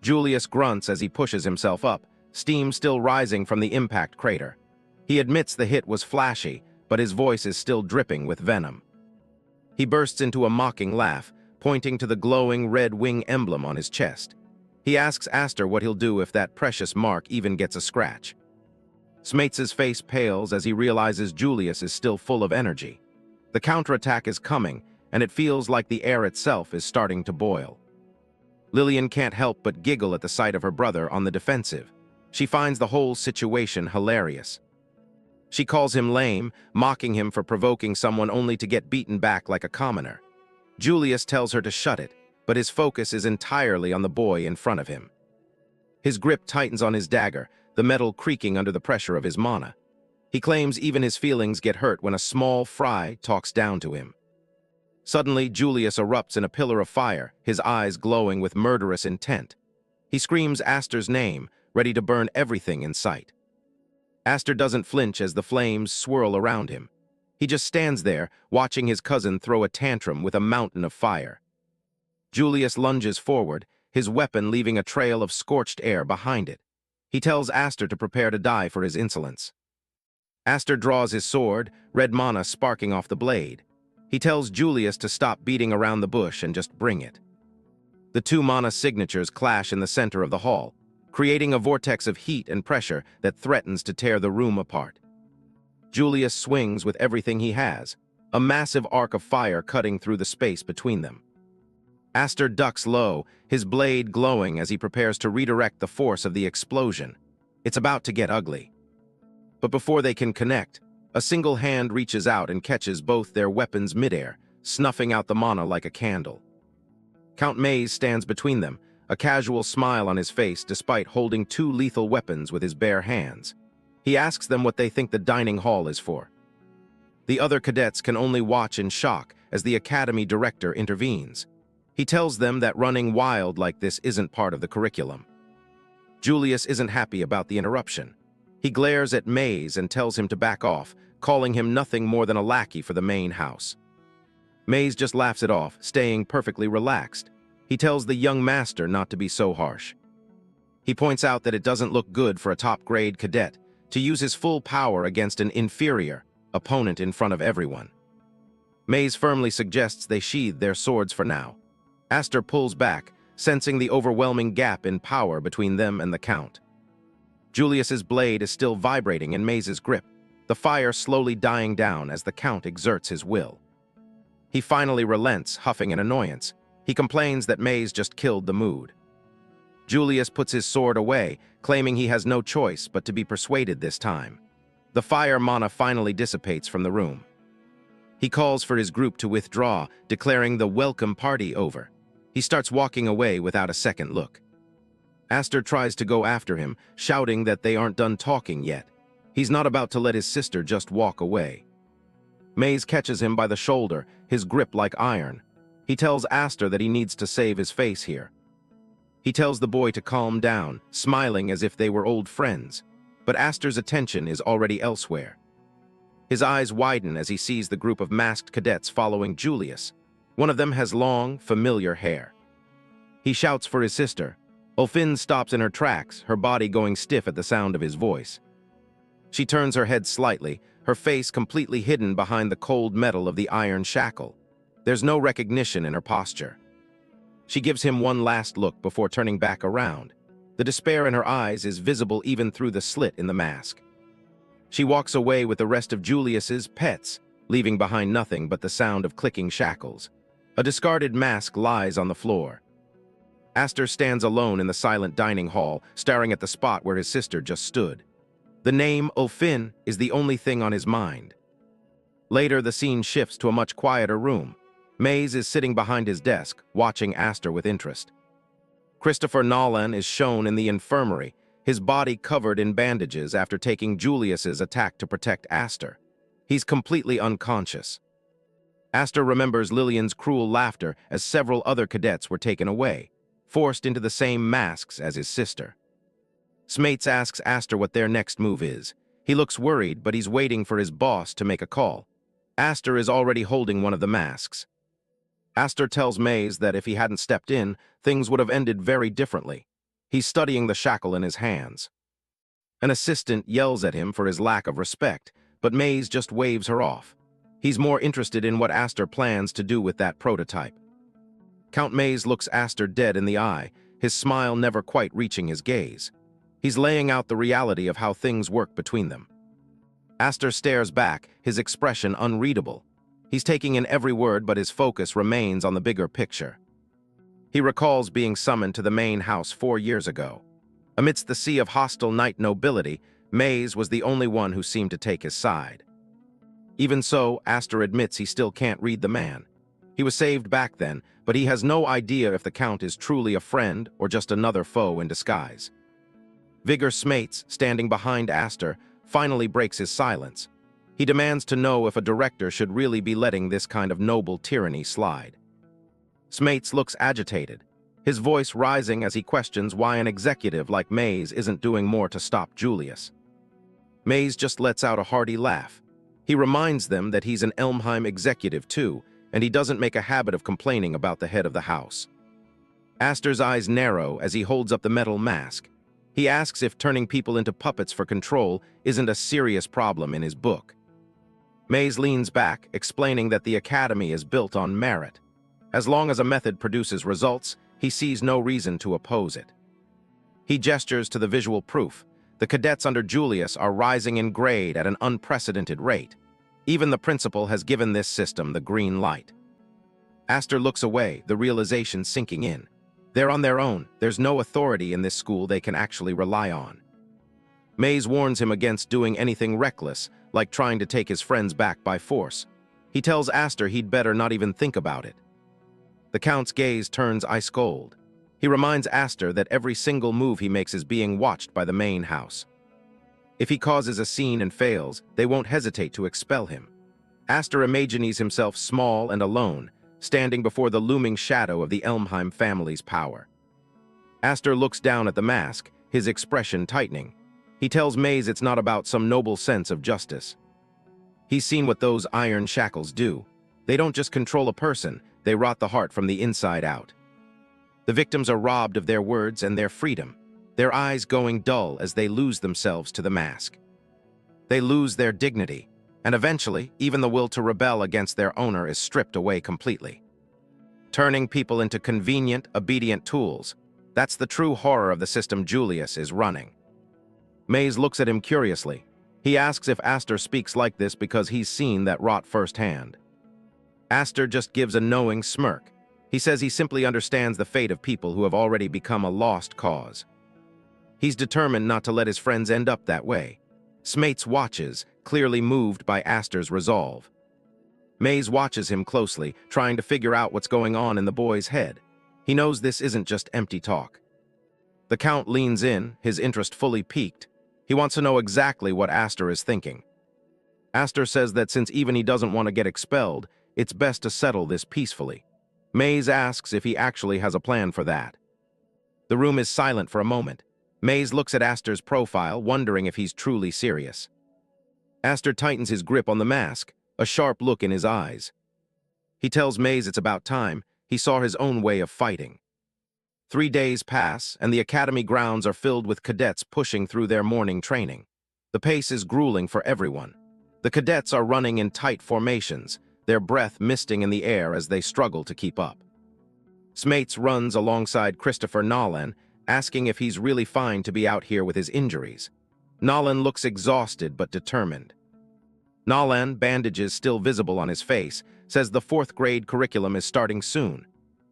Julius grunts as he pushes himself up, steam still rising from the impact crater. He admits the hit was flashy, but his voice is still dripping with venom. He bursts into a mocking laugh, pointing to the glowing red wing emblem on his chest. He asks Aster what he'll do if that precious mark even gets a scratch. Smates' face pales as he realizes Julius is still full of energy. The counterattack is coming, and it feels like the air itself is starting to boil. Lillian can't help but giggle at the sight of her brother on the defensive. She finds the whole situation hilarious. She calls him lame, mocking him for provoking someone only to get beaten back like a commoner. Julius tells her to shut it, but his focus is entirely on the boy in front of him. His grip tightens on his dagger, the metal creaking under the pressure of his mana. He claims even his feelings get hurt when a small fry talks down to him. Suddenly, Julius erupts in a pillar of fire, his eyes glowing with murderous intent. He screams Aster's name, ready to burn everything in sight. Aster doesn't flinch as the flames swirl around him. He just stands there, watching his cousin throw a tantrum with a mountain of fire. Julius lunges forward, his weapon leaving a trail of scorched air behind it. He tells Aster to prepare to die for his insolence. Aster draws his sword, red mana sparking off the blade. He tells Julius to stop beating around the bush and just bring it. The two mana signatures clash in the center of the hall, creating a vortex of heat and pressure that threatens to tear the room apart. Julius swings with everything he has, a massive arc of fire cutting through the space between them. Aster ducks low, his blade glowing as he prepares to redirect the force of the explosion. It's about to get ugly. But before they can connect, a single hand reaches out and catches both their weapons midair, snuffing out the mana like a candle. Count Maze stands between them, a casual smile on his face despite holding two lethal weapons with his bare hands. He asks them what they think the dining hall is for. The other cadets can only watch in shock as the academy director intervenes. He tells them that running wild like this isn't part of the curriculum. Julius isn't happy about the interruption. He glares at Maze and tells him to back off, calling him nothing more than a lackey for the main house. Maze just laughs it off, staying perfectly relaxed. He tells the young master not to be so harsh. He points out that it doesn't look good for a top-grade cadet to use his full power against an inferior opponent in front of everyone. Maze firmly suggests they sheathe their swords for now. Aster pulls back, sensing the overwhelming gap in power between them and the Count. Julius's blade is still vibrating in Maze's grip, the fire slowly dying down as the Count exerts his will. He finally relents, huffing in annoyance. He complains that Maze just killed the mood. Julius puts his sword away, claiming he has no choice but to be persuaded this time. The fire mana finally dissipates from the room. He calls for his group to withdraw, declaring the welcome party over. He starts walking away without a second look. Aster tries to go after him, shouting that they aren't done talking yet. He's not about to let his sister just walk away. Maze catches him by the shoulder, his grip like iron. He tells Aster that he needs to save his face here. He tells the boy to calm down, smiling as if they were old friends. But Aster's attention is already elsewhere. His eyes widen as he sees the group of masked cadets following Julius. One of them has long, familiar hair. He shouts for his sister. Ulfin stops in her tracks, her body going stiff at the sound of his voice. She turns her head slightly, her face completely hidden behind the cold metal of the iron shackle. There's no recognition in her posture. She gives him one last look before turning back around. The despair in her eyes is visible even through the slit in the mask. She walks away with the rest of Julius's pets, leaving behind nothing but the sound of clicking shackles. A discarded mask lies on the floor. Aster stands alone in the silent dining hall, staring at the spot where his sister just stood. The name O'Finn is the only thing on his mind. Later, the scene shifts to a much quieter room. Maze is sitting behind his desk, watching Aster with interest. Christopher Nolan is shown in the infirmary, his body covered in bandages after taking Julius's attack to protect Aster. He's completely unconscious. Aster remembers Lillian's cruel laughter as several other cadets were taken away, forced into the same masks as his sister. Smates asks Aster what their next move is. He looks worried, but he's waiting for his boss to make a call. Aster is already holding one of the masks. Aster tells Maze that if he hadn't stepped in, things would have ended very differently. He's studying the shackle in his hands. An assistant yells at him for his lack of respect, but Maze just waves her off. He's more interested in what Aster plans to do with that prototype. Count Maze looks Aster dead in the eye, his smile never quite reaching his gaze. He's laying out the reality of how things work between them. Aster stares back, his expression unreadable. He's taking in every word, but his focus remains on the bigger picture. He recalls being summoned to the main house 4 years ago. Amidst the sea of hostile knight nobility, Maze was the only one who seemed to take his side. Even so, Aster admits he still can't read the man. He was saved back then, but he has no idea if the Count is truly a friend or just another foe in disguise. Vigor Smates, standing behind Aster, finally breaks his silence. He demands to know if a director should really be letting this kind of noble tyranny slide. Smates looks agitated, his voice rising as he questions why an executive like Maze isn't doing more to stop Julius. Maze just lets out a hearty laugh. He reminds them that he's an Elmheim executive too, and he doesn't make a habit of complaining about the head of the house. Aster's eyes narrow as he holds up the metal mask. He asks if turning people into puppets for control isn't a serious problem in his book. Maze leans back, explaining that the academy is built on merit. As long as a method produces results, he sees no reason to oppose it. He gestures to the visual proof. The cadets under Julius are rising in grade at an unprecedented rate. Even the principal has given this system the green light. Aster looks away, the realization sinking in. They're on their own. There's no authority in this school they can actually rely on. Maze warns him against doing anything reckless, like trying to take his friends back by force. He tells Aster he'd better not even think about it. The Count's gaze turns ice cold. He reminds Aster that every single move he makes is being watched by the main house. If he causes a scene and fails, they won't hesitate to expel him. Aster imagines himself small and alone, standing before the looming shadow of the Elmheim family's power. Aster looks down at the mask, his expression tightening. He tells Maze it's not about some noble sense of justice. He's seen what those iron shackles do. They don't just control a person, they rot the heart from the inside out. The victims are robbed of their words and their freedom, their eyes going dull as they lose themselves to the mask. They lose their dignity, and eventually, even the will to rebel against their owner is stripped away completely. Turning people into convenient, obedient tools, that's the true horror of the system Julius is running. Maze looks at him curiously. He asks if Aster speaks like this because he's seen that rot firsthand. Aster just gives a knowing smirk. He says he simply understands the fate of people who have already become a lost cause. He's determined not to let his friends end up that way. Smates watches, clearly moved by Aster's resolve. Maze watches him closely, trying to figure out what's going on in the boy's head. He knows this isn't just empty talk. The Count leans in, his interest fully piqued. He wants to know exactly what Aster is thinking. Aster says that since even he doesn't want to get expelled, it's best to settle this peacefully. Maze asks if he actually has a plan for that. The room is silent for a moment. Maze looks at Aster's profile, wondering if he's truly serious. Aster tightens his grip on the mask, a sharp look in his eyes. He tells Maze it's about time. He saw his own way of fighting. 3 days pass, and the academy grounds are filled with cadets pushing through their morning training. The pace is grueling for everyone. The cadets are running in tight formations, their breath misting in the air as they struggle to keep up. Smates runs alongside Christopher Nolan, asking if he's really fine to be out here with his injuries. Nolan looks exhausted but determined. Nolan, bandages still visible on his face, says the fourth-grade curriculum is starting soon.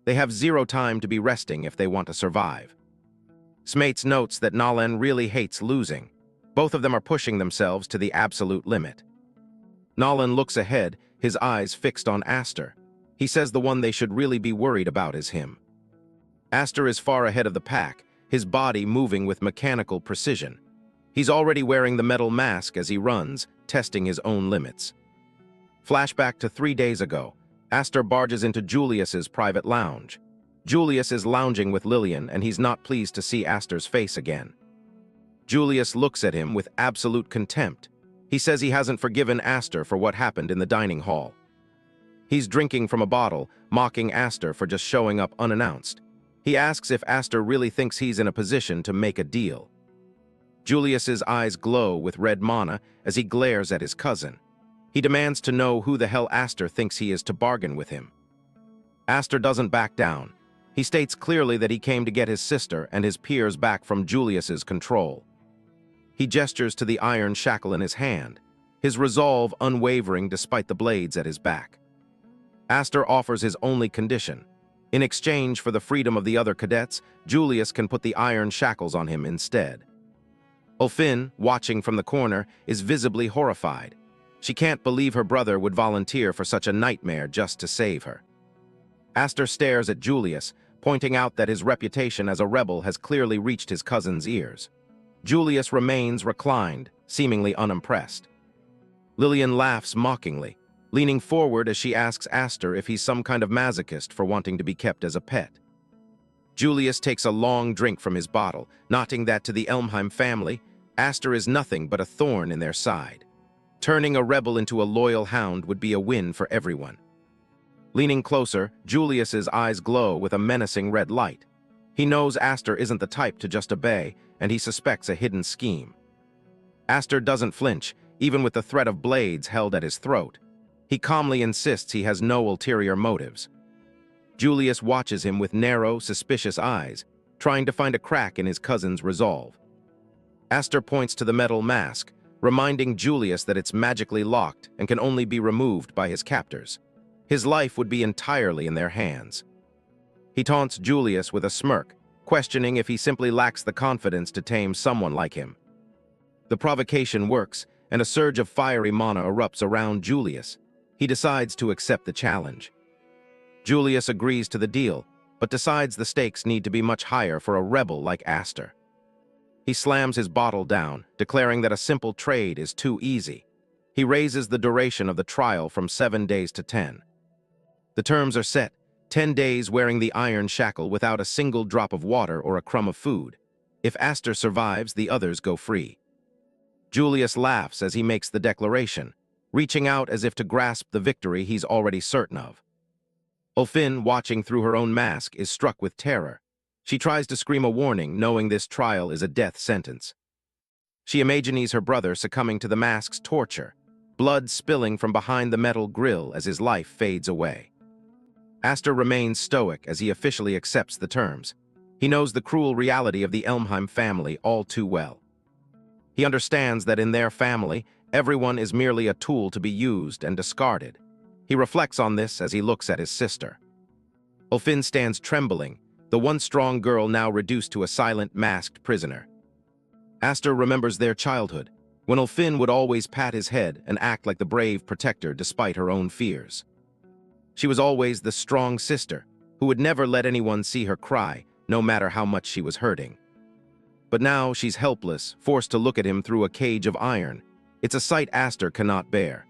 They have zero time to be resting if they want to survive. Smates notes that Nolan really hates losing. Both of them are pushing themselves to the absolute limit. Nolan looks ahead, his eyes fixed on Aster. He says the one they should really be worried about is him. Aster is far ahead of the pack, his body moving with mechanical precision. He's already wearing the metal mask as he runs, testing his own limits. Flashback to 3 days ago. Aster barges into Julius's private lounge. Julius is lounging with Lillian, and he's not pleased to see Aster's face again. Julius looks at him with absolute contempt. He says he hasn't forgiven Aster for what happened in the dining hall. He's drinking from a bottle, mocking Aster for just showing up unannounced. He asks if Aster really thinks he's in a position to make a deal. Julius's eyes glow with red mana as he glares at his cousin. He demands to know who the hell Aster thinks he is to bargain with him. Aster doesn't back down. He states clearly that he came to get his sister and his peers back from Julius's control. He gestures to the iron shackle in his hand, his resolve unwavering despite the blades at his back. Aster offers his only condition. In exchange for the freedom of the other cadets, Julius can put the iron shackles on him instead. Ulfin, watching from the corner, is visibly horrified. She can't believe her brother would volunteer for such a nightmare just to save her. Aster stares at Julius, pointing out that his reputation as a rebel has clearly reached his cousin's ears. Julius remains reclined, seemingly unimpressed. Lillian laughs mockingly, leaning forward as she asks Aster if he's some kind of masochist for wanting to be kept as a pet. Julius takes a long drink from his bottle, noting that to the Elmheim family, Aster is nothing but a thorn in their side. Turning a rebel into a loyal hound would be a win for everyone. Leaning closer, Julius's eyes glow with a menacing red light. He knows Aster isn't the type to just obey, and he suspects a hidden scheme. Aster doesn't flinch, even with the threat of blades held at his throat. He calmly insists he has no ulterior motives. Julius watches him with narrow, suspicious eyes, trying to find a crack in his cousin's resolve. Aster points to the metal mask, reminding Julius that it's magically locked and can only be removed by his captors. His life would be entirely in their hands. He taunts Julius with a smirk, questioning if he simply lacks the confidence to tame someone like him. The provocation works, and a surge of fiery mana erupts around Julius. He decides to accept the challenge. Julius agrees to the deal, but decides the stakes need to be much higher for a rebel like Aster. He slams his bottle down, declaring that a simple trade is too easy. He raises the duration of the trial from 7 days to 10. The terms are set, 10 days wearing the iron shackle without a single drop of water or a crumb of food. If Aster survives, the others go free. Julius laughs as he makes the declaration, reaching out as if to grasp the victory he's already certain of. Ulfin, watching through her own mask, is struck with terror. She tries to scream a warning, knowing this trial is a death sentence. She imagines her brother succumbing to the mask's torture, blood spilling from behind the metal grill as his life fades away. Aster remains stoic as he officially accepts the terms. He knows the cruel reality of the Elmheim family all too well. He understands that in their family, everyone is merely a tool to be used and discarded. He reflects on this as he looks at his sister. Ulfin stands trembling, the once strong girl now reduced to a silent, masked prisoner. Aster remembers their childhood, when Ulfin would always pat his head and act like the brave protector despite her own fears. She was always the strong sister, who would never let anyone see her cry, no matter how much she was hurting. But now she's helpless, forced to look at him through a cage of iron. It's a sight Aster cannot bear.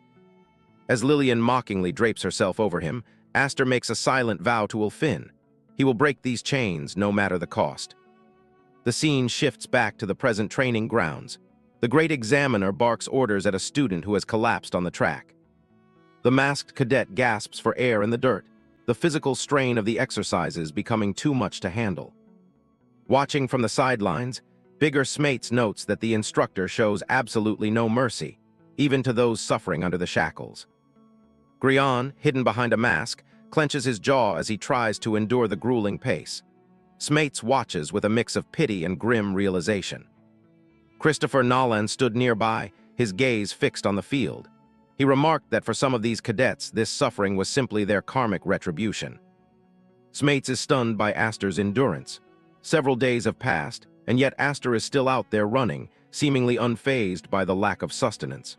As Lillian mockingly drapes herself over him, Aster makes a silent vow to Ulfin. He will break these chains, no matter the cost. The scene shifts back to the present training grounds. The great examiner barks orders at a student who has collapsed on the track. The masked cadet gasps for air in the dirt, the physical strain of the exercises becoming too much to handle. Watching from the sidelines, Bigger Smates notes that the instructor shows absolutely no mercy, even to those suffering under the shackles. Grian, hidden behind a mask, clenches his jaw as he tries to endure the grueling pace. Smates watches with a mix of pity and grim realization. Christopher Nolan stood nearby, his gaze fixed on the field. He remarked that for some of these cadets, this suffering was simply their karmic retribution. Smates is stunned by Astor's endurance. Several days have passed, and yet Astor is still out there running, seemingly unfazed by the lack of sustenance.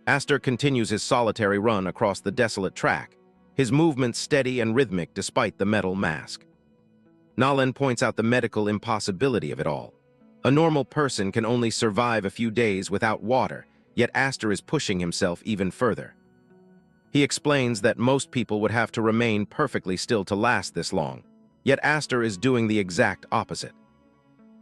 Astor continues his solitary run across the desolate track, his movements steady and rhythmic despite the metal mask. Nolan points out the medical impossibility of it all. A normal person can only survive a few days without water, yet Astor is pushing himself even further. He explains that most people would have to remain perfectly still to last this long, yet Astor is doing the exact opposite.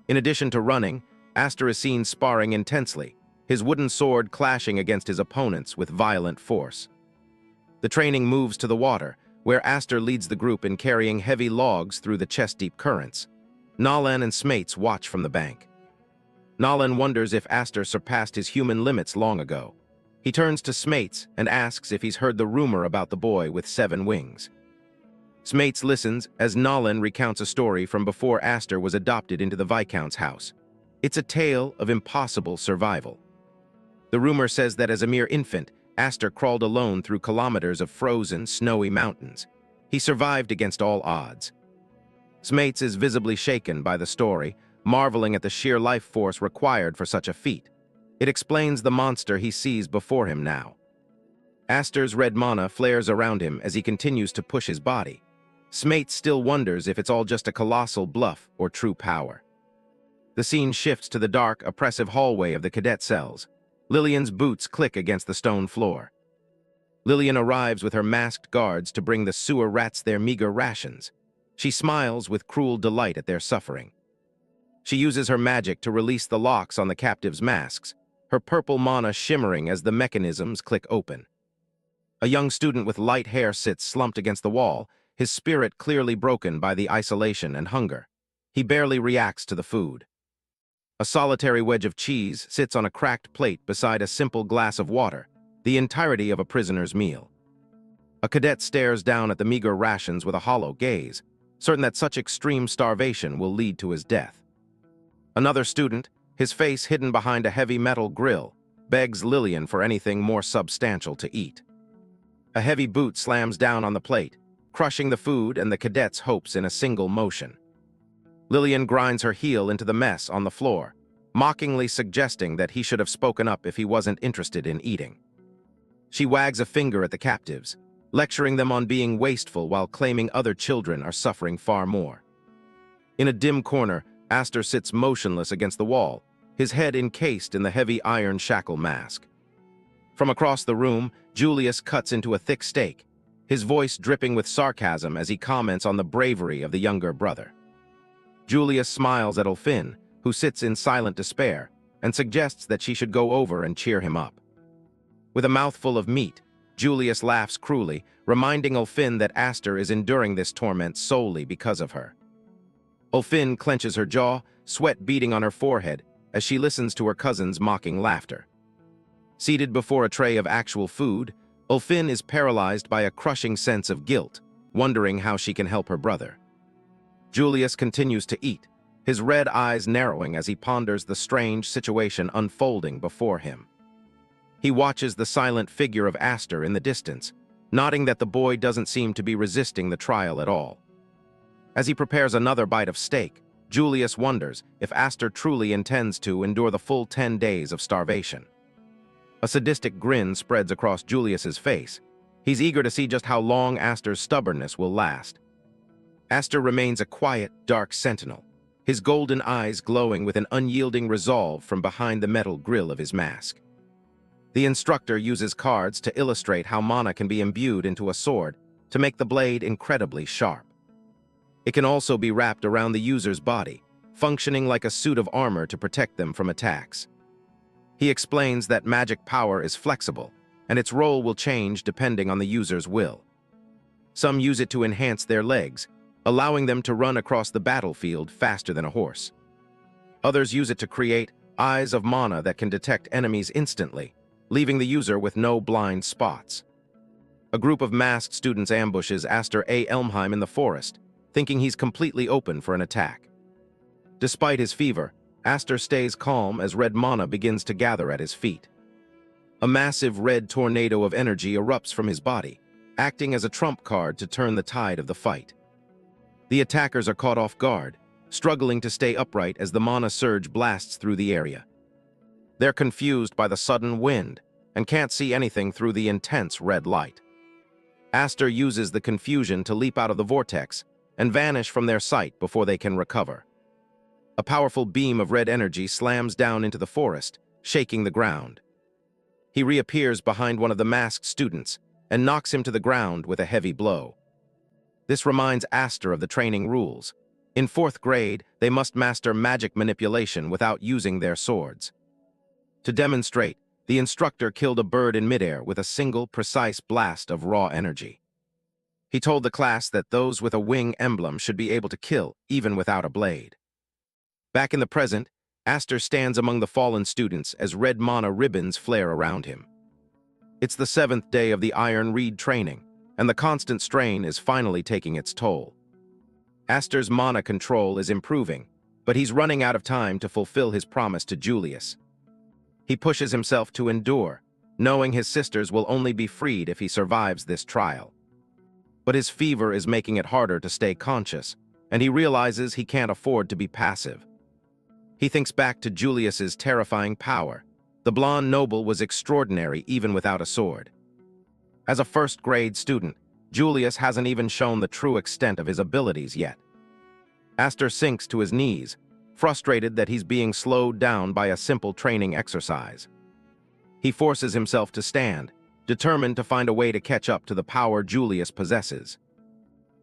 In addition to running, Astor is seen sparring intensely, his wooden sword clashing against his opponents with violent force. The training moves to the water, where Astor leads the group in carrying heavy logs through the chest-deep currents. Nolan and Smates watch from the bank. Nolan wonders if Astor surpassed his human limits long ago. He turns to Smates and asks if he's heard the rumor about the boy with 7 wings. Smates listens as Nolan recounts a story from before Astor was adopted into the Viscount's house. It's a tale of impossible survival. The rumor says that as a mere infant, Astor crawled alone through kilometers of frozen, snowy mountains. He survived against all odds. Smates is visibly shaken by the story, marveling at the sheer life force required for such a feat. It explains the monster he sees before him now. Astor's red mana flares around him as he continues to push his body. Smates still wonders if it's all just a colossal bluff or true power. The scene shifts to the dark, oppressive hallway of the cadet cells. Lillian's boots click against the stone floor. Lillian arrives with her masked guards to bring the sewer rats their meager rations. She smiles with cruel delight at their suffering. She uses her magic to release the locks on the captives' masks, her purple mana shimmering as the mechanisms click open. A young student with light hair sits slumped against the wall, his spirit clearly broken by the isolation and hunger. He barely reacts to the food. A solitary wedge of cheese sits on a cracked plate beside a simple glass of water, the entirety of a prisoner's meal. A cadet stares down at the meager rations with a hollow gaze, certain that such extreme starvation will lead to his death. Another student, his face hidden behind a heavy metal grill, begs Lillian for anything more substantial to eat. A heavy boot slams down on the plate, crushing the food and the cadet's hopes in a single motion. Lillian grinds her heel into the mess on the floor, mockingly suggesting that he should have spoken up if he wasn't interested in eating. She wags a finger at the captives, lecturing them on being wasteful while claiming other children are suffering far more. In a dim corner, Astor sits motionless against the wall, his head encased in the heavy iron shackle mask. From across the room, Julius cuts into a thick steak, his voice dripping with sarcasm as he comments on the bravery of the younger brother. Julius smiles at Ulfin, who sits in silent despair, and suggests that she should go over and cheer him up. With a mouthful of meat, Julius laughs cruelly, reminding Ulfin that Astor is enduring this torment solely because of her. Ulfin clenches her jaw, sweat beading on her forehead, as she listens to her cousin's mocking laughter. Seated before a tray of actual food, Ulfin is paralyzed by a crushing sense of guilt, wondering how she can help her brother. Julius continues to eat, his red eyes narrowing as he ponders the strange situation unfolding before him. He watches the silent figure of Astor in the distance, nodding that the boy doesn't seem to be resisting the trial at all. As he prepares another bite of steak, Julius wonders if Astor truly intends to endure the full 10 days of starvation. A sadistic grin spreads across Julius's face. He's eager to see just how long Astor's stubbornness will last. Astor remains a quiet, dark sentinel, his golden eyes glowing with an unyielding resolve from behind the metal grill of his mask. The instructor uses cards to illustrate how mana can be imbued into a sword to make the blade incredibly sharp. It can also be wrapped around the user's body, functioning like a suit of armor to protect them from attacks. He explains that magic power is flexible, and its role will change depending on the user's will. Some use it to enhance their legs, allowing them to run across the battlefield faster than a horse. Others use it to create eyes of mana that can detect enemies instantly, leaving the user with no blind spots. A group of masked students ambushes Astor A. Elmheim in the forest, thinking he's completely open for an attack. Despite his fever, Aster stays calm as red mana begins to gather at his feet. A massive red tornado of energy erupts from his body, acting as a trump card to turn the tide of the fight. The attackers are caught off guard, struggling to stay upright as the mana surge blasts through the area. They're confused by the sudden wind and can't see anything through the intense red light. Aster uses the confusion to leap out of the vortex and vanish from their sight before they can recover. A powerful beam of red energy slams down into the forest, shaking the ground. He reappears behind one of the masked students and knocks him to the ground with a heavy blow. This reminds Aster of the training rules. In 4th grade, they must master magic manipulation without using their swords. To demonstrate, the instructor killed a bird in midair with a single, precise blast of raw energy. He told the class that those with a wing emblem should be able to kill, even without a blade. Back in the present, Aster stands among the fallen students as red mana ribbons flare around him. It's the 7th day of the Iron Reed training, and the constant strain is finally taking its toll. Aster's mana control is improving, but he's running out of time to fulfill his promise to Julius. He pushes himself to endure, knowing his sisters will only be freed if he survives this trial. But his fever is making it harder to stay conscious, and he realizes he can't afford to be passive. He thinks back to Julius's terrifying power. The blonde noble was extraordinary even without a sword. As a 1st grade student, Julius hasn't even shown the true extent of his abilities yet. Aster sinks to his knees, frustrated that he's being slowed down by a simple training exercise. He forces himself to stand, determined to find a way to catch up to the power Julius possesses.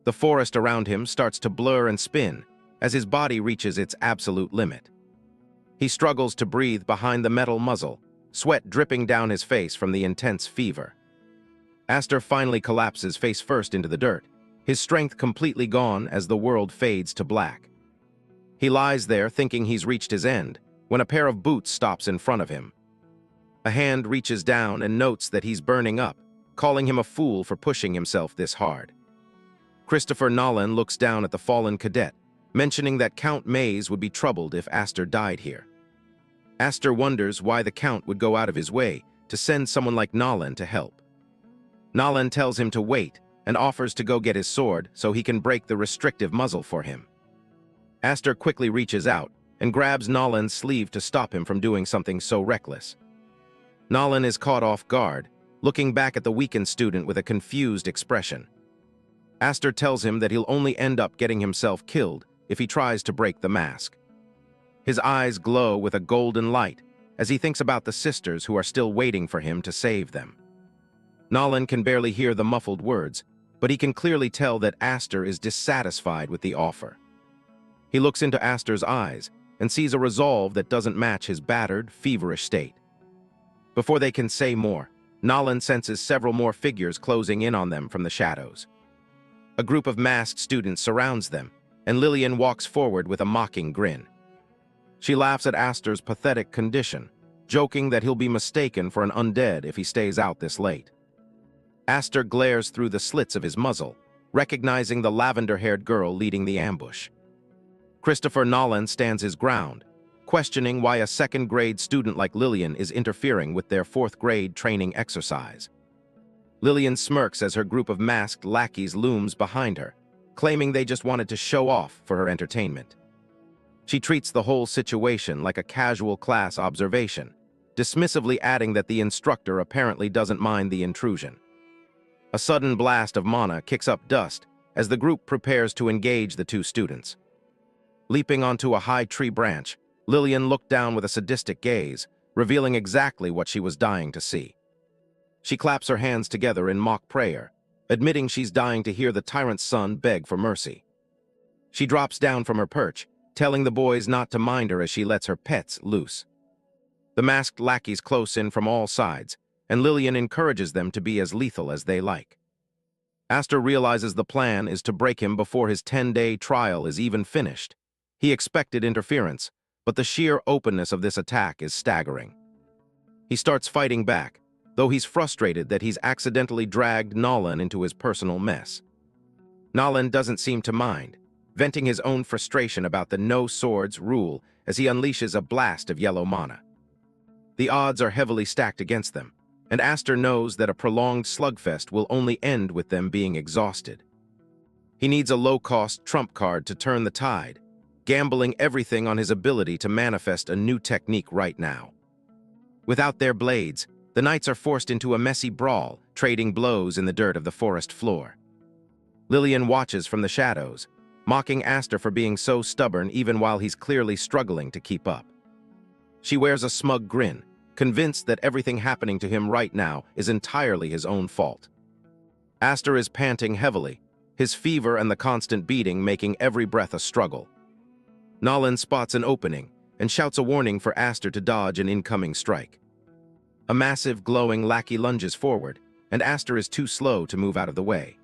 The forest around him starts to blur and spin as his body reaches its absolute limit. He struggles to breathe behind the metal muzzle, sweat dripping down his face from the intense fever. Aster finally collapses face first into the dirt, his strength completely gone as the world fades to black. He lies there thinking he's reached his end, when a pair of boots stops in front of him. A hand reaches down and notes that he's burning up, calling him a fool for pushing himself this hard. Christopher Nolan looks down at the fallen cadet, mentioning that Count Maze would be troubled if Aster died here. Aster wonders why the Count would go out of his way to send someone like Nolan to help. Nolan tells him to wait and offers to go get his sword so he can break the restrictive muzzle for him. Aster quickly reaches out and grabs Nolan's sleeve to stop him from doing something so reckless. Nolan is caught off guard, looking back at the weakened student with a confused expression. Aster tells him that he'll only end up getting himself killed if he tries to break the mask. His eyes glow with a golden light as he thinks about the sisters who are still waiting for him to save them. Nolan can barely hear the muffled words, but he can clearly tell that Aster is dissatisfied with the offer. He looks into Aster's eyes and sees a resolve that doesn't match his battered, feverish state. Before they can say more, Nolan senses several more figures closing in on them from the shadows. A group of masked students surrounds them, and Lillian walks forward with a mocking grin. She laughs at Aster's pathetic condition, joking that he'll be mistaken for an undead if he stays out this late. Aster glares through the slits of his muzzle, recognizing the lavender-haired girl leading the ambush. Christopher Nolan stands his ground, questioning why a 2nd grade student like Lillian is interfering with their 4th grade training exercise. Lillian smirks as her group of masked lackeys looms behind her, claiming they just wanted to show off for her entertainment. She treats the whole situation like a casual class observation, dismissively adding that the instructor apparently doesn't mind the intrusion. A sudden blast of mana kicks up dust as the group prepares to engage the 2 students. Leaping onto a high tree branch, Lillian looked down with a sadistic gaze, revealing exactly what she was dying to see. She claps her hands together in mock prayer, admitting she's dying to hear the tyrant's son beg for mercy. She drops down from her perch, telling the boys not to mind her as she lets her pets loose. The masked lackeys close in from all sides, and Lillian encourages them to be as lethal as they like. Aster realizes the plan is to break him before his 10-day trial is even finished. He expected interference, but the sheer openness of this attack is staggering. He starts fighting back, though he's frustrated that he's accidentally dragged Nolan into his personal mess. Nolan doesn't seem to mind. venting his own frustration about the no swords rule as he unleashes a blast of yellow mana. The odds are heavily stacked against them, and Aster knows that a prolonged slugfest will only end with them being exhausted. He needs a low-cost trump card to turn the tide, gambling everything on his ability to manifest a new technique right now. Without their blades, the knights are forced into a messy brawl, trading blows in the dirt of the forest floor. Lillian watches from the shadows, mocking Aster for being so stubborn even while he's clearly struggling to keep up. She wears a smug grin, convinced that everything happening to him right now is entirely his own fault. Aster is panting heavily, his fever and the constant beating making every breath a struggle. Nolan spots an opening and shouts a warning for Aster to dodge an incoming strike. A massive, glowing lackey lunges forward, and Aster is too slow to move out of the way.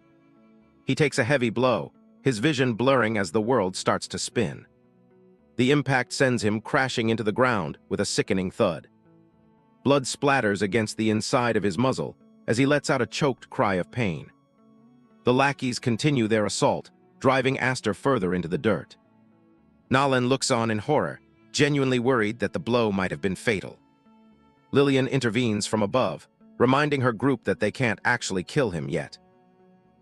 He takes a heavy blow, his vision blurring as the world starts to spin. The impact sends him crashing into the ground with a sickening thud. Blood splatters against the inside of his muzzle as he lets out a choked cry of pain. The lackeys continue their assault, driving Aster further into the dirt. Nolan looks on in horror, genuinely worried that the blow might have been fatal. Lillian intervenes from above, reminding her group that they can't actually kill him yet.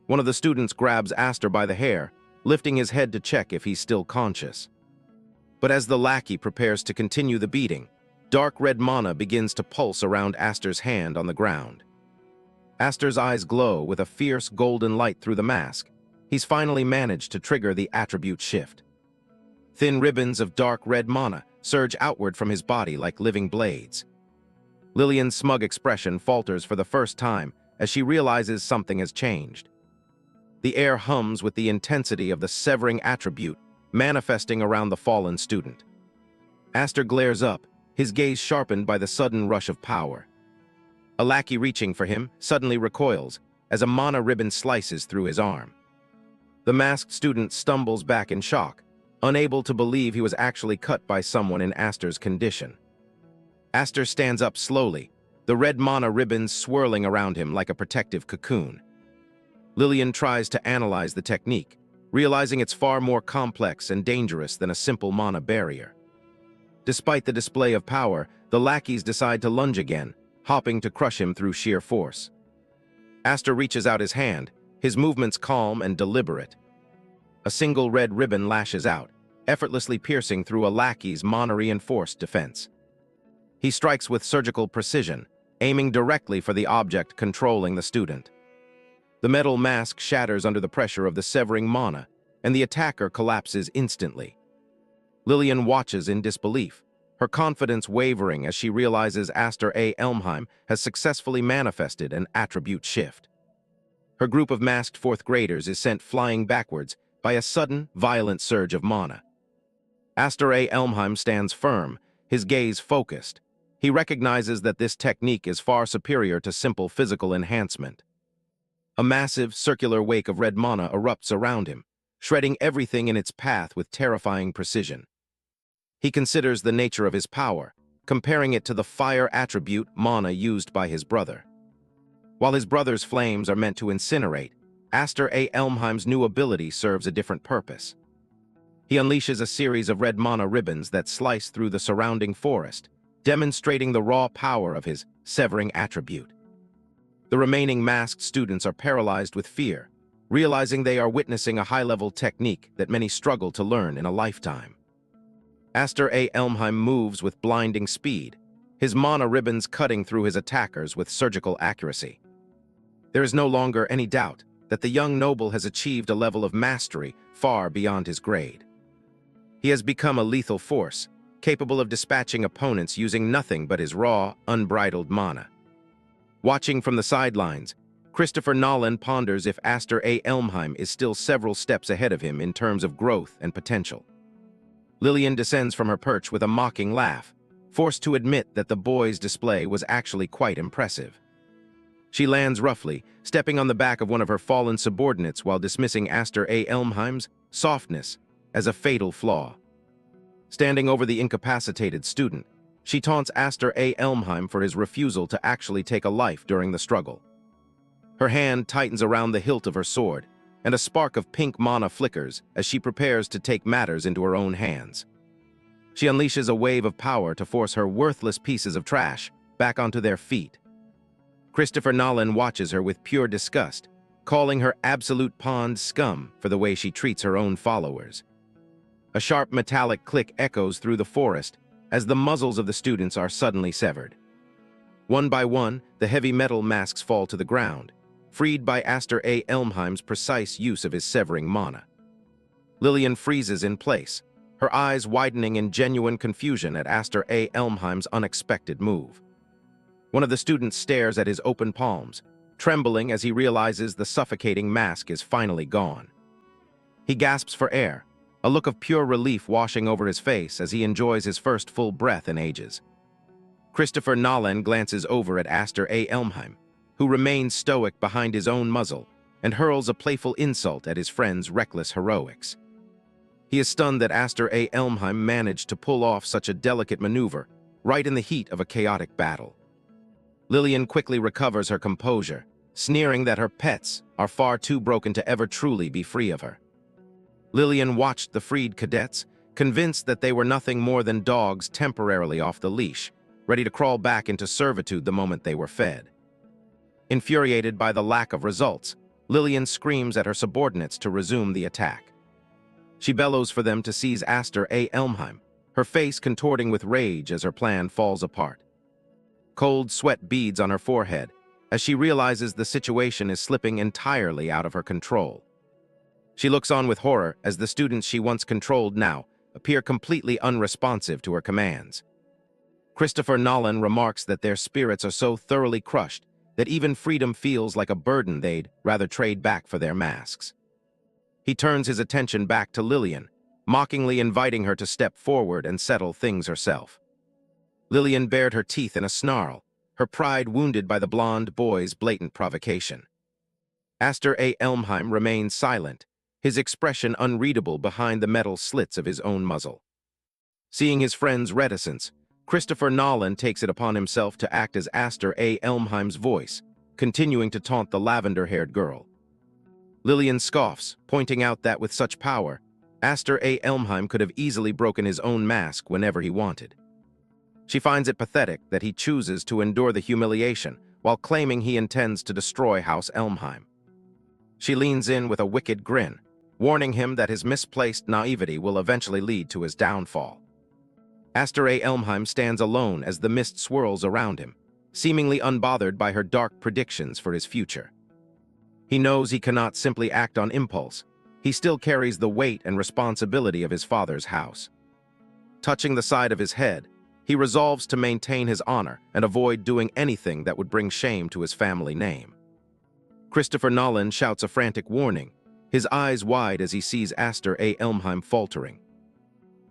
One of the students grabs Aster by the hair, lifting his head to check if he's still conscious. But as the lackey prepares to continue the beating, dark red mana begins to pulse around Aster's hand on the ground. Aster's eyes glow with a fierce golden light through the mask. He's finally managed to trigger the attribute shift. Thin ribbons of dark red mana surge outward from his body like living blades. Lillian's smug expression falters for the first time as she realizes something has changed. The air hums with the intensity of the severing attribute manifesting around the fallen student. Aster glares up, his gaze sharpened by the sudden rush of power. A lackey reaching for him suddenly recoils as a mana ribbon slices through his arm. The masked student stumbles back in shock, unable to believe he was actually cut by someone in Aster's condition. Aster stands up slowly, the red mana ribbons swirling around him like a protective cocoon. Lillian tries to analyze the technique, realizing it's far more complex and dangerous than a simple mana barrier. Despite the display of power, the lackeys decide to lunge again, hopping to crush him through sheer force. Aster reaches out his hand, his movements calm and deliberate. A single red ribbon lashes out, effortlessly piercing through a lackey's mana-reinforced defense. He strikes with surgical precision, aiming directly for the object controlling the student. The metal mask shatters under the pressure of the severing mana, and the attacker collapses instantly. Lillian watches in disbelief, her confidence wavering as she realizes Aster A. Elmheim has successfully manifested an attribute shift. Her group of masked fourth graders is sent flying backwards by a sudden, violent surge of mana. Aster A. Elmheim stands firm, his gaze focused. He recognizes that this technique is far superior to simple physical enhancement. A massive, circular wake of red mana erupts around him, shredding everything in its path with terrifying precision. He considers the nature of his power, comparing it to the fire attribute mana used by his brother. While his brother's flames are meant to incinerate, Aster A. Elmheim's new ability serves a different purpose. He unleashes a series of red mana ribbons that slice through the surrounding forest, demonstrating the raw power of his severing attribute. The remaining masked students are paralyzed with fear, realizing they are witnessing a high-level technique that many struggle to learn in a lifetime. Aster A. Elmheim moves with blinding speed, his mana ribbons cutting through his attackers with surgical accuracy. There is no longer any doubt that the young noble has achieved a level of mastery far beyond his grade. He has become a lethal force, capable of dispatching opponents using nothing but his raw, unbridled mana. Watching from the sidelines, Christopher Nolan ponders if Aster A. Elmheim is still several steps ahead of him in terms of growth and potential. Lillian descends from her perch with a mocking laugh, forced to admit that the boy's display was actually quite impressive. She lands roughly, stepping on the back of one of her fallen subordinates while dismissing Aster A. Elmheim's softness as a fatal flaw. Standing over the incapacitated student, she taunts Aster A. Elmheim for his refusal to actually take a life during the struggle. Her hand tightens around the hilt of her sword, and a spark of pink mana flickers as she prepares to take matters into her own hands. She unleashes a wave of power to force her worthless pieces of trash back onto their feet. Christopher Nolan watches her with pure disgust, calling her absolute pond scum for the way she treats her own followers. A sharp metallic click echoes through the forest as the muzzles of the students are suddenly severed. One by one, the heavy metal masks fall to the ground, freed by Aster A. Elmheim's precise use of his severing mana. Lillian freezes in place, her eyes widening in genuine confusion at Aster A. Elmheim's unexpected move. One of the students stares at his open palms, trembling as he realizes the suffocating mask is finally gone. He gasps for air, a look of pure relief washing over his face as he enjoys his first full breath in ages. Christopher Nolan glances over at Aster A. Elmheim, who remains stoic behind his own muzzle and hurls a playful insult at his friend's reckless heroics. He is stunned that Aster A. Elmheim managed to pull off such a delicate maneuver right in the heat of a chaotic battle. Lillian quickly recovers her composure, sneering that her pets are far too broken to ever truly be free of her. Lillian watched the freed cadets, convinced that they were nothing more than dogs temporarily off the leash, ready to crawl back into servitude the moment they were fed. Infuriated by the lack of results, Lillian screams at her subordinates to resume the attack. She bellows for them to seize Aster A. Elmheim, her face contorting with rage as her plan falls apart. Cold sweat beads on her forehead as she realizes the situation is slipping entirely out of her control. She looks on with horror as the students she once controlled now appear completely unresponsive to her commands. Christopher Nolan remarks that their spirits are so thoroughly crushed that even freedom feels like a burden they'd rather trade back for their masks. He turns his attention back to Lillian, mockingly inviting her to step forward and settle things herself. Lillian bared her teeth in a snarl, her pride wounded by the blonde boy's blatant provocation. Aster A. Elmheim remains silent, his expression unreadable behind the metal slits of his own muzzle. Seeing his friend's reticence, Christopher Nolan takes it upon himself to act as Aster A. Elmheim's voice, continuing to taunt the lavender-haired girl. Lillian scoffs, pointing out that with such power, Aster A. Elmheim could have easily broken his own mask whenever he wanted. She finds it pathetic that he chooses to endure the humiliation while claiming he intends to destroy House Elmheim. She leans in with a wicked grin, warning him that his misplaced naivety will eventually lead to his downfall. Aster A. Elmheim stands alone as the mist swirls around him, seemingly unbothered by her dark predictions for his future. He knows he cannot simply act on impulse. He still carries the weight and responsibility of his father's house. Touching the side of his head, he resolves to maintain his honor and avoid doing anything that would bring shame to his family name. Christopher Nolan shouts a frantic warning, his eyes wide as he sees Aster A. Elmheim faltering.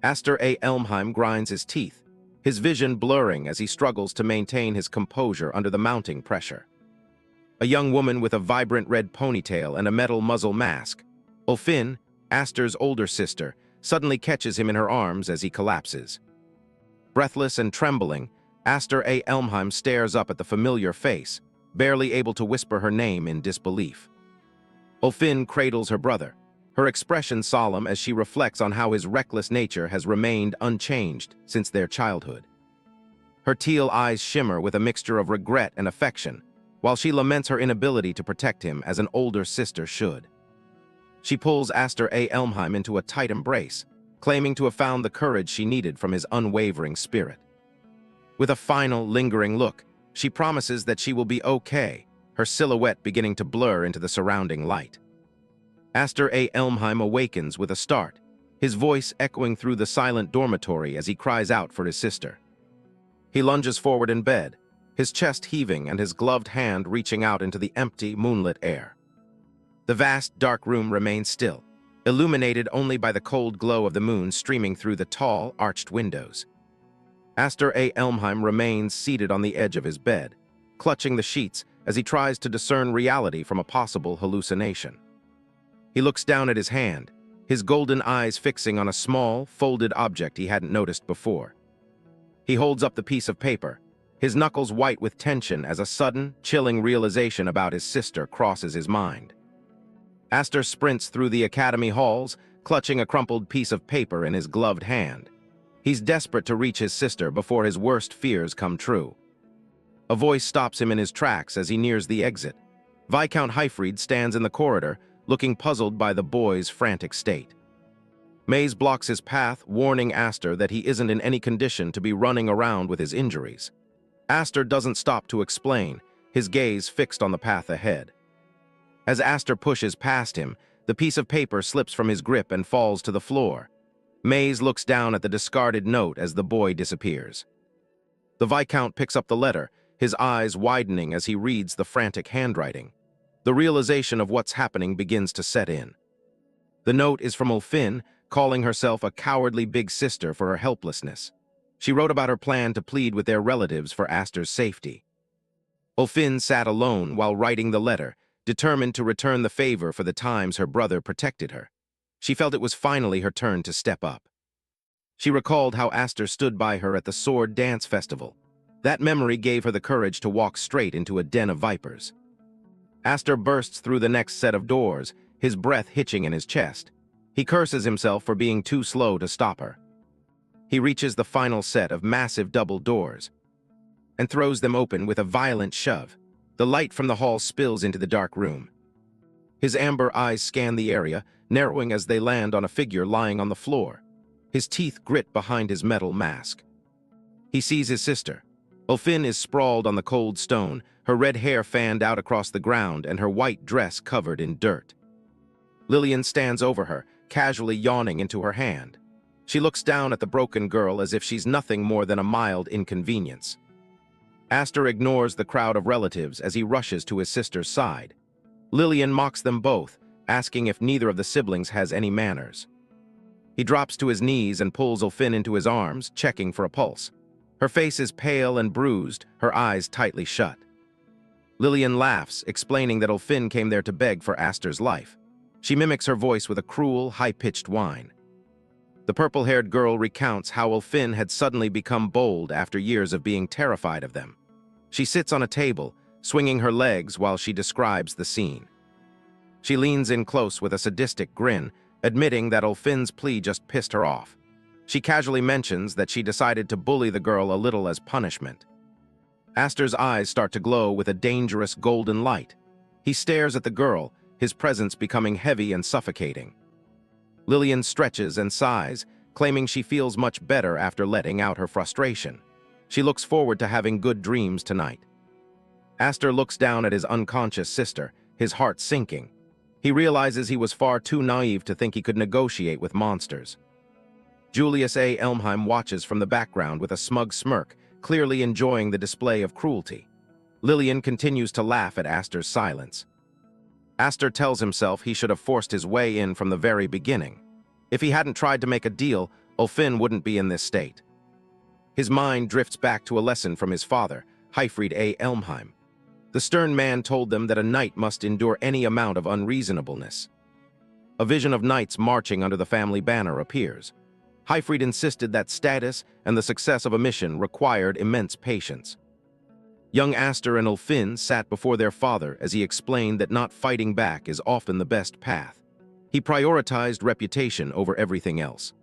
Aster A. Elmheim grinds his teeth, his vision blurring as he struggles to maintain his composure under the mounting pressure. A young woman with a vibrant red ponytail and a metal muzzle mask, Ulfin, Aster's older sister, suddenly catches him in her arms as he collapses. Breathless and trembling, Aster A. Elmheim stares up at the familiar face, barely able to whisper her name in disbelief. Ulfin cradles her brother, her expression solemn as she reflects on how his reckless nature has remained unchanged since their childhood. Her teal eyes shimmer with a mixture of regret and affection, while she laments her inability to protect him as an older sister should. She pulls Aster A. Elmheim into a tight embrace, claiming to have found the courage she needed from his unwavering spirit. With a final, lingering look, she promises that she will be okay, her silhouette beginning to blur into the surrounding light. Aster A. Elmheim awakens with a start, his voice echoing through the silent dormitory as he cries out for his sister. He lunges forward in bed, his chest heaving and his gloved hand reaching out into the empty, moonlit air. The vast, dark room remains still, illuminated only by the cold glow of the moon streaming through the tall, arched windows. Aster A. Elmheim remains seated on the edge of his bed, clutching the sheets as he tries to discern reality from a possible hallucination. He looks down at his hand, his golden eyes fixing on a small, folded object he hadn't noticed before. He holds up the piece of paper, his knuckles white with tension as a sudden, chilling realization about his sister crosses his mind. Aster sprints through the academy halls, clutching a crumpled piece of paper in his gloved hand. He's desperate to reach his sister before his worst fears come true. A voice stops him in his tracks as he nears the exit. Viscount Hyfried stands in the corridor, looking puzzled by the boy's frantic state. Maze blocks his path, warning Aster that he isn't in any condition to be running around with his injuries. Aster doesn't stop to explain, his gaze fixed on the path ahead. As Aster pushes past him, the piece of paper slips from his grip and falls to the floor. Maze looks down at the discarded note as the boy disappears. The Viscount picks up the letter, his eyes widening as he reads the frantic handwriting. The realization of what's happening begins to set in. The note is from Ulfin, calling herself a cowardly big sister for her helplessness. She wrote about her plan to plead with their relatives for Aster's safety. Ulfin sat alone while writing the letter, determined to return the favor for the times her brother protected her. She felt it was finally her turn to step up. She recalled how Aster stood by her at the Sword Dance Festival. That memory gave her the courage to walk straight into a den of vipers. Aster bursts through the next set of doors, his breath hitching in his chest. He curses himself for being too slow to stop her. He reaches the final set of massive double doors and throws them open with a violent shove. The light from the hall spills into the dark room. His amber eyes scan the area, narrowing as they land on a figure lying on the floor. His teeth grit behind his metal mask. He sees his sister. Ulfin is sprawled on the cold stone, her red hair fanned out across the ground and her white dress covered in dirt. Lillian stands over her, casually yawning into her hand. She looks down at the broken girl as if she's nothing more than a mild inconvenience. Aster ignores the crowd of relatives as he rushes to his sister's side. Lillian mocks them both, asking if neither of the siblings has any manners. He drops to his knees and pulls Ulfin into his arms, checking for a pulse. Her face is pale and bruised, her eyes tightly shut. Lillian laughs, explaining that Ulfin came there to beg for Aster's life. She mimics her voice with a cruel, high-pitched whine. The purple-haired girl recounts how Ulfin had suddenly become bold after years of being terrified of them. She sits on a table, swinging her legs while she describes the scene. She leans in close with a sadistic grin, admitting that Ulfin's plea just pissed her off. She casually mentions that she decided to bully the girl a little as punishment. Aster's eyes start to glow with a dangerous golden light. He stares at the girl, his presence becoming heavy and suffocating. Lillian stretches and sighs, claiming she feels much better after letting out her frustration. She looks forward to having good dreams tonight. Aster looks down at his unconscious sister, his heart sinking. He realizes he was far too naive to think he could negotiate with monsters. Julius A. Elmheim watches from the background with a smug smirk, clearly enjoying the display of cruelty. Lillian continues to laugh at Aster's silence. Aster tells himself he should have forced his way in from the very beginning. If he hadn't tried to make a deal, Ulfin wouldn't be in this state. His mind drifts back to a lesson from his father, Hyfried A. Elmheim. The stern man told them that a knight must endure any amount of unreasonableness. A vision of knights marching under the family banner appears. Hyfried insisted that status and the success of a mission required immense patience. Young Aster and Ulfin sat before their father as he explained that not fighting back is often the best path. He prioritized reputation over everything else.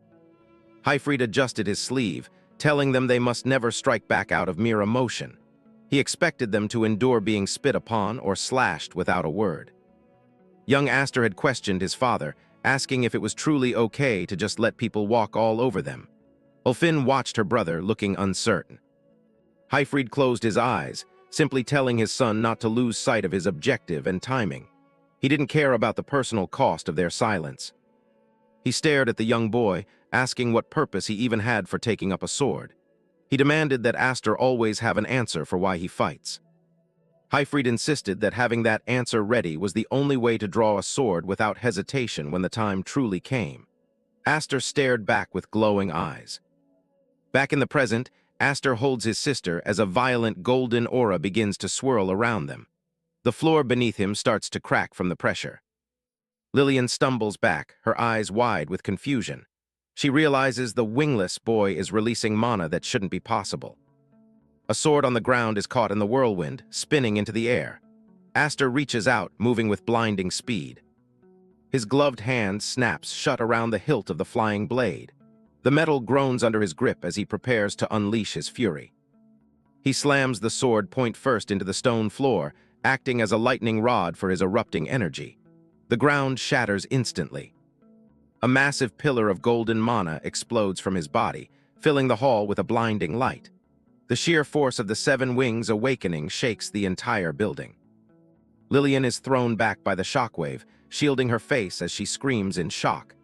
Hyfried adjusted his sleeve, telling them they must never strike back out of mere emotion. He expected them to endure being spit upon or slashed without a word. Young Aster had questioned his father, asking if it was truly okay to just let people walk all over them. Ulfin watched her brother, looking uncertain. Hyfried closed his eyes, simply telling his son not to lose sight of his objective and timing. He didn't care about the personal cost of their silence. He stared at the young boy, asking what purpose he even had for taking up a sword. He demanded that Aster always have an answer for why he fights. Hyfried insisted that having that answer ready was the only way to draw a sword without hesitation when the time truly came. Aster stared back with glowing eyes. Back in the present, Aster holds his sister as a violent golden aura begins to swirl around them. The floor beneath him starts to crack from the pressure. Lillian stumbles back, her eyes wide with confusion. She realizes the wingless boy is releasing mana that shouldn't be possible. A sword on the ground is caught in the whirlwind, spinning into the air. Aster reaches out, moving with blinding speed. His gloved hand snaps shut around the hilt of the flying blade. The metal groans under his grip as he prepares to unleash his fury. He slams the sword point first into the stone floor, acting as a lightning rod for his erupting energy. The ground shatters instantly. A massive pillar of golden mana explodes from his body, filling the hall with a blinding light. The sheer force of the 7 wings awakening shakes the entire building. Lillian is thrown back by the shockwave, shielding her face as she screams in shock.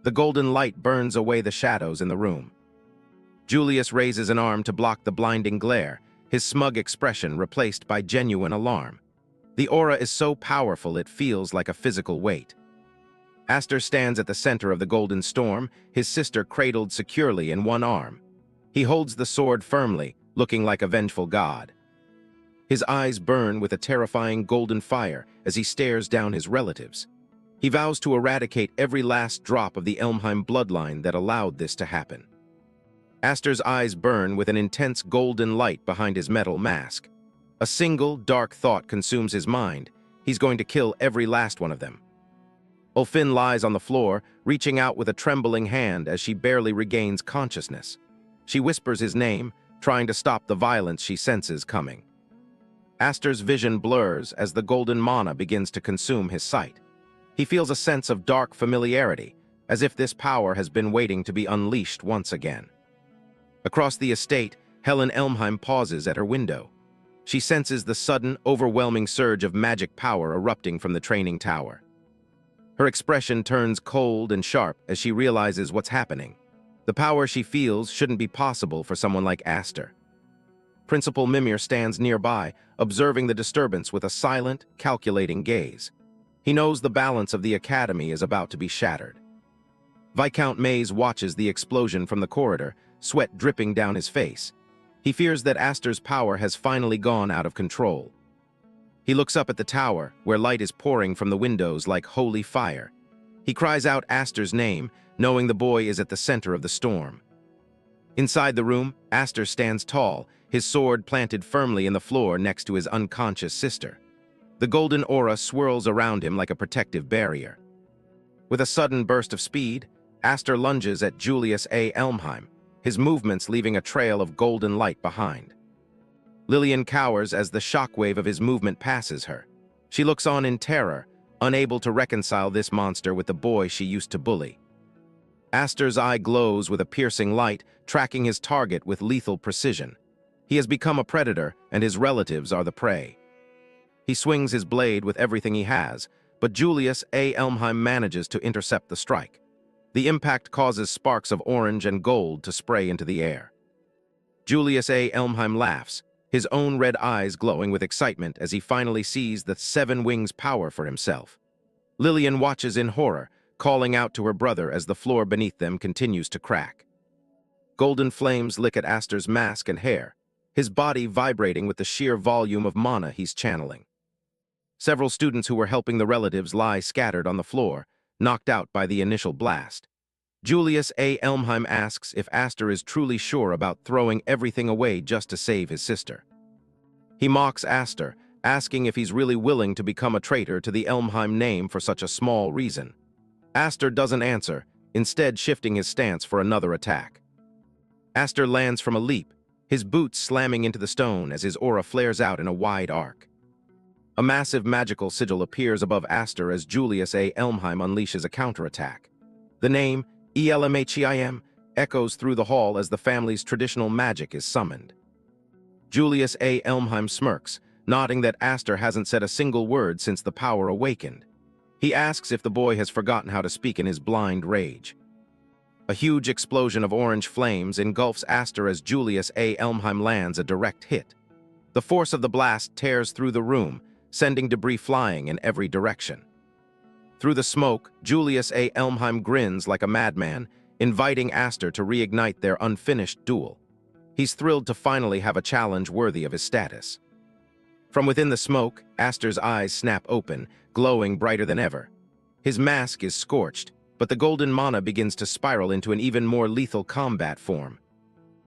The golden light burns away the shadows in the room. Julius raises an arm to block the blinding glare, his smug expression replaced by genuine alarm. The aura is so powerful it feels like a physical weight. Aster stands at the center of the golden storm, his sister cradled securely in one arm. He holds the sword firmly, looking like a vengeful god. His eyes burn with a terrifying golden fire as he stares down his relatives. He vows to eradicate every last drop of the Elmheim bloodline that allowed this to happen. Aster's eyes burn with an intense golden light behind his metal mask. A single, dark thought consumes his mind. He's going to kill every last one of them. Ulfin lies on the floor, reaching out with a trembling hand as she barely regains consciousness. She whispers his name, trying to stop the violence she senses coming. Aster's vision blurs as the golden mana begins to consume his sight. He feels a sense of dark familiarity, as if this power has been waiting to be unleashed once again. Across the estate, Helen Elmheim pauses at her window. She senses the sudden, overwhelming surge of magic power erupting from the training tower. Her expression turns cold and sharp as she realizes what's happening. The power she feels shouldn't be possible for someone like Aster. Principal Mimir stands nearby, observing the disturbance with a silent, calculating gaze. He knows the balance of the academy is about to be shattered. Viscount Mays watches the explosion from the corridor, sweat dripping down his face. He fears that Aster's power has finally gone out of control. He looks up at the tower, where light is pouring from the windows like holy fire. He cries out Aster's name, knowing the boy is at the center of the storm. Inside the room, Aster stands tall, his sword planted firmly in the floor next to his unconscious sister. The golden aura swirls around him like a protective barrier. With a sudden burst of speed, Aster lunges at Julius A. Elmheim, his movements leaving a trail of golden light behind. Lillian cowers as the shockwave of his movement passes her. She looks on in terror, unable to reconcile this monster with the boy she used to bully. Aster's eye glows with a piercing light, tracking his target with lethal precision. He has become a predator, and his relatives are the prey. He swings his blade with everything he has, but Julius A. Elmheim manages to intercept the strike. The impact causes sparks of orange and gold to spray into the air. Julius A. Elmheim laughs, his own red eyes glowing with excitement as he finally sees the 7 wings' power for himself. Lillian watches in horror, calling out to her brother as the floor beneath them continues to crack. Golden flames lick at Aster's mask and hair, his body vibrating with the sheer volume of mana he's channeling. Several students who were helping the relatives lie scattered on the floor, knocked out by the initial blast. Julius A. Elmheim asks if Aster is truly sure about throwing everything away just to save his sister. He mocks Aster, asking if he's really willing to become a traitor to the Elmheim name for such a small reason. Aster doesn't answer, instead shifting his stance for another attack. Aster lands from a leap, his boots slamming into the stone as his aura flares out in a wide arc. A massive magical sigil appears above Aster as Julius A. Elmheim unleashes a counterattack. The name, Elmheim, echoes through the hall as the family's traditional magic is summoned. Julius A. Elmheim smirks, nodding that Aster hasn't said a single word since the power awakened. He asks if the boy has forgotten how to speak in his blind rage. A huge explosion of orange flames engulfs Aster as Julius A. Elmheim lands a direct hit. The force of the blast tears through the room, sending debris flying in every direction. Through the smoke, Julius A. Elmheim grins like a madman, inviting Aster to reignite their unfinished duel. He's thrilled to finally have a challenge worthy of his status. From within the smoke, Aster's eyes snap open, glowing brighter than ever. His mask is scorched, but the golden mana begins to spiral into an even more lethal combat form.